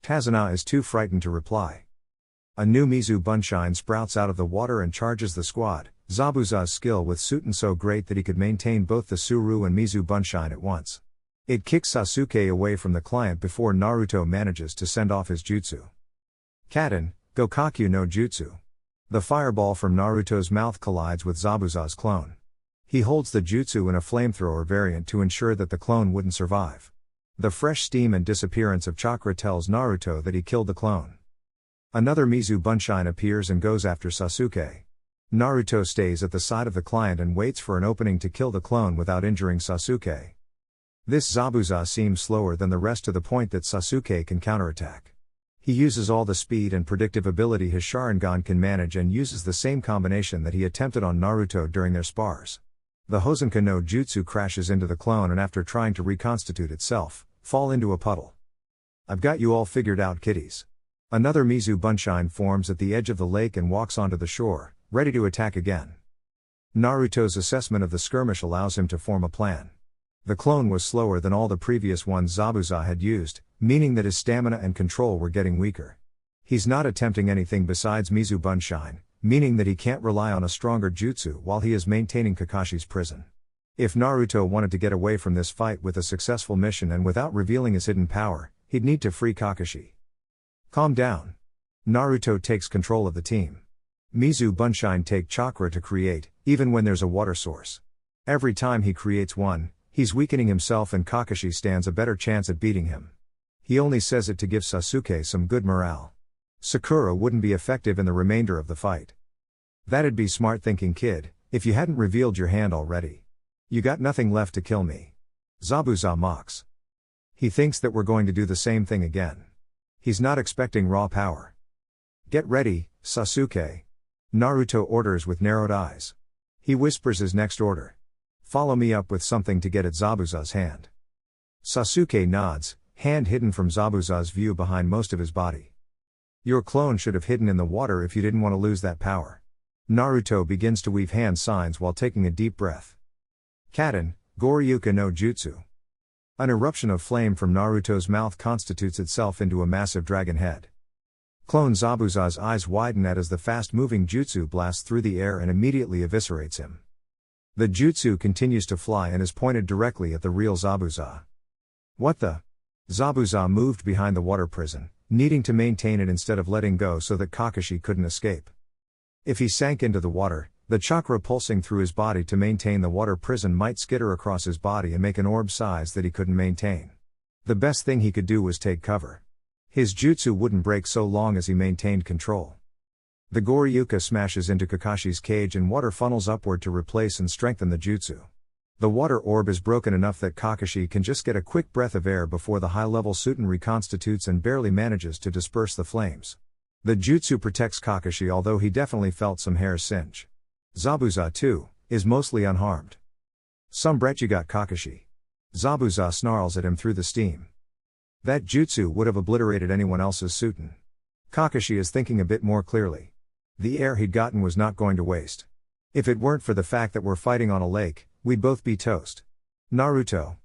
Tazuna is too frightened to reply. A new Mizu Bunshine sprouts out of the water and charges the squad, Zabuza's skill with Suten so great that he could maintain both the Suru and Mizu Bunshine at once. It kicks Sasuke away from the client before Naruto manages to send off his jutsu. Kaden, Gokakyu no Jutsu. The fireball from Naruto's mouth collides with Zabuza's clone. He holds the jutsu in a flamethrower variant to ensure that the clone wouldn't survive. The fresh steam and disappearance of chakra tells Naruto that he killed the clone. Another Mizu Bunshine appears and goes after Sasuke. Naruto stays at the side of the client and waits for an opening to kill the clone without injuring Sasuke. This Zabuza seems slower than the rest to the point that Sasuke can counterattack. He uses all the speed and predictive ability his Sharingan can manage and uses the same combination that he attempted on Naruto during their spars. The Hosenka no Jutsu crashes into the clone and after trying to reconstitute itself, fall into a puddle. I've got you all figured out, kiddies. Another Mizu Bunshine forms at the edge of the lake and walks onto the shore, ready to attack again. Naruto's assessment of the skirmish allows him to form a plan. The clone was slower than all the previous ones Zabuza had used, meaning that his stamina and control were getting weaker. He's not attempting anything besides Mizu Bunshine, meaning that he can't rely on a stronger jutsu while he is maintaining Kakashi's prison. If Naruto wanted to get away from this fight with a successful mission and without revealing his hidden power, he'd need to free Kakashi. Calm down. Naruto takes control of the team. Mizu Bunshine take chakra to create, even when there's a water source. Every time he creates one, he's weakening himself and Kakashi stands a better chance at beating him. He only says it to give Sasuke some good morale. Sakura wouldn't be effective in the remainder of the fight. That'd be smart thinking, kid, if you hadn't revealed your hand already. You got nothing left to kill me. Zabuza mocks. He thinks that we're going to do the same thing again. He's not expecting raw power. Get ready, Sasuke. Naruto orders with narrowed eyes. He whispers his next order. Follow me up with something to get at Zabuza's hand. Sasuke nods, hand hidden from Zabuza's view behind most of his body. Your clone should have hidden in the water if you didn't want to lose that power. Naruto begins to weave hand signs while taking a deep breath. Katen, Goryuka no Jutsu. An eruption of flame from Naruto's mouth constitutes itself into a massive dragon head. Clone Zabuza's eyes widen as the fast-moving jutsu blasts through the air and immediately eviscerates him. The jutsu continues to fly and is pointed directly at the real Zabuza. What the? Zabuza moved behind the water prison, needing to maintain it instead of letting go so that Kakashi couldn't escape. If he sank into the water, the chakra pulsing through his body to maintain the water prison might skitter across his body and make an orb size that he couldn't maintain. The best thing he could do was take cover. His jutsu wouldn't break so long as he maintained control. The Goryuka smashes into Kakashi's cage and water funnels upward to replace and strengthen the jutsu. The water orb is broken enough that Kakashi can just get a quick breath of air before the high-level Suiten reconstitutes and barely manages to disperse the flames. The jutsu protects Kakashi, although he definitely felt some hairs singe. Zabuza, too, is mostly unharmed. Some bret you got, Kakashi. Zabuza snarls at him through the steam. That jutsu would have obliterated anyone else's Suiten. Kakashi is thinking a bit more clearly. The air he'd gotten was not going to waste. If it weren't for the fact that we're fighting on a lake, we'd both be toast. Naruto.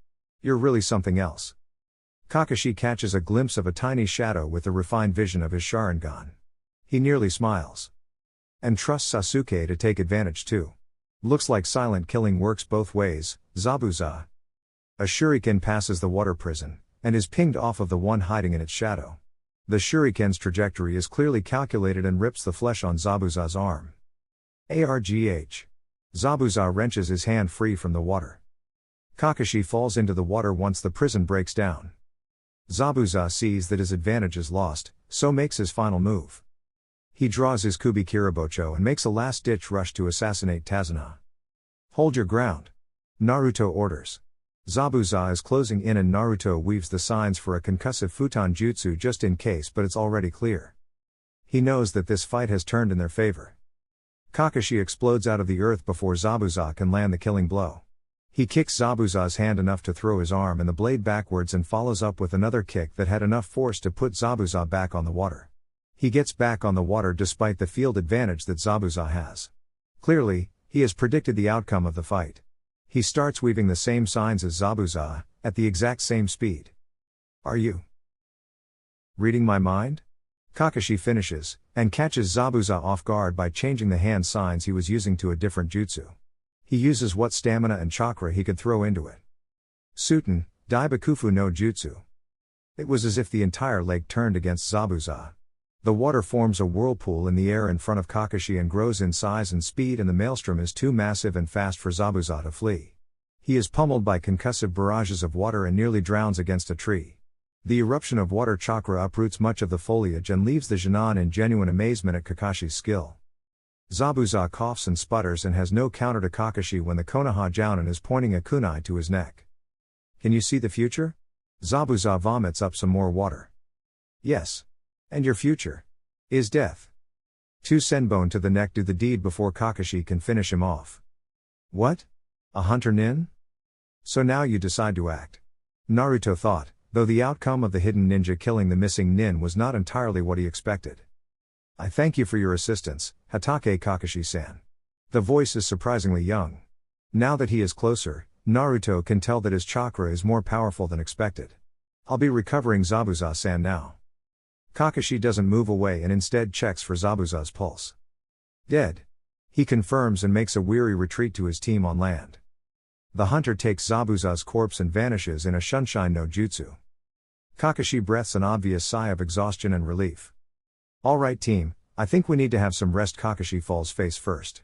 You're really something else. Kakashi catches a glimpse of a tiny shadow with the refined vision of his Sharingan. He nearly smiles. And trusts Sasuke to take advantage too. Looks like silent killing works both ways, Zabuza. A shuriken passes the water prison, and is pinged off of the one hiding in its shadow. The shuriken's trajectory is clearly calculated and rips the flesh on Zabuza's arm. ARGH. Zabuza wrenches his hand free from the water. Kakashi falls into the water once the prison breaks down. Zabuza sees that his advantage is lost, so makes his final move. He draws his Kubi Kiribocho and makes a last-ditch rush to assassinate Tazuna. Hold your ground. Naruto orders. Zabuza is closing in and Naruto weaves the signs for a concussive futon jutsu just in case, but it's already clear. He knows that this fight has turned in their favor. Kakashi explodes out of the earth before Zabuza can land the killing blow. He kicks Zabuza's hand enough to throw his arm and the blade backwards and follows up with another kick that had enough force to put Zabuza back on the water. He gets back on the water despite the field advantage that Zabuza has. Clearly, he has predicted the outcome of the fight. He starts weaving the same signs as Zabuza, at the exact same speed. Are you reading my mind? Kakashi finishes, and catches Zabuza off guard by changing the hand signs he was using to a different jutsu. He uses what stamina and chakra he could throw into it. Suiten, Daibakufu no Jutsu. It was as if the entire lake turned against Zabuza. The water forms a whirlpool in the air in front of Kakashi and grows in size and speed, and the maelstrom is too massive and fast for Zabuza to flee. He is pummeled by concussive barrages of water and nearly drowns against a tree. The eruption of water chakra uproots much of the foliage and leaves the Genin in genuine amazement at Kakashi's skill. Zabuza coughs and sputters and has no counter to Kakashi when the Konoha Jounin is pointing a kunai to his neck. Can you see the future? Zabuza vomits up some more water. Yes. And your future is death. 2 senbon to the neck do the deed before Kakashi can finish him off. What? A hunter nin? So now you decide to act. Naruto thought, though the outcome of the hidden ninja killing the missing nin was not entirely what he expected. I thank you for your assistance, Hatake Kakashi-san. The voice is surprisingly young. Now that he is closer, Naruto can tell that his chakra is more powerful than expected. I'll be recovering Zabuza-san now. Kakashi doesn't move away and instead checks for Zabuza's pulse. Dead. He confirms and makes a weary retreat to his team on land. The hunter takes Zabuza's corpse and vanishes in a Shunshin no Jutsu. Kakashi breathes an obvious sigh of exhaustion and relief. Alright team, I think we need to have some rest. Kakashi falls face first.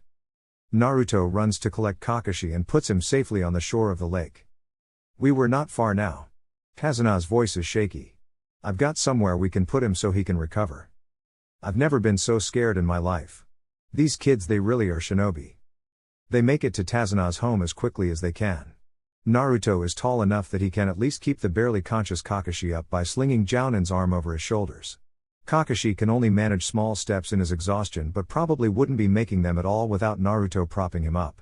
Naruto runs to collect Kakashi and puts him safely on the shore of the lake. We were not far now. Tazuna's voice is shaky. I've got somewhere we can put him so he can recover. I've never been so scared in my life. These kids, they really are shinobi. They make it to Tazuna's home as quickly as they can. Naruto is tall enough that he can at least keep the barely conscious Kakashi up by slinging Jounin's arm over his shoulders. Kakashi can only manage small steps in his exhaustion but probably wouldn't be making them at all without Naruto propping him up.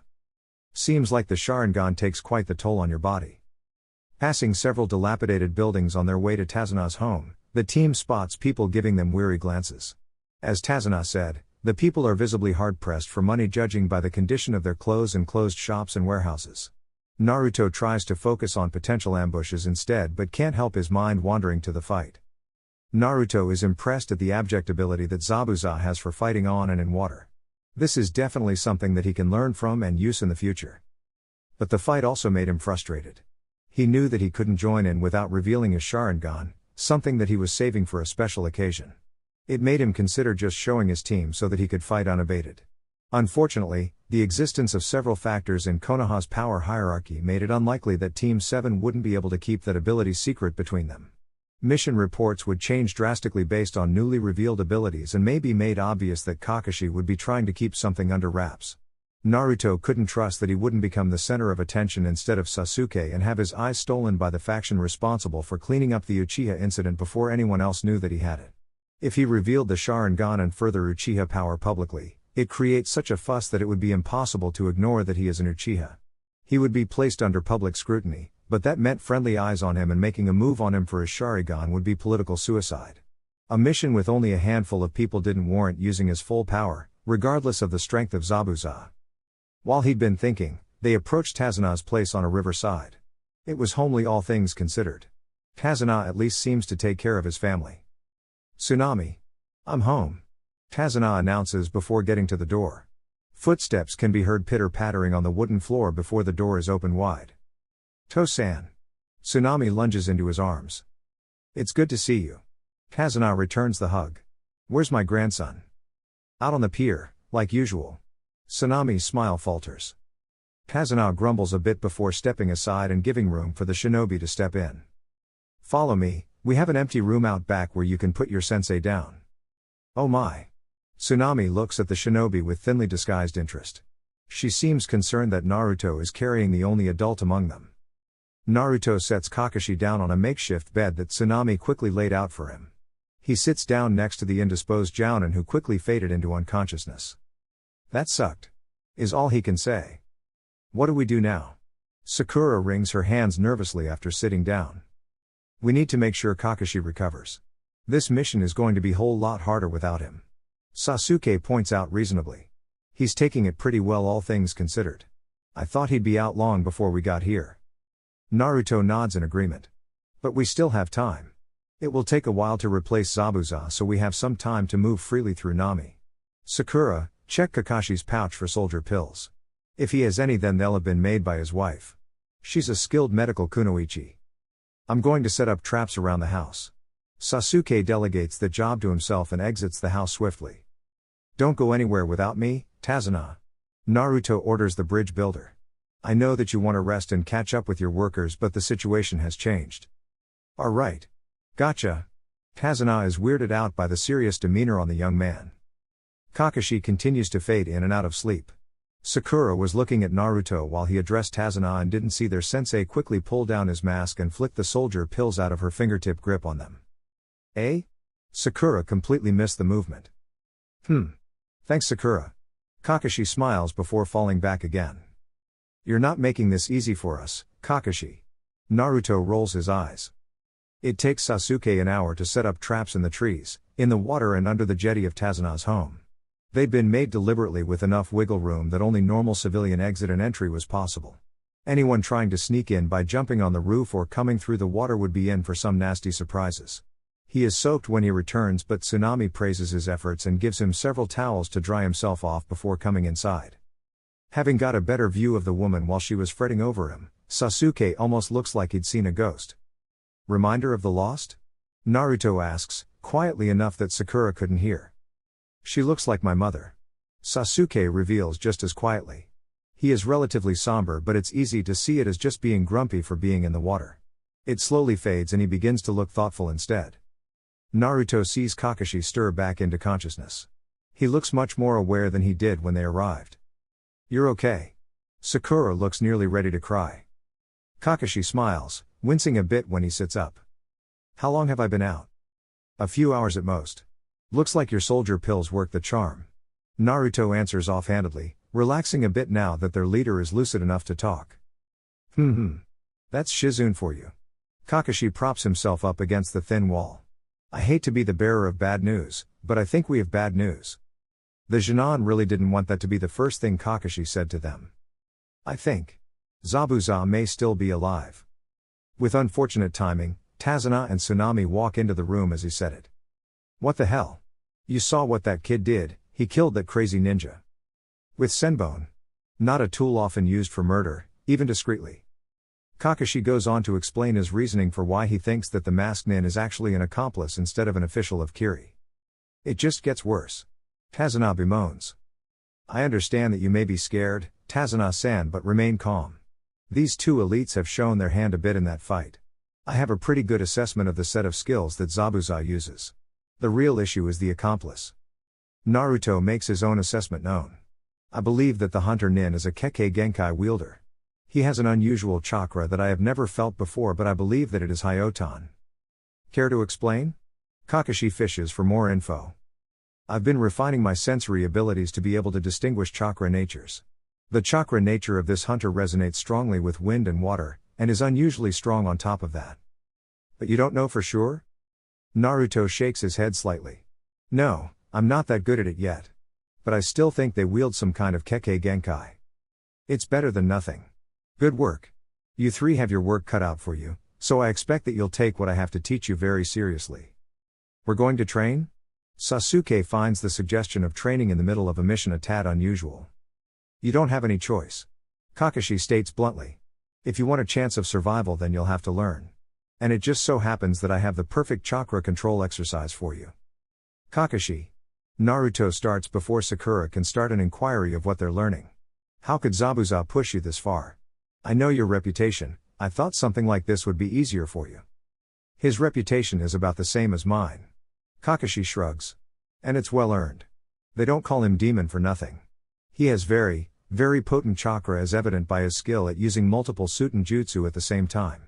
Seems like the Sharingan takes quite the toll on your body. Passing several dilapidated buildings on their way to Tazuna's home, the team spots people giving them weary glances. As Tazuna said, the people are visibly hard-pressed for money judging by the condition of their clothes and closed shops and warehouses. Naruto tries to focus on potential ambushes instead but can't help his mind wandering to the fight. Naruto is impressed at the abject ability that Zabuza has for fighting on and in water. This is definitely something that he can learn from and use in the future. But the fight also made him frustrated. He knew that he couldn't join in without revealing his Sharingan, something that he was saving for a special occasion. It made him consider just showing his team so that he could fight unabated. Unfortunately, the existence of several factors in Konoha's power hierarchy made it unlikely that Team 7 wouldn't be able to keep that ability secret between them. Mission reports would change drastically based on newly revealed abilities and may be made obvious that Kakashi would be trying to keep something under wraps. Naruto couldn't trust that he wouldn't become the center of attention instead of Sasuke and have his eyes stolen by the faction responsible for cleaning up the Uchiha incident before anyone else knew that he had it. If he revealed the Sharingan and further Uchiha power publicly, it creates such a fuss that it would be impossible to ignore that he is an Uchiha. He would be placed under public scrutiny, but that meant friendly eyes on him and making a move on him for his Sharingan would be political suicide. A mission with only a handful of people didn't warrant using his full power, regardless of the strength of Zabuza. While he'd been thinking, they approached Tazuna's place on a riverside. It was homely all things considered. Tazuna at least seems to take care of his family. Tsunami. I'm home. Tazuna announces before getting to the door. Footsteps can be heard pitter-pattering on the wooden floor before the door is opened wide. To-san. Tsunami lunges into his arms. It's good to see you. Tazuna returns the hug. Where's my grandson? Out on the pier, like usual. Tsunami's smile falters. Tazuna grumbles a bit before stepping aside and giving room for the shinobi to step in. Follow me, we have an empty room out back where you can put your sensei down. Oh my. Tsunami looks at the shinobi with thinly disguised interest. She seems concerned that Naruto is carrying the only adult among them. Naruto sets Kakashi down on a makeshift bed that Tsunami quickly laid out for him. He sits down next to the indisposed Jounin who quickly faded into unconsciousness. That sucked. Is all he can say. What do we do now? Sakura wrings her hands nervously after sitting down. We need to make sure Kakashi recovers. This mission is going to be a whole lot harder without him. Sasuke points out reasonably. He's taking it pretty well all things considered. I thought he'd be out long before we got here. Naruto nods in agreement. But we still have time. It will take a while to replace Zabuza so we have some time to move freely through Nami. Sakura, check Kakashi's pouch for soldier pills. If he has any then they'll have been made by his wife. She's a skilled medical kunoichi. I'm going to set up traps around the house. Sasuke delegates the job to himself and exits the house swiftly. Don't go anywhere without me, Tazuna. Naruto orders the bridge builder. I know that you want to rest and catch up with your workers but the situation has changed. Alright. Gotcha. Tazuna is weirded out by the serious demeanor on the young man. Kakashi continues to fade in and out of sleep. Sakura was looking at Naruto while he addressed Tazuna and didn't see their sensei quickly pull down his mask and flick the soldier pills out of her fingertip grip on them. Eh? Sakura completely missed the movement. Thanks Sakura. Kakashi smiles before falling back again. You're not making this easy for us, Kakashi. Naruto rolls his eyes. It takes Sasuke an hour to set up traps in the trees, in the water and under the jetty of Tazuna's home. They'd been made deliberately with enough wiggle room that only normal civilian exit and entry was possible. Anyone trying to sneak in by jumping on the roof or coming through the water would be in for some nasty surprises. He is soaked when he returns but Tsunami praises his efforts and gives him several towels to dry himself off before coming inside. Having got a better view of the woman while she was fretting over him, Sasuke almost looks like he'd seen a ghost. Reminder of the lost? Naruto asks, quietly enough that Sakura couldn't hear. She looks like my mother. Sasuke reveals just as quietly. He is relatively somber but it's easy to see it as just being grumpy for being in the water. It slowly fades and he begins to look thoughtful instead. Naruto sees Kakashi stir back into consciousness. He looks much more aware than he did when they arrived. You're okay. Sakura looks nearly ready to cry. Kakashi smiles, wincing a bit when he sits up. How long have I been out? A few hours at most. Looks like your soldier pills work the charm. Naruto answers offhandedly, relaxing a bit now that their leader is lucid enough to talk. That's Shizune for you. Kakashi props himself up against the thin wall. I hate to be the bearer of bad news, but I think we have bad news. The Genin really didn't want that to be the first thing Kakashi said to them. I think Zabuza may still be alive. With unfortunate timing, Tazuna and Tsunami walk into the room as he said it. What the hell? You saw what that kid did, he killed that crazy ninja. With Senbone. Not a tool often used for murder, even discreetly. Kakashi goes on to explain his reasoning for why he thinks that the masked nin is actually an accomplice instead of an official of Kiri. It just gets worse. Tazuna bemoans. I understand that you may be scared, Tazuna-san, but remain calm. These two elites have shown their hand a bit in that fight. I have a pretty good assessment of the set of skills that Zabuza uses. The real issue is the accomplice. Naruto makes his own assessment known. I believe that the Hunter Nin is a Kekkei Genkai wielder. He has an unusual chakra that I have never felt before, but I believe that it is Hyotan. Care to explain? Kakashi fishes for more info. I've been refining my sensory abilities to be able to distinguish chakra natures. The chakra nature of this hunter resonates strongly with wind and water, and is unusually strong on top of that. But you don't know for sure? Naruto shakes his head slightly. No, I'm not that good at it yet. But I still think they wield some kind of Kekkei Genkai. It's better than nothing. Good work. You three have your work cut out for you, so I expect that you'll take what I have to teach you very seriously. We're going to train? Sasuke finds the suggestion of training in the middle of a mission a tad unusual. You don't have any choice. Kakashi states bluntly. If you want a chance of survival, then you'll have to learn. And it just so happens that I have the perfect chakra control exercise for you. Kakashi. Naruto starts before Sakura can start an inquiry of what they're learning. How could Zabuza push you this far? I know your reputation, I thought something like this would be easier for you. His reputation is about the same as mine. Kakashi shrugs. And it's well earned. They don't call him demon for nothing. He has very, very potent chakra, as evident by his skill at using multiple Suten jutsu at the same time.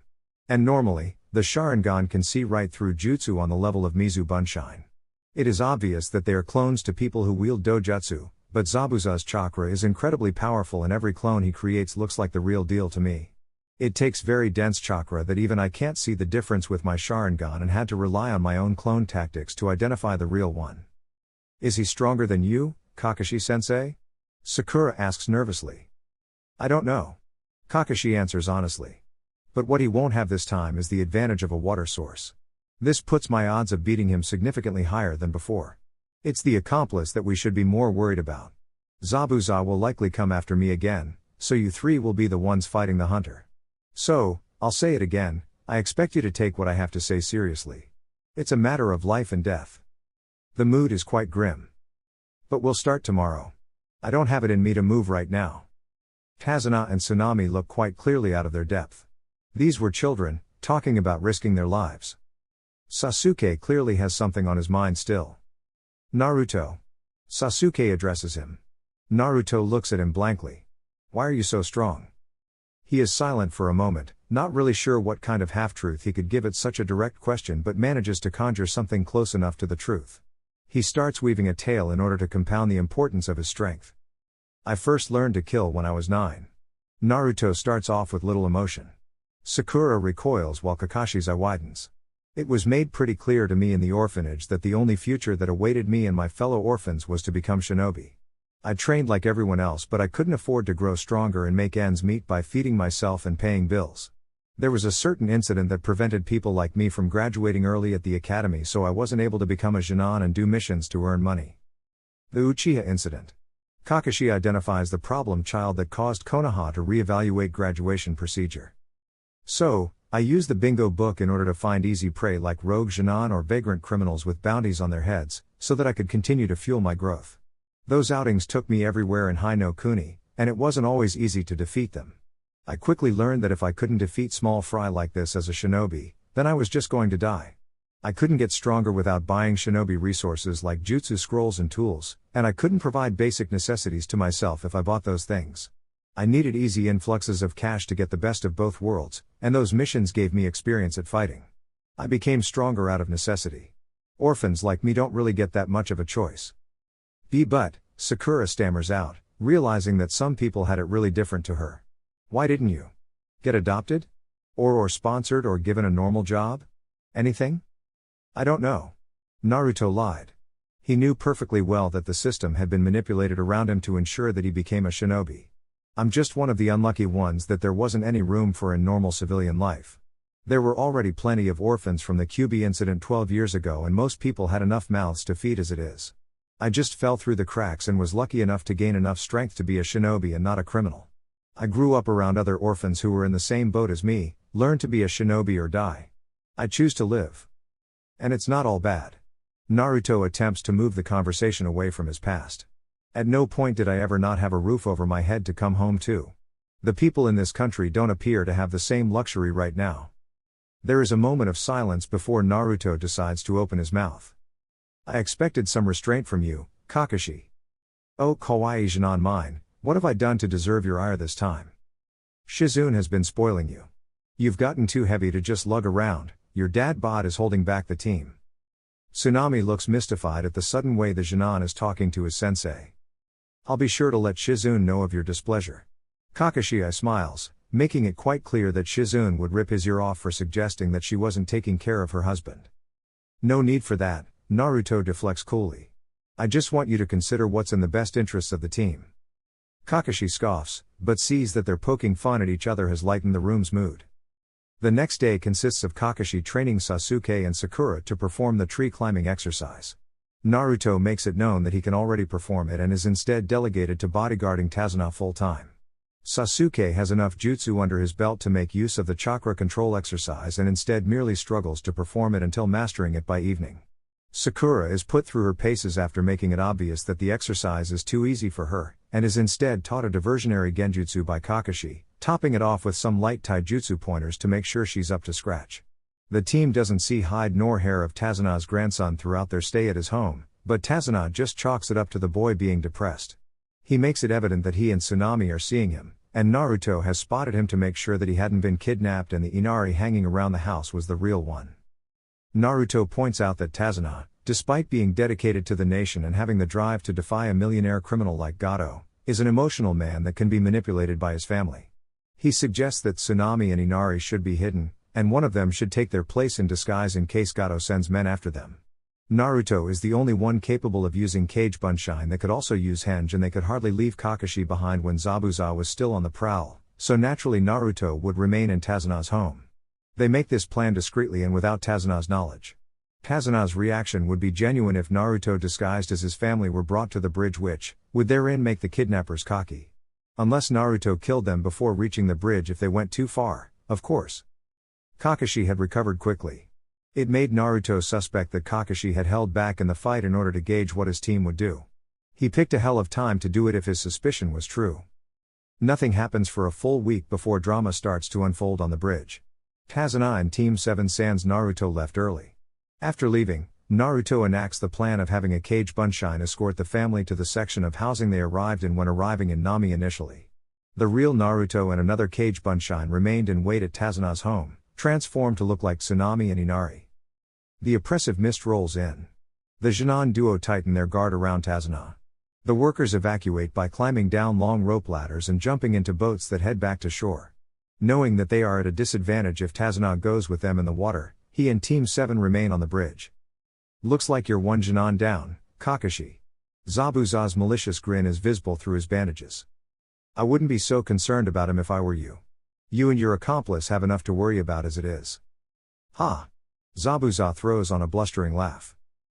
And normally, the Sharingan can see right through jutsu on the level of Mizu Bunshine. It is obvious that they are clones to people who wield dojutsu, but Zabuza's chakra is incredibly powerful and every clone he creates looks like the real deal to me. It takes very dense chakra that even I can't see the difference with my Sharingan and had to rely on my own clone tactics to identify the real one. Is he stronger than you, Kakashi-sensei? Sakura asks nervously. I don't know. Kakashi answers honestly. But what he won't have this time is the advantage of a water source. This puts my odds of beating him significantly higher than before. It's the accomplice that we should be more worried about. Zabuza will likely come after me again, so you three will be the ones fighting the hunter. So, I'll say it again, I expect you to take what I have to say seriously. It's a matter of life and death. The mood is quite grim. But we'll start tomorrow. I don't have it in me to move right now. Tazuna and Tsunami look quite clearly out of their depth. These were children, talking about risking their lives. Sasuke clearly has something on his mind still. Naruto. Sasuke addresses him. Naruto looks at him blankly. Why are you so strong? He is silent for a moment, not really sure what kind of half-truth he could give at such a direct question, but manages to conjure something close enough to the truth. He starts weaving a tale in order to compound the importance of his strength. I first learned to kill when I was 9. Naruto starts off with little emotion. Sakura recoils while Kakashi's eye widens. It was made pretty clear to me in the orphanage that the only future that awaited me and my fellow orphans was to become shinobi. I trained like everyone else, but I couldn't afford to grow stronger and make ends meet by feeding myself and paying bills. There was a certain incident that prevented people like me from graduating early at the academy, so I wasn't able to become a Genin and do missions to earn money. The Uchiha incident. Kakashi identifies the problem child that caused Konoha to reevaluate graduation procedure. So, I used the bingo book in order to find easy prey like rogue Genin or vagrant criminals with bounties on their heads, so that I could continue to fuel my growth. Those outings took me everywhere in Hai no Kuni, and it wasn't always easy to defeat them. I quickly learned that if I couldn't defeat small fry like this as a shinobi, then I was just going to die. I couldn't get stronger without buying shinobi resources like jutsu scrolls and tools, and I couldn't provide basic necessities to myself if I bought those things. I needed easy influxes of cash to get the best of both worlds, and those missions gave me experience at fighting. I became stronger out of necessity. Orphans like me don't really get that much of a choice. But, Sakura stammers out, realizing that some people had it really different to her. Why didn't you get adopted? Or sponsored or given a normal job? Anything? I don't know. Naruto lied. He knew perfectly well that the system had been manipulated around him to ensure that he became a shinobi. I'm just one of the unlucky ones that there wasn't any room for in normal civilian life. There were already plenty of orphans from the QB incident 12 years ago, and most people had enough mouths to feed as it is. I just fell through the cracks and was lucky enough to gain enough strength to be a shinobi and not a criminal. I grew up around other orphans who were in the same boat as me, learned to be a shinobi or die. I choose to live. And it's not all bad. Naruto attempts to move the conversation away from his past. At no point did I ever not have a roof over my head to come home to. The people in this country don't appear to have the same luxury right now. There is a moment of silence before Naruto decides to open his mouth. I expected some restraint from you, Kakashi. Oh kawaii Jinan mine, what have I done to deserve your ire this time? Shizune has been spoiling you. You've gotten too heavy to just lug around, your dad bod is holding back the team. Tsunami looks mystified at the sudden way the Jinan is talking to his sensei. I'll be sure to let Shizune know of your displeasure. Kakashi smiles, making it quite clear that Shizune would rip his ear off for suggesting that she wasn't taking care of her husband. No need for that, Naruto deflects coolly. I just want you to consider what's in the best interests of the team. Kakashi scoffs, but sees that their poking fun at each other has lightened the room's mood. The next day consists of Kakashi training Sasuke and Sakura to perform the tree climbing exercise. Naruto makes it known that he can already perform it and is instead delegated to bodyguarding Tazuna full-time. Sasuke has enough jutsu under his belt to make use of the chakra control exercise and instead merely struggles to perform it until mastering it by evening. Sakura is put through her paces after making it obvious that the exercise is too easy for her, and is instead taught a diversionary genjutsu by Kakashi, topping it off with some light taijutsu pointers to make sure she's up to scratch. The team doesn't see hide nor hair of Tazuna's grandson throughout their stay at his home, but Tazuna just chalks it up to the boy being depressed. He makes it evident that he and Tsunami are seeing him, and Naruto has spotted him to make sure that he hadn't been kidnapped and the Inari hanging around the house was the real one. Naruto points out that Tazuna, despite being dedicated to the nation and having the drive to defy a millionaire criminal like Gato, is an emotional man that can be manipulated by his family. He suggests that Tsunami and Inari should be hidden, and one of them should take their place in disguise in case Gato sends men after them. Naruto is the only one capable of using Cage Bunshine that could also use Henge, and they could hardly leave Kakashi behind when Zabuza was still on the prowl, so naturally Naruto would remain in Tazuna's home. They make this plan discreetly and without Tazuna's knowledge. Tazuna's reaction would be genuine if Naruto disguised as his family were brought to the bridge, which would therein make the kidnappers cocky. Unless Naruto killed them before reaching the bridge if they went too far, of course. Kakashi had recovered quickly. It made Naruto suspect that Kakashi had held back in the fight in order to gauge what his team would do. He picked a hell of time to do it if his suspicion was true. Nothing happens for a full week before drama starts to unfold on the bridge. Tazuna and Team 7 sans Naruto left early. After leaving, Naruto enacts the plan of having a Cage Bunshine escort the family to the section of housing they arrived in when arriving in Nami initially. The real Naruto and another Cage Bunshine remained in wait at Tazuna's home, transformed to look like Tsunami and Inari. The oppressive mist rolls in. The Jinan duo tighten their guard around Tazuna. The workers evacuate by climbing down long rope ladders and jumping into boats that head back to shore. Knowing that they are at a disadvantage if Tazuna goes with them in the water, he and Team 7 remain on the bridge. Looks like you're one Jinan down, Kakashi. Zabuza's malicious grin is visible through his bandages. I wouldn't be so concerned about him if I were you. You and your accomplice have enough to worry about as it is. Ha! Zabuza throws on a blustering laugh.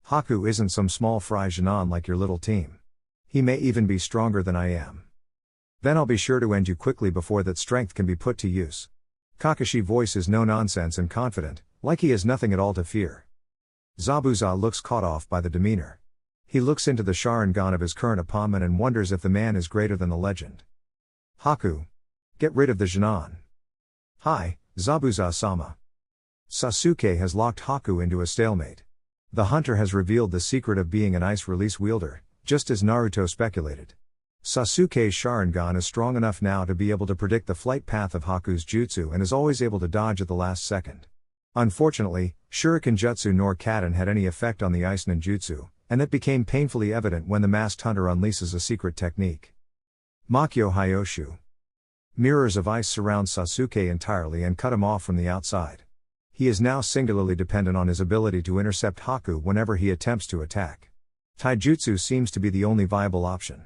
Haku isn't some small fry Jinan like your little team. He may even be stronger than I am. Then I'll be sure to end you quickly before that strength can be put to use. Kakashi's voice is no nonsense and confident, like he has nothing at all to fear. Zabuza looks caught off by the demeanor. He looks into the Sharingan of his current opponent and wonders if the man is greater than the legend. Haku. Get rid of the Jinan. Hi, Zabuza-sama. Sasuke has locked Haku into a stalemate. The hunter has revealed the secret of being an ice release wielder, just as Naruto speculated. Sasuke's Sharingan is strong enough now to be able to predict the flight path of Haku's jutsu and is always able to dodge at the last second. Unfortunately, Shuriken Jutsu nor Kaden had any effect on the ice ninjutsu, and that became painfully evident when the masked hunter unleashes a secret technique. Makyo Hyoshu. Mirrors of ice surround Sasuke entirely and cut him off from the outside. He is now singularly dependent on his ability to intercept Haku whenever he attempts to attack. Taijutsu seems to be the only viable option.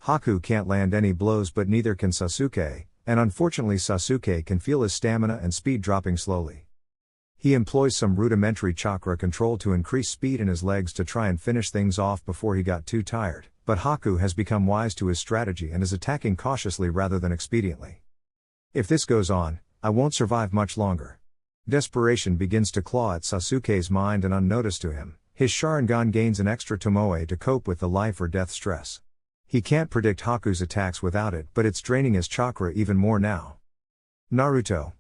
Haku can't land any blows, but neither can Sasuke, and unfortunately Sasuke can feel his stamina and speed dropping slowly. He employs some rudimentary chakra control to increase speed in his legs to try and finish things off before he got too tired, but Haku has become wise to his strategy and is attacking cautiously rather than expediently. If this goes on, I won't survive much longer. Desperation begins to claw at Sasuke's mind, and unnoticed to him, his Sharingan gains an extra tomoe to cope with the life or death stress. He can't predict Haku's attacks without it, but it's draining his chakra even more now. Naruto.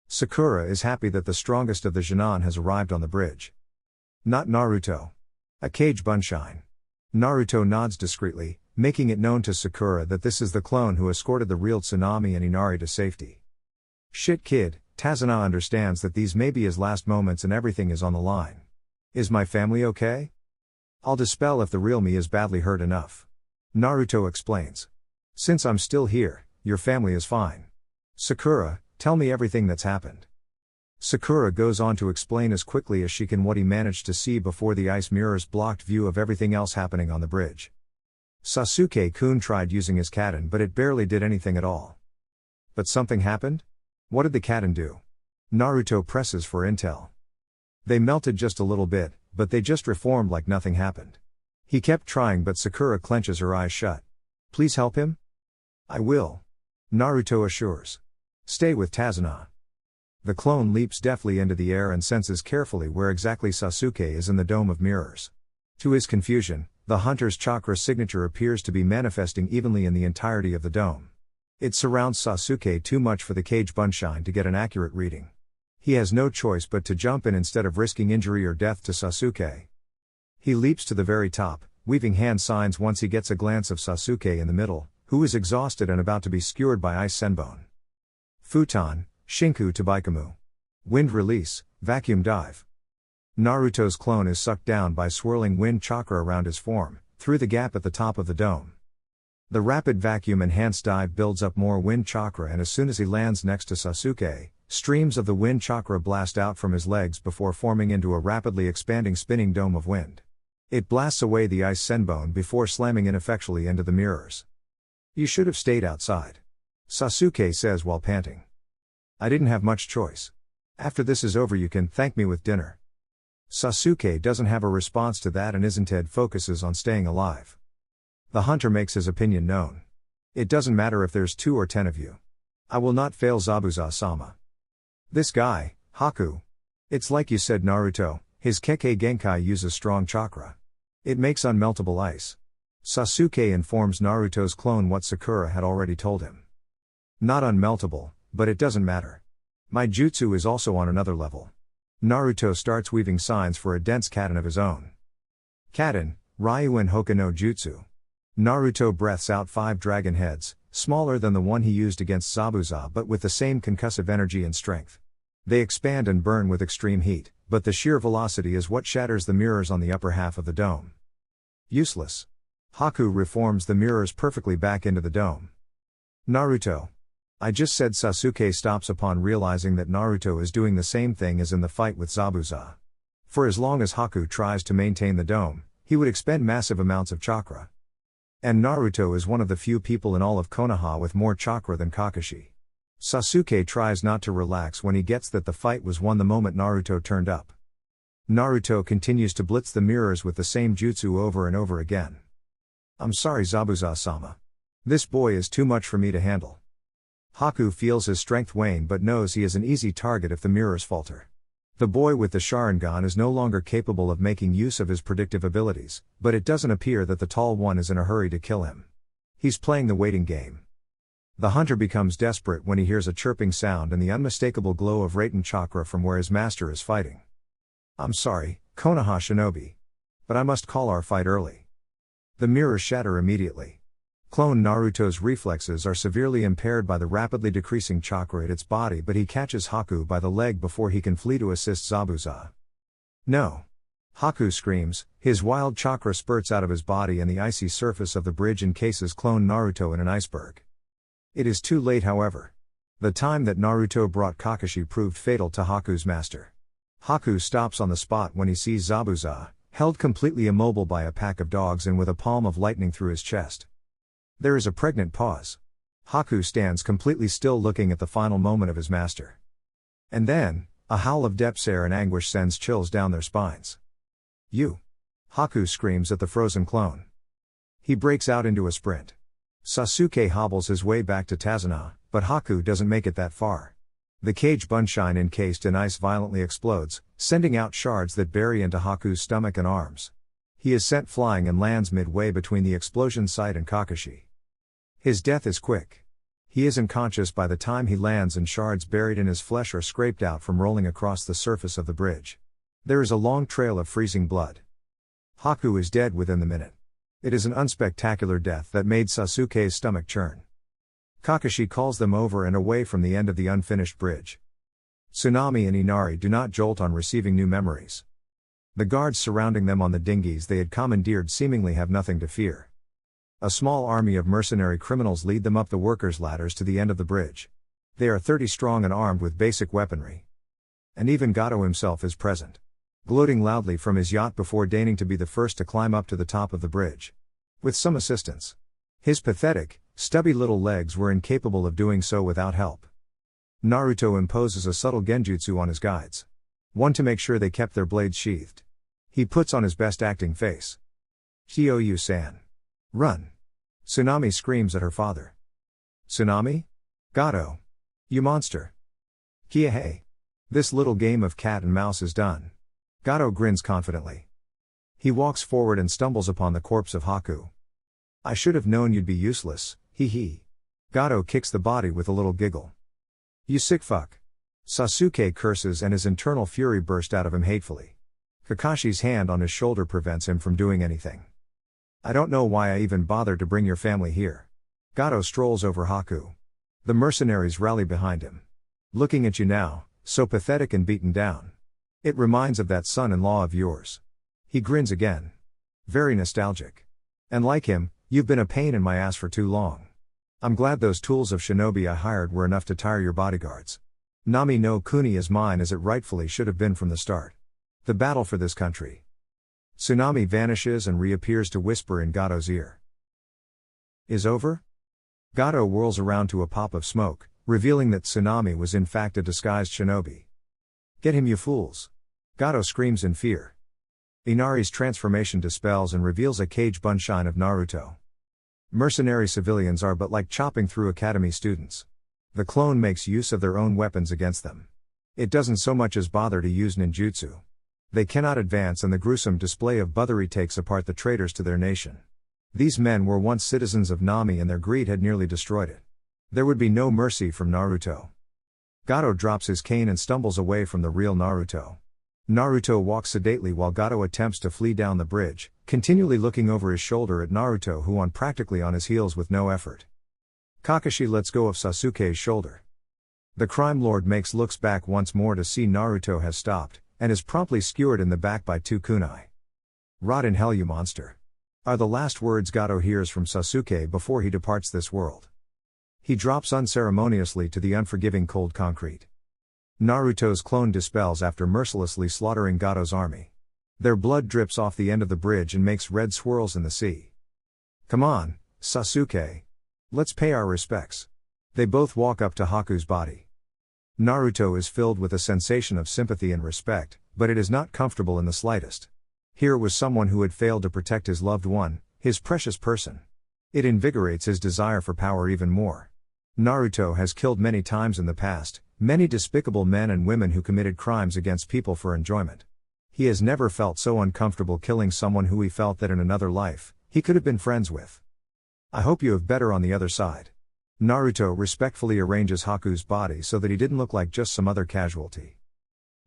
Sakura is happy that the strongest of the Genin has arrived on the bridge. Not Naruto. A Kage Bunshine. Naruto nods discreetly, making it known to Sakura that this is the clone who escorted the real Tsunami and Inari to safety. Shit kid, Tazuna understands that these may be his last moments and everything is on the line. Is my family okay? I'll dispel if the real me is badly hurt enough. Naruto explains. Since I'm still here, your family is fine. Sakura, tell me everything that's happened. Sakura goes on to explain as quickly as she can what he managed to see before the ice mirrors blocked view of everything else happening on the bridge. Sasuke-kun tried using his Kaden, but it barely did anything at all. But something happened? What did the Kaden do? Naruto presses for intel. They melted just a little bit, but they just reformed like nothing happened. He kept trying, but Sakura clenches her eyes shut. Please help him? I will. Naruto assures. Stay with Tazuna. The clone leaps deftly into the air and senses carefully where exactly Sasuke is in the dome of mirrors. To his confusion, the hunter's chakra signature appears to be manifesting evenly in the entirety of the dome. It surrounds Sasuke too much for the Kage Bunshine to get an accurate reading. He has no choice but to jump in instead of risking injury or death to Sasuke. He leaps to the very top, weaving hand signs once he gets a glance of Sasuke in the middle, who is exhausted and about to be skewered by ice senbone. Futon, Shinku Tabaikamu. Wind release, vacuum dive. Naruto's clone is sucked down by swirling wind chakra around his form, through the gap at the top of the dome. The rapid vacuum enhanced dive builds up more wind chakra, and as soon as he lands next to Sasuke, streams of the wind chakra blast out from his legs before forming into a rapidly expanding spinning dome of wind. It blasts away the ice senbone before slamming ineffectually into the mirrors. You should have stayed outside. Sasuke says while panting. I didn't have much choice. After this is over you can thank me with dinner. Sasuke doesn't have a response to that and instead focuses on staying alive. The hunter makes his opinion known. It doesn't matter if there's 2 or 10 of you. I will not fail Zabuza-sama. This guy, Haku. It's like you said, Naruto, his Kekkei Genkai uses strong chakra. It makes unmeltable ice. Sasuke informs Naruto's clone what Sakura had already told him. Not unmeltable, but it doesn't matter. My jutsu is also on another level. Naruto starts weaving signs for a dense Kaden of his own. Kaden, Ryuin Hoka no Jutsu. Naruto breaths out 5 dragon heads, smaller than the one he used against Zabuza but with the same concussive energy and strength. They expand and burn with extreme heat, but the sheer velocity is what shatters the mirrors on the upper half of the dome. Useless. Haku reforms the mirrors perfectly back into the dome. Naruto. I just said. Sasuke stops upon realizing that Naruto is doing the same thing as in the fight with Zabuza. For as long as Haku tries to maintain the dome, he would expend massive amounts of chakra. And Naruto is one of the few people in all of Konoha with more chakra than Kakashi. Sasuke tries not to relax when he gets that the fight was won the moment Naruto turned up. Naruto continues to blitz the mirrors with the same jutsu over and over again. I'm sorry, Zabuza-sama. This boy is too much for me to handle. Haku feels his strength wane but knows he is an easy target if the mirrors falter. The boy with the Sharingan is no longer capable of making use of his predictive abilities, but it doesn't appear that the tall one is in a hurry to kill him. He's playing the waiting game. The hunter becomes desperate when he hears a chirping sound and the unmistakable glow of Raten chakra from where his master is fighting. I'm sorry, Konoha Shinobi. But I must call our fight early. The mirrors shatter immediately. Clone Naruto's reflexes are severely impaired by the rapidly decreasing chakra at its body, but he catches Haku by the leg before he can flee to assist Zabuza. No. Haku screams, his wild chakra spurts out of his body and the icy surface of the bridge encases clone Naruto in an iceberg. It is too late, however. The time that Naruto brought Kakashi proved fatal to Haku's master. Haku stops on the spot when he sees Zabuza, held completely immobile by a pack of dogs and with a palm of lightning through his chest. There is a pregnant pause. Haku stands completely still looking at the final moment of his master. And then, a howl of despair and anguish sends chills down their spines. You! Haku screams at the frozen clone. He breaks out into a sprint. Sasuke hobbles his way back to Tazuna, but Haku doesn't make it that far. The cage bunshine encased in ice violently explodes, sending out shards that bury into Haku's stomach and arms. He is sent flying and lands midway between the explosion site and Kakashi. His death is quick. He isn't conscious by the time he lands and shards buried in his flesh are scraped out from rolling across the surface of the bridge. There is a long trail of freezing blood. Haku is dead within the minute. It is an unspectacular death that made Sasuke's stomach churn. Kakashi calls them over and away from the end of the unfinished bridge. Tsunami and Inari do not jolt on receiving new memories. The guards surrounding them on the dinghies they had commandeered seemingly have nothing to fear. A small army of mercenary criminals lead them up the workers' ladders to the end of the bridge. They are 30 strong and armed with basic weaponry. And even Gato himself is present, gloating loudly from his yacht before deigning to be the first to climb up to the top of the bridge. With some assistance. His pathetic, stubby little legs were incapable of doing so without help. Naruto imposes a subtle genjutsu on his guides. One to make sure they kept their blades sheathed. He puts on his best acting face. Kyoyu-san. Run. Tsunami screams at her father. Tsunami? Gato. You monster. Kiahei. This little game of cat and mouse is done. Gato grins confidently. He walks forward and stumbles upon the corpse of Haku. I should have known you'd be useless, hee hee. Gato kicks the body with a little giggle. You sick fuck. Sasuke curses and his internal fury burst out of him hatefully. Kakashi's hand on his shoulder prevents him from doing anything. I don't know why I even bothered to bring your family here. Gato strolls over Haku. The mercenaries rally behind him. Looking at you now, so pathetic and beaten down. It reminds of that son-in-law of yours. He grins again. Very nostalgic. And like him, you've been a pain in my ass for too long. I'm glad those tools of shinobi I hired were enough to tire your bodyguards. Nami no Kuni is mine as it rightfully should have been from the start. The battle for this country. Tsunami vanishes and reappears to whisper in Gato's ear. Is over? Gato whirls around to a pop of smoke, revealing that Tsunami was in fact a disguised shinobi. Get him, you fools! Gato screams in fear. Inari's transformation dispels and reveals a cage bunshine of Naruto. Mercenary civilians are but like chopping through academy students. The clone makes use of their own weapons against them. It doesn't so much as bother to use ninjutsu. They cannot advance and the gruesome display of butchery takes apart the traitors to their nation. These men were once citizens of Nami and their greed had nearly destroyed it. There would be no mercy from Naruto. Gato drops his cane and stumbles away from the real Naruto. Naruto walks sedately while Gato attempts to flee down the bridge, continually looking over his shoulder at Naruto who on practically on his heels with no effort. Kakashi lets go of Sasuke's shoulder. The crime lord looks back once more to see Naruto has stopped, and is promptly skewered in the back by two kunai. Rot in hell, you monster! Are the last words Gato hears from Sasuke before he departs this world. He drops unceremoniously to the unforgiving cold concrete. Naruto's clone dispels after mercilessly slaughtering Gato's army. Their blood drips off the end of the bridge and makes red swirls in the sea. Come on, Sasuke. Let's pay our respects. They both walk up to Haku's body. Naruto is filled with a sensation of sympathy and respect, but it is not comfortable in the slightest. Here was someone who had failed to protect his loved one, his precious person. It invigorates his desire for power even more. Naruto has killed many times in the past, many despicable men and women who committed crimes against people for enjoyment. He has never felt so uncomfortable killing someone who he felt that in another life, he could have been friends with. I hope you have better on the other side. Naruto respectfully arranges Haku's body so that he didn't look like just some other casualty.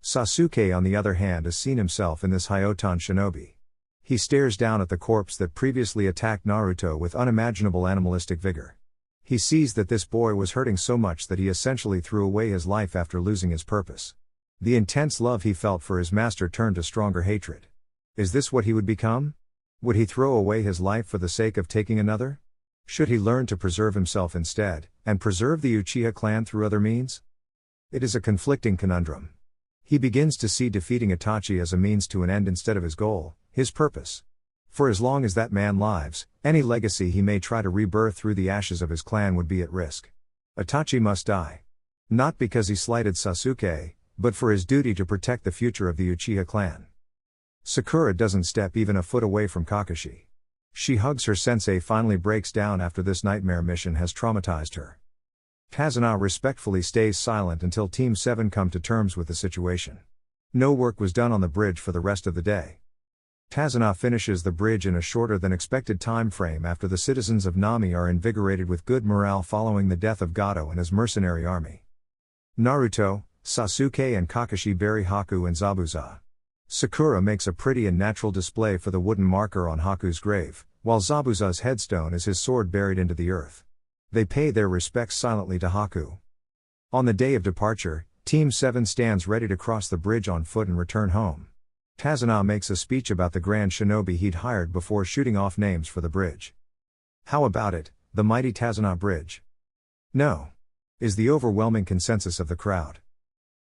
Sasuke, on the other hand, has seen himself in this Hyotan shinobi. He stares down at the corpse that previously attacked Naruto with unimaginable animalistic vigor. He sees that this boy was hurting so much that he essentially threw away his life after losing his purpose. The intense love he felt for his master turned to stronger hatred. Is this what he would become? Would he throw away his life for the sake of taking another? Should he learn to preserve himself instead, and preserve the Uchiha clan through other means? It is a conflicting conundrum. He begins to see defeating Itachi as a means to an end instead of his goal, his purpose. For as long as that man lives, any legacy he may try to rebirth through the ashes of his clan would be at risk. Itachi must die. Not because he slighted Sasuke, but for his duty to protect the future of the Uchiha clan. Sakura doesn't step even a foot away from Kakashi. She hugs her sensei, finally breaks down after this nightmare mission has traumatized her. Kazuna respectfully stays silent until Team 7 come to terms with the situation. No work was done on the bridge for the rest of the day. Kazuna finishes the bridge in a shorter than expected time frame after the citizens of Nami are invigorated with good morale following the death of Gato and his mercenary army. Naruto, Sasuke and Kakashi bury Haku and Zabuza. Sakura makes a pretty and natural display for the wooden marker on Haku's grave, while Zabuza's headstone is his sword buried into the earth. They pay their respects silently to Haku. On the day of departure, Team 7 stands ready to cross the bridge on foot and return home. Kazuna makes a speech about the grand shinobi he'd hired before shooting off names for the bridge. How about it, the mighty Kazuna Bridge? No. Is the overwhelming consensus of the crowd.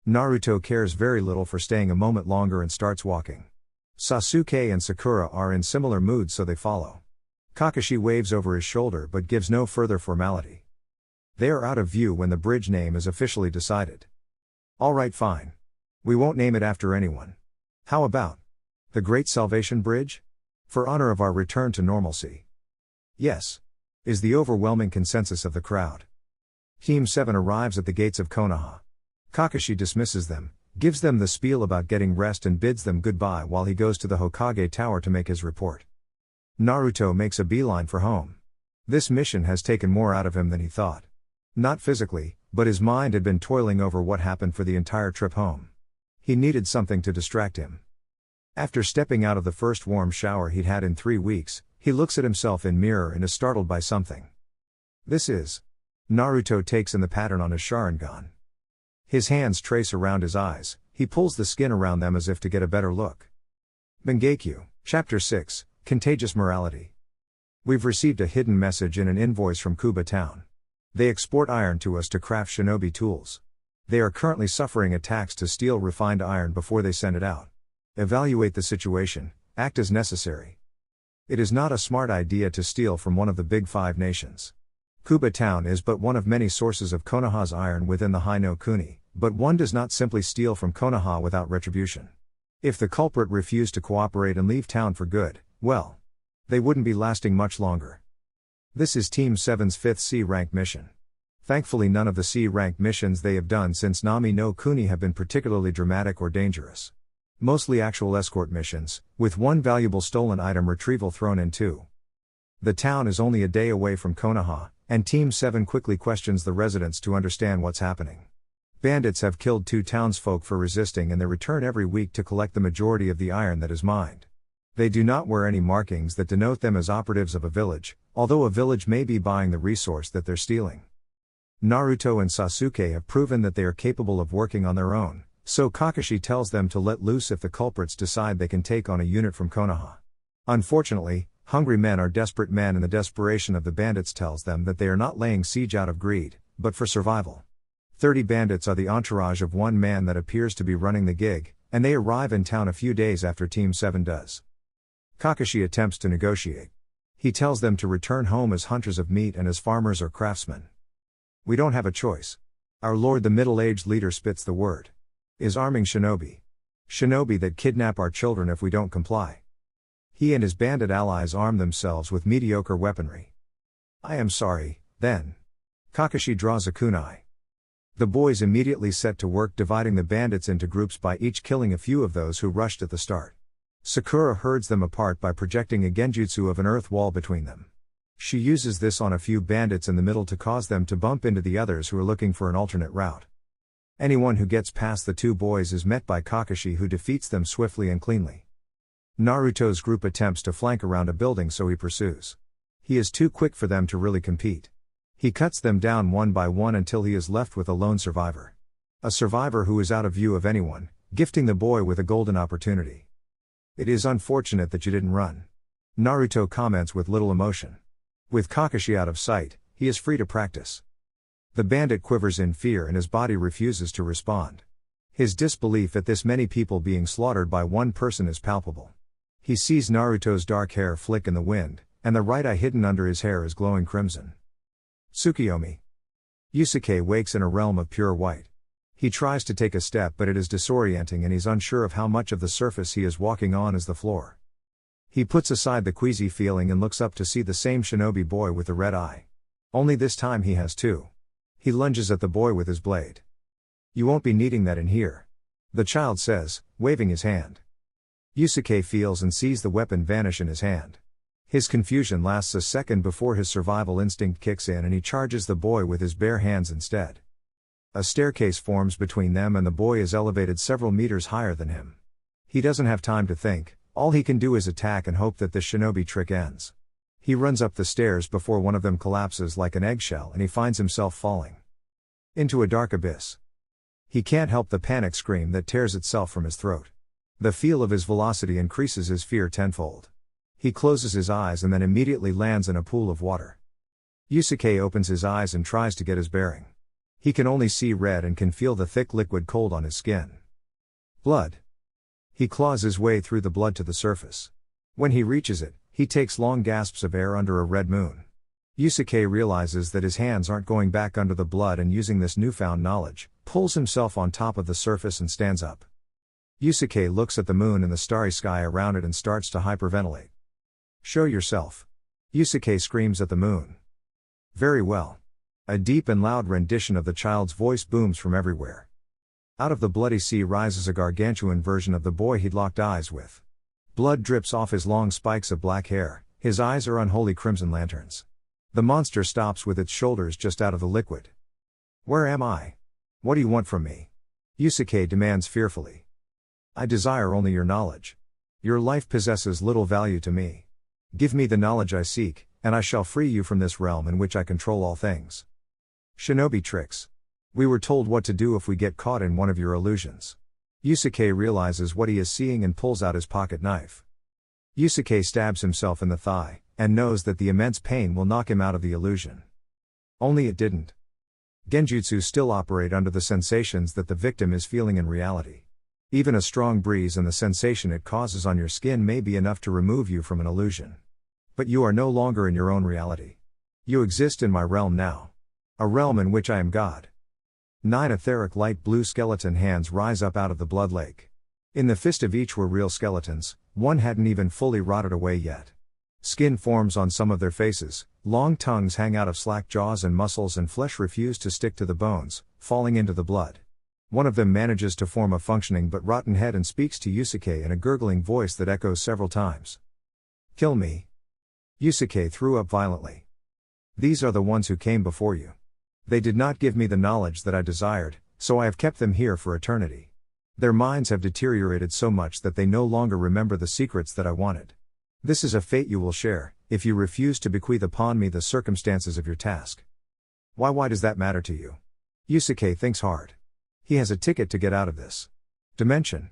Naruto cares very little for staying a moment longer and starts walking. Sasuke and Sakura are in similar moods, so they follow. Kakashi waves over his shoulder but gives no further formality. They are out of view when the bridge name is officially decided. Alright, fine. We won't name it after anyone. How about the Great Salvation Bridge? For honor of our return to normalcy. Yes. Is the overwhelming consensus of the crowd. Team 7 arrives at the gates of Konoha. Kakashi dismisses them, gives them the spiel about getting rest and bids them goodbye while he goes to the Hokage Tower to make his report. Naruto makes a beeline for home. This mission has taken more out of him than he thought. Not physically, but his mind had been toiling over what happened for the entire trip home. He needed something to distract him. After stepping out of the first warm shower he'd had in 3 weeks, he looks at himself in mirror and is startled by something. This is. Naruto takes in the pattern on his Sharingan. His hands trace around his eyes, he pulls the skin around them as if to get a better look. Bengekyu, Chapter 6, Contagious Morality. We've received a hidden message in an invoice from Kuba Town. They export iron to us to craft shinobi tools. They are currently suffering attacks to steal refined iron before they send it out. Evaluate the situation, act as necessary. It is not a smart idea to steal from one of the big 5 nations. Kuba Town is but one of many sources of Konoha's iron within the Hai no Kuni, but one does not simply steal from Konoha without retribution. If the culprit refused to cooperate and leave town for good, well, they wouldn't be lasting much longer. This is Team 7's 5th C-rank mission. Thankfully none of the C-rank missions they have done since Nami no Kuni have been particularly dramatic or dangerous. Mostly actual escort missions, with one valuable stolen item retrieval thrown in too. The town is only a day away from Konoha, and Team 7 quickly questions the residents to understand what's happening. Bandits have killed 2 townsfolk for resisting and they return every week to collect the majority of the iron that is mined. They do not wear any markings that denote them as operatives of a village, although a village may be buying the resource that they're stealing. Naruto and Sasuke have proven that they are capable of working on their own, so Kakashi tells them to let loose if the culprits decide they can take on a unit from Konoha. Unfortunately, hungry men are desperate men and the desperation of the bandits tells them that they are not laying siege out of greed, but for survival. 30 bandits are the entourage of one man that appears to be running the gig, and they arrive in town a few days after Team 7 does. Kakashi attempts to negotiate. He tells them to return home as hunters of meat and as farmers or craftsmen. We don't have a choice. Our lord the middle-aged leader spits the word. Is arming shinobi. Shinobi that kidnap our children if we don't comply. He and his bandit allies arm themselves with mediocre weaponry. I am sorry, then. Kakashi draws a kunai. The boys immediately set to work dividing the bandits into groups by each killing a few of those who rushed at the start. Sakura herds them apart by projecting a genjutsu of an earth wall between them. She uses this on a few bandits in the middle to cause them to bump into the others who are looking for an alternate route. Anyone who gets past the two boys is met by Kakashi, who defeats them swiftly and cleanly. Naruto's group attempts to flank around a building, so he pursues. He is too quick for them to really compete. He cuts them down one by one until he is left with a lone survivor. A survivor who is out of view of anyone, gifting the boy with a golden opportunity. "It is unfortunate that you didn't run," Naruto comments with little emotion. With Kakashi out of sight, he is free to practice. The bandit quivers in fear and his body refuses to respond. His disbelief at this many people being slaughtered by one person is palpable. He sees Naruto's dark hair flick in the wind, and the right eye hidden under his hair is glowing crimson. Tsukiyomi. Yusuke wakes in a realm of pure white. He tries to take a step, but it is disorienting and he's unsure of how much of the surface he is walking on is the floor. He puts aside the queasy feeling and looks up to see the same shinobi boy with the red eye. Only this time he has two. He lunges at the boy with his blade. "You won't be needing that in here," the child says, waving his hand. Yusuke feels and sees the weapon vanish in his hand. His confusion lasts a second before his survival instinct kicks in and he charges the boy with his bare hands instead. A staircase forms between them and the boy is elevated several meters higher than him. He doesn't have time to think, all he can do is attack and hope that this shinobi trick ends. He runs up the stairs before one of them collapses like an eggshell and he finds himself falling into a dark abyss. He can't help the panic scream that tears itself from his throat. The feel of his velocity increases his fear tenfold. He closes his eyes and then immediately lands in a pool of water. Yusuke opens his eyes and tries to get his bearing. He can only see red and can feel the thick liquid cold on his skin. Blood. He claws his way through the blood to the surface. When he reaches it, he takes long gasps of air under a red moon. Yusuke realizes that his hands aren't going back under the blood and using this newfound knowledge, pulls himself on top of the surface and stands up. Yusuke looks at the moon and the starry sky around it and starts to hyperventilate. "Show yourself." Yusuke screams at the moon. "Very well." A deep and loud rendition of the child's voice booms from everywhere. Out of the bloody sea rises a gargantuan version of the boy he'd locked eyes with. Blood drips off his long spikes of black hair, his eyes are unholy crimson lanterns. The monster stops with its shoulders just out of the liquid. "Where am I? What do you want from me?" Yusuke demands fearfully. "I desire only your knowledge. Your life possesses little value to me. Give me the knowledge I seek, and I shall free you from this realm in which I control all things." Shinobi tricks. We were told what to do if we get caught in one of your illusions. Yusuke realizes what he is seeing and pulls out his pocket knife. Yusuke stabs himself in the thigh, and knows that the immense pain will knock him out of the illusion. Only it didn't. Genjutsu still operate under the sensations that the victim is feeling in reality. Even a strong breeze and the sensation it causes on your skin may be enough to remove you from an illusion. But you are no longer in your own reality. You exist in my realm now. A realm in which I am God. 9 etheric light blue skeleton hands rise up out of the blood lake. In the fist of each were real skeletons, one hadn't even fully rotted away yet. Skin forms on some of their faces, long tongues hang out of slack jaws and muscles and flesh refuse to stick to the bones, falling into the blood. One of them manages to form a functioning but rotten head and speaks to Yusuke in a gurgling voice that echoes several times. "Kill me." Yusuke threw up violently. "These are the ones who came before you. They did not give me the knowledge that I desired, so I have kept them here for eternity. Their minds have deteriorated so much that they no longer remember the secrets that I wanted. This is a fate you will share, if you refuse to bequeath upon me the circumstances of your task." Why does that matter to you? Yusuke thinks hard. He has a ticket to get out of this dimension.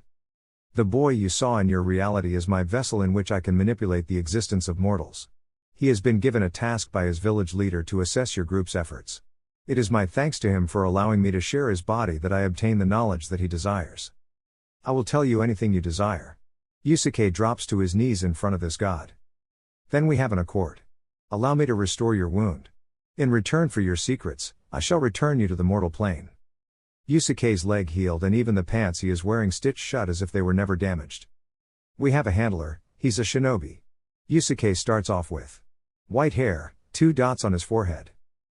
"The boy you saw in your reality is my vessel in which I can manipulate the existence of mortals. He has been given a task by his village leader to assess your group's efforts. It is my thanks to him for allowing me to share his body that I obtain the knowledge that he desires. I will tell you anything you desire." Yusuke drops to his knees in front of this god. "Then we have an accord. Allow me to restore your wound. In return for your secrets, I shall return you to the mortal plane." Yusuke's leg healed and even the pants he is wearing stitched shut as if they were never damaged. "We have a handler, he's a shinobi." Yusuke starts off with white hair, 2 dots on his forehead.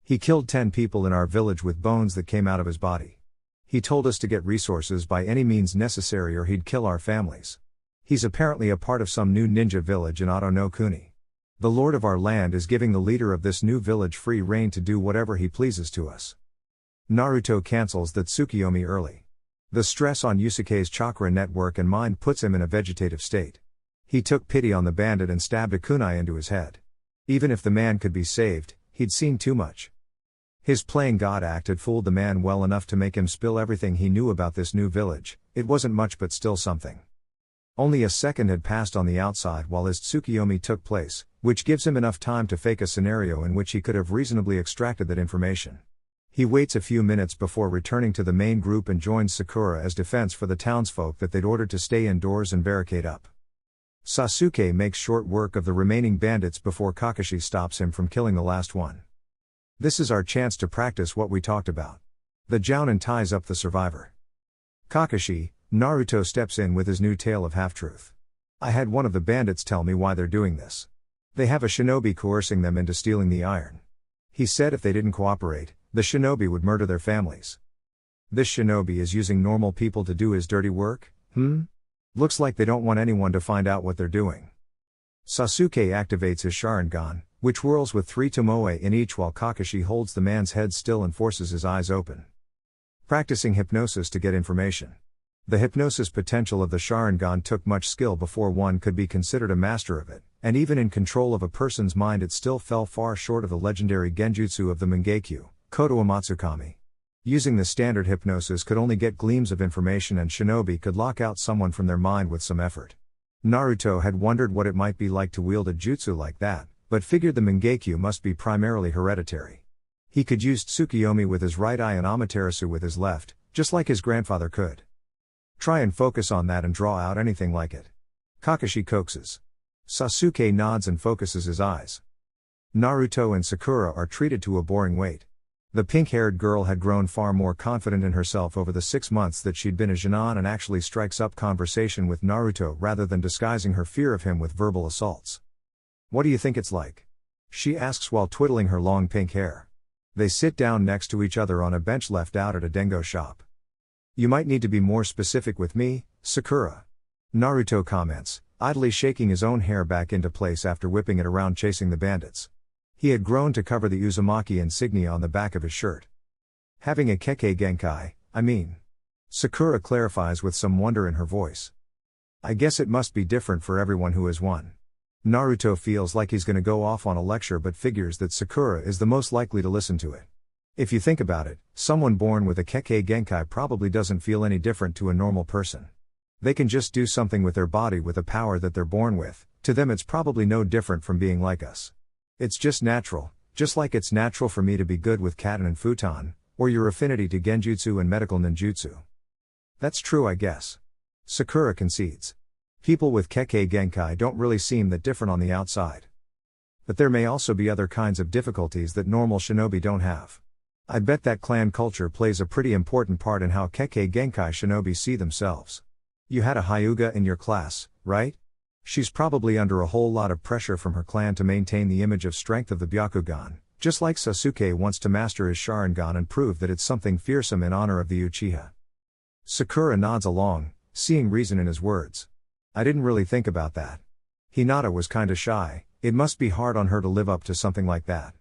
"He killed 10 people in our village with bones that came out of his body. He told us to get resources by any means necessary or he'd kill our families. He's apparently a part of some new ninja village in Oto no Kuni. The lord of our land is giving the leader of this new village free rein to do whatever he pleases to us. Naruto cancels that Tsukiyomi early. The stress on Yusuke's chakra network and mind puts him in a vegetative state. He took pity on the bandit and stabbed a kunai into his head. Even if the man could be saved, he'd seen too much. His playing God act had fooled the man well enough to make him spill everything he knew about this new village. It wasn't much but still something. Only a second had passed on the outside while his Tsukiyomi took place, which gives him enough time to fake a scenario in which he could have reasonably extracted that information. He waits a few minutes before returning to the main group and joins Sakura as defense for the townsfolk that they'd ordered to stay indoors and barricade up. Sasuke makes short work of the remaining bandits before Kakashi stops him from killing the last one. This is our chance to practice what we talked about. The Jounin ties up the survivor. Kakashi, Naruto steps in with his new tale of half-truth. I had one of the bandits tell me why they're doing this. They have a shinobi coercing them into stealing the iron. He said if they didn't cooperate, the shinobi would murder their families. This shinobi is using normal people to do his dirty work? Looks like they don't want anyone to find out what they're doing. Sasuke activates his Sharingan, which whirls with 3 tomoe in each while Kakashi holds the man's head still and forces his eyes open. Practicing hypnosis to get information. The hypnosis potential of the Sharingan took much skill before one could be considered a master of it, and even in control of a person's mind it still fell far short of the legendary genjutsu of the Mangekyo, Koto Amatsukami. Using the standard hypnosis could only get gleams of information and shinobi could lock out someone from their mind with some effort. Naruto had wondered what it might be like to wield a jutsu like that, but figured the Mangekyo must be primarily hereditary. He could use Tsukiyomi with his right eye and Amaterasu with his left, just like his grandfather could. Try and focus on that and draw out anything like it. Kakashi coaxes. Sasuke nods and focuses his eyes. Naruto and Sakura are treated to a boring wait. The pink-haired girl had grown far more confident in herself over the 6 months that she'd been a Genin and actually strikes up conversation with Naruto rather than disguising her fear of him with verbal assaults. What do you think it's like? She asks while twiddling her long pink hair. They sit down next to each other on a bench left out at a dengo shop. You might need to be more specific with me, Sakura. Naruto comments, idly shaking his own hair back into place after whipping it around chasing the bandits. He had grown to cover the Uzumaki insignia on the back of his shirt. Having a Kekkei Genkai, I mean. Sakura clarifies with some wonder in her voice. I guess it must be different for everyone who has one. Naruto feels like he's gonna go off on a lecture but figures that Sakura is the most likely to listen to it. If you think about it, someone born with a Kekkei Genkai probably doesn't feel any different to a normal person. They can just do something with their body with a power that they're born with. To them it's probably no different from being like us. It's just natural, just like it's natural for me to be good with Katen and Futon, or your affinity to Genjutsu and medical ninjutsu. That's true, I guess. Sakura concedes. People with Kekkei Genkai don't really seem that different on the outside. But there may also be other kinds of difficulties that normal shinobi don't have. I bet that clan culture plays a pretty important part in how Kekkei Genkai shinobi see themselves. You had a Hyuga in your class, right? She's probably under a whole lot of pressure from her clan to maintain the image of strength of the Byakugan, just like Sasuke wants to master his Sharingan and prove that it's something fearsome in honor of the Uchiha. Sakura nods along, seeing reason in his words. I didn't really think about that. Hinata was kinda shy, it must be hard on her to live up to something like that.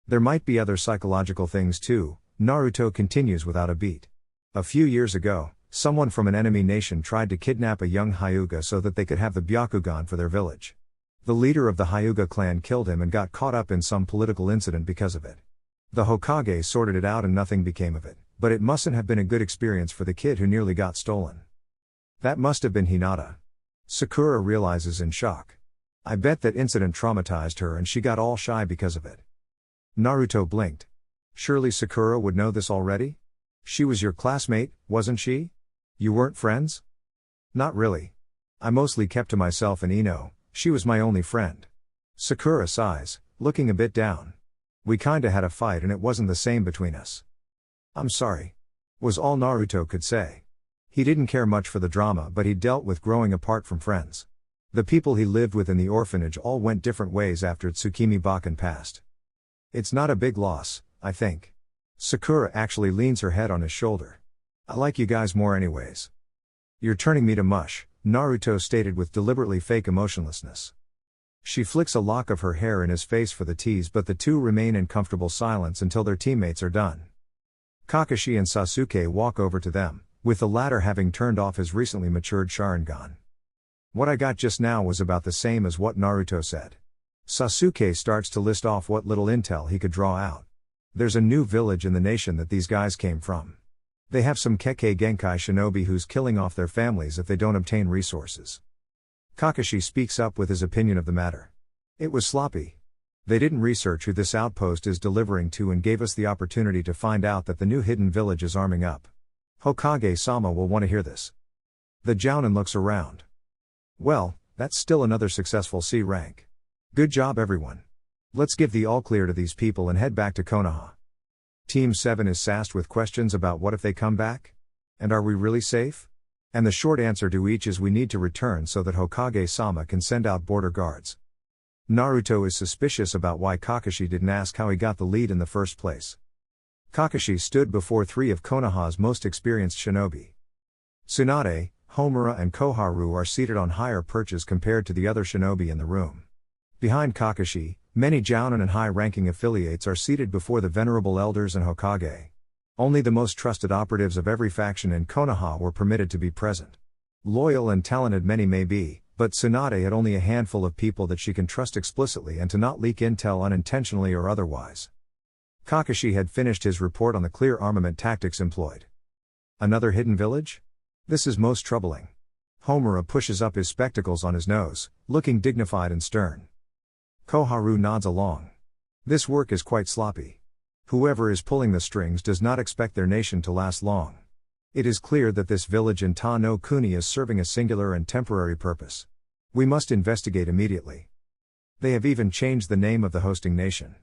There might be other psychological things too, Naruto continues without a beat. A few years ago, someone from an enemy nation tried to kidnap a young Hyuga so that they could have the Byakugan for their village. The leader of the Hyuga clan killed him and got caught up in some political incident because of it. The Hokage sorted it out and nothing became of it, but it mustn't have been a good experience for the kid who nearly got stolen. That must have been Hinata. Sakura realizes in shock. I bet that incident traumatized her and she got all shy because of it. Naruto blinked. Surely Sakura would know this already? She was your classmate, wasn't she? You weren't friends? Not really. I mostly kept to myself and Ino, she was my only friend. Sakura sighs, looking a bit down. We kinda had a fight and it wasn't the same between us. I'm sorry. Was all Naruto could say. He didn't care much for the drama but he dealt with growing apart from friends. The people he lived with in the orphanage all went different ways after Tsukimi Bakken passed. It's not a big loss, I think. Sakura actually leans her head on his shoulder. I like you guys more anyways. You're turning me to mush, Naruto stated with deliberately fake emotionlessness. She flicks a lock of her hair in his face for the tease, but the two remain in comfortable silence until their teammates are done. Kakashi and Sasuke walk over to them, with the latter having turned off his recently matured Sharingan. What I got just now was about the same as what Naruto said. Sasuke starts to list off what little intel he could draw out. There's a new village in the nation that these guys came from. They have some Kekkei Genkai shinobi who's killing off their families if they don't obtain resources. Kakashi speaks up with his opinion of the matter. It was sloppy. They didn't research who this outpost is delivering to and gave us the opportunity to find out that the new hidden village is arming up. Hokage-sama will want to hear this. The Jounin looks around. Well, that's still another successful C rank. Good job everyone. Let's give the all clear to these people and head back to Konoha. Team 7 is sassed with questions about what if they come back? And are we really safe? And the short answer to each is we need to return so that Hokage-sama can send out border guards. Naruto is suspicious about why Kakashi didn't ask how he got the lead in the first place. Kakashi stood before 3 of Konoha's most experienced shinobi. Tsunade, Homura and Koharu are seated on higher perches compared to the other shinobi in the room. Behind Kakashi, many Jounin and high-ranking affiliates are seated before the venerable elders and Hokage. Only the most trusted operatives of every faction in Konoha were permitted to be present. Loyal and talented many may be, but Tsunade had only a handful of people that she can trust explicitly and to not leak intel unintentionally or otherwise. Kakashi had finished his report on the clear armament tactics employed. Another hidden village? This is most troubling. Homura pushes up his spectacles on his nose, looking dignified and stern. Koharu nods along. This work is quite sloppy. Whoever is pulling the strings does not expect their nation to last long. It is clear that this village in Ta no Kuni is serving a singular and temporary purpose. We must investigate immediately. They have even changed the name of the hosting nation.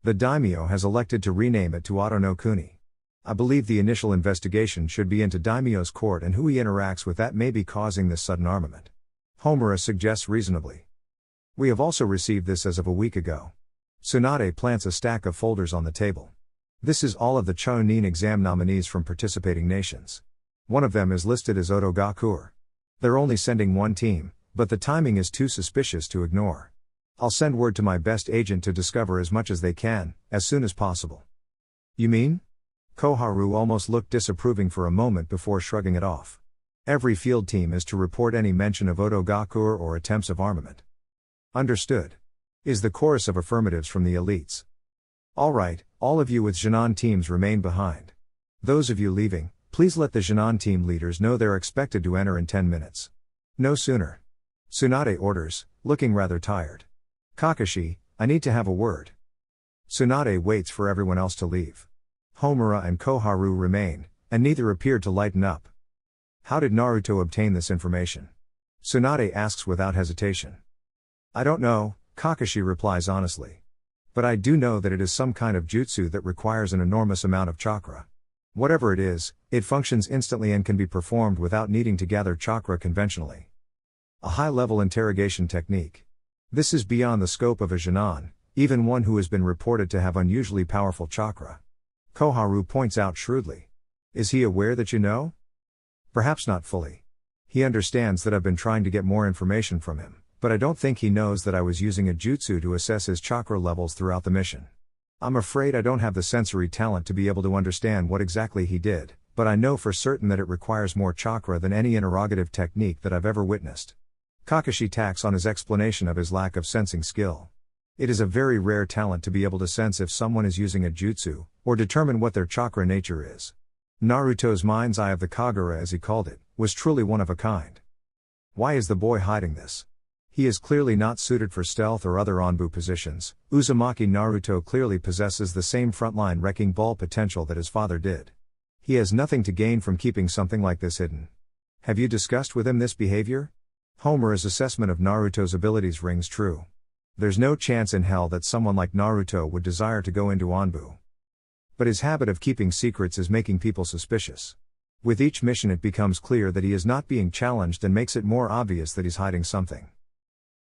The daimyo has elected to rename it to Oto no Kuni. I believe the initial investigation should be into daimyo's court and who he interacts with that may be causing this sudden armament. Homura suggests reasonably. We have also received this as of a week ago. Tsunade plants a stack of folders on the table. This is all of the Chunin exam nominees from participating nations. One of them is listed as Otogakur. They're only sending one team, but the timing is too suspicious to ignore. I'll send word to my best agent to discover as much as they can, as soon as possible. You mean? Koharu almost looked disapproving for a moment before shrugging it off. Every field team is to report any mention of Otogakur or attempts of armament. Understood. Is the chorus of affirmatives from the elites. All right, all of you with Jinan teams remain behind. Those of you leaving, please let the Jinan team leaders know they're expected to enter in 10 minutes. No sooner. Tsunade orders, looking rather tired. Kakashi, I need to have a word. Tsunade waits for everyone else to leave. Homura and Koharu remain, and neither appeared to lighten up. How did Naruto obtain this information? Tsunade asks without hesitation. I don't know, Kakashi replies honestly. But I do know that it is some kind of jutsu that requires an enormous amount of chakra. Whatever it is, it functions instantly and can be performed without needing to gather chakra conventionally. A high-level interrogation technique. This is beyond the scope of a Jinan, even one who has been reported to have unusually powerful chakra. Koharu points out shrewdly. Is he aware that you know? Perhaps not fully. He understands that I've been trying to get more information from him, but I don't think he knows that I was using a jutsu to assess his chakra levels throughout the mission. I'm afraid I don't have the sensory talent to be able to understand what exactly he did, but I know for certain that it requires more chakra than any interrogative technique that I've ever witnessed. Kakashi tacks on his explanation of his lack of sensing skill. It is a very rare talent to be able to sense if someone is using a jutsu, or determine what their chakra nature is. Naruto's mind's eye of the Kagura, as he called it, was truly one of a kind. Why is the boy hiding this? He is clearly not suited for stealth or other onbu positions. Uzumaki Naruto clearly possesses the same frontline wrecking ball potential that his father did. He has nothing to gain from keeping something like this hidden. Have you discussed with him this behavior? Homura's assessment of Naruto's abilities rings true. There's no chance in hell that someone like Naruto would desire to go into onbu. But his habit of keeping secrets is making people suspicious. With each mission it becomes clear that he is not being challenged and makes it more obvious that he's hiding something.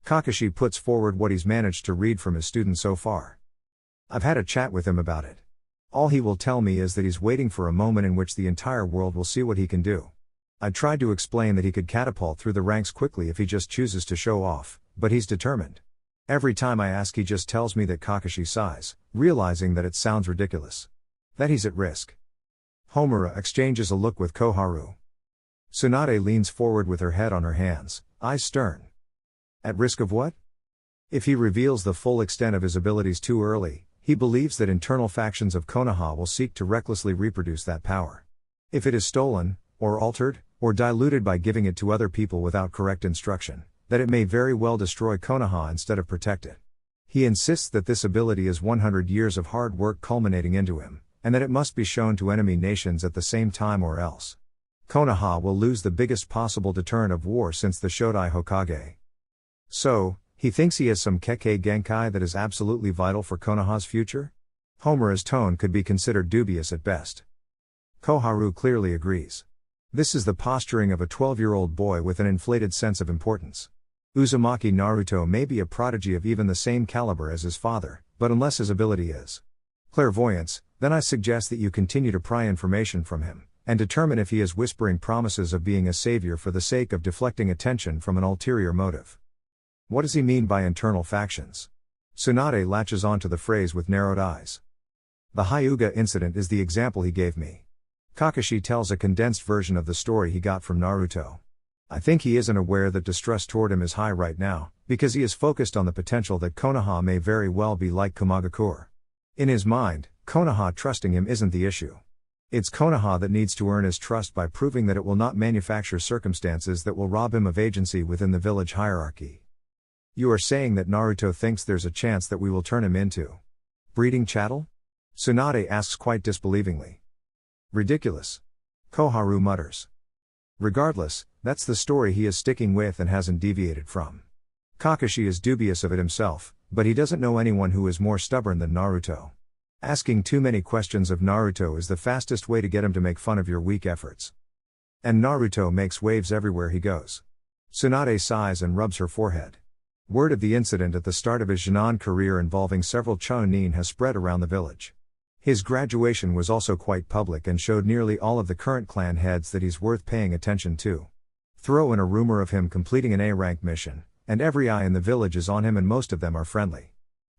Kakashi puts forward what he's managed to read from his student so far. I've had a chat with him about it. All he will tell me is that he's waiting for a moment in which the entire world will see what he can do. I tried to explain that he could catapult through the ranks quickly if he just chooses to show off, but he's determined. Every time I ask, he just tells me that Kakashi sighs, realizing that it sounds ridiculous. That he's at risk. Homura exchanges a look with Koharu. Tsunade leans forward with her head on her hands, eyes stern. At risk of what? If he reveals the full extent of his abilities too early, he believes that internal factions of Konoha will seek to recklessly reproduce that power. If it is stolen, or altered, or diluted by giving it to other people without correct instruction, that it may very well destroy Konoha instead of protect it. He insists that this ability is 100 years of hard work culminating into him, and that it must be shown to enemy nations at the same time or else Konoha will lose the biggest possible deterrent of war since the Shodai Hokage. So, he thinks he has some Kekkei Genkai that is absolutely vital for Konoha's future? Homura's tone could be considered dubious at best. Koharu clearly agrees. This is the posturing of a 12-year-old boy with an inflated sense of importance. Uzumaki Naruto may be a prodigy of even the same caliber as his father, but unless his ability is clairvoyance, then I suggest that you continue to pry information from him, and determine if he is whispering promises of being a savior for the sake of deflecting attention from an ulterior motive. What does he mean by internal factions? Tsunade latches onto the phrase with narrowed eyes. The Hyuga incident is the example he gave me. Kakashi tells a condensed version of the story he got from Naruto. I think he isn't aware that distrust toward him is high right now, because he is focused on the potential that Konoha may very well be like Komagakure. In his mind, Konoha trusting him isn't the issue. It's Konoha that needs to earn his trust by proving that it will not manufacture circumstances that will rob him of agency within the village hierarchy. You are saying that Naruto thinks there's a chance that we will turn him into breeding chattel? Tsunade asks quite disbelievingly. Ridiculous. Koharu mutters. Regardless, that's the story he is sticking with and hasn't deviated from. Kakashi is dubious of it himself, but he doesn't know anyone who is more stubborn than Naruto. Asking too many questions of Naruto is the fastest way to get him to make fun of your weak efforts. And Naruto makes waves everywhere he goes. Tsunade sighs and rubs her forehead. Word of the incident at the start of his Junon career involving several Chunin has spread around the village. His graduation was also quite public and showed nearly all of the current clan heads that he's worth paying attention to. Throw in a rumor of him completing an A-rank mission, and every eye in the village is on him and most of them are friendly.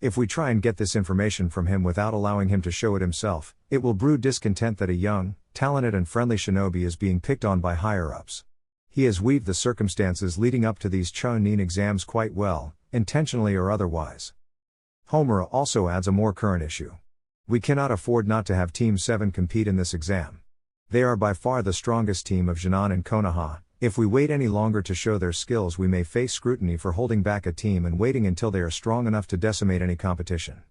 If we try and get this information from him without allowing him to show it himself, it will brew discontent that a young, talented and friendly shinobi is being picked on by higher-ups. He has weaved the circumstances leading up to these Chunin exams quite well, intentionally or otherwise. Homura also adds a more current issue. We cannot afford not to have Team 7 compete in this exam. They are by far the strongest team of Junon and Konoha. If we wait any longer to show their skills, we may face scrutiny for holding back a team and waiting until they are strong enough to decimate any competition.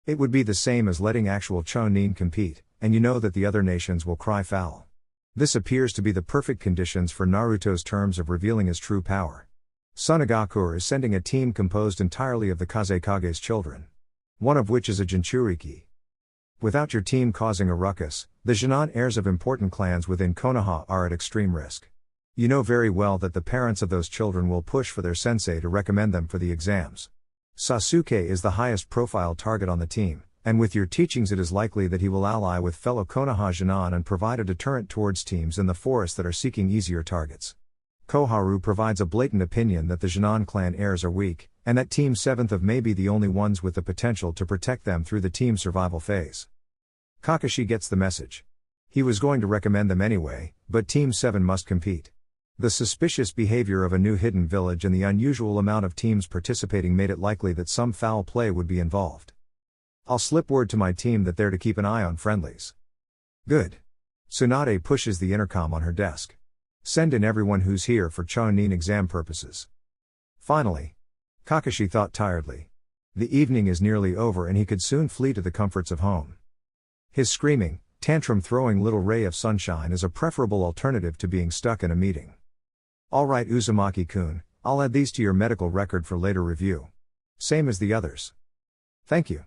It would be the same as letting actual Chunin compete, and you know that the other nations will cry foul. This appears to be the perfect conditions for Naruto's terms of revealing his true power. Sunagakure is sending a team composed entirely of the Kazekage's children. One of which is a Jinchuriki. Without your team causing a ruckus, the Junon heirs of important clans within Konoha are at extreme risk. You know very well that the parents of those children will push for their sensei to recommend them for the exams. Sasuke is the highest profile target on the team, and with your teachings it is likely that he will ally with fellow Konoha Junon and provide a deterrent towards teams in the forest that are seeking easier targets. Koharu provides a blatant opinion that the Junon clan heirs are weak, and that Team 7th may be the only ones with the potential to protect them through the team survival phase. Kakashi gets the message. He was going to recommend them anyway, but Team 7 must compete. The suspicious behavior of a new hidden village and the unusual amount of teams participating made it likely that some foul play would be involved. I'll slip word to my team that they're to keep an eye on friendlies. Good. Tsunade pushes the intercom on her desk. Send in everyone who's here for Chunin exam purposes. Finally. Kakashi thought tiredly. The evening is nearly over and he could soon flee to the comforts of home. His screaming, tantrum-throwing little ray of sunshine is a preferable alternative to being stuck in a meeting. Alright Uzumaki-kun, I'll add these to your medical record for later review. Same as the others. Thank you.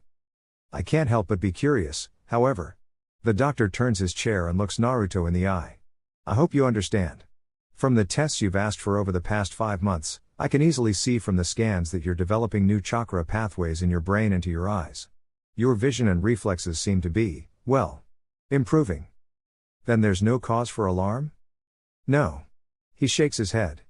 I can't help but be curious, however. The doctor turns his chair and looks Naruto in the eye. I hope you understand. From the tests you've asked for over the past 5 months, I can easily see from the scans that you're developing new chakra pathways in your brain and to your eyes. Your vision and reflexes seem to be, well, improving. Then there's no cause for alarm? No. He shakes his head.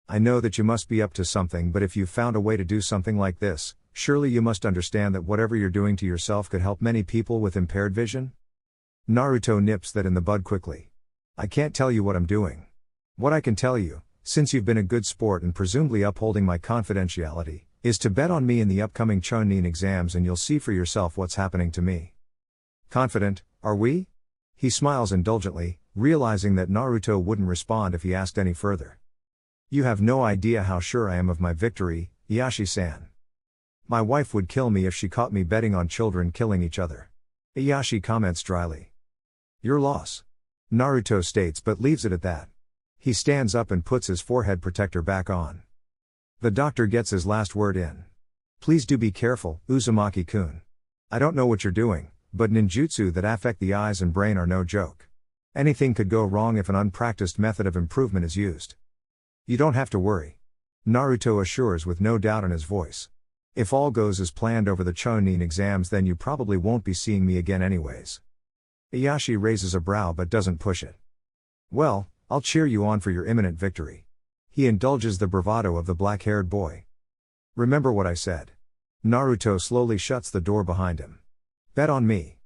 I know that you must be up to something, but if you've found a way to do something like this, surely you must understand that whatever you're doing to yourself could help many people with impaired vision? Naruto nips that in the bud quickly. I can't tell you what I'm doing. What I can tell you, since you've been a good sport and presumably upholding my confidentiality, is to bet on me in the upcoming Chunin exams and you'll see for yourself what's happening to me. Confident, are we? He smiles indulgently, realizing that Naruto wouldn't respond if he asked any further. You have no idea how sure I am of my victory, Ieyashi-san. My wife would kill me if she caught me betting on children killing each other. Ieyashi comments dryly. Your loss. Naruto states but leaves it at that. He stands up and puts his forehead protector back on. The doctor gets his last word in. Please do be careful, Uzumaki-kun. I don't know what you're doing, but ninjutsu that affect the eyes and brain are no joke. Anything could go wrong if an unpracticed method of improvement is used. You don't have to worry. Naruto assures with no doubt in his voice. If all goes as planned over the Chunin exams, then you probably won't be seeing me again anyways. Ieyashi raises a brow but doesn't push it. Well, I'll cheer you on for your imminent victory. He indulges the bravado of the black-haired boy. Remember what I said. Naruto slowly shuts the door behind him. Bet on me.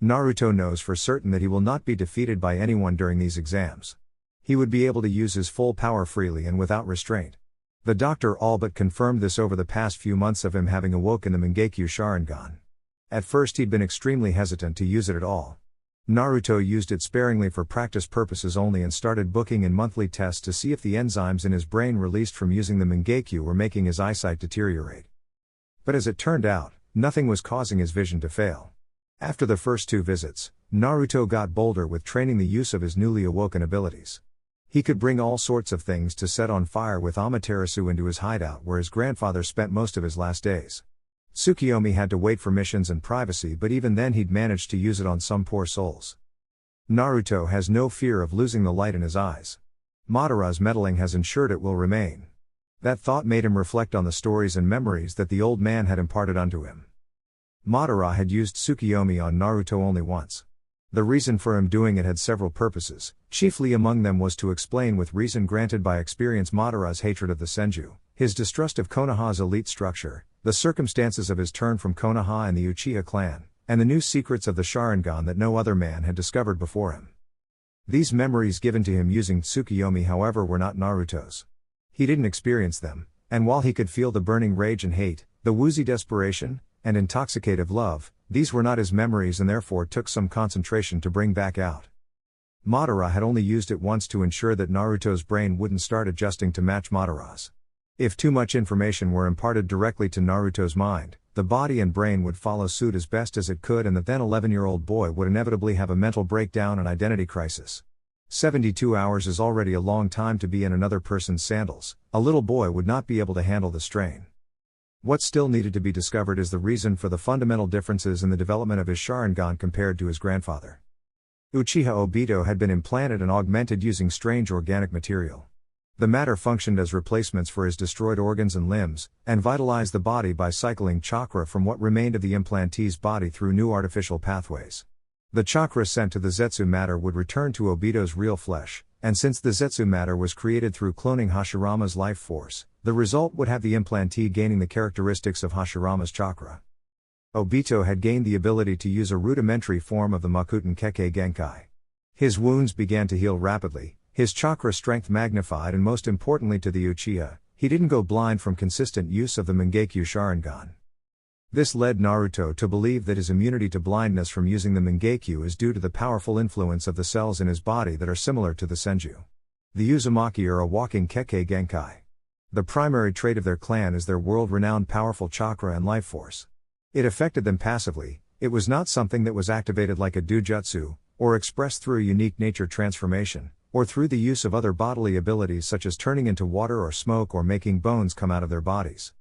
Naruto knows for certain that he will not be defeated by anyone during these exams. He would be able to use his full power freely and without restraint. The doctor all but confirmed this over the past few months of him having awoken the Mangekyo Sharingan. At first he'd been extremely hesitant to use it at all. Naruto used it sparingly for practice purposes only and started booking in monthly tests to see if the enzymes in his brain released from using the Mangekyo were making his eyesight deteriorate. But as it turned out, nothing was causing his vision to fail. After the first 2 visits, Naruto got bolder with training the use of his newly awoken abilities. He could bring all sorts of things to set on fire with Amaterasu into his hideout where his grandfather spent most of his last days. Tsukiyomi had to wait for missions and privacy, but even then he'd managed to use it on some poor souls. Naruto has no fear of losing the light in his eyes. Madara's meddling has ensured it will remain. That thought made him reflect on the stories and memories that the old man had imparted unto him. Madara had used Tsukiyomi on Naruto only once. The reason for him doing it had several purposes, chiefly among them was to explain with reason granted by experience Madara's hatred of the Senju, his distrust of Konoha's elite structure, the circumstances of his turn from Konoha and the Uchiha clan, and the new secrets of the Sharingan that no other man had discovered before him. These memories given to him using Tsukiyomi, however, were not Naruto's. He didn't experience them, and while he could feel the burning rage and hate, the woozy desperation, and intoxicative love, these were not his memories and therefore took some concentration to bring back out. Madara had only used it once to ensure that Naruto's brain wouldn't start adjusting to match Madara's. If too much information were imparted directly to Naruto's mind, the body and brain would follow suit as best as it could and the then 11-year-old boy would inevitably have a mental breakdown and identity crisis. 72 hours is already a long time to be in another person's sandals. A little boy would not be able to handle the strain. What still needed to be discovered is the reason for the fundamental differences in the development of his Sharingan compared to his grandfather. Uchiha Obito had been implanted and augmented using strange organic material. The matter functioned as replacements for his destroyed organs and limbs, and vitalized the body by cycling chakra from what remained of the implantee's body through new artificial pathways. The chakra sent to the Zetsu matter would return to Obito's real flesh, and since the Zetsu matter was created through cloning Hashirama's life force, the result would have the implantee gaining the characteristics of Hashirama's chakra. Obito had gained the ability to use a rudimentary form of the Makuten Kekkei Genkai. His wounds began to heal rapidly, his chakra strength magnified, and most importantly to the Uchiha, he didn't go blind from consistent use of the Mangekyo Sharingan. This led Naruto to believe that his immunity to blindness from using the Mangekyo is due to the powerful influence of the cells in his body that are similar to the Senju. The Uzumaki are a walking Kekkei Genkai. The primary trait of their clan is their world-renowned powerful chakra and life force. It affected them passively, it was not something that was activated like a dujutsu, or expressed through a unique nature transformation, or through the use of other bodily abilities such as turning into water or smoke or making bones come out of their bodies.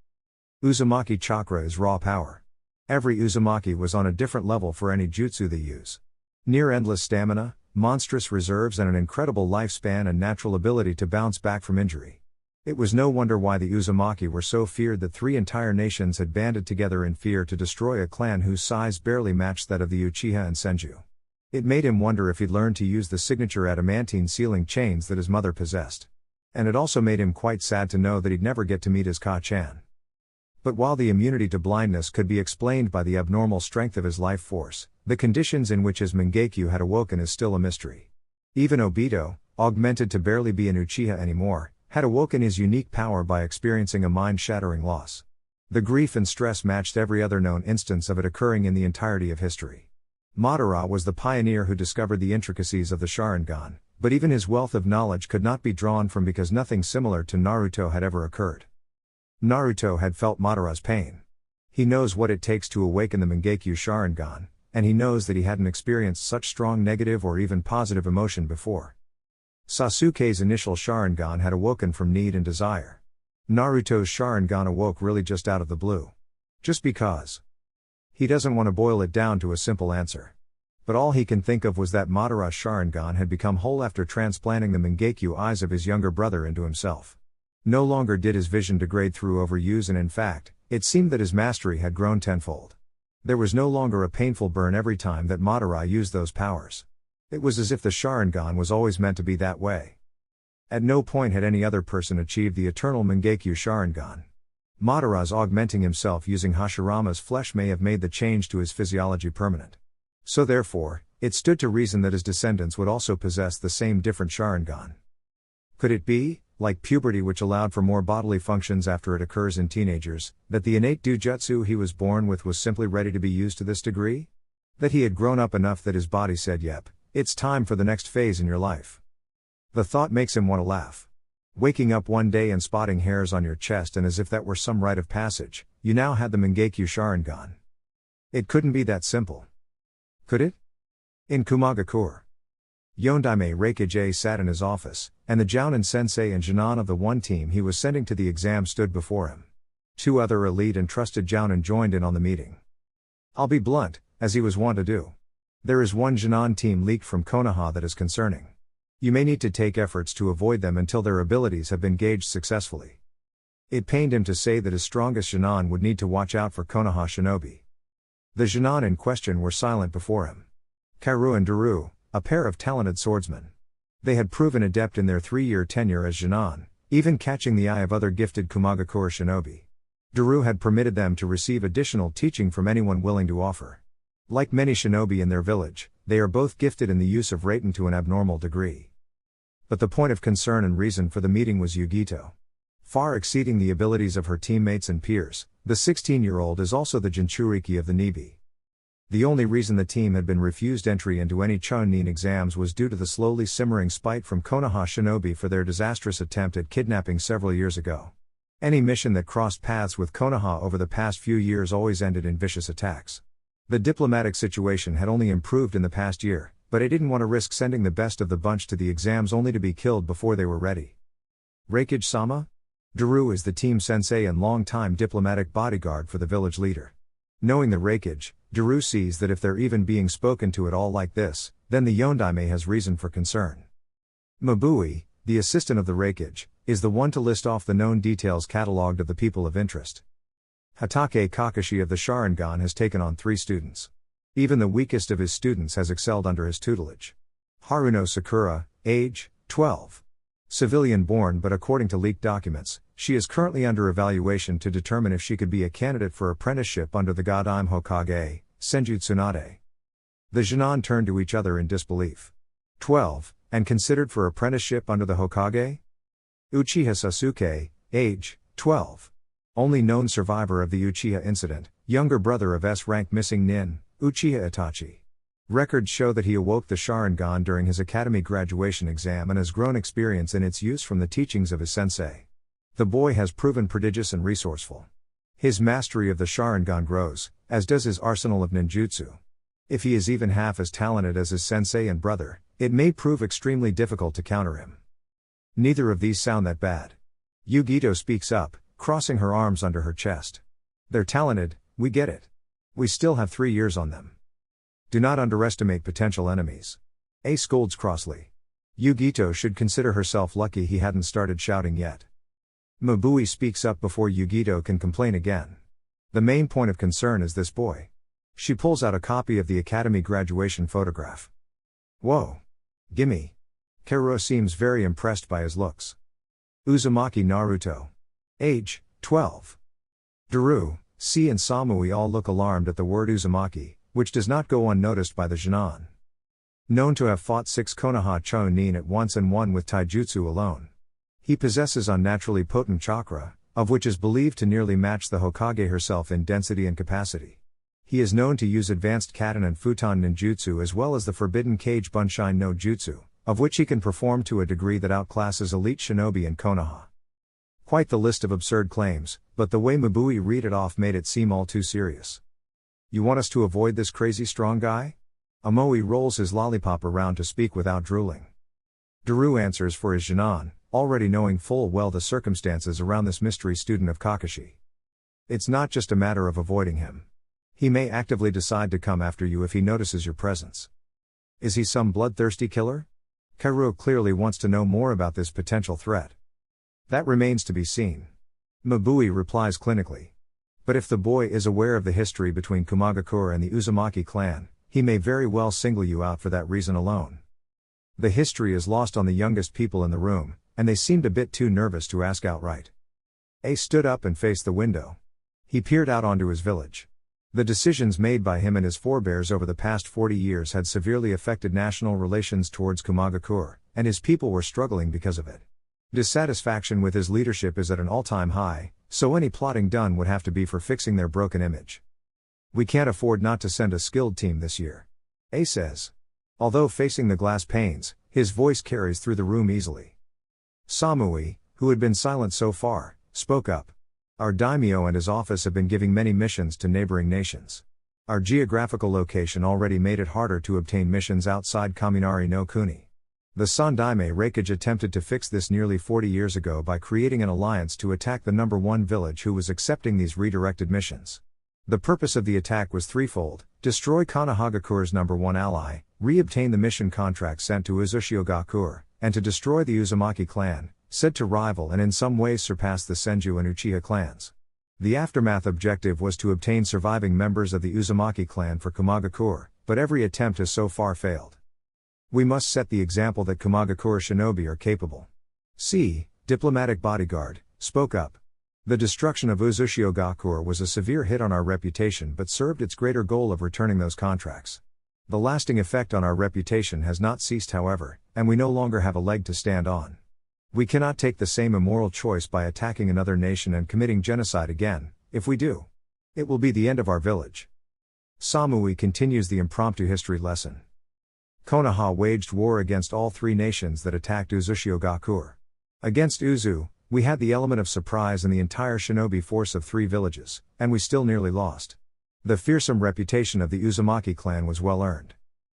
Uzumaki chakra is raw power. Every Uzumaki was on a different level for any jutsu they use. Near endless stamina, monstrous reserves, and an incredible lifespan and natural ability to bounce back from injury. It was no wonder why the Uzumaki were so feared that 3 entire nations had banded together in fear to destroy a clan whose size barely matched that of the Uchiha and Senju. It made him wonder if he'd learned to use the signature adamantine sealing chains that his mother possessed. And it also made him quite sad to know that he'd never get to meet his Ka-chan. But while the immunity to blindness could be explained by the abnormal strength of his life force, the conditions in which his Mangekyo had awoken is still a mystery. Even Obito, augmented to barely be an Uchiha anymore, had awoken his unique power by experiencing a mind-shattering loss. The grief and stress matched every other known instance of it occurring in the entirety of history. Madara was the pioneer who discovered the intricacies of the Sharingan, but even his wealth of knowledge could not be drawn from because nothing similar to Naruto had ever occurred. Naruto had felt Madara's pain. He knows what it takes to awaken the Mangekyo Sharingan, and he knows that he hadn't experienced such strong negative or even positive emotion before. Sasuke's initial Sharingan had awoken from need and desire. Naruto's Sharingan awoke really just out of the blue. Just because. He doesn't want to boil it down to a simple answer. But all he can think of was that Madara's Sharingan had become whole after transplanting the Mangekyo eyes of his younger brother into himself. No longer did his vision degrade through overuse, and in fact, it seemed that his mastery had grown tenfold. There was no longer a painful burn every time that Madara used those powers. It was as if the Sharingan was always meant to be that way. At no point had any other person achieved the eternal Mangekyo Sharingan. Madara's augmenting himself using Hashirama's flesh may have made the change to his physiology permanent. So therefore, it stood to reason that his descendants would also possess the same different Sharingan. Could it be, like puberty which allowed for more bodily functions after it occurs in teenagers, that the innate dujutsu he was born with was simply ready to be used to this degree? That he had grown up enough that his body said, "Yep, it's time for the next phase in your life." The thought makes him want to laugh. Waking up one day and spotting hairs on your chest, and as if that were some rite of passage, you now had the Mangekyo Sharingan. It couldn't be that simple. Could it? In Kumagakure, Yondaime Reikage sat in his office, and the Jounin sensei and Jinan of the one team he was sending to the exam stood before him. Two other elite and trusted Jounin joined in on the meeting. I'll be blunt, as he was wont to do. There is one Jinan team leaked from Konoha that is concerning. You may need to take efforts to avoid them until their abilities have been gauged successfully. It pained him to say that his strongest Jinan would need to watch out for Konoha shinobi. The Jinan in question were silent before him. Kaoru and Daru, a pair of talented swordsmen. They had proven adept in their 3-year tenure as Jinan, even catching the eye of other gifted Kumagakure shinobi. Daru had permitted them to receive additional teaching from anyone willing to offer. Like many shinobi in their village, they are both gifted in the use of Raiten to an abnormal degree. But the point of concern and reason for the meeting was Yugito. Far exceeding the abilities of her teammates and peers, the 16-year-old is also the Jinchuriki of the Nibi. The only reason the team had been refused entry into any Chunin exams was due to the slowly simmering spite from Konoha shinobi for their disastrous attempt at kidnapping several years ago. Any mission that crossed paths with Konoha over the past few years always ended in vicious attacks. The diplomatic situation had only improved in the past year, but I didn't want to risk sending the best of the bunch to the exams only to be killed before they were ready. Reikage-sama? Daru is the team sensei and long-time diplomatic bodyguard for the village leader. Knowing the Reikage, Daru sees that if they're even being spoken to at all like this, then the Yondaime has reason for concern. Mabui, the assistant of the Reikage, is the one to list off the known details catalogued of the people of interest. Hatake Kakashi of the Sharingan has taken on 3 students. Even the weakest of his students has excelled under his tutelage. Haruno Sakura, age, 12. Civilian-born, but according to leaked documents, she is currently under evaluation to determine if she could be a candidate for apprenticeship under the Godime Hokage, Senju Tsunade. The Jinan turned to each other in disbelief. 12, and considered for apprenticeship under the Hokage? Uchiha Sasuke, age, 12. Only known survivor of the Uchiha incident, younger brother of S-rank missing nin, Uchiha Itachi. Records show that he awoke the Sharingan during his academy graduation exam and has grown experience in its use from the teachings of his sensei. The boy has proven prodigious and resourceful. His mastery of the Sharingan grows, as does his arsenal of ninjutsu. If he is even half as talented as his sensei and brother, it may prove extremely difficult to counter him. Neither of these sound that bad. Yugito speaks up, crossing her arms under her chest. They're talented, we get it. We still have 3 years on them. Do not underestimate potential enemies. A scolds crossly. Yugito should consider herself lucky he hadn't started shouting yet. Mabui speaks up before Yugito can complain again. The main point of concern is this boy. She pulls out a copy of the academy graduation photograph. Whoa. Gimme. Kaoru seems very impressed by his looks. Uzumaki Naruto. Age, 12. Daru, C and Samui all look alarmed at the word Uzumaki, which does not go unnoticed by the Jinan. Known to have fought 6 Konoha Chunin at once and one with taijutsu alone. He possesses unnaturally potent chakra, of which is believed to nearly match the Hokage herself in density and capacity. He is known to use advanced Katen and Futon ninjutsu as well as the forbidden Kage Bunshin no Jutsu, of which he can perform to a degree that outclasses elite shinobi in Konoha. Quite the list of absurd claims, but the way Mabui read it off made it seem all too serious. You want us to avoid this crazy strong guy? Amoe rolls his lollipop around to speak without drooling. Daru answers for his Jinan, already knowing full well the circumstances around this mystery student of Kakashi. It's not just a matter of avoiding him. He may actively decide to come after you if he notices your presence. Is he some bloodthirsty killer? Kaoru clearly wants to know more about this potential threat. That remains to be seen. Mabui replies clinically. But if the boy is aware of the history between Kumagakure and the Uzumaki clan, he may very well single you out for that reason alone. The history is lost on the youngest people in the room, and they seemed a bit too nervous to ask outright. A stood up and faced the window. He peered out onto his village. The decisions made by him and his forebears over the past 40 years had severely affected national relations towards Kumagakure, and his people were struggling because of it. Dissatisfaction with his leadership is at an all-time high, so any plotting done would have to be for fixing their broken image. We can't afford not to send a skilled team this year. A says. Although facing the glass panes, his voice carries through the room easily. Samui, who had been silent so far, spoke up. Our daimyo and his office have been giving many missions to neighboring nations. Our geographical location already made it harder to obtain missions outside Kaminari no Kuni. The Sandaime Reikage attempted to fix this nearly 40 years ago by creating an alliance to attack the number 1 village who was accepting these redirected missions. The purpose of the attack was threefold: destroy Konohagakure's number 1 ally, re-obtain the mission contract sent to Uzushio-gakure, and to destroy the Uzumaki clan, said to rival and in some ways surpass the Senju and Uchiha clans. The aftermath objective was to obtain surviving members of the Uzumaki clan for Kumagakure, but every attempt has so far failed. We must set the example that Kumagakure shinobi are capable. C, diplomatic bodyguard, spoke up. The destruction of Uzushio-gakure was a severe hit on our reputation but served its greater goal of returning those contracts. The lasting effect on our reputation has not ceased, however, and we no longer have a leg to stand on. We cannot take the same immoral choice by attacking another nation and committing genocide again. If we do, it will be the end of our village. Samui continues the impromptu history lesson. Konoha waged war against all 3 nations that attacked Uzushio-gakure. Against Uzu, we had the element of surprise and the entire shinobi force of 3 villages, and we still nearly lost. The fearsome reputation of the Uzumaki clan was well earned.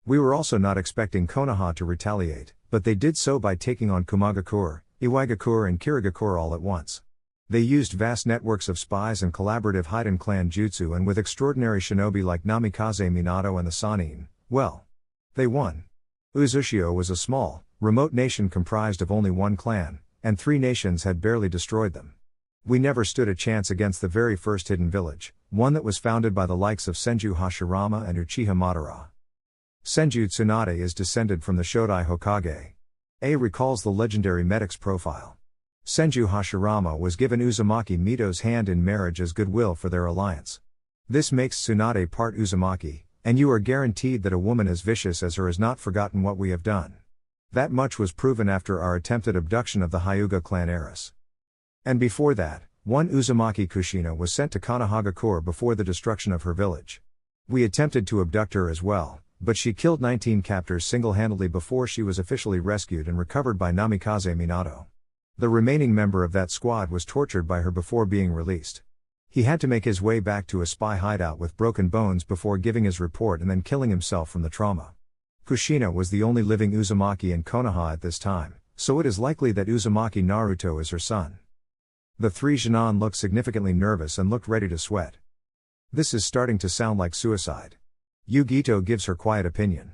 We were also not expecting Konoha to retaliate, but they did so by taking on Kumagakure, Iwaigakure and Kirigakure all at once. They used vast networks of spies and collaborative hidden clan jutsu, and with extraordinary shinobi like Namikaze Minato and the Sanin, well, they won. Uzushio was a small, remote nation comprised of only 1 clan, and 3 nations had barely destroyed them. We never stood a chance against the very first hidden village, one that was founded by the likes of Senju Hashirama and Uchiha Madara. Senju Tsunade is descended from the Shodai Hokage. A recalls the legendary medic's profile. Senju Hashirama was given Uzumaki Mito's hand in marriage as goodwill for their alliance. This makes Tsunade part Uzumaki, and you are guaranteed that a woman as vicious as her has not forgotten what we have done. That much was proven after our attempted abduction of the Hyuga clan heiress. And before that, one Uzumaki Kushina was sent to Konohagakure before the destruction of her village. We attempted to abduct her as well, but she killed 19 captors single-handedly before she was officially rescued and recovered by Namikaze Minato. The remaining member of that squad was tortured by her before being released. He had to make his way back to a spy hideout with broken bones before giving his report and then killing himself from the trauma. Kushina was the only living Uzumaki in Konoha at this time, so it is likely that Uzumaki Naruto is her son. The 3 Jinan looked significantly nervous and looked ready to sweat. This is starting to sound like suicide. Yugito gives her quiet opinion.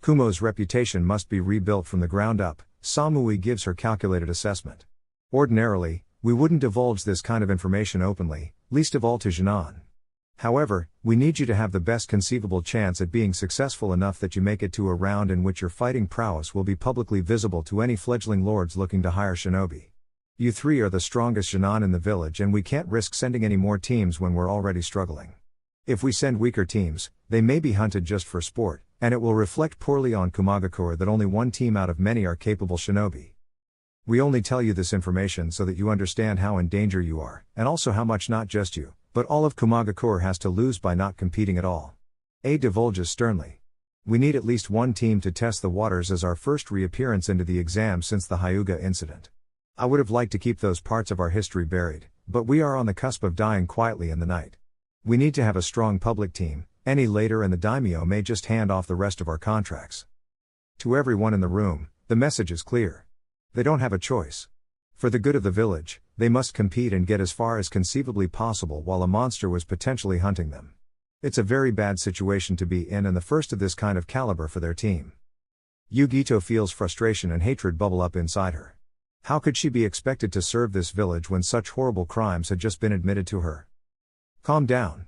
Kumo's reputation must be rebuilt from the ground up, Samui gives her calculated assessment. Ordinarily, we wouldn't divulge this kind of information openly, least of all to Jinan. However, we need you to have the best conceivable chance at being successful enough that you make it to a round in which your fighting prowess will be publicly visible to any fledgling lords looking to hire shinobi. You three are the strongest Jinan in the village and we can't risk sending any more teams when we're already struggling. If we send weaker teams, they may be hunted just for sport, and it will reflect poorly on Kumagakure that only one team out of many are capable shinobi. We only tell you this information so that you understand how in danger you are, and also how much not just you, but all of Kumagakure has to lose by not competing at all. A divulges sternly. We need at least one team to test the waters as our first reappearance into the exam since the Hyuga incident. I would have liked to keep those parts of our history buried, but we are on the cusp of dying quietly in the night. We need to have a strong public team, any later and the daimyo may just hand off the rest of our contracts. To everyone in the room, the message is clear. They don't have a choice. For the good of the village, they must compete and get as far as conceivably possible while a monster was potentially hunting them. It's a very bad situation to be in and the first of this kind of caliber for their team. Yugito feels frustration and hatred bubble up inside her. How could she be expected to serve this village when such horrible crimes had just been admitted to her? Calm down.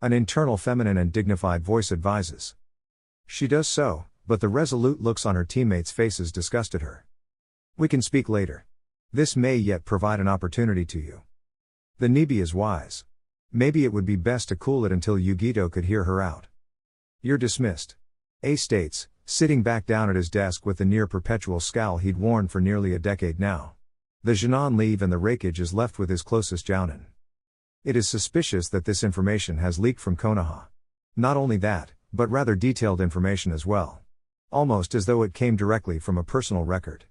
An internal feminine and dignified voice advises. She does so, but the resolute looks on her teammates' faces disgusted her. We can speak later. This may yet provide an opportunity to you. The Nibi is wise. Maybe it would be best to cool it until Yugito could hear her out. You're dismissed. A states, sitting back down at his desk with the near-perpetual scowl he'd worn for nearly a decade now. The Jinan leave and the Reikage is left with his closest jounin. It is suspicious that this information has leaked from Konoha. Not only that, but rather detailed information as well. Almost as though it came directly from a personal record.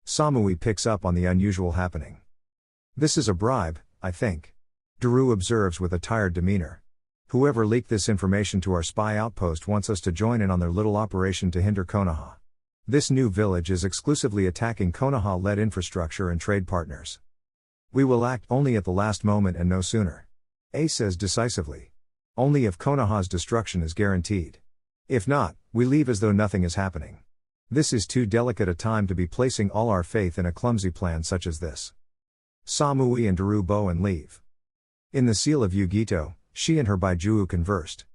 Samui picks up on the unusual happening. This is a bribe, I think. Daru observes with a tired demeanor. Whoever leaked this information to our spy outpost wants us to join in on their little operation to hinder Konoha. This new village is exclusively attacking Konoha-led infrastructure and trade partners. We will act only at the last moment and no sooner. A says decisively. Only if Konoha's destruction is guaranteed. If not, we leave as though nothing is happening. This is too delicate a time to be placing all our faith in a clumsy plan such as this. Samui and Daru bow and leave. In the seal of Yugito, she and her Baijuu conversed.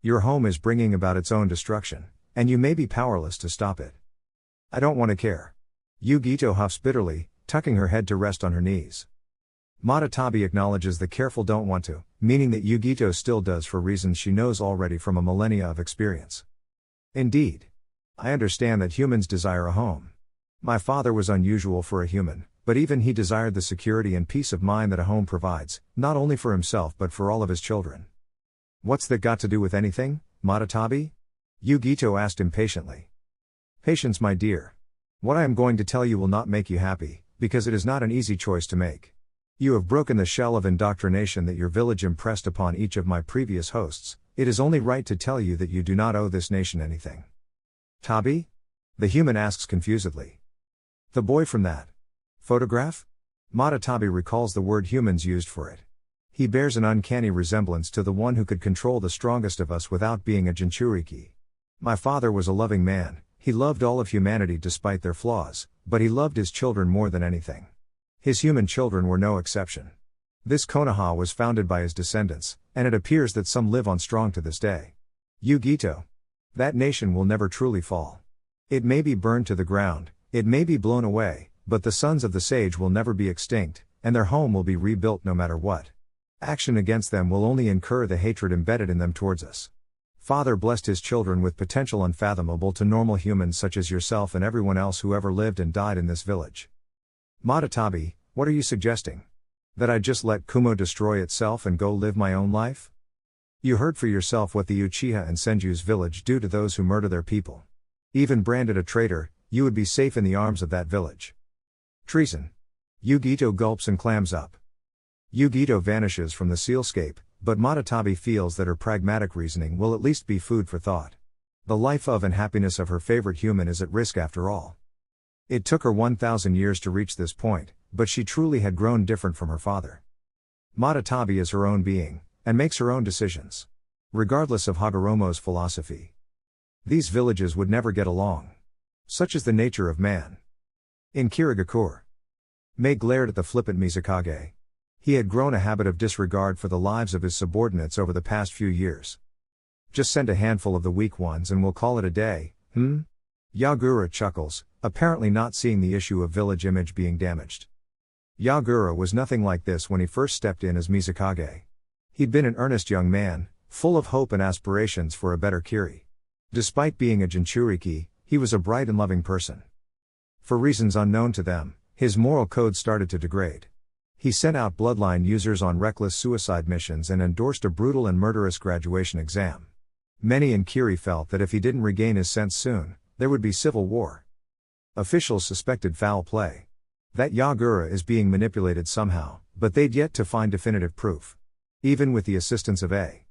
Your home is bringing about its own destruction, and you may be powerless to stop it. I don't want to care. Yugito huffs bitterly, tucking her head to rest on her knees. Matatabi acknowledges the careful don't want to, meaning that Yugito still does for reasons she knows already from a millennia of experience. Indeed. I understand that humans desire a home. My father was unusual for a human, but even he desired the security and peace of mind that a home provides, not only for himself but for all of his children. What's that got to do with anything, Matatabi? Yugito asked impatiently. Patience, my dear. What I am going to tell you will not make you happy, because it is not an easy choice to make. You have broken the shell of indoctrination that your village impressed upon each of my previous hosts. It is only right to tell you that you do not owe this nation anything. Tabi? The human asks confusedly. The boy from that photograph? Matatabi recalls the word humans used for it. He bears an uncanny resemblance to the one who could control the strongest of us without being a Jinchuriki. My father was a loving man, he loved all of humanity despite their flaws, but he loved his children more than anything. His human children were no exception. This Konoha was founded by his descendants, and it appears that some live on strong to this day. Yugito. That nation will never truly fall. It may be burned to the ground, it may be blown away, but the sons of the sage will never be extinct, and their home will be rebuilt no matter what. Action against them will only incur the hatred embedded in them towards us. Father blessed his children with potential unfathomable to normal humans such as yourself and everyone else who ever lived and died in this village. Matatabi, what are you suggesting? That I just let Kumo destroy itself and go live my own life? You heard for yourself what the Uchiha and Senju's village do to those who murder their people. Even branded a traitor, you would be safe in the arms of that village. Treason. Yugito gulps and clams up. Yugito vanishes from the sealscape, but Matatabi feels that her pragmatic reasoning will at least be food for thought. The life of and happiness of her favorite human is at risk after all. It took her 1,000 years to reach this point, but she truly had grown different from her father. Matatabi is her own being, and makes her own decisions. Regardless of Hagoromo's philosophy. These villages would never get along. Such is the nature of man. In Kirigakure. Mei glared at the flippant Mizukage. He had grown a habit of disregard for the lives of his subordinates over the past few years. Just send a handful of the weak ones and we'll call it a day, Yagura chuckles, apparently not seeing the issue of village image being damaged. Yagura was nothing like this when he first stepped in as Mizukage. He'd been an earnest young man, full of hope and aspirations for a better Kiri. Despite being a Jinchuriki, he was a bright and loving person. For reasons unknown to them, his moral code started to degrade. He sent out bloodline users on reckless suicide missions and endorsed a brutal and murderous graduation exam. Many in Kiri felt that if he didn't regain his sense soon, there would be civil war. Officials suspected foul play. That Yagura is being manipulated somehow, but they'd yet to find definitive proof. Even with the assistance of a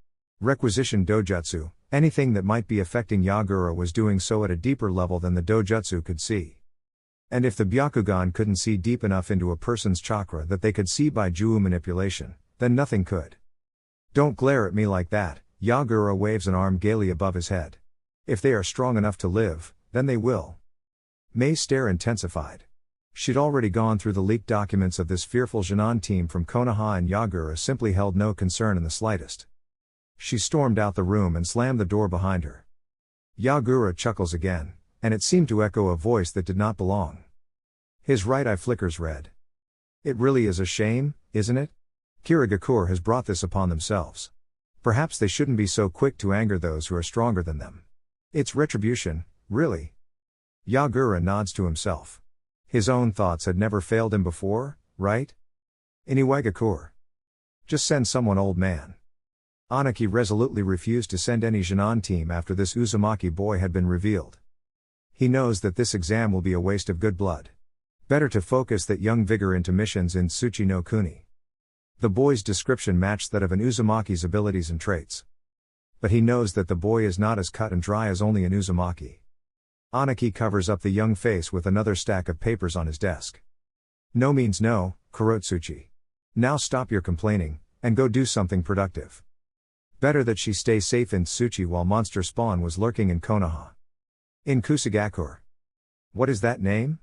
requisition dojutsu, anything that might be affecting Yagura was doing so at a deeper level than the dojutsu could see. And if the Byakugan couldn't see deep enough into a person's chakra that they could see by Juu manipulation, then nothing could. Don't glare at me like that, Yagura waves an arm gaily above his head. If they are strong enough to live, then they will. Mei's stare intensified. She'd already gone through the leaked documents of this fearful Jinan team from Konoha, and Yagura simply held no concern in the slightest. She stormed out the room and slammed the door behind her. Yagura chuckles again, and it seemed to echo a voice that did not belong. His right eye flickers red. It really is a shame, isn't it? Kirigakure has brought this upon themselves. Perhaps they shouldn't be so quick to anger those who are stronger than them. It's retribution, really. Yagura nods to himself. His own thoughts had never failed him before, right? Iniwagakure. Just send someone, old man. Anaki resolutely refused to send any Jinan team after this Uzumaki boy had been revealed. He knows that this exam will be a waste of good blood. Better to focus that young vigor into missions in Tsuchi no Kuni. The boy's description matched that of an Uzumaki's abilities and traits. But he knows that the boy is not as cut and dry as only an Uzumaki. Anaki covers up the young face with another stack of papers on his desk. No means no, Kurotsuchi. Now stop your complaining, and go do something productive. Better that she stay safe in Tsuchi while monster spawn was lurking in Konoha. In Kusagakure. What is that name?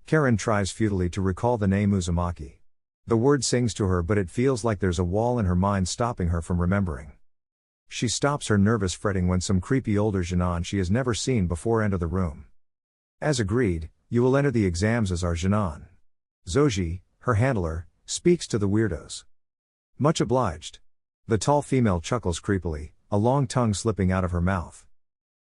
Karen tries futilely to recall the name Uzumaki. The word sings to her, but it feels like there's a wall in her mind stopping her from remembering. She stops her nervous fretting when some creepy older Jinan she has never seen before enter the room. As agreed, you will enter the exams as our Jinan. Zoji, her handler, speaks to the weirdos. Much obliged. The tall female chuckles creepily, a long tongue slipping out of her mouth.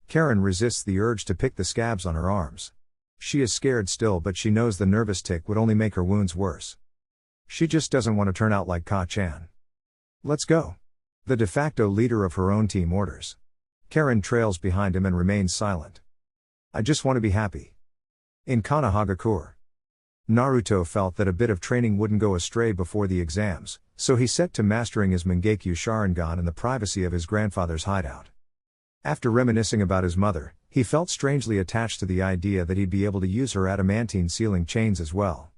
Karen resists the urge to pick the scabs on her arms. She is scared still, but she knows the nervous tic would only make her wounds worse. She just doesn't want to turn out like Ka-chan. Let's go. The de facto leader of her own team orders. Karen trails behind him and remains silent. I just want to be happy. In Konohagakure. Naruto felt that a bit of training wouldn't go astray before the exams, so he set to mastering his Mangekyo Sharingan in the privacy of his grandfather's hideout. After reminiscing about his mother, he felt strangely attached to the idea that he'd be able to use her adamantine sealing chains as well.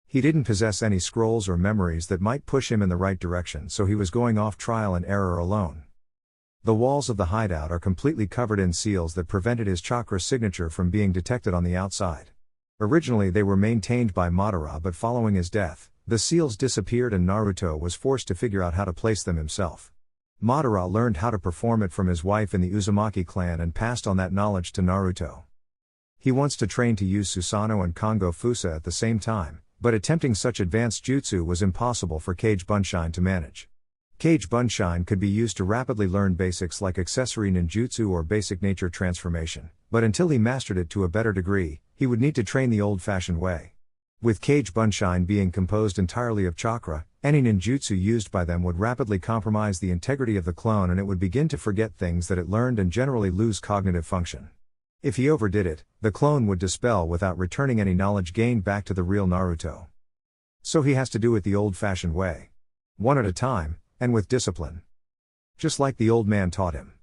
He didn't possess any scrolls or memories that might push him in the right direction, so he was going off trial and error alone. The walls of the hideout are completely covered in seals that prevented his chakra signature from being detected on the outside. Originally they were maintained by Madara, but following his death, the seals disappeared and Naruto was forced to figure out how to place them himself. Madara learned how to perform it from his wife in the Uzumaki clan and passed on that knowledge to Naruto. He wants to train to use Susanoo and Kongo Fusa at the same time, but attempting such advanced jutsu was impossible for Kage Bunshine to manage. Kage Bunshine could be used to rapidly learn basics like accessory ninjutsu or basic nature transformation, but until he mastered it to a better degree, he would need to train the old-fashioned way. With Kage Bunshine being composed entirely of chakra, any ninjutsu used by them would rapidly compromise the integrity of the clone, and it would begin to forget things that it learned and generally lose cognitive function. If he overdid it, the clone would dispel without returning any knowledge gained back to the real Naruto. So he has to do it the old-fashioned way. One at a time, and with discipline. Just like the old man taught him.